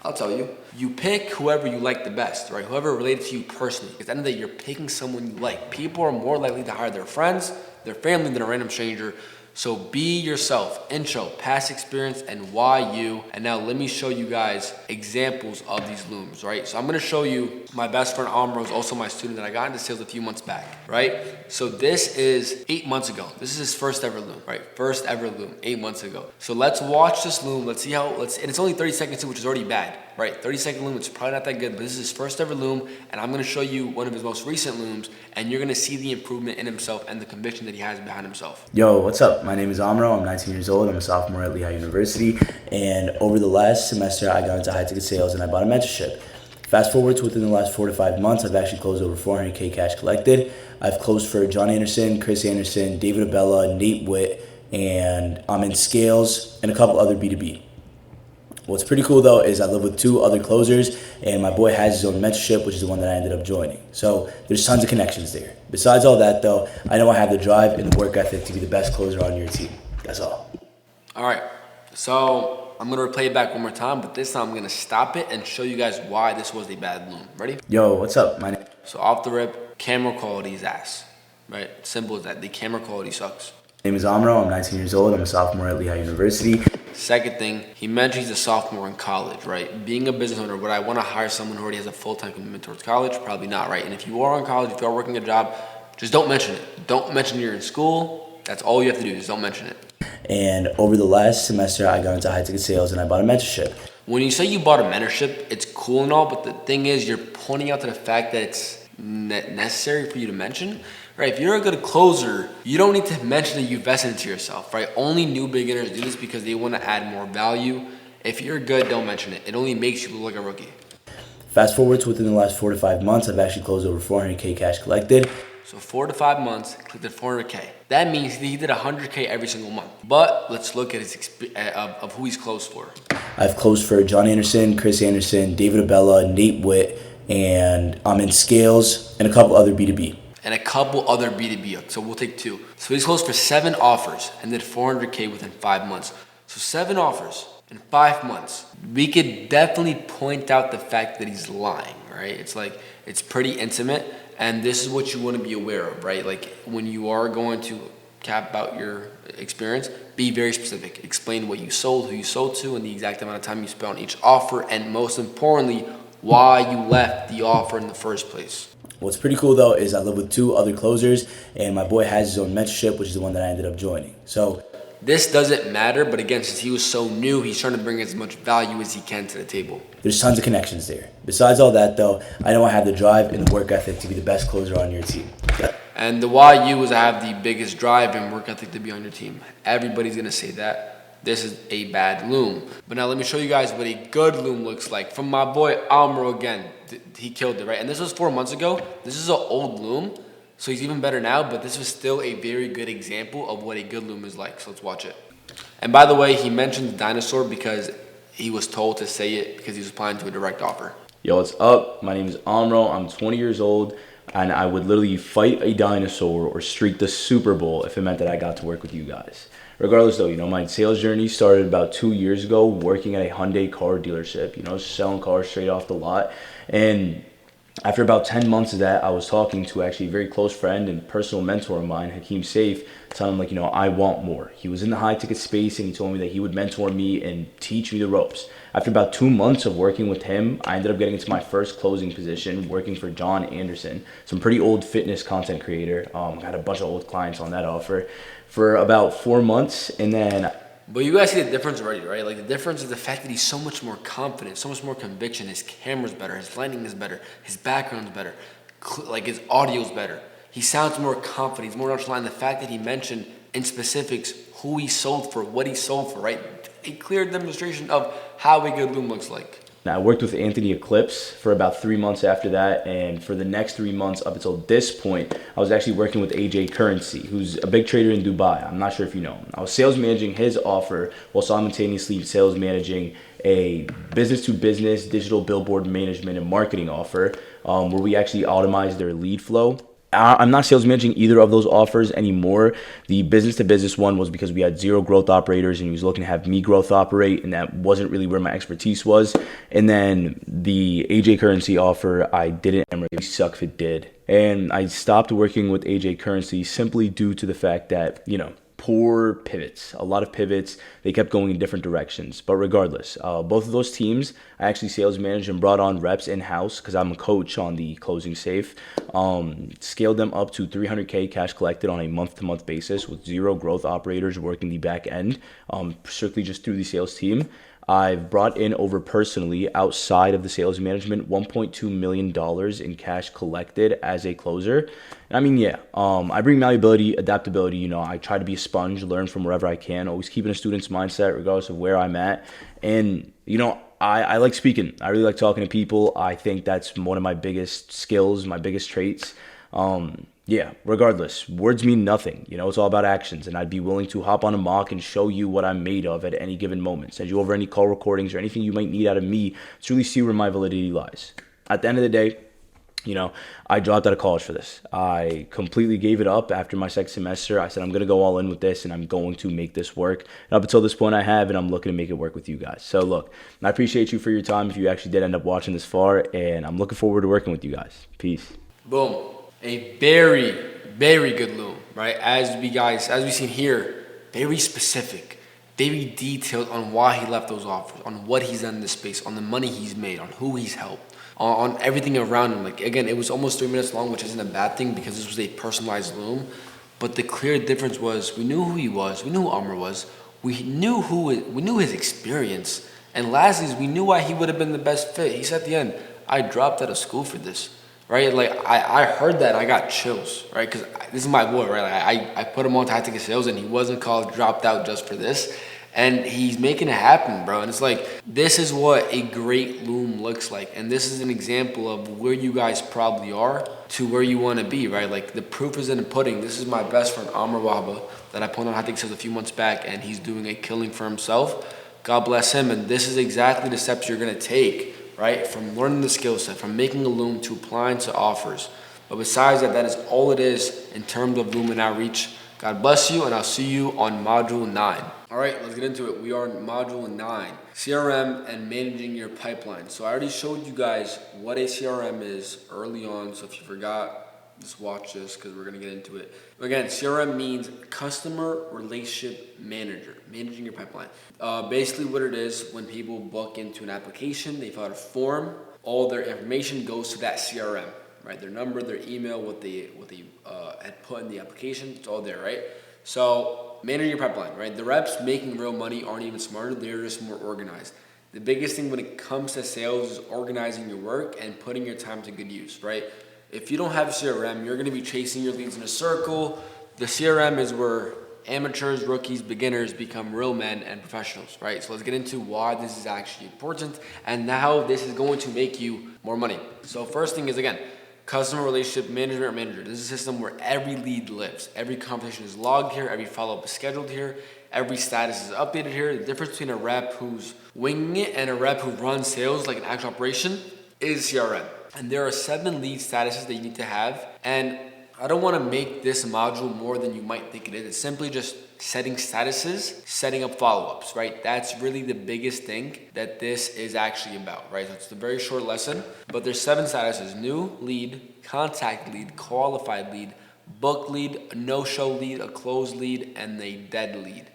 I'll tell you. You pick whoever you like the best, right? Whoever related to you personally. Because at the end of the day, you're picking someone you like. People are more likely to hire their friends, their family than a random stranger. So be yourself. Intro, past experience, and why you. And now let me show you guys examples of these looms, right? So I'm gonna show you my best friend Amro is also my student that I got into sales a few months back, right? So this is 8 months ago. This is his first ever loom, right? First ever loom, 8 months ago. So let's watch this loom. Let's see how, and it's only 30 seconds, which is already bad, right? 30-second loom, it's probably not that good, but this is his first ever loom, and I'm gonna show you one of his most recent looms, and you're gonna see the improvement in himself and the conviction that he has behind himself. Yo, what's up? My name is Amro. I'm 19 years old. I'm a sophomore at Lehigh University. And over the last semester, I got into high-ticket sales and I bought a mentorship. Fast forward to within the last 4 to 5 months, I've actually closed over 400K cash collected. I've closed for John Anderson, Chris Anderson, David Abella, Nate Witt, and I'm in Scales and a couple other B2B. What's pretty cool though is I live with 2 other closers, and my boy has his own mentorship, which is the one that I ended up joining. So there's tons of connections there. Besides all that though, I know I have the drive and the work ethic to be the best closer on your team. That's all. All right, so I'm gonna replay it back one more time, but this time I'm gonna stop it and show you guys why this was a bad loom. Ready? Yo, what's up? So off the rip, camera quality is ass, right? Simple as that. The camera quality sucks. My name is Amro. I'm 19 years old. I'm a sophomore at Lehigh University. Second thing, he mentioned he's a sophomore in college, right? Being a business owner, would I want to hire someone who already has a full-time commitment towards college? Probably not, right? And if you are in college, if you are working a job, just don't mention it. Don't mention you're in school. That's all you have to do, just don't mention it. And over the last semester, I got into high-ticket sales and I bought a mentorship. When you say you bought a mentorship, it's cool and all, but the thing is, you're pointing out to the fact that it's necessary for you to mention, right? If you're a good closer, you don't need to mention that you invested into yourself, right? Only new beginners do this because they want to add more value. If you're good, don't mention it. It only makes you look like a rookie. Fast forward to within the last 4 to 5 months, I've actually closed over 400K cash collected. So 4 to 5 months, collected 400K. That means he did 100K every single month. But let's look at his of who he's closed for. I've closed for John Anderson, Chris Anderson, David Abella, Nate Witt, and I'm in Scales and a couple other B2B. And a couple other B2B, so we'll take 2. So he's closed for 7 offers and did 400K within 5 months. So 7 offers in 5 months. We could definitely point out the fact that he's lying, right? It's like, it's pretty intimate, and this is what you want to be aware of, right? Like when you are going to cap out your experience, be very specific. Explain what you sold, who you sold to, and the exact amount of time you spent on each offer, and most importantly, why you left the offer in the first place. What's pretty cool though is I live with 2 other closers, and my boy has his own mentorship, which is the one that I ended up joining. So this doesn't matter, but again, since he was so new, he's trying to bring as much value as he can to the table. There's tons of connections there. Besides all that though, I know I have the drive and the work ethic to be the best closer on your team. And the why you is I have the biggest drive and work ethic to be on your team. Everybody's gonna say that. This is a bad loom. But now let me show you guys what a good loom looks like. From my boy Amro again. He killed it, right? And this was 4 months ago. This is an old loom, so he's even better now, but this was still a very good example of what a good loom is like. So let's watch it. And by the way, he mentioned the dinosaur because he was told to say it because he was applying to a direct offer. Yo, what's up? My name is Amro. I'm 20 years old, and I would literally fight a dinosaur or streak the Super Bowl if it meant that I got to work with you guys. Regardless though, my sales journey started about 2 years ago working at a Hyundai car dealership, selling cars straight off the lot. And after about 10 months of that, I was talking to actually a very close friend and personal mentor of mine, Hakeem Saif, telling him I want more. He was in the high ticket space and he told me that he would mentor me and teach me the ropes. After about 2 months of working with him, I ended up getting into my first closing position working for John Anderson, some pretty old fitness content creator. Had a bunch of old clients on that offer for about 4 months, and then But you guys see the difference already, right? Like the difference is the fact that he's so much more confident, so much more conviction. His camera's better, his lighting is better, his background's better, like his audio's better. He sounds more confident, he's more nonchalant. The fact that he mentioned in specifics who he sold for, what he sold for, right? A clear demonstration of how a good loom looks like. Now, I worked with Anthony Eclipse for about 3 months after that, and for the next 3 months up until this point, I was actually working with AJ Currency, who's a big trader in Dubai. I'm not sure if you know him. I was sales managing his offer while simultaneously sales managing a business-to-business digital billboard management and marketing offer, where we actually automized their lead flow. I'm not sales managing either of those offers anymore. The business to business one was because we had 0 growth operators and he was looking to have me growth operate, and that wasn't really where my expertise was. And then the AJ Currency offer, I didn't, and really suck if it did. And I stopped working with AJ Currency simply due to the fact that, poor pivots, a lot of pivots. They kept going in different directions. But regardless, both of those teams, I actually sales managed and brought on reps in-house because I'm a coach on the Closing Safe. Scaled them up to 300K cash collected on a month-to-month basis with 0 growth operators working the back end, strictly just through the sales team. I've brought in over personally, outside of the sales management, $1.2 million in cash collected as a closer. And I mean, I bring malleability, adaptability. I try to be a sponge, learn from wherever I can, always keeping a student's mindset regardless of where I'm at. And, I like speaking. I really like talking to people. I think that's one of my biggest skills, my biggest traits. Regardless, words mean nothing. It's all about actions, and I'd be willing to hop on a mock and show you what I'm made of at any given moment. Send you over any call recordings or anything you might need out of me to really see where my validity lies. At the end of the day, I dropped out of college for this. I completely gave it up after my second semester. I said, I'm going to go all in with this and I'm going to make this work. And up until this point I have, and I'm looking to make it work with you guys. So look, I appreciate you for your time if you actually did end up watching this far, and I'm looking forward to working with you guys. Peace. Boom. A very, very good loom, right? As we seen here, very specific, very detailed on why he left those offers, on what he's done in this space, on the money he's made, on who he's helped, on everything around him. Like, again, it was almost 3 minutes long, which isn't a bad thing because this was a personalized loom. But the clear difference was we knew who he was, we knew who Amr was, we knew his experience, and lastly, we knew why he would have been the best fit. He said at the end, I dropped out of school for this. Right, like I heard that and I got chills, right? Because this is my boy, right? Like, I put him on Tactical Sales and he wasn't called dropped out just for this, and he's making it happen, bro. And it's like, this is what a great loom looks like, and this is an example of where you guys probably are to where you want to be, right? Like, the proof is in the pudding. This is my best friend Amr Wahba that I put on Tactical Sales a few months back, and he's doing a killing for himself. God bless him, and this is exactly the steps you're gonna take. Right? From learning the skill set, from making a loom to applying to offers. But besides that, that is all it is in terms of loom and outreach. God bless you, and I'll see you on Module 9. All right, let's get into it. We are in Module 9, CRM and managing your pipeline. So I already showed you guys what a CRM is early on. So if you forgot, just watch this because we're going to get into it. Again, CRM means customer relationship manager, managing your pipeline. Basically what it is, when people book into an application, they fill out a form, all their information goes to that CRM, right? Their number, their email, what they had put in the application, it's all there, right? So managing your pipeline, right? The reps making real money aren't even smarter, they're just more organized. The biggest thing when it comes to sales is organizing your work and putting your time to good use, right? If you don't have a CRM, you're going to be chasing your leads in a circle. The CRM is where amateurs, rookies, beginners become real men and professionals, right? So let's get into why this is actually important and how this is going to make you more money. So first thing is, again, customer relationship management or manager. This is a system where every lead lives. Every conversation is logged here. Every follow-up is scheduled here. Every status is updated here. The difference between a rep who's winging it and a rep who runs sales like an actual operation is CRM. And there are 7 lead statuses that you need to have. And I don't want to make this module more than you might think it is. It's simply just setting statuses, setting up follow-ups, right? That's really the biggest thing that this is actually about, right? So it's a very short lesson, but there's 7 statuses: new lead, contact lead, qualified lead, book lead, a no-show lead, a closed lead, and a dead lead.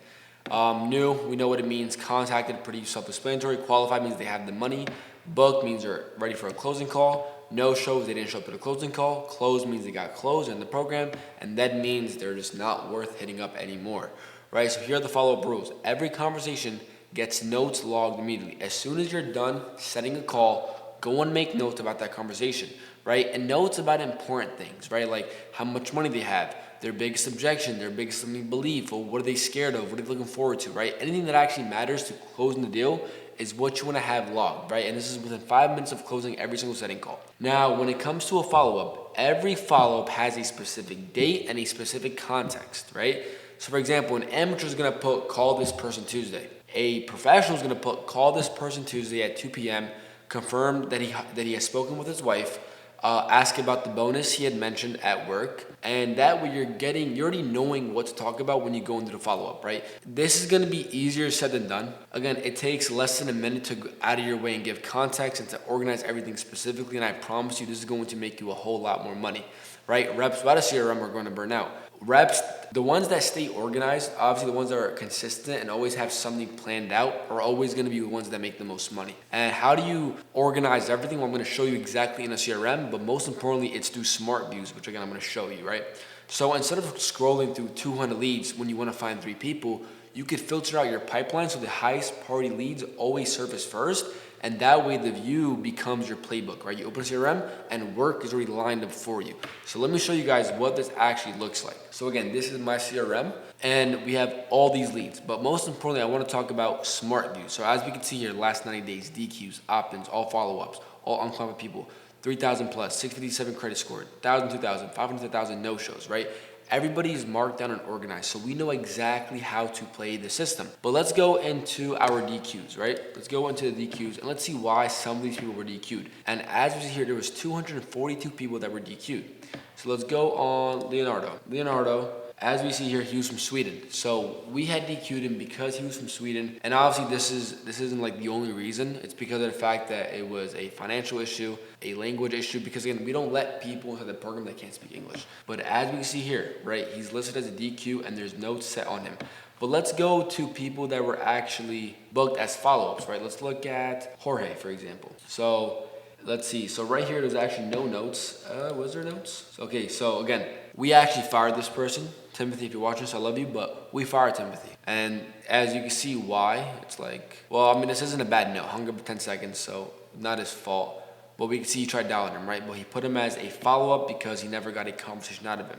New, we know what it means. Contacted, pretty self-explanatory. Qualified means they have the money. Book means they're ready for a closing call. No shows, they didn't show up at a closing call. Closed means they got closed in the program. And that means they're just not worth hitting up anymore, right? So here are the follow-up rules. Every conversation gets notes logged immediately. As soon as you're done setting a call, go and make notes about that conversation, right? And notes about important things, right? Like how much money they have, their biggest objection, their biggest limiting belief, or what are they scared of, what are they looking forward to, right? Anything that actually matters to closing the deal is what you want to have logged, right? And this is within 5 minutes of closing every single setting call. Now, when it comes to a follow-up, every follow-up has a specific date and a specific context, right? So for example, an amateur is going to put call this person Tuesday. A professional is going to put call this person Tuesday at 2 p.m., confirm that he has spoken with his wife, ask about the bonus he had mentioned at work, and that way you're already knowing what to talk about when you go into the follow-up, right? This is going to be easier said than done. Again, it takes less than a minute to go out of your way and give context and to organize everything specifically, and I promise you this is going to make you a whole lot more money, right? Reps without a CRM are going to burn out. Reps, the ones that stay organized, obviously the ones that are consistent and always have something planned out, are always going to be the ones that make the most money. And how do you organize everything? Well, I'm going to show you exactly in a CRM, but most importantly, it's through smart views, which again, I'm going to show you, right? So instead of scrolling through 200 leads when you want to find 3 people, you could filter out your pipeline so the highest priority leads always surface first. And that way the view becomes your playbook, right? You open a CRM and work is already lined up for you. So let me show you guys what this actually looks like. So again, this is my CRM and we have all these leads, but most importantly, I want to talk about smart views. So as we can see here, last 90 days, DQs, opt-ins, all follow-ups, all unqualified people, 3,000 plus, 657 credit score, 1,000, 2,000, 500, 1,000 no-shows, right? Everybody is marked down and organized, so we know exactly how to play the system. But let's go into our DQs, right? Let's go into the DQs and let's see why some of these people were DQ'd. And as we see here, there was 242 people that were DQ'd. So let's go on Leonardo. Leonardo, as we see here, he was from Sweden. So we had DQ'd him because he was from Sweden. And obviously this isn't like the only reason. It's because of the fact that it was a financial issue, a language issue, because again, we don't let people into the program that can't speak English. But as we see here, right, he's listed as a DQ and there's notes set on him. But let's go to people that were actually booked as follow-ups, right? Let's look at Jorge, for example. So let's see. So right here, there's actually no notes. Was there notes? Okay, so again, we actually fired this person. Timothy, if you're watching this, I love you, but we fired Timothy. And as you can see why, it's like, well, I mean, this isn't a bad note. Hung up for 10 seconds, so not his fault. But we can see he tried dialing him, right? But he put him as a follow-up because he never got a conversation out of him.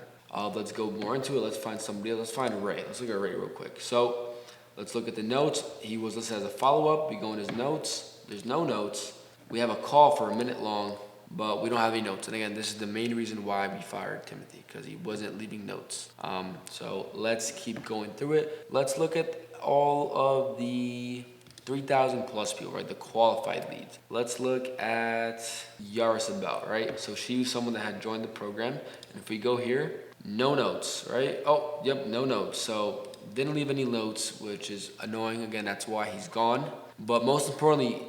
Let's go more into it. Let's find somebody else. Let's find Ray. Let's look at Ray real quick. So let's look at the notes. He was listed as a follow-up. We go in his notes. There's no notes. We have a call for a minute long, but we don't have any notes. And again, this is the main reason why we fired Timothy, because he wasn't leaving notes. So let's keep going through it. Let's look at all of the 3,000 plus people, right? The qualified leads. Let's look at Yarisabel, right? So she was someone that had joined the program. And if we go here, no notes, right? Oh, yep, no notes. So didn't leave any notes, which is annoying. Again, that's why he's gone. But most importantly,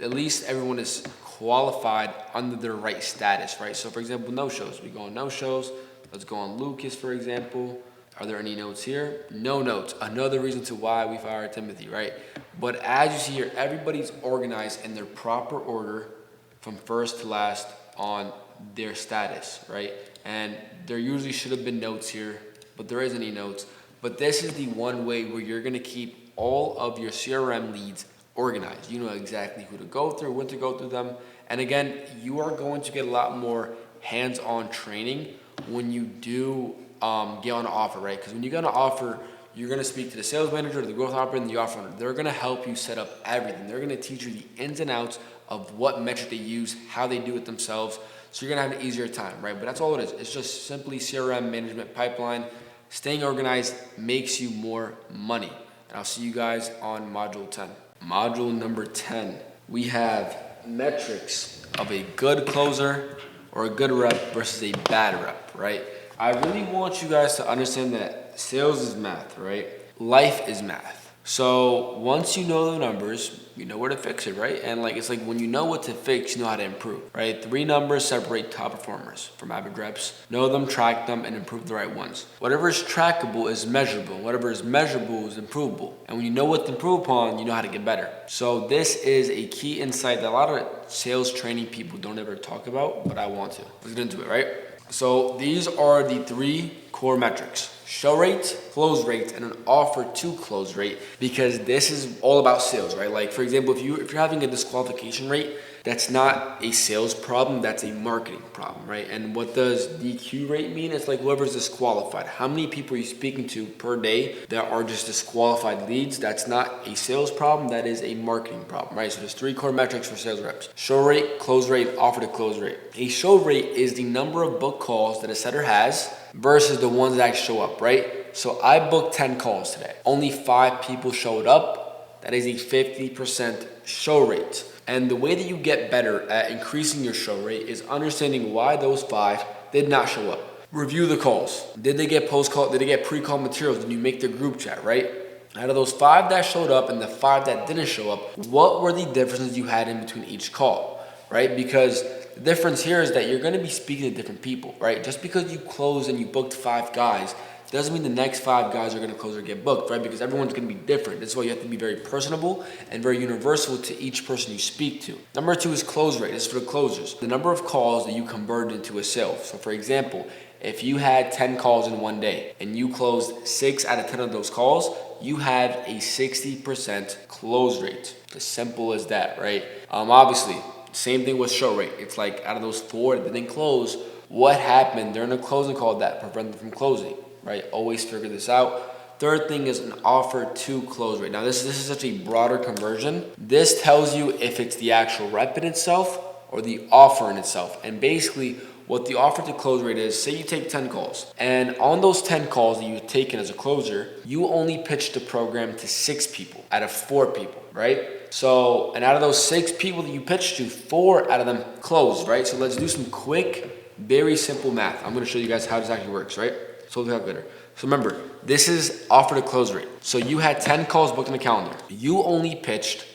at least everyone is qualified under their right status, right? So for example, no-shows. We go on no-shows. Let's go on Lucas, for example. Are there any notes here? No notes. Another reason to why we fired Timothy, right? But as you see here, everybody's organized in their proper order from first to last on their status, right? And there usually should have been notes here, but there isn't any notes. But this is the one way where you're gonna keep all of your CRM leads organized. You know exactly who to go through, when to go through them. And again, you are going to get a lot more hands-on training when you do get on an offer, right? Because when you get on an offer, you're going to speak to the sales manager, the growth operator, and the offer owner. They're going to help you set up everything. They're going to teach you the ins and outs of what metric they use, how they do it themselves. So you're going to have an easier time, right? But that's all it is. It's just simply CRM management pipeline. Staying organized makes you more money. And I'll see you guys on module 10. Module number 10, we have metrics of a good closer or a good rep versus a bad rep, right? I really want you guys to understand that sales is math, right? Life is math. So once you know the numbers, you know where to fix it, right? And like, it's like when you know what to fix, you know how to improve, right? 3 numbers separate top performers from average reps. Know them, track them, and improve the right ones. Whatever is trackable is measurable. Whatever is measurable is improvable. And when you know what to improve upon, you know how to get better. So this is a key insight that a lot of sales training people don't ever talk about, but I want to. Let's get into it, right? So these are the 3 core metrics. show rate, close rate, and an offer to close rate, because this is all about sales, right? Like for example, if you're having a disqualification rate, that's not a sales problem, that's a marketing problem, right? And what does DQ rate mean? It's like whoever's disqualified. How many people are you speaking to per day that are just disqualified leads? That's not a sales problem, that is a marketing problem, right? So there's 3 core metrics for sales reps: show rate, close rate, offer to close rate. A show rate is the number of book calls that a setter has versus the ones that actually show up, right? So I booked 10 calls today. Only 5 people showed up. That is a 50% show rate. And the way that you get better at increasing your show rate is understanding why those 5 did not show up. Review the calls. Did they get post-call? Did they get pre-call materials? Did you make their group chat, right? Out of those 5 that showed up and the 5 that didn't show up, what were the differences you had in between each call, right? Because the difference here is that you're going to be speaking to different people, right? Just because you closed and you booked 5 guys doesn't mean the next 5 guys are going to close or get booked, right? Because everyone's going to be different. That's why you have to be very personable and very universal to each person you speak to. Number 2 is close rate. This is for the closers. The number of calls that you convert into a sale. So for example, if you had 10 calls in one day and you closed 6 out of 10 of those calls, you have a 60% close rate. As simple as that, right? Obviously, same thing with show rate. It's like out of those 4 that didn't close, what happened during a closing call that prevented them from closing, right? Always figure this out. Third thing is an offer to close rate. Now this is such a broader conversion. This tells you if it's the actual rep in itself or the offer in itself. And basically what the offer to close rate is, say you take 10 calls, and on those 10 calls that you've taken as a closer, you only pitched the program to 6 people out of 4 people, right? So, and out of those 6 people that you pitched to, 4 out of them closed, right? So let's do some quick, very simple math. I'm gonna show you guys how this actually works, right? So the calculator. So remember, this is offer to close rate. So you had 10 calls booked in the calendar. You only pitched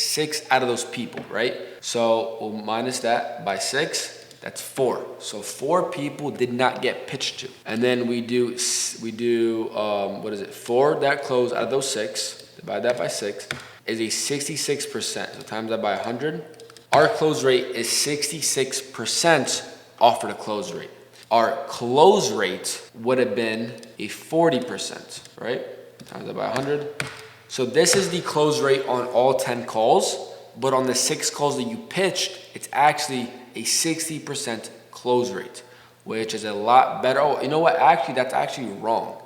6 out of those people, right? So we'll minus that by 6, that's 4. So 4 people did not get pitched to. And then we do 4 that closed out of those 6, divide that by 6, is a 66%. So times that by 100. Our close rate is 66% offer to close rate. Our close rate would have been a 40%, right? Times that by 100. So this is the close rate on all 10 calls, but on the 6 calls that you pitched, it's actually a 60% close rate, which is a lot better. Oh, you know what? Actually, that's actually wrong.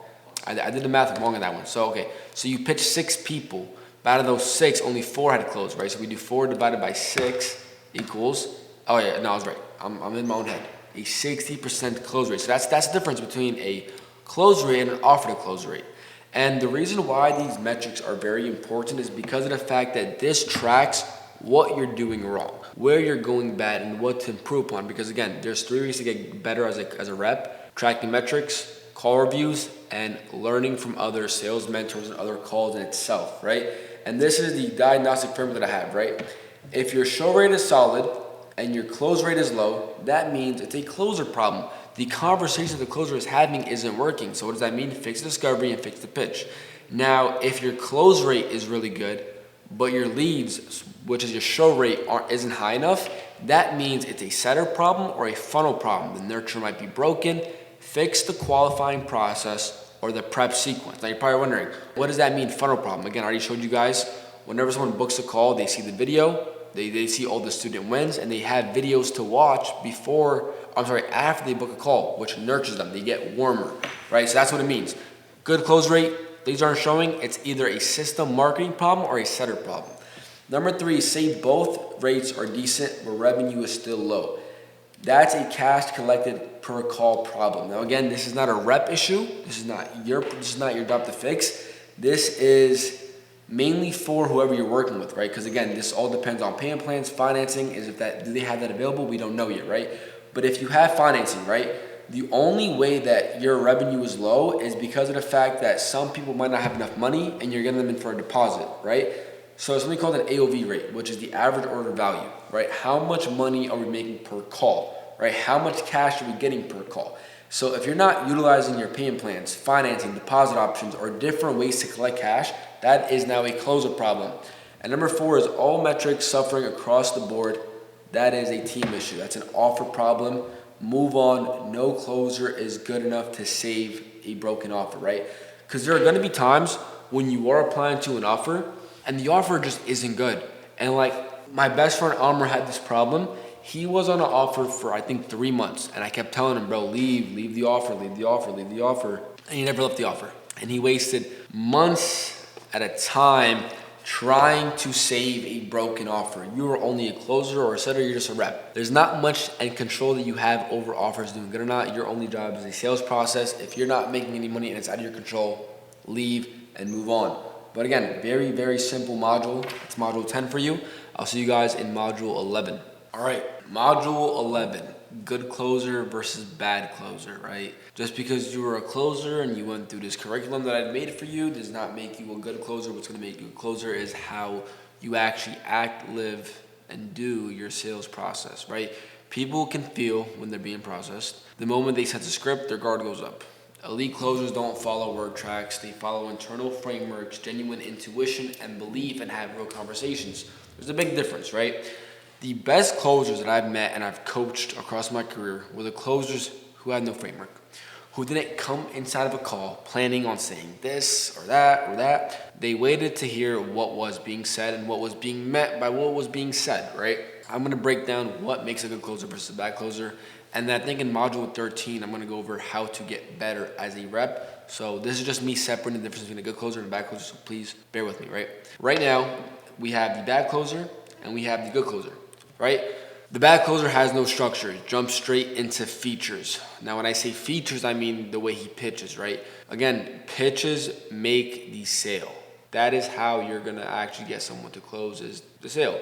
I did the math wrong on that one. So, okay. So you pitched 6 people, but out of those 6, only 4 had closed, right? So we do 4 divided by 6 equals, oh yeah, no, I was right. I'm in my own head. A 60% close rate. So that's the difference between a close rate and an offer to close rate. And the reason why these metrics are very important is because of the fact that this tracks what you're doing wrong, where you're going bad, and what to improve upon. Because again, there's 3 ways to get better as a rep: tracking metrics, call reviews, and learning from other sales mentors and other calls in itself, right? And this is the diagnostic framework that I have, right? If your show rate is solid and your close rate is low, that means it's a closer problem. The conversation the closer is having isn't working. So what does that mean? Fix the discovery and fix the pitch. Now, if your close rate is really good, but your leads, which is your show rate, isn't high enough, that means it's a setter problem or a funnel problem. The nurture might be broken. Fix the qualifying process or the prep sequence. Now you're probably wondering, what does that mean, funnel problem? Again, I already showed you guys, whenever someone books a call, they see the video, they see all the student wins, and they have videos to watch after they book a call, which nurtures them. They get warmer, right? So that's what it means. Good close rate, these aren't showing. It's either a system marketing problem or a setter problem. Number 3, say both rates are decent, but revenue is still low. That's a cash collected per call problem. Now again, this is not a rep issue. This is not your job to fix. This is mainly for whoever you're working with, right? Because again, this all depends on payment plans, financing. Do they have that available? We don't know yet, right? But if you have financing, right, the only way that your revenue is low is because of the fact that some people might not have enough money and you're getting them in for a deposit, right? So it's something called an AOV rate, which is the average order value, right? How much money are we making per call, right? How much cash are we getting per call? So if you're not utilizing your payment plans, financing, deposit options, or different ways to collect cash, that is now a closer problem. And number 4 is all metrics suffering across the board. That is a team issue. That's an offer problem move on. No closer is good enough to save a broken offer, right? Because there are going to be times when you are applying to an offer and the offer just isn't good. And like my best friend Amr had this problem. He was on an offer for I think 3 months, and I kept telling him, bro, leave the offer, leave the offer, leave the offer. And he never left the offer. And he wasted months at a time trying to save a broken offer. You are only a closer or a setter, you're just a rep. There's not much and control that you have over offers doing good or not. Your only job is a sales process. If you're not making any money and it's out of your control, leave and move on. But again, very, very simple module. It's module 10 for you. I'll see you guys in module 11. All right, module 11, good closer versus bad closer, right? Just because you were a closer and you went through this curriculum that I've made for you does not make you a good closer. What's gonna make you a closer is how you actually act, live, and do your sales process, right? People can feel when they're being processed. The moment they sense a script, their guard goes up. Elite closers don't follow word tracks. They follow internal frameworks, genuine intuition, and belief, and have real conversations. There's a big difference, right? The best closers that I've met and I've coached across my career were the closers who had no framework, who didn't come inside of a call planning on saying this or that or that. They waited to hear what was being said and what was being meant by what was being said, right? I'm gonna break down what makes a good closer versus a bad closer. And then I think in module 13, I'm gonna go over how to get better as a rep. So this is just me separating the difference between a good closer and a bad closer, so please bear with me, right? Right now, we have the bad closer and we have the good closer. Right? The bad closer has no structure. It jumps straight into features. Now, when I say features, I mean the way he pitches, right? Again, pitches make the sale. That is how you're going to actually get someone to close is the sale,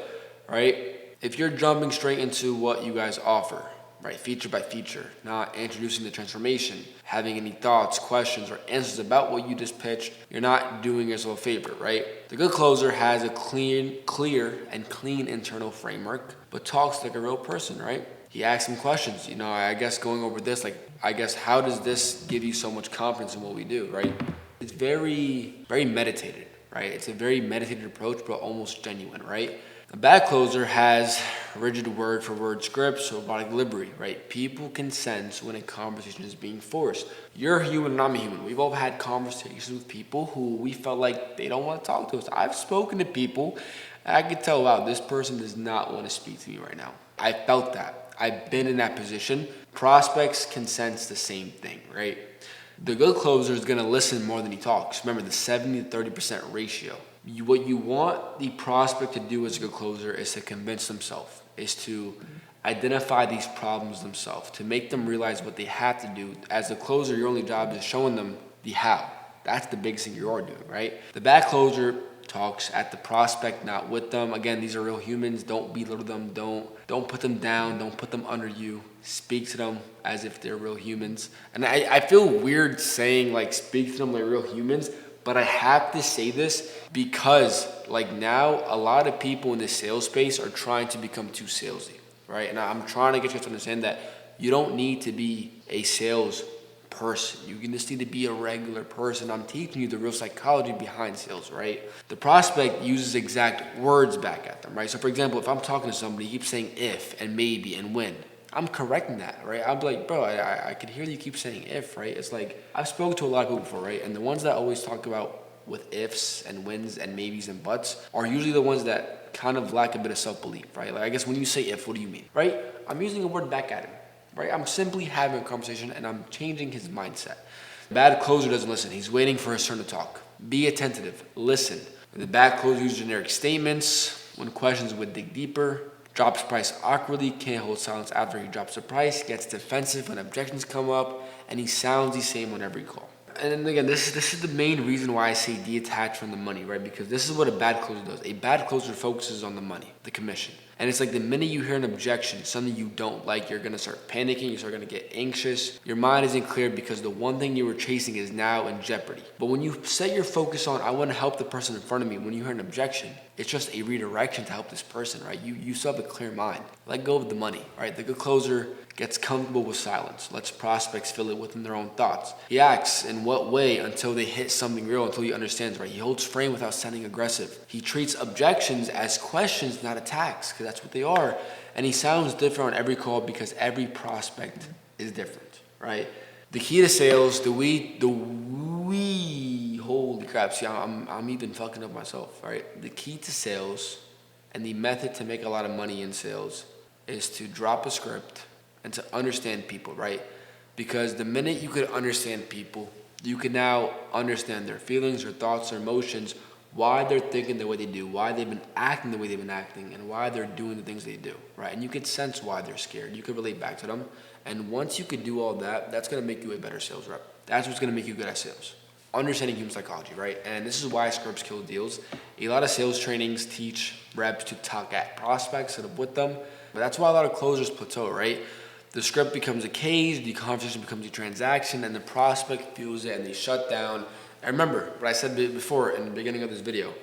right? If you're jumping straight into what you guys offer, right, feature by feature, not introducing the transformation, having any thoughts, questions, or answers about what you just pitched, you're not doing yourself a favor, right? The good closer has a clear and clean internal framework, but talks like a real person, right? He asks some questions, you know, I guess going over this, like, I guess how does this give you so much confidence in what we do, right? It's very, very meditated, right? It's a very meditated approach, but almost genuine, right? A bad closer has rigid word for word scripts or body delivery, right? People can sense when a conversation is being forced. You're human and I'm a human. We've all had conversations with people who we felt like they don't want to talk to us. I've spoken to people, I could tell, wow, this person does not want to speak to me right now. I felt that. I've been in that position. Prospects can sense the same thing, right? The good closer is going to listen more than he talks. Remember the 70 to 30% ratio. What you want the prospect to do as a good closer is to convince themselves, is to identify these problems themselves, to make them realize what they have to do. As a closer, your only job is showing them the how. That's the biggest thing you are doing, right? The bad closer talks at the prospect, not with them. Again, these are real humans. Don't belittle them. Don't put them down. Don't put them under you. Speak to them as if they're real humans. And I feel weird saying like speak to them like real humans, but I have to say this because like now a lot of people in the sales space are trying to become too salesy, right? And I'm trying to get you to understand that you don't need to be a sales person. You can just need to be a regular person. I'm teaching you the real psychology behind sales, right? The prospect uses exact words back at them, right? So for example, if I'm talking to somebody, he keeps saying if and maybe and when. I'm correcting that, right? I'm like, bro, I can hear you keep saying if, right? It's like, I've spoken to a lot of people before, right? And the ones that always talk about with ifs and whens and maybes and buts are usually the ones that kind of lack a bit of self-belief, right? Like, I guess when you say if, what do you mean, right? I'm using a word back at him, right? I'm simply having a conversation and I'm changing his mindset. The bad closer doesn't listen. He's waiting for his turn to talk. Be attentive. Listen. The bad closer uses generic statements. When questions would dig deeper. Drops price awkwardly, can't hold silence after he drops the price, gets defensive when objections come up, and he sounds the same on every call. And then again, this is the main reason why I say detach from the money, right? Because this is what a bad closer does. A bad closer focuses on the money, the commission. And it's like the minute you hear an objection, something you don't like, you're going to start panicking, you start going to get anxious. Your mind isn't clear because the one thing you were chasing is now in jeopardy. But when you set your focus on, I want to help the person in front of me, when you hear an objection, it's just a redirection to help this person, right? You still have a clear mind. Let go of the money, right? The good closer gets comfortable with silence, lets prospects fill it within their own thoughts. He acts in what way until they hit something real, until he understands, right? He holds frame without sounding aggressive. He treats objections as questions, not attacks, because that's what they are. And he sounds different on every call because every prospect is different, right? The key to sales, holy crap, see, I'm even fucking up myself, right? The key to sales and the method to make a lot of money in sales is to drop a script and to understand people, right? Because the minute you could understand people, you can now understand their feelings, their thoughts, their emotions, why they're thinking the way they do, why they've been acting the way they've been acting, and why they're doing the things they do, right? And you could sense why they're scared. You could relate back to them. And once you could do all that, that's going to make you a better sales rep. That's what's going to make you good at sales. Understanding human psychology, right? And this is why scripts kill deals. A lot of sales trainings teach reps to talk at prospects instead of with them. But that's why a lot of closers plateau, right? The script becomes a cage, the conversation becomes a transaction, and the prospect feels it and they shut down. And remember what I said before in the beginning of this video.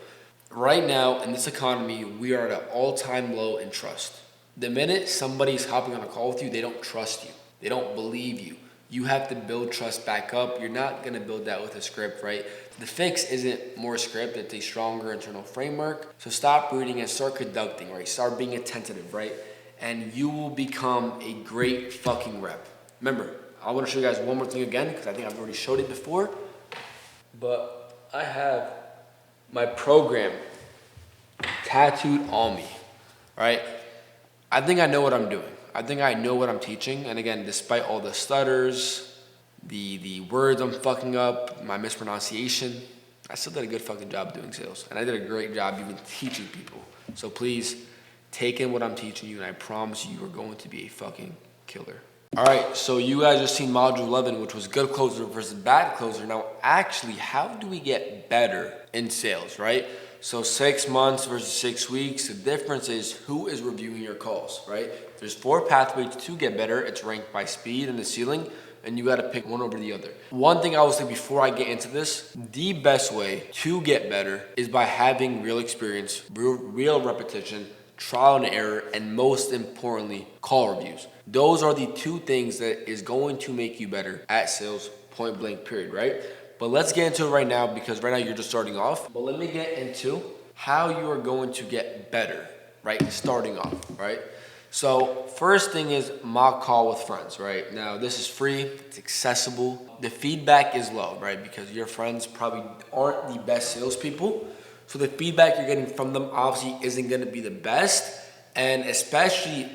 Right now, in this economy, we are at an all-time low in trust. The minute somebody's hopping on a call with you, they don't trust you. They don't believe you. You have to build trust back up. You're not going to build that with a script, right? The fix isn't more script, it's a stronger internal framework. So stop reading and start conducting, right? Start being attentive, right? And you will become a great fucking rep. Remember, I want to show you guys one more thing again, because I think I've already showed it before. But I have my program tattooed on me, right? I think I know what I'm doing. I think I know what I'm teaching. And again, despite all the stutters, the words I'm fucking up, my mispronunciation, I still did a good fucking job doing sales. And I did a great job even teaching people. So please take in what I'm teaching you, and I promise you are going to be a fucking killer. All right, so you guys just seen module 11, which was good closer versus bad closer. Now, actually, how do we get better in sales, right? So 6 months versus 6 weeks, the difference is who is reviewing your calls, right? There's 4 pathways to get better. It's ranked by speed and the ceiling, and you got to pick one over the other. One thing I will say before I get into this, the best way to get better is by having real experience, real repetition, trial and error, and most importantly, call reviews. Those are the 2 things that is going to make you better at sales, point blank period, right? But let's get into it right now, because right now you're just starting off. But let me get into how you are going to get better, right? Starting off, right? So first thing is mock call with friends, right? Now this is free, it's accessible. The feedback is low, right? Because your friends probably aren't the best salespeople. So the feedback you're getting from them obviously isn't going to be the best. And especially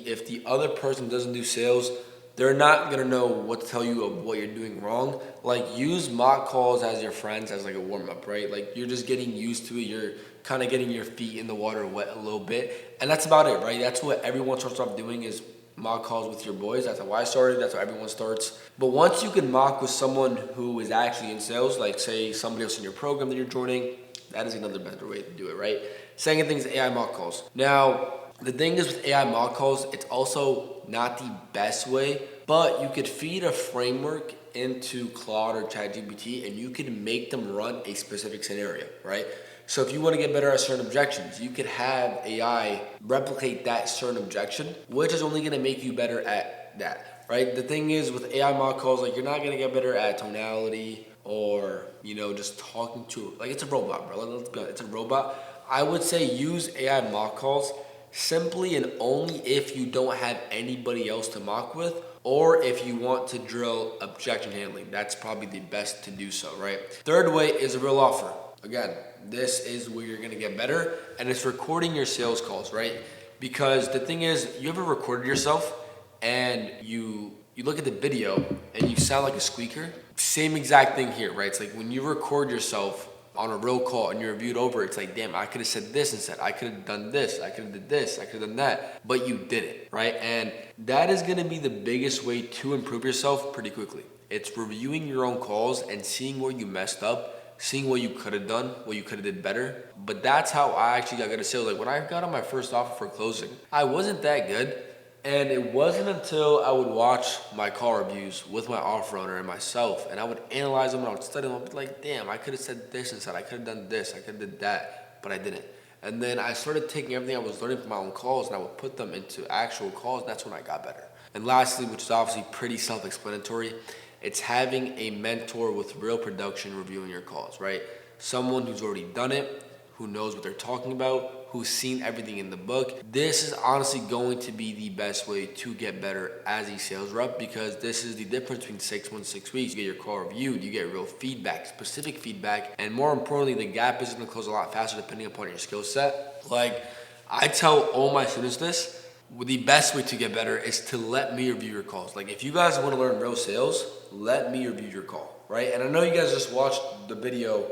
if the other person doesn't do sales, they're not going to know what to tell you of what you're doing wrong. Like, use mock calls as your friends as like a warm up, right? Like, you're just getting used to it. You're kind of getting your feet in the water wet a little bit. And that's about it, right? That's what everyone starts off doing, is mock calls with your boys. That's how I started. That's how everyone starts. But once you can mock with someone who is actually in sales, like say somebody else in your program that you're joining, that is another better way to do it, right? Second thing is AI mock calls. Now, the thing is with AI mock calls, it's also not the best way, but you could feed a framework into Claude or ChatGPT and you can make them run a specific scenario, right? So if you want to get better at certain objections, you could have AI replicate that certain objection, which is only going to make you better at that, right? The thing is with AI mock calls, like, you're not going to get better at tonality or, you know, just talking to, like, it's a robot, bro. Let's be honest, it's a robot. I would say use AI mock calls simply and only if you don't have anybody else to mock with, or if you want to drill objection handling. That's probably the best to do so, right? Third way is a real offer. Again, this is where you're gonna get better, and it's recording your sales calls, right? Because the thing is, you ever recorded yourself and you look at the video and you sound like a squeaker? Same exact thing here, right? It's like when you record yourself on a real call and you review it over, it's like, damn, I could have said this instead. I could have done this. I could have did this. I could have done that. But you did it, right? And that is going to be the biggest way to improve yourself pretty quickly. It's reviewing your own calls and seeing where you messed up, seeing what you could have done, what you could have did better. But that's how I actually got good at sales. Like, when I got on my first offer for closing, I wasn't that good. And it wasn't until I would watch my call reviews with my offer owner and myself, and I would analyze them and I would study them. I'd be like, damn, I could have said this instead. I could have done this. I could have did that, but I didn't. And then I started taking everything I was learning from my own calls and I would put them into actual calls. And that's when I got better. And lastly, which is obviously pretty self-explanatory, it's having a mentor with real production reviewing your calls, right? Someone who's already done it, who knows what they're talking about, who's seen everything in the book. This is honestly going to be the best way to get better as a sales rep, because this is the difference between 6 months, 6 weeks. You get your call reviewed, you get real feedback, specific feedback, and more importantly, the gap is gonna close a lot faster depending upon your skill set. Like, I tell all my students this, the best way to get better is to let me review your calls. Like, if you guys want to learn real sales, let me review your call, right? And I know you guys just watched the video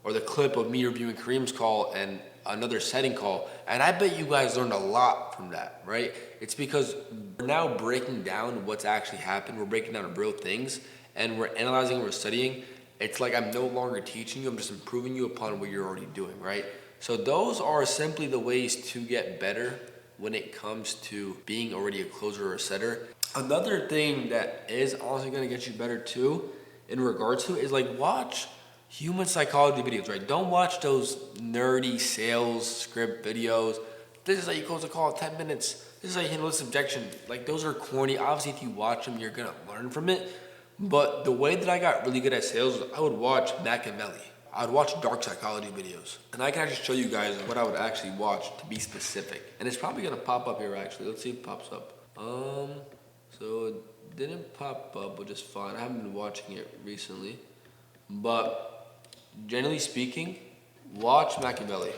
or the clip of me reviewing Kareem's call and another setting call, and I bet you guys learned a lot from that, right? It's because we're now breaking down what's actually happened. We're breaking down real things, and we're analyzing, we're studying. It's like I'm no longer teaching you, I'm just improving you upon what you're already doing, right? So those are simply the ways to get better when it comes to being already a closer or a setter. Another thing that is honestly gonna get you better too, in regards to, is like, watch human psychology videos, right? Don't watch those nerdy sales script videos. This is how you close a call in 10 minutes. This is how you handle this objection. Like, those are corny. Obviously, if you watch them, you're gonna learn from it. But the way that I got really good at sales was I would watch Machiavelli. I would watch dark psychology videos. And I can actually show you guys what I would actually watch to be specific. And it's probably gonna pop up here actually. Let's see if it pops up. So it didn't pop up, which is fine. I haven't been watching it recently. But generally speaking, watch Machiavelli,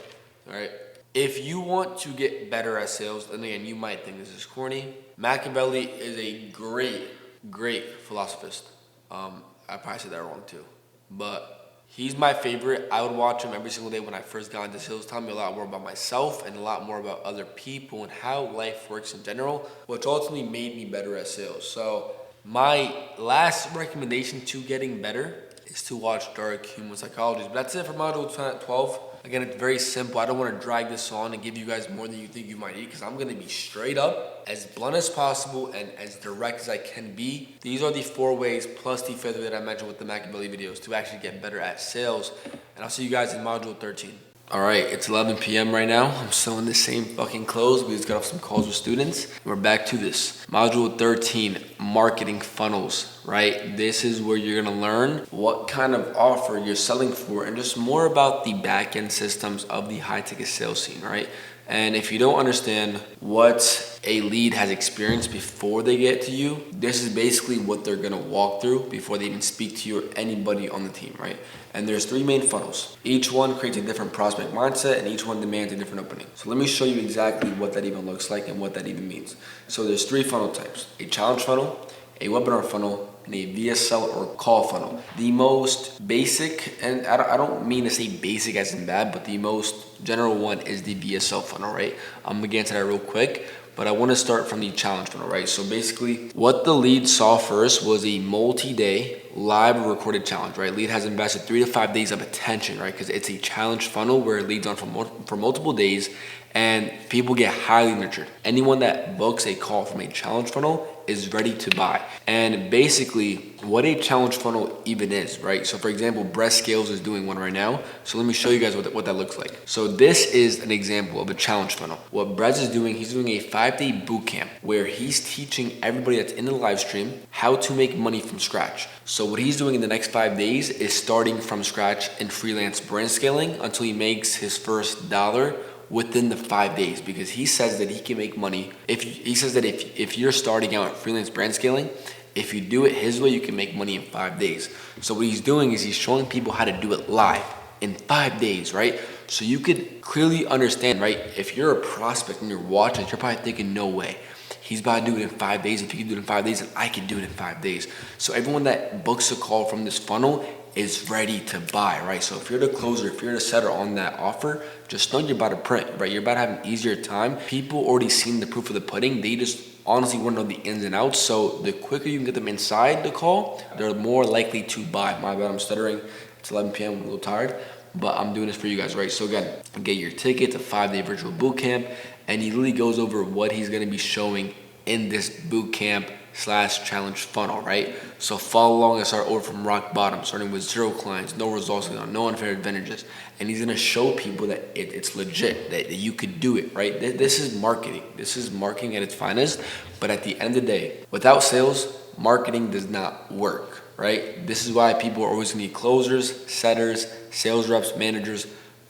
all right? If you want to get better at sales, and again, you might think this is corny, Machiavelli is a great philosophist. I probably said that wrong too, but he's my favorite. I would watch him every single day when I first got into sales. Tell me a lot more about myself and a lot more about other people and how life works in general, which ultimately made me better at sales. So my last recommendation to getting better is to watch Dark Human Psychology. But that's it for module 12. Again, it's very simple. I don't want to drag this on and give you guys more than you think you might need, because I'm going to be straight up, as blunt as possible, and as direct as I can be. These are the 4 ways, plus the 5th way that I mentioned with the Machiavelli videos, to actually get better at sales. And I'll see you guys in module 13. All right, it's 11 p.m. right now. I'm still in the same fucking clothes. We just got off some calls with students. We're back to this. Module 13, marketing funnels, right? This is where you're gonna learn what kind of offer you're selling for and just more about the back-end systems of the high-ticket sales scene, right? And if you don't understand what a lead has experienced before they get to you, this is basically what they're gonna walk through before they even speak to you or anybody on the team, right? And there's 3 main funnels. Each one creates a different prospect mindset, and each one demands a different opening. So let me show you exactly what that even looks like and what that even means. So there's 3 funnel types: a challenge funnel, a webinar funnel, and a VSL or call funnel. The most basic, and I don't mean to say basic as in bad, but the most general one is the VSL funnel, right? I'm gonna get into that real quick, but I wanna start from the challenge funnel, right? So basically, what the lead saw first was a multi-day live recorded challenge, right? Lead has invested 3 to 5 days of attention, right? Because it's a challenge funnel where it leads on for multiple days, and people get highly nurtured. Anyone that books a call from a challenge funnel is ready to buy. And basically, what a challenge funnel even is, right? So for example, Breast Scales is doing one right now. So let me show you guys what that looks like. So this is an example of a challenge funnel. What Brez is doing, he's doing a 5-day boot camp where he's teaching everybody that's in the live stream how to make money from scratch. So what he's doing in the next 5 days is starting from scratch and freelance brand scaling until he makes his first dollar within the 5 days, because he says that he can make money. If you're starting out at freelance brand scaling, if you do it his way, you can make money in 5 days. So what he's doing is he's showing people how to do it live in 5 days, right? So you could clearly understand, right? If you're a prospect and you're watching, you're probably thinking, no way. He's about to do it in 5 days. If he can do it in 5 days, then I can do it in 5 days. So everyone that books a call from this funnel is ready to buy, right? So if you're the closer, if you're the setter on that offer, just know you're about to print, right? You're about to have an easier time. People already seen the proof of the pudding. They just honestly want to know the ins and outs. So the quicker you can get them inside the call, they're more likely to buy. My bad, I'm stuttering. It's 11 p.m. I'm a little tired, but I'm doing this for you guys, right? So again, get your ticket to 5-day virtual boot camp, and he literally goes over what he's going to be showing in this boot camp / challenge funnel, right? So follow along and start over from rock bottom, starting with 0 clients, no results, no unfair advantages. And he's gonna show people that it's legit, that you could do it, right? This is marketing. This is marketing at its finest. But at the end of the day, without sales, marketing does not work, right? This is why people are always gonna need closers, setters, sales reps, managers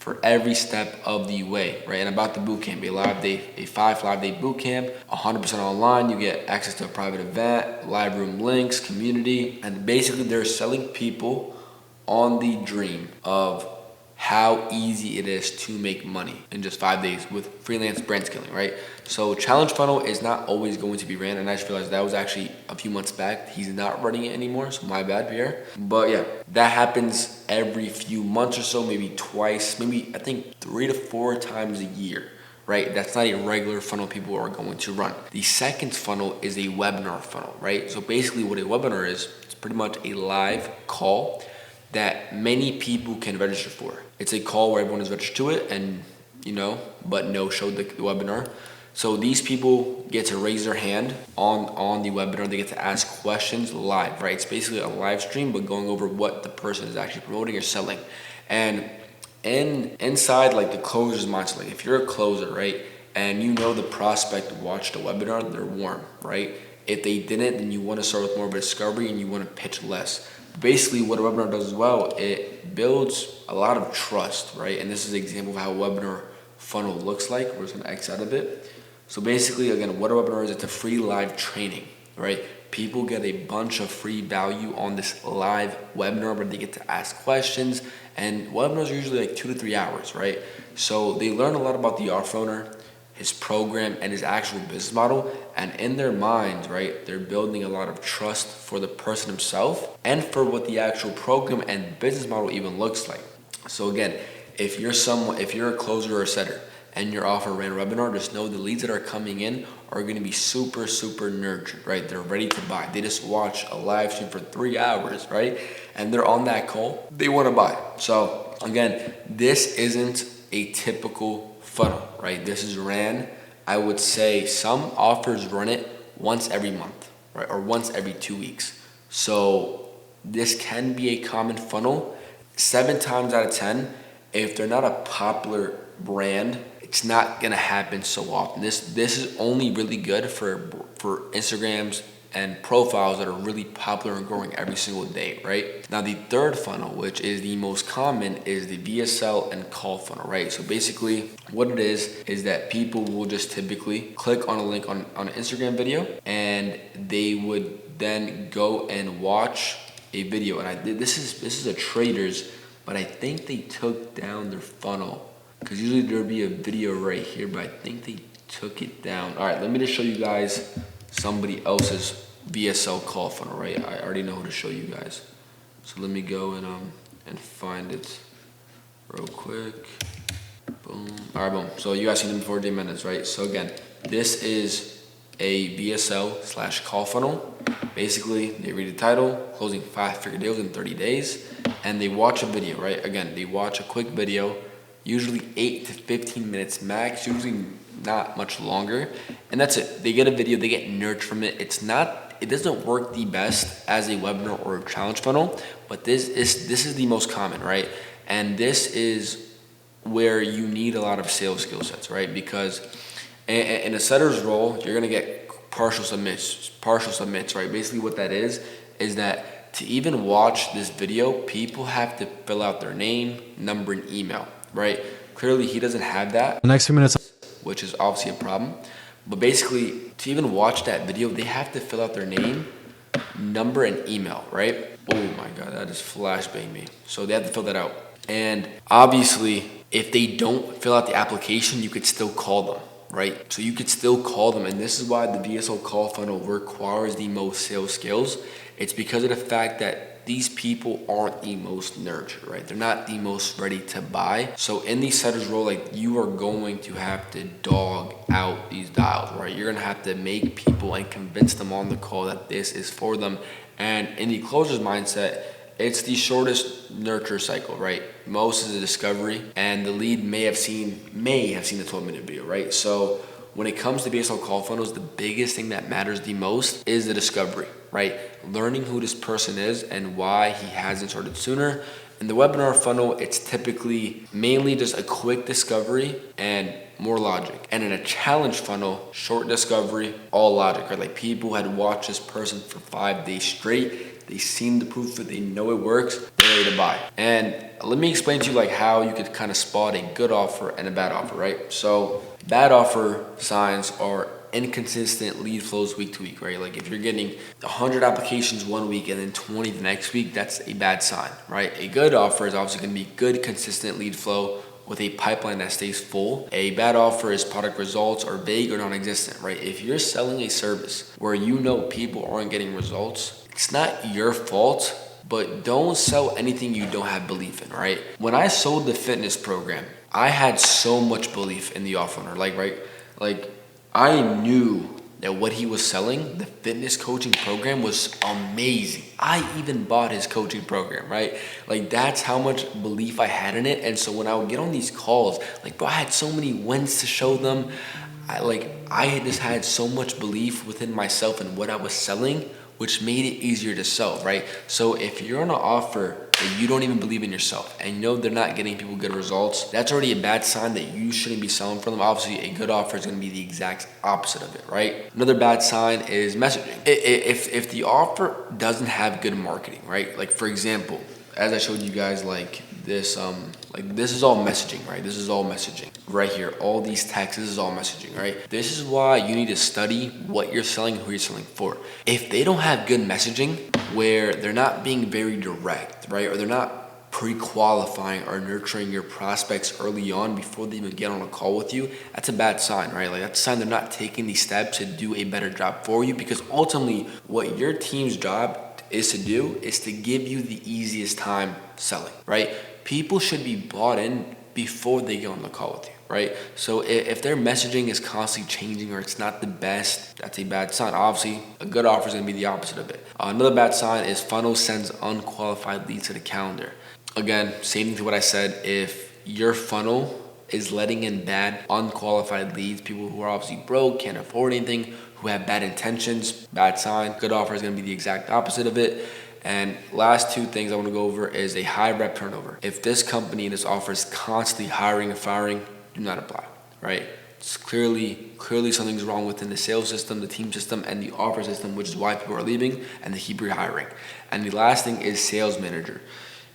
for every step of the way, right? And about the boot camp, a 5 day boot camp, 100% online. You get access to a private event, live room links, community, and basically they're selling people on the dream of how easy it is to make money in just 5 days with freelance brand scaling, right? So Challenge Funnel is not always going to be ran, and I just realized that was actually a few months back. He's not running it anymore, so my bad, Pierre. But yeah, that happens every few months or so, maybe twice, maybe I think 3 to 4 times a year, right? That's not a regular funnel people are going to run. The second funnel is a webinar funnel, right? So basically what a webinar is, it's pretty much a live call that many people can register for. It's a call where everyone is registered to it and, but no showed the webinar. So these people get to raise their hand on the webinar. They get to ask questions live, right? It's basically a live stream, but going over what the person is actually promoting or selling. And inside like the closer's mindset, like if you're a closer, right, and the prospect watched a webinar, they're warm, right? If they didn't, then you want to start with more of a discovery and you want to pitch less. Basically, what a webinar does as well, it builds a lot of trust, right? And this is an example of how a webinar funnel looks like. We're just going to X out of it. So basically, again, what a webinar is, it's a free live training, right? People get a bunch of free value on this live webinar where they get to ask questions. And webinars are usually like 2 to 3 hours, right? So they learn a lot about the offer owner, his program, and his actual business model. And in their minds, right, they're building a lot of trust for the person himself and for what the actual program and business model even looks like. So again, if you're a closer or a setter and your offer ran a webinar, just know the leads that are coming in are going to be super, super nurtured, right? They're ready to buy. They just watch a live stream for 3 hours, right? And they're on that call. They want to buy. So again, this isn't a typical funnel, right? This is ran, I would say some offers run it once every month, right? Or once every 2 weeks. So this can be a common funnel. 7 times out of 10, if they're not a popular brand, it's not gonna happen so often. This is only really good for Instagrams and profiles that are really popular and growing every single day, right? Now the third funnel, which is the most common, is the VSL and call funnel, right? So basically what it is that people will just typically click on a link on an Instagram video and they would then go and watch a video. And this is a Trader's, but I think they took down their funnel because usually there'd be a video right here, but I think they took it down. All right, let me just show you guys somebody else's VSL call funnel, right? I already know how to show you guys. So let me go and find it real quick. Boom. All right, boom. So you guys seen them before, minutes, right? So again, this is a VSL / call funnel. Basically, they read the title, closing 5-figure deals in 30 days, and they watch a video, right? Again, they watch a quick video, usually 8 to 15 minutes max, usually not much longer, and that's it. They get a video, they get nurtured from it. It doesn't work the best as a webinar or a challenge funnel, but this is the most common, right? And this is where you need a lot of sales skill sets, right? Because in a setter's role, you're gonna get partial submits, right? Basically what that is that to even watch this video, people have to fill out their name, number, and email, right? Clearly he doesn't have that. The next few minutes, which is obviously a problem. But basically, to even watch that video, they have to fill out their name, number, and email, right? Oh my God, that just flashbanged me. So they have to fill that out. And obviously, if they don't fill out the application, you could still call them, right? So you could still call them. And this is why the VSL call funnel requires the most sales skills. It's because of the fact that these people aren't the most nurtured, right? They're not the most ready to buy. So in the setter's role, like you are going to have to dog out these dials, right? You're gonna have to make people and convince them on the call that this is for them. And in the closer's mindset, it's the shortest nurture cycle, right? Most is a discovery, and the lead may have seen the 12-minute video, right? So when it comes to VSL call funnels, the biggest thing that matters the most is the discovery, right? Learning who this person is and why he hasn't started sooner. In the webinar funnel, it's typically mainly just a quick discovery and more logic. And in a challenge funnel, short discovery, all logic, right? Like people had watched this person for 5 days straight. They seen the proof that they know it works. They're ready to buy. And let me explain to you like how you could kind of spot a good offer and a bad offer, right? So bad offer signs are inconsistent lead flows week to week, right? Like if you're getting 100 applications one week and then 20 the next week, that's a bad sign, right? A good offer is obviously going to be good, consistent lead flow with a pipeline that stays full. A bad offer is product results are vague or non-existent, right? If you're selling a service where you know people aren't getting results, it's not your fault, but don't sell anything you don't have belief in, right? When I sold the fitness program, I had so much belief in the offer owner, like I knew that what he was selling, the fitness coaching program, was amazing. I even bought his coaching program, right? Like that's how much belief I had in it. And so when I would get on these calls, like bro, I had so many wins to show them. I just had so much belief within myself and what I was selling, which made it easier to sell, right? So if you're on an offer that you don't even believe in yourself and you know they're not getting people good results, that's already a bad sign that you shouldn't be selling for them. Obviously, a good offer is gonna be the exact opposite of it, right? Another bad sign is messaging. If the offer doesn't have good marketing, right? Like for example, as I showed you guys, like this is all messaging, right? This is all messaging right here. All these texts, this is all messaging, right? This is why you need to study what you're selling and who you're selling for. If they don't have good messaging where they're not being very direct, right? Or they're not pre-qualifying or nurturing your prospects early on before they even get on a call with you, that's a bad sign, right? Like that's a sign they're not taking these steps to do a better job for you, because ultimately what your team's job is to do is to give you the easiest time selling, right? People should be bought in before they get on the call with you, right? So if their messaging is constantly changing or it's not the best, that's a bad sign. Obviously, a good offer is going to be the opposite of it. Another bad sign is funnel sends unqualified leads to the calendar. Again, same thing to what I said. If your funnel is letting in bad, unqualified leads, people who are obviously broke, can't afford anything, who have bad intentions, bad sign. Good offer is going to be the exact opposite of it. And last two things I want to go over is a high rep turnover. If this company and this offer is constantly hiring and firing, do not apply, right? It's clearly something's wrong within the sales system, the team system, and the offer system, which is why people are leaving and they keep rehiring. And the last thing is sales manager.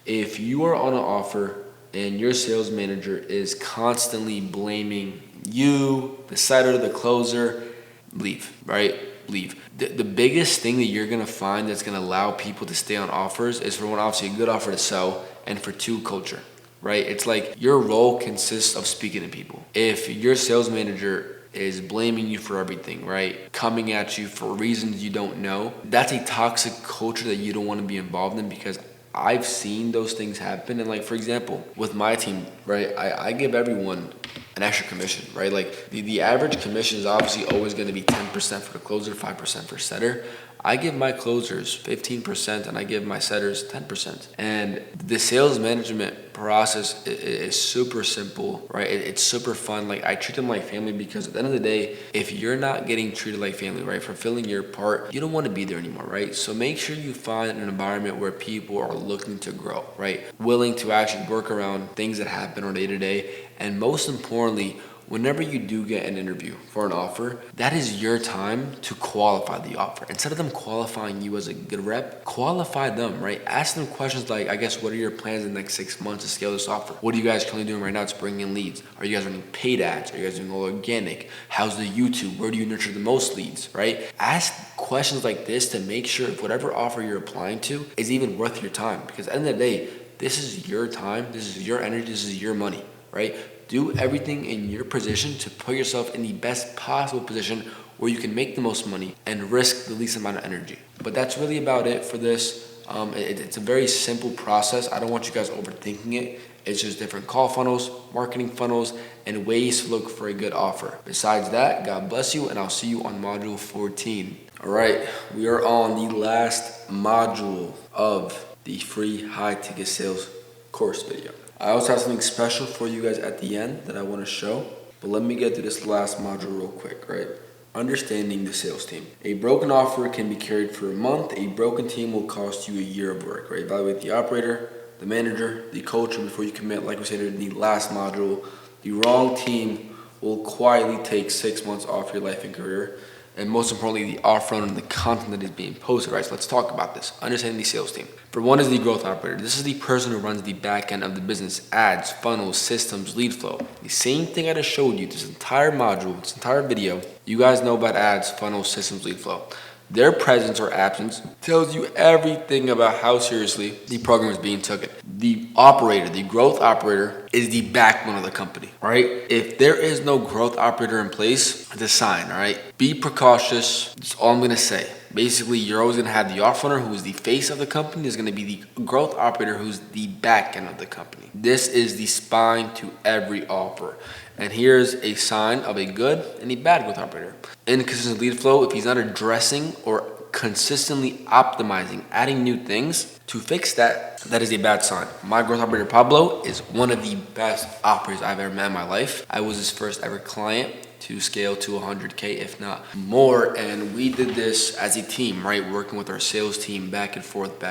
If you are on an offer and your sales manager is constantly blaming you, the seller, the closer, leave, right? Leave. The biggest thing that you're gonna find that's gonna allow people to stay on offers is, for one, obviously a good offer to sell, and for two, culture, right? It's like your role consists of speaking to people. If your sales manager is blaming you for everything, right? Coming at you for reasons you don't know, that's a toxic culture that you don't want to be involved in, because I've seen those things happen. And like, for example, with my team, right, I give everyone an extra commission, right? Like the average commission is obviously always going to be 10% for the closer, 5% for setter. I give my closers 15% and I give my setters 10%. And the sales management process is super simple, right? It's super fun. Like I treat them like family, because at the end of the day, if you're not getting treated like family, right, fulfilling your part, you don't want to be there anymore, right? So make sure you find an environment where people are looking to grow, right? Willing to actually work around things that happen on day to day. And most importantly, whenever you do get an interview for an offer, that is your time to qualify the offer. Instead of them qualifying you as a good rep, qualify them, right? Ask them questions like, I guess, what are your plans in the next 6 months to scale this offer? What are you guys currently doing right now to bring in leads? Are you guys running paid ads? Are you guys doing all organic? How's the YouTube? Where do you nurture the most leads, right? Ask questions like this to make sure if whatever offer you're applying to is even worth your time. Because at the end of the day, this is your time, this is your energy, this is your money, right? Do everything in your position to put yourself in the best possible position where you can make the most money and risk the least amount of energy. But that's really about it for this. It's a very simple process. I don't want you guys overthinking it. It's just different call funnels, marketing funnels, and ways to look for a good offer. Besides that, God bless you, and I'll see you on module 14. All right, we are on the last module of the free high ticket sales course video. I also have something special for you guys at the end that I want to show, but let me get to this last module real quick, right? Understanding the sales team. A broken offer can be carried for a month. A broken team will cost you a year of work, right? Evaluate the operator, the manager, the coach before you commit. Like we said in the last module, the wrong team will quietly take 6 months off your life and career. and most importantly, the offer and the content that is being posted, right? So let's talk about this. Understanding the sales team. For one is the growth operator. This is the person who runs the back end of the business, ads, funnels, systems, lead flow. The same thing I just showed you, this entire module, this entire video, you guys know about ads, funnels, systems, lead flow. Their presence or absence tells you everything about how seriously the program is being taken. The operator, the growth operator, is the backbone of the company, right? If there is no growth operator in place, it's a sign, all right? Be precautious. That's all I'm gonna say. Basically, you're always gonna have the off runner, who is the face of the company. There's gonna be the growth operator, who's the back end of the company. This is the spine to every offer. And here's a sign of a good and a bad growth operator. Inconsistent lead flow, if he's not addressing or consistently optimizing, adding new things to fix that, that is a bad sign. My growth operator, Pablo, is one of the best operators I've ever met in my life. I was his first ever client to scale to 100K, if not more. And we did this as a team, right? Working with our sales team back and forth,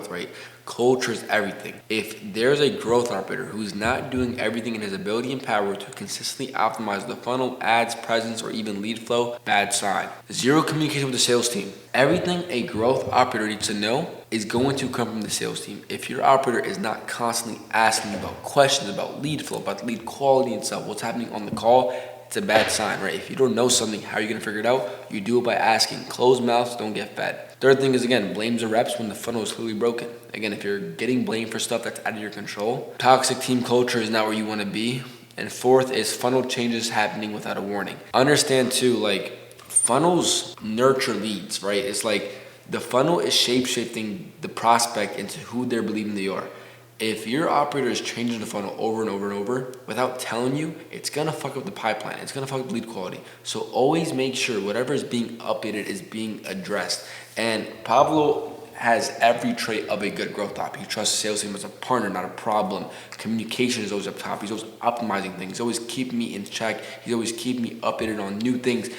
right? Culture is everything. If there's a growth operator who's not doing everything in his ability and power to consistently optimize the funnel, ads, presence, or even lead flow, bad sign. Zero communication with the sales team. Everything a growth operator needs to know is going to come from the sales team. If your operator is not constantly asking about questions about lead flow, about lead quality and stuff, what's happening on the call, it's a bad sign, right? If you don't know something, how are you gonna figure it out? You do it by asking. Closed mouths don't get fed. Third thing is, again, blames the reps when the funnel is clearly broken. Again, if you're getting blamed for stuff that's out of your control, toxic team culture is not where you wanna be. And fourth is funnel changes happening without a warning. Understand too, like, funnels nurture leads, right? It's like the funnel is shape-shifting the prospect into who they're believing they are. If your operator is changing the funnel over and over and over without telling you, it's gonna fuck up the pipeline. It's gonna fuck up lead quality. So always make sure whatever is being updated is being addressed. And Pablo has every trait of a good growth op. He trusts the sales team as a partner, not a problem. Communication is always up top. He's always optimizing things. He's always keeping me in check. He's always keeping me updated on new things.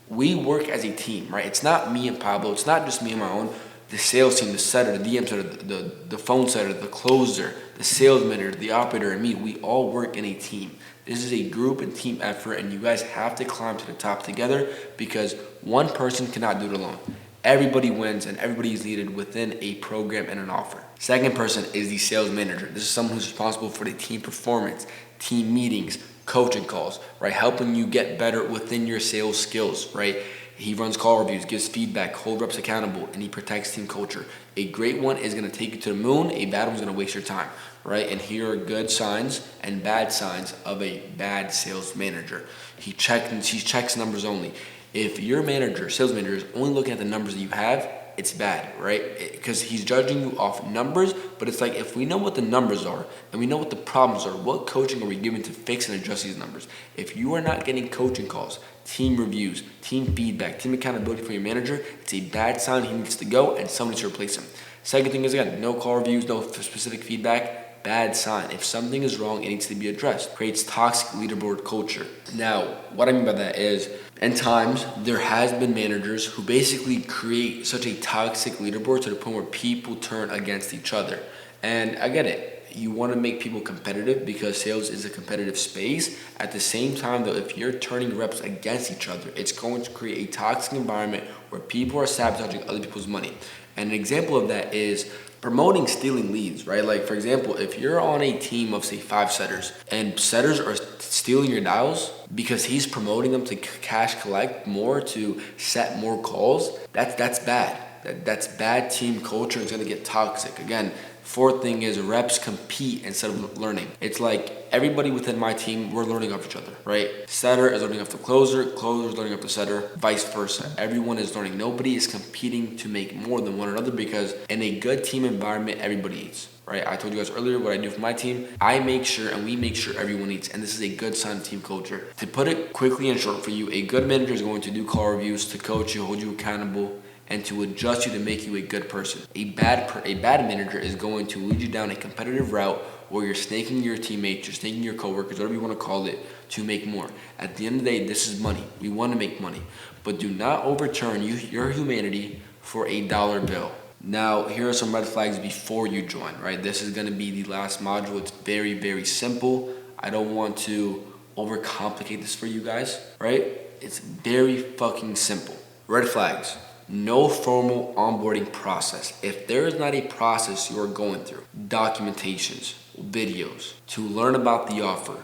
We work as a team, right? It's not me and Pablo. It's not just me on my own. The sales team, the setter, the DM setter, the phone setter, the closer, the sales manager, the operator, and me, we all work in a team. This is a group and team effort, and you guys have to climb to the top together because one person cannot do it alone. Everybody wins and everybody is needed within a program and an offer. Second person is the sales manager. This is someone who's responsible for the team performance, team meetings, coaching calls, right? Helping you get better within your sales skills, right? He runs call reviews, gives feedback, holds reps accountable, and he protects team culture. A great one is going to take you to the moon. A bad one's going to waste your time, right? And here are good signs and bad signs of a bad sales manager. He checks numbers only. If your manager, sales manager, is only looking at the numbers that you have, it's bad, right? Because he's judging you off numbers, but it's like if we know what the numbers are and we know what the problems are, what coaching are we given to fix and adjust these numbers? If you are not getting coaching calls, team reviews, team feedback, team accountability from your manager, it's a bad sign. He needs to go and someone needs to replace him. Second thing is, again, no call reviews, no specific feedback, bad sign. If something is wrong, it needs to be addressed. Creates toxic leaderboard culture. Now, what I mean by that is, in times, there has been managers who basically create such a toxic leaderboard to the point where people turn against each other. And I get it. You want to make people competitive because sales is a competitive space. At the same time, though, if you're turning reps against each other, it's going to create a toxic environment where people are sabotaging other people's money. And an example of that is promoting stealing leads, right? Like, for example, if you're on a team of, say, 5 setters and setters are stealing your dials because he's promoting them to cash collect more, to set more calls, that's bad. That's bad team culture. It's going to get toxic. Again, fourth thing is reps compete instead of learning. It's like everybody within my team, we're learning off each other, right? Setter is learning off the closer is learning off the setter, vice versa. Everyone is learning. Nobody is competing to make more than one another because in a good team environment, everybody eats, right? I told you guys earlier what I do for my team. I make sure and we make sure everyone eats, and this is a good sign of team culture. To put it quickly and short for you, a good manager is going to do call reviews to coach you, hold you accountable, and to adjust you to make you a good person. A bad manager is going to lead you down a competitive route where you're snaking your teammates, you're snaking your coworkers, whatever you want to call it, to make more. At the end of the day, this is money. We want to make money. But do not overturn your humanity for a dollar bill. Now, here are some red flags before you join, right? This is going to be the last module. It's very, very simple. I don't want to overcomplicate this for you guys, right? It's very fucking simple. Red flags. No formal onboarding process. If there is not a process you are going through, documentations, videos, to learn about the offer,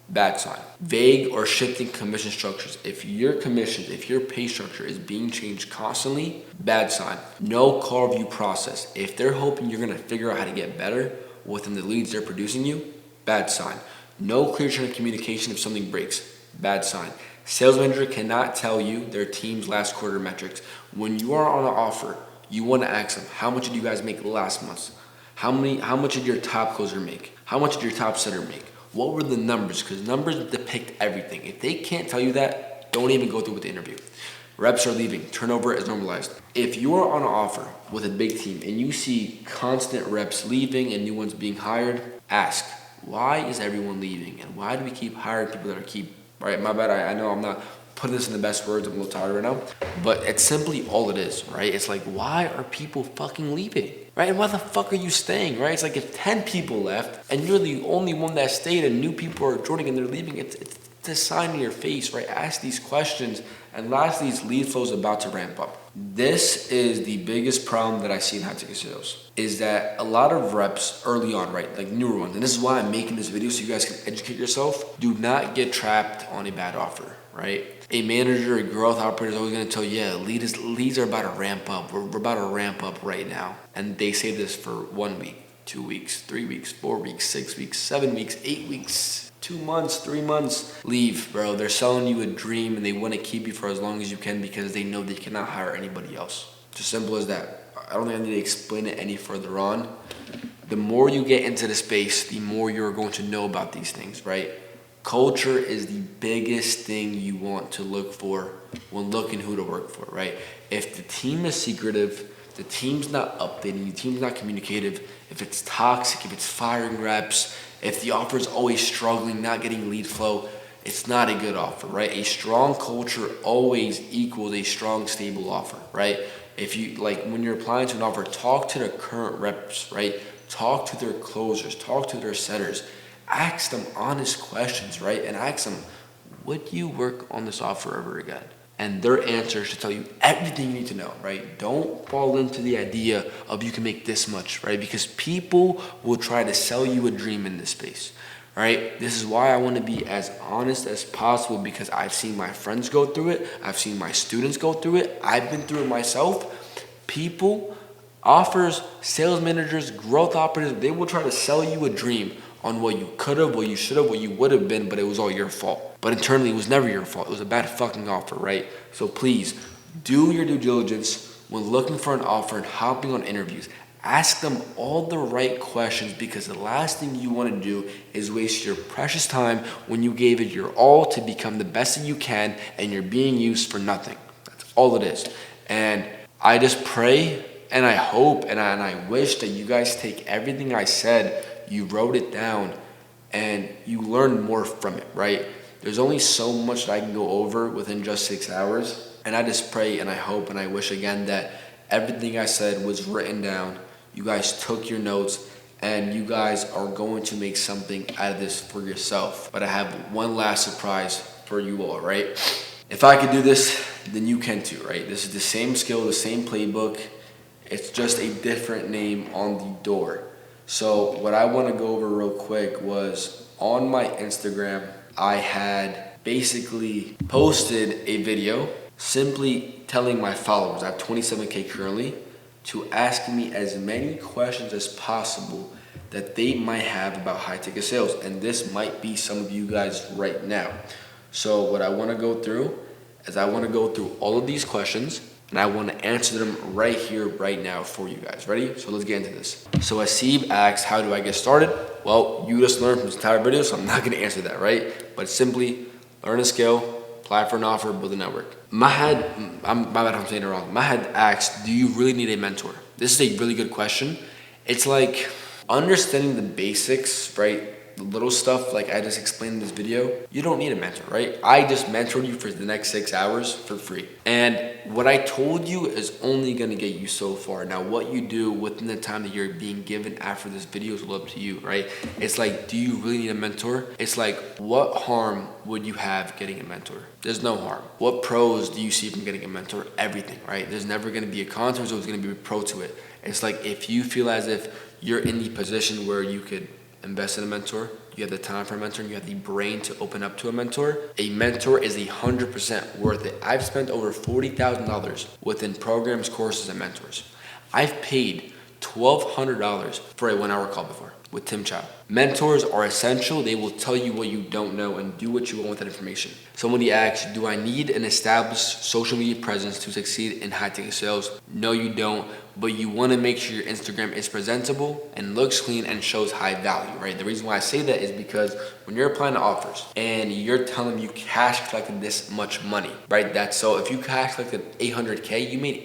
bad sign. Vague or shifting commission structures. If your commissions, if your pay structure is being changed constantly, bad sign. No call review process. If they're hoping you're gonna figure out how to get better within the leads they're producing you, bad sign. No clear chain of communication if something breaks, bad sign. Sales manager cannot tell you their team's last quarter metrics. When you are on an offer, you want to ask them, how much did you guys make last month? How much did your top closer make? How much did your top setter make? What were the numbers? Because numbers depict everything. If they can't tell you that, don't even go through with the interview. Reps are leaving. Turnover is normalized. If you are on an offer with a big team and you see constant reps leaving and new ones being hired, ask, why is everyone leaving? And why do we keep hiring people that are right? My bad, I know I'm not putting this in the best words, I'm a little tired right now, but it's simply all it is, right? It's like, why are people fucking leaving, right? And why the fuck are you staying, right? It's like if 10 people left and you're the only one that stayed and new people are joining and they're leaving, it's a sign in your face, right? Ask these questions. And lastly, lead flow is about to ramp up. This is the biggest problem that I see in high ticket sales, is that a lot of reps early on, right, like newer ones, and this is why I'm making this video so you guys can educate yourself, do not get trapped on a bad offer, right? A manager, a growth operator is always gonna tell you, yeah, leads are about to ramp up. We're about to ramp up right now. And they say this for 1 week, 2 weeks, 3 weeks, 4 weeks, 6 weeks, 7 weeks, 8 weeks, 2 months, 3 months. Leave, bro. They're selling you a dream and they want to keep you for as long as you can because they know they cannot hire anybody else. It's as simple as that. I don't think I need to explain it any further on. The more you get into the space, the more you're going to know about these things, right? Culture is the biggest thing you want to look for when looking who to work for, right? If the team is secretive, the team's not updating, the team's not communicative, if it's toxic, if it's firing reps, if the offer is always struggling, not getting lead flow, it's not a good offer, right? A strong culture always equals a strong, stable offer, right? If you, like when you're applying to an offer, talk to the current reps, right? Talk to their closers, talk to their setters. Ask them honest questions, right? And ask them, would you work on this offer ever again? And their answer should tell you everything you need to know, right? Don't fall into the idea of you can make this much, right? Because people will try to sell you a dream in this space, right? This is why I want to be as honest as possible because I've seen my friends go through it. I've seen my students go through it. I've been through it myself. People, offers, sales managers, growth operators, they will try to sell you a dream on what you could have, what you should have, what you would have been, but it was all your fault. But internally, it was never your fault. It was a bad fucking offer, right? So please, do your due diligence when looking for an offer and hopping on interviews. Ask them all the right questions because the last thing you want to do is waste your precious time when you gave it your all to become the best that you can and you're being used for nothing. That's all it is. And I just pray and I hope and I wish that you guys take everything I said, you wrote it down, and you learn more from it, right? There's only so much that I can go over within just 6 hours. And I just pray and I hope and I wish again that everything I said was written down. You guys took your notes and you guys are going to make something out of this for yourself. But I have one last surprise for you all, right? If I could do this, then you can too, right? This is the same skill, the same playbook. It's just a different name on the door. So what I want to go over real quick was on my Instagram, I had basically posted a video simply telling my followers, I have 27K currently, to ask me as many questions as possible that they might have about high ticket sales. And this might be some of you guys right now. So what I want to go through is I want to go through all of these questions and I want to answer them right here, right now for you guys. Ready? So let's get into this. So Asib asks, how do I get started? Well, you just learned from this entire video, so I'm not going to answer that, right? But simply learn a skill, apply for an offer, build a network. Mahad, my bad if I'm saying it wrong. Mahad asks, do you really need a mentor? This is a really good question. It's like understanding the basics, right? the little stuff like I just explained in this video, you don't need a mentor, right? I just mentored you for the next 6 hours for free. And what I told you is only gonna get you so far. Now, what you do within the time that you're being given after this video is up to you, right? It's like, do you really need a mentor? It's like, what harm would you have getting a mentor? There's no harm. What pros do you see from getting a mentor? Everything, right? There's never gonna be a con, there's always gonna be a pro to it. It's like, if you feel as if you're in the position where you could invest in a mentor, you have the time for a mentor, and you have the brain to open up to a mentor is 100% worth it. I've spent over $40,000 within programs, courses, and mentors. I've paid $1,200 for a 1-hour call before with Tim Chow. Mentors are essential. They will tell you what you don't know and do what you want with that information. Somebody asks, do I need an established social media presence to succeed in high-ticket sales? No, you don't, but you want to make sure your Instagram is presentable and looks clean and shows high value, right? The reason why I say that is because when you're applying to offers and you're telling them you cash collected this much money, right? So if you cash collected $800K, you made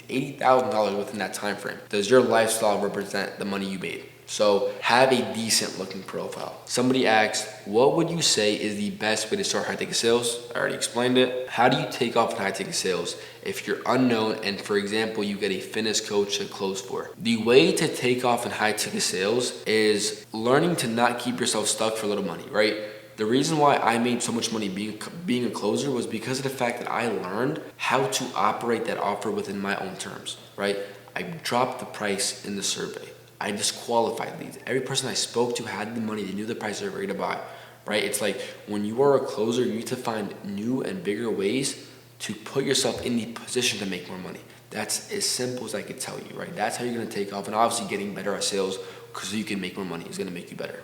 $80,000 within that time frame. Does your lifestyle represent the money you made? So have a decent looking profile. Somebody asked, what would you say is the best way to start high ticket sales? I already explained it. How do you take off in high ticket sales if you're unknown and, for example, you get a fitness coach to close for? The way to take off in high ticket sales is learning to not keep yourself stuck for little money, right? The reason why I made so much money being a closer was because of the fact that I learned how to operate that offer within my own terms, right? I dropped the price in the survey. I disqualified leads. Every person I spoke to had the money. They knew the price they were ready to buy, right? It's like when you are a closer, you need to find new and bigger ways to put yourself in the position to make more money. That's as simple as I could tell you, right? That's how you're gonna take off. And obviously getting better at sales because you can make more money is gonna make you better.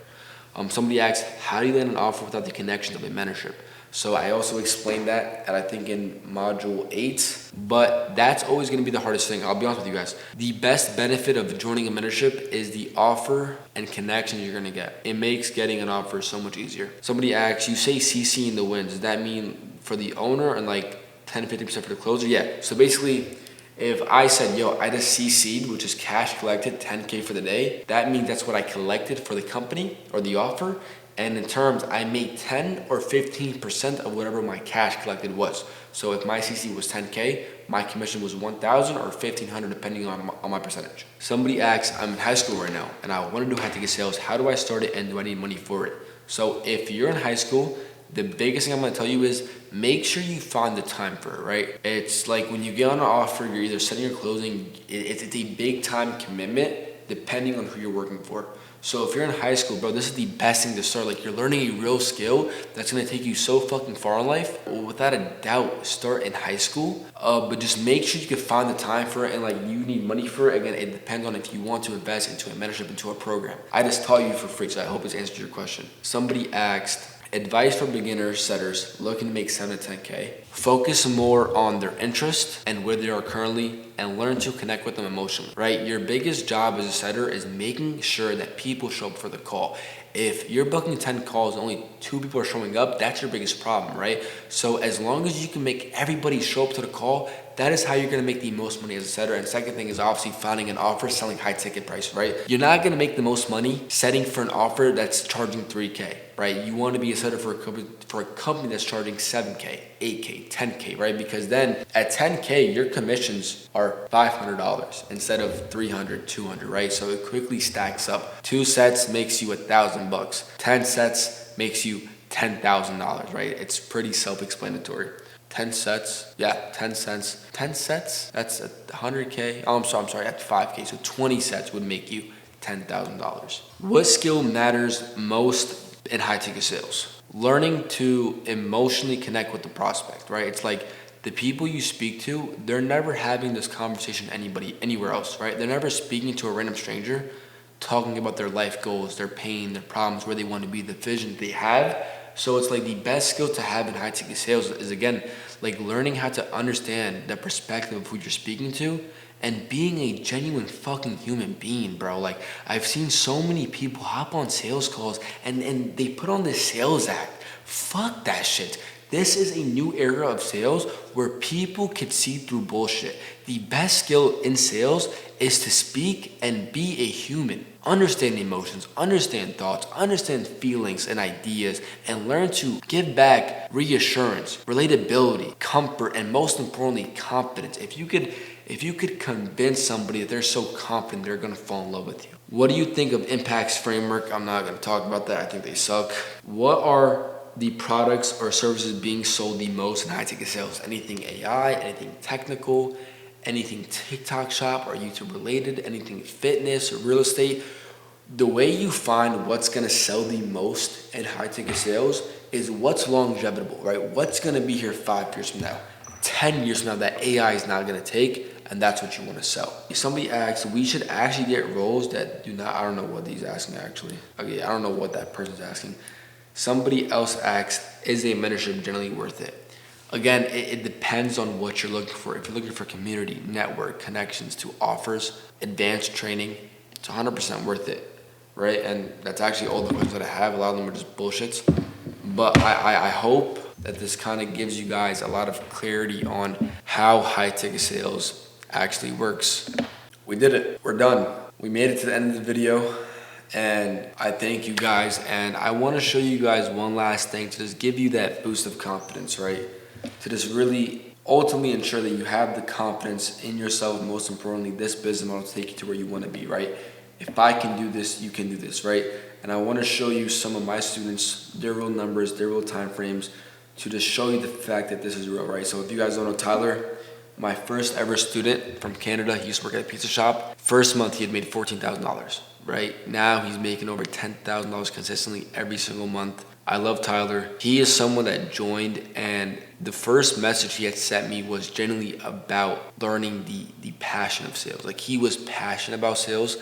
Somebody asked, how do you land an offer without the connections of a mentorship? So I also explained that I think in module 8, but that's always gonna be the hardest thing. I'll be honest with you guys. The best benefit of joining a mentorship is the offer and connections you're gonna get. It makes getting an offer so much easier. Somebody asks, you say CC in the wins. Does that mean for the owner and like 10-50% for the closer? Yeah, so basically, if I said, yo, I just CC'd, which is cash collected, 10K for the day, that means that's what I collected for the company or the offer. And in terms, I made 10 or 15% of whatever my cash collected was. So if my CC was 10K, my commission was 1,000 or 1,500 depending on my percentage. Somebody asks, I'm in high school right now and I want to do high ticket sales. How do I start it and do I need money for it? So if you're in high school, the biggest thing I'm going to tell you is make sure you find the time for it, right? It's like when you get on an offer, you're either setting or closing. It's a big time commitment depending on who you're working for. So if you're in high school, bro, this is the best thing to start. Like you're learning a real skill that's going to take you so fucking far in life. Well, without a doubt, start in high school. But just make sure you can find the time for it and like you need money for it. Again, it depends on if you want to invest into a mentorship, into a program. I just taught you for free, so I hope it's answered your question. Somebody asked, advice for beginner setters looking to make 7 to 10K. Focus more on their interest and where they are currently and learn to connect with them emotionally, right? Your biggest job as a setter is making sure that people show up for the call. If you're booking 10 calls and only 2 people are showing up, that's your biggest problem, right? So as long as you can make everybody show up to the call, that is how you're gonna make the most money as a setter. And second thing is obviously finding an offer, selling high ticket price, right? You're not gonna make the most money setting for an offer that's charging 3K, right? You wanna be a setter for a company that's charging 7K, 8K, 10K, right? Because then at 10K, your commissions are $500 instead of 300, 200, right? So it quickly stacks up. 2 sets makes you $1,000. 10 sets makes you $10,000, right? It's pretty self-explanatory. 10 sets, yeah, 10 cents. 10 sets, that's 100K. Oh, I'm sorry, that's 5K. So 20 sets would make you $10,000. What skill matters most in high ticket sales? Learning to emotionally connect with the prospect, right? It's like the people you speak to, they're never having this conversation anywhere else, right? They're never speaking to a random stranger, talking about their life goals, their pain, their problems, where they want to be, the vision they have. So it's like the best skill to have in high ticket sales is, again, like learning how to understand the perspective of who you're speaking to and being a genuine fucking human being, bro. Like I've seen so many people hop on sales calls and they put on this sales act. Fuck that shit. This is a new era of sales where people can see through bullshit. The best skill in sales is to speak and be a human. Understand emotions, understand thoughts, understand feelings and ideas, and learn to give back reassurance, relatability, comfort, and most importantly, confidence. If you could convince somebody that they're so confident, they're gonna fall in love with you. What do you think of Impact's framework? I'm not gonna talk about that. I think they suck. What are the products or services being sold the most in high ticket sales? Anything AI, anything technical, anything TikTok shop or YouTube related, anything fitness or real estate? The way you find what's gonna sell the most in high ticket sales is what's longevitable, right? What's gonna be here 5 years from now, 10 years from now that AI is not gonna take, and that's what you wanna sell. Somebody asked, we should actually get roles that do not, I don't know what he's asking actually. Okay, I don't know what that person's asking. Somebody else asked, is a mentorship generally worth it? Again, it depends on what you're looking for. If you're looking for community, network, connections to offers, advanced training, it's 100% worth it, right? And that's actually all the questions that I have. A lot of them are just bullshits. But I hope that this kind of gives you guys a lot of clarity on how high ticket sales actually works. We did it. We're done. We made it to the end of the video. And I thank you guys. And I want to show you guys one last thing to just give you that boost of confidence, right? To just really ultimately ensure that you have the confidence in yourself. Most importantly, this business model to take you to where you want to be, right? If I can do this, you can do this, right? And I want to show you some of my students, their real numbers, their real time frames, to just show you the fact that this is real, right? So if you guys don't know Tyler, my first ever student from Canada, he used to work at a pizza shop. First month, he had made $14,000, right? Now he's making over $10,000 consistently every single month. I love Tyler. He is someone that joined, and the first message he had sent me was generally about learning the passion of sales. Like, he was passionate about sales.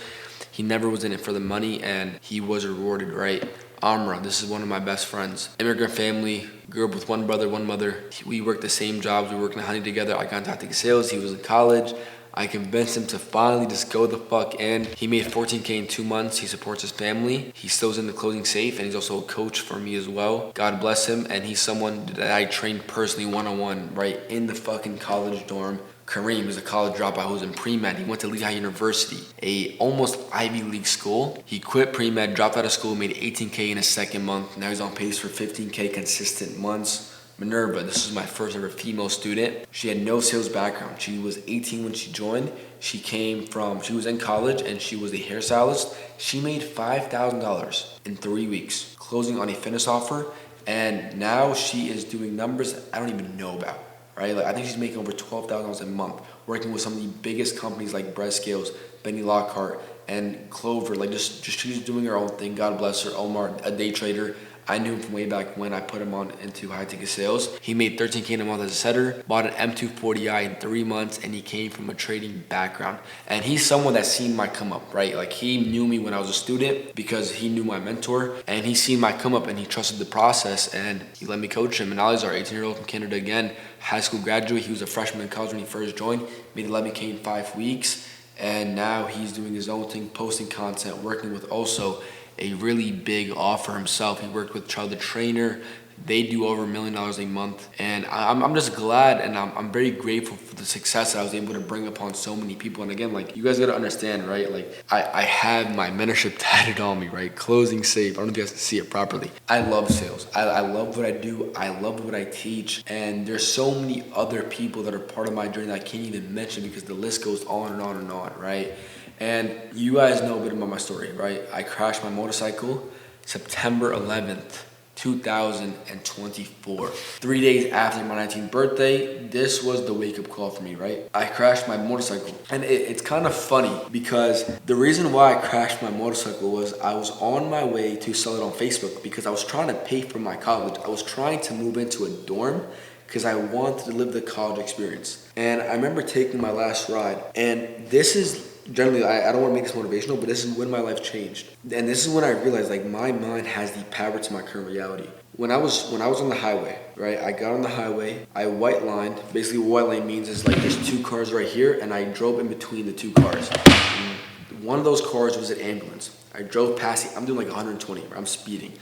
He never was in it for the money, and he was rewarded, right? Amra, this is one of my best friends. Immigrant family, grew up with one brother, one mother. We worked the same jobs. We worked in Honey together. I got into high ticket sales. He was in college. I convinced him to finally just go the fuck in. He made $14K in 2 months. He supports his family. He still's in the closing safe, and he's also a coach for me as well. God bless him. And he's someone that I trained personally one-on-one, right, in the fucking college dorm. Kareem is a college dropout who was in pre-med. He went to Lehigh University, a almost Ivy League school. He quit pre-med, dropped out of school, made $18K in his second month. Now he's on pace for $15K consistent months. Minerva, this is my first ever female student. She had no sales background. She was 18 when she joined. She was in college and she was a hairstylist. She made $5,000 in 3 weeks, closing on a fitness offer. And now she is doing numbers I don't even know about, right? Like, I think she's making over $12,000 a month, working with some of the biggest companies like Breast Scales, Benny Lockhart, and Clover. Like, just she's doing her own thing. God bless her. Omar, a day trader. I knew him from way back when I put him on into high ticket sales. He made $13K in a month as a setter, bought an M240i in 3 months, and he came from a trading background. And he's someone that's seen my come up, right? Like, he knew me when I was a student because he knew my mentor, and he's seen my come up and he trusted the process, and he let me coach him. And now he's our 18-year-old from Canada again, high school graduate. He was a freshman in college when he first joined, made $11K in 5 weeks, and now he's doing his own thing, posting content, working with also a really big offer himself. He worked with Charlie the Trainer. They do over $1 million a month. And I'm just glad, and I'm very grateful for the success that I was able to bring upon so many people. And again, like, you guys gotta understand, right? Like, I have my mentorship tatted on me, right? Closing safe. I don't know if you guys can see it properly. I love sales. I love what I do. I love what I teach. And there's so many other people that are part of my journey that I can't even mention because the list goes on and on and on, right? And you guys know a bit about my story, right? I crashed my motorcycle September 11th, 2024. 3 days after my 19th birthday, this was the wake-up call for me, right? I crashed my motorcycle. And it's kind of funny because the reason why I crashed my motorcycle was I was on my way to sell it on Facebook because I was trying to pay for my college. I was trying to move into a dorm because I wanted to live the college experience. And I remember taking my last ride, and this is generally, I don't want to make this motivational, but this is when my life changed. And this is when I realized, like, my mind has the power to my current reality. When I was on the highway, right, I got on the highway, I white lined. Basically what white line means is, like, there's 2 cars right here, and I drove in between the 2 cars. And one of those cars was an ambulance. I drove past it. I'm doing like 120, I'm speeding.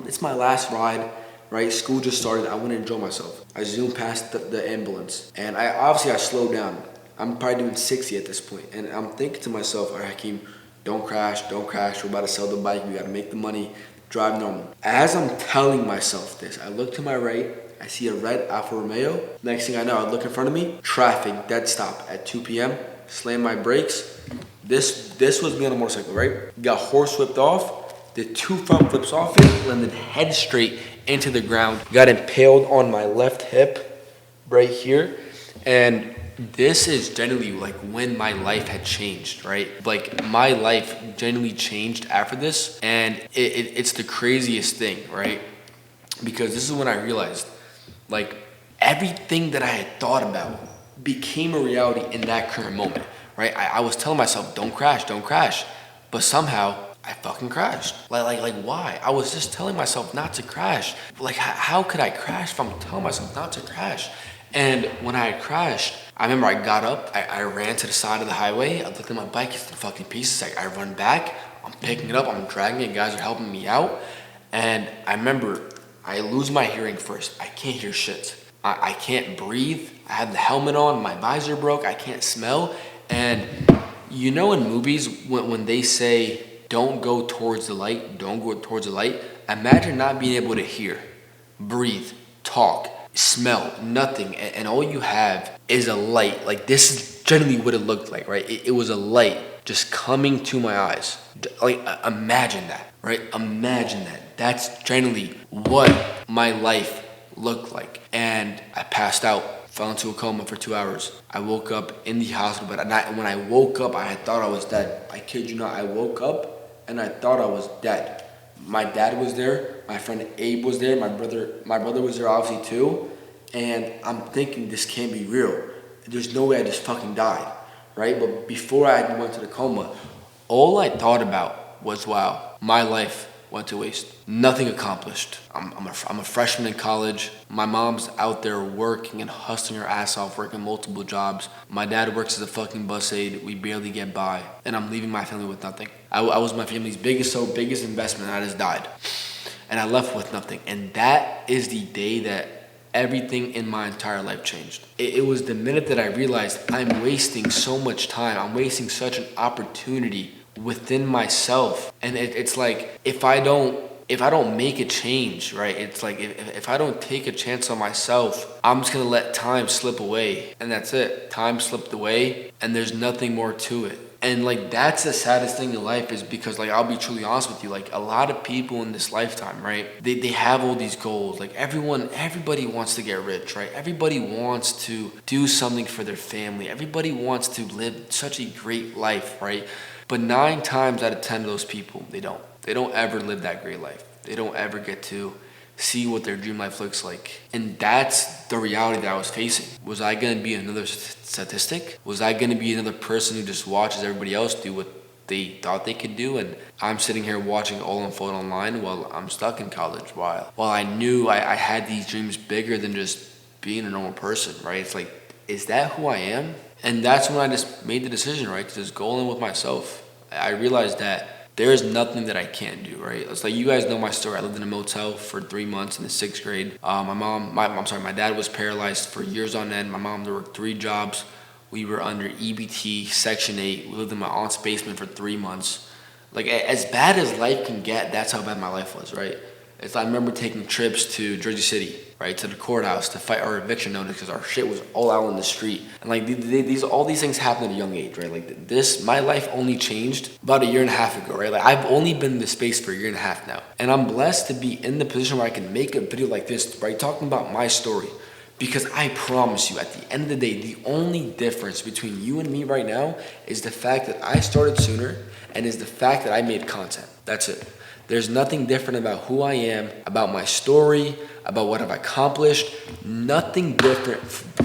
It's my last ride. right? School just started. I want to enjoy myself. I zoomed past the ambulance, and I slowed down. I'm probably doing 60 at this point, and I'm thinking to myself, all right, Hakeem, don't crash. We're about to sell the bike. We got to make the money. Drive normal. As I'm telling myself this, I look to my right. I see a red Alfa Romeo. Next thing I know, I look in front of me. Traffic, dead stop at 2 p.m. Slam my brakes. This was me on a motorcycle, right? Got horsewhipped off. Did 2 front flips off it. Landed head straight into the ground. Got impaled on my left hip, right here, and this is generally like when my life had changed, right? Like my life genuinely changed after this, and it's the craziest thing, right? Because this is when I realized, like, everything that I had thought about became a reality in that current moment, right? I was telling myself, don't crash, but somehow I fucking crashed. Like why? I was just telling myself not to crash. Like, how could I crash if I'm telling myself not to crash? And when I had crashed, I remember I got up, I ran to the side of the highway, I looked at my bike, it's in fucking pieces. I run back, I'm picking it up, I'm dragging it, guys are helping me out. And I remember I lose my hearing first. I can't hear shit. I can't breathe. I have the helmet on, my visor broke, I can't smell. And you know in movies, when they say, don't go towards the light, imagine not being able to hear, breathe, talk, smell, nothing, and all you have is a light. Like, this is generally what it looked like, right? It was a light just coming to my eyes. Like, imagine that, right? Imagine that. That's generally what my life looked like. And I passed out, fell into a coma for 2 hours. I woke up in the hospital, but when I woke up, I had thought I was dead. I kid you not, I woke up and I thought I was dead. My dad was there, my friend Abe was there, my brother was there obviously too, and I'm thinking this can't be real. There's no way I just fucking died, right? But before I went to the coma, all I thought about was, wow, my life went to waste. Nothing accomplished. I'm a freshman in college. My mom's out there working and hustling her ass off, working multiple jobs. My dad works as a fucking bus aide. We barely get by. And I'm leaving my family with nothing. I was my family's biggest investment. I just died. And I left with nothing. And that is the day that everything in my entire life changed. It was the minute that I realized I'm wasting so much time. I'm wasting such an opportunity within myself. And it's like, if I don't make a change, right? It's like, if I don't take a chance on myself, I'm just gonna let time slip away, and that's it. Time slipped away, and there's nothing more to it. And like, that's the saddest thing in life, is because, like, I'll be truly honest with you, like, a lot of people in this lifetime, right? They have all these goals. Like, everybody wants to get rich, right? Everybody wants to do something for their family. Everybody wants to live such a great life, right? But 9 times out of 10 of those people, they don't. They don't ever live that great life. They don't ever get to see what their dream life looks like. And that's the reality that I was facing. Was I gonna be another statistic? Was I gonna be another person who just watches everybody else do what they thought they could do? And I'm sitting here watching it all unfold online while I'm stuck in college. While I knew I had these dreams bigger than just being a normal person, right? It's like, is that who I am? And that's when I just made the decision, right, to just go in with myself. I realized that there is nothing that I can't do, right? It's like, you guys know my story. I lived in a motel for 3 months in the 6th grade. My dad was paralyzed for years on end. My mom worked 3 jobs. We were under EBT, Section 8. We lived in my aunt's basement for 3 months. Like, as bad as life can get, that's how bad my life was, right? I remember taking trips to Jersey City, right, to the courthouse to fight our eviction notice because our shit was all out on the street. And like, all these things happened at a young age, right? Like, my life only changed about 1.5 years ago, right? Like, I've only been in this space for 1.5 years now. And I'm blessed to be in the position where I can make a video like this, right, talking about my story. Because I promise you, at the end of the day, the only difference between you and me right now is the fact that I started sooner, and is the fact that I made content. That's it. There's nothing different about who I am, about my story, about what I've accomplished. Nothing different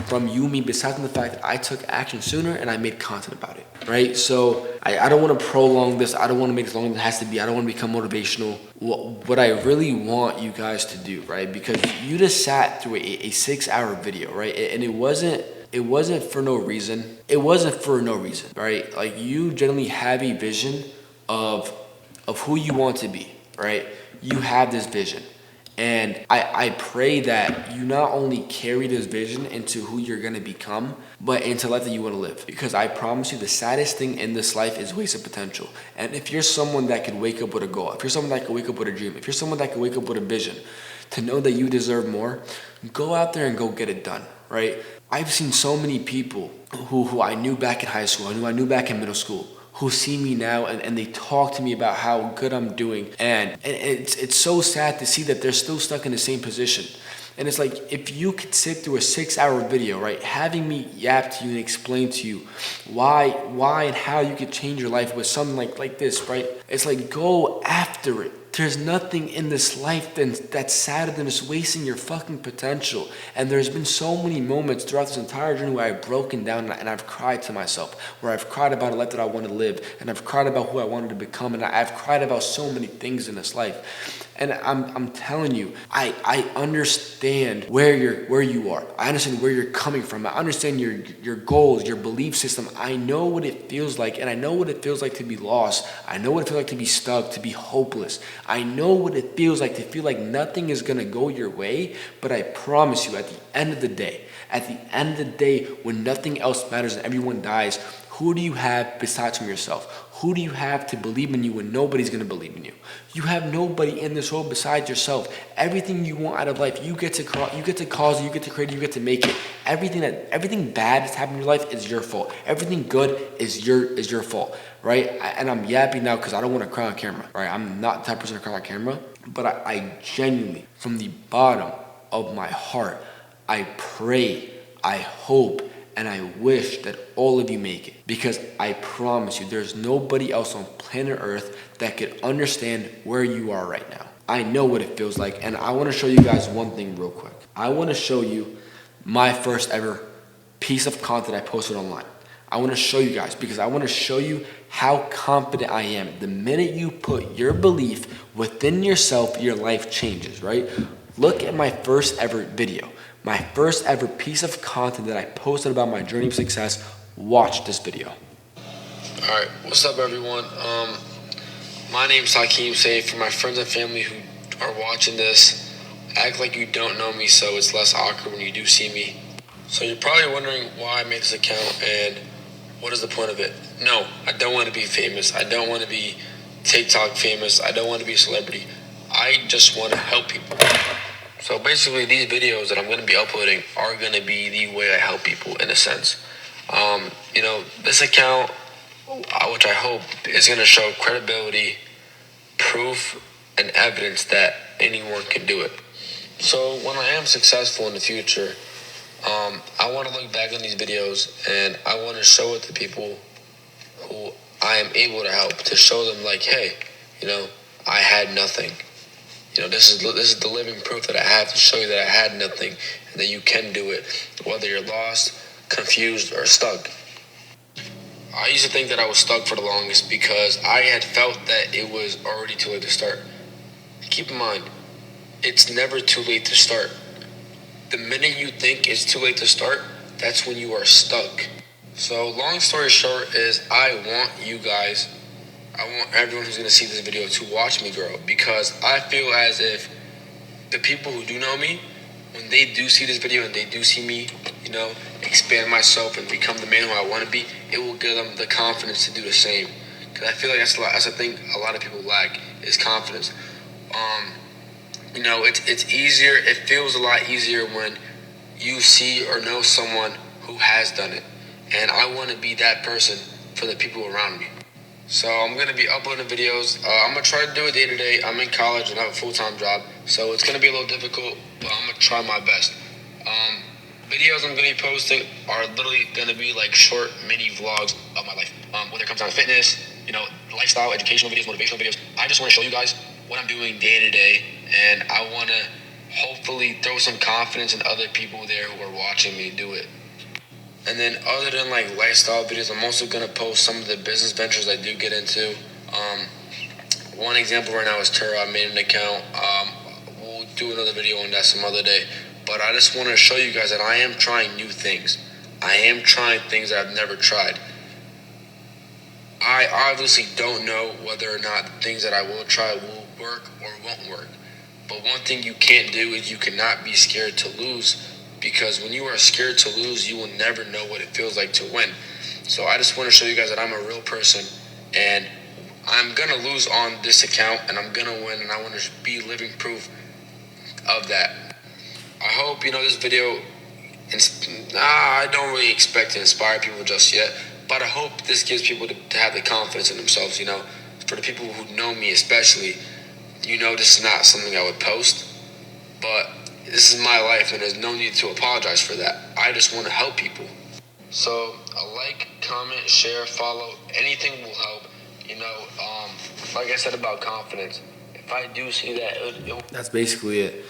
from you and me, besides the fact that I took action sooner and I made content about it, right? So I don't want to prolong this. I don't want to make it as long as it has to be. I don't want to become motivational. What I really want you guys to do, right? Because you just sat through a 6-hour video, right? And it wasn't for no reason. It wasn't for no reason, right? Like, you generally have a vision of who you want to be, right? You have this vision. And I pray that you not only carry this vision into who you're gonna become, but into life that you wanna live. Because I promise you, the saddest thing in this life is wasted potential. And if you're someone that could wake up with a goal, if you're someone that could wake up with a dream, if you're someone that could wake up with a vision, to know that you deserve more, go out there and go get it done, right? I've seen so many people who I knew back in high school, I knew back in middle school, who see me now and they talk to me about how good I'm doing. And it's so sad to see that they're still stuck in the same position. And it's like, if you could sit through a 6-hour video, right, having me yap to you and explain to you why and how you could change your life with something like this, right? It's like, go after it. There's nothing in this life that's sadder than just wasting your fucking potential. And there's been so many moments throughout this entire journey where I've broken down and I've cried to myself, where I've cried about a life that I want to live, and I've cried about who I wanted to become, and I've cried about so many things in this life. And I'm telling you, I understand where you are. I understand where you're coming from. I understand your goals, your belief system. I know what it feels like, and I know what it feels like to be lost. I know what it feels like to be stuck, to be hopeless. I know what it feels like to feel like nothing is gonna go your way, but I promise you, at the end of the day, when nothing else matters and everyone dies, who do you have besides from yourself? Who do you have to believe in you when nobody's gonna believe in you? You have nobody in this world besides yourself. Everything you want out of life, you get to cause it, you get to create it, you get to make it. Everything bad that's happened in your life is your fault. Everything good is your fault, right? And I'm yapping now because I don't want to cry on camera, right? I'm not the type of person to cry on camera, but I genuinely, from the bottom of my heart, I pray, I hope, and I wish that all of you make it, because I promise you, there's nobody else on planet Earth that could understand where you are right now. I know what it feels like, and I want to show you guys one thing real quick. I want to show you my first ever piece of content I posted online. I want to show you guys, because I want to show you how confident I am. The minute you put your belief within yourself, your life changes, right? Look at my first ever video. My first ever piece of content that I posted about my journey of success. Watch this video. Alright, what's up everyone? My name's Hakeem Safe. For my friends and family who are watching this, act like you don't know me so it's less awkward when you do see me. So you're probably wondering why I made this account and what is the point of it? No, I don't want to be famous. I don't want to be TikTok famous. I don't want to be a celebrity. I just want to help people. So basically, these videos that I'm going to be uploading are going to be the way I help people, in a sense. This account, which I hope is going to show credibility, proof, and evidence that anyone can do it. So when I am successful in the future, I want to look back on these videos and I want to show it to people who I am able to help, to show them like, hey, I had nothing. This is the living proof that I have to show you that I had nothing and that you can do it, whether you're lost, confused, or stuck. I used to think that I was stuck for the longest because I had felt that it was already too late to start. Keep in mind, it's never too late to start. The minute you think it's too late to start, that's when you are stuck. So long story short is I want everyone who's going to see this video to watch me grow, because I feel as if the people who do know me, when they do see this video and they do see me, expand myself and become the man who I want to be, it will give them the confidence to do the same. Because I feel like that's a thing a lot of people lack, is confidence. It's easier, it feels a lot easier when you see or know someone who has done it. And I want to be that person for the people around me. So I'm going to be uploading videos. I'm going to try to do it day to day. I'm in college and I have a full-time job, so it's going to be a little difficult, but I'm going to try my best. Videos I'm going to be posting are literally going to be like short mini vlogs of my life. Whether it comes down to fitness, lifestyle, educational videos, motivational videos. I just want to show you guys what I'm doing day to day, and I want to hopefully throw some confidence in other people there who are watching me do it. And then other than like lifestyle videos, I'm also going to post some of the business ventures I do get into. One example right now is Turo. I made an account. We'll do another video on that some other day. But I just want to show you guys that I am trying new things. I am trying things that I've never tried. I obviously don't know whether or not the things that I will try will work or won't work. But one thing you can't do is you cannot be scared to lose, because when you are scared to lose, you will never know what it feels like to win. So I just want to show you guys that I'm a real person, and I'm going to lose on this account, and I'm going to win, and I want to be living proof of that. I hope, this video, I don't really expect to inspire people just yet, but I hope this gives people to have the confidence in themselves, For the people who know me especially, this is not something I would post, but this is my life, and there's no need to apologize for that. I just want to help people. So a like, comment, share, follow, anything will help. Like I said about confidence, if I do see that, that's basically it.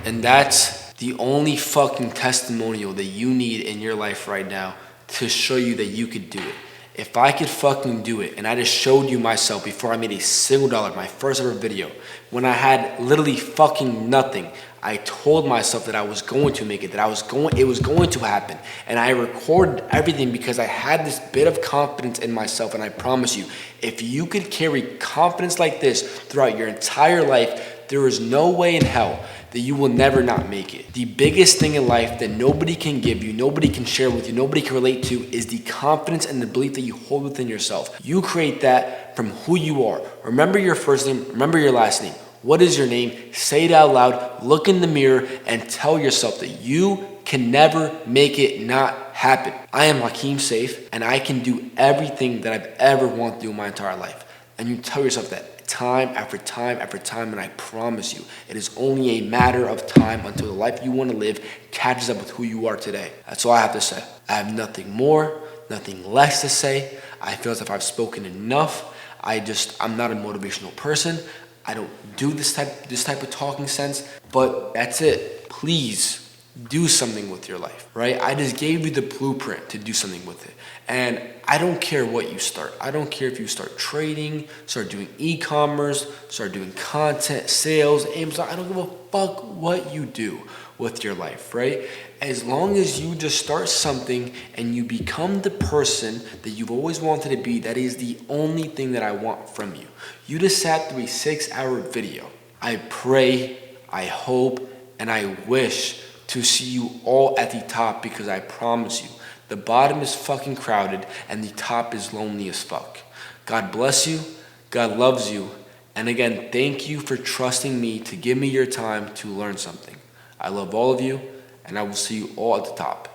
And that's the only fucking testimonial that you need in your life right now to show you that you could do it. If I could fucking do it, and I just showed you myself before I made a single dollar, my first ever video, when I had literally fucking nothing, I told myself that I was going to make it, it was going to happen. And I recorded everything because I had this bit of confidence in myself. And I promise you, if you could carry confidence like this throughout your entire life, there is no way in hell that you will never not make it. The biggest thing in life that nobody can give you, nobody can share with you, nobody can relate to, is the confidence and the belief that you hold within yourself. You create that from who you are. Remember your first name, remember your last name. What is your name? Say it out loud, look in the mirror, and tell yourself that you can never make it not happen. I am Hakeem Safe, and I can do everything that I've ever wanted to do in my entire life. And you tell yourself that time after time after time, and I promise you, it is only a matter of time until the life you want to live catches up with who you are today. That's all I have to say. I have nothing more, nothing less to say. I feel as if I've spoken enough. I'm not a motivational person. I don't do this type of talking sense, but that's it. Please do something with your life, right? I just gave you the blueprint to do something with it. And I don't care what you start. I don't care if you start trading, start doing e-commerce, start doing content, sales, Amazon. I don't give a fuck what you do with your life, right? As long as you just start something and you become the person that you've always wanted to be, that is the only thing that I want from you. You just sat through a 6-hour video. I pray, I hope, and I wish to see you all at the top, because I promise you, the bottom is fucking crowded and the top is lonely as fuck. God bless you. God loves you. And again, thank you for trusting me to give me your time to learn something. I love all of you, and I will see you all at the top.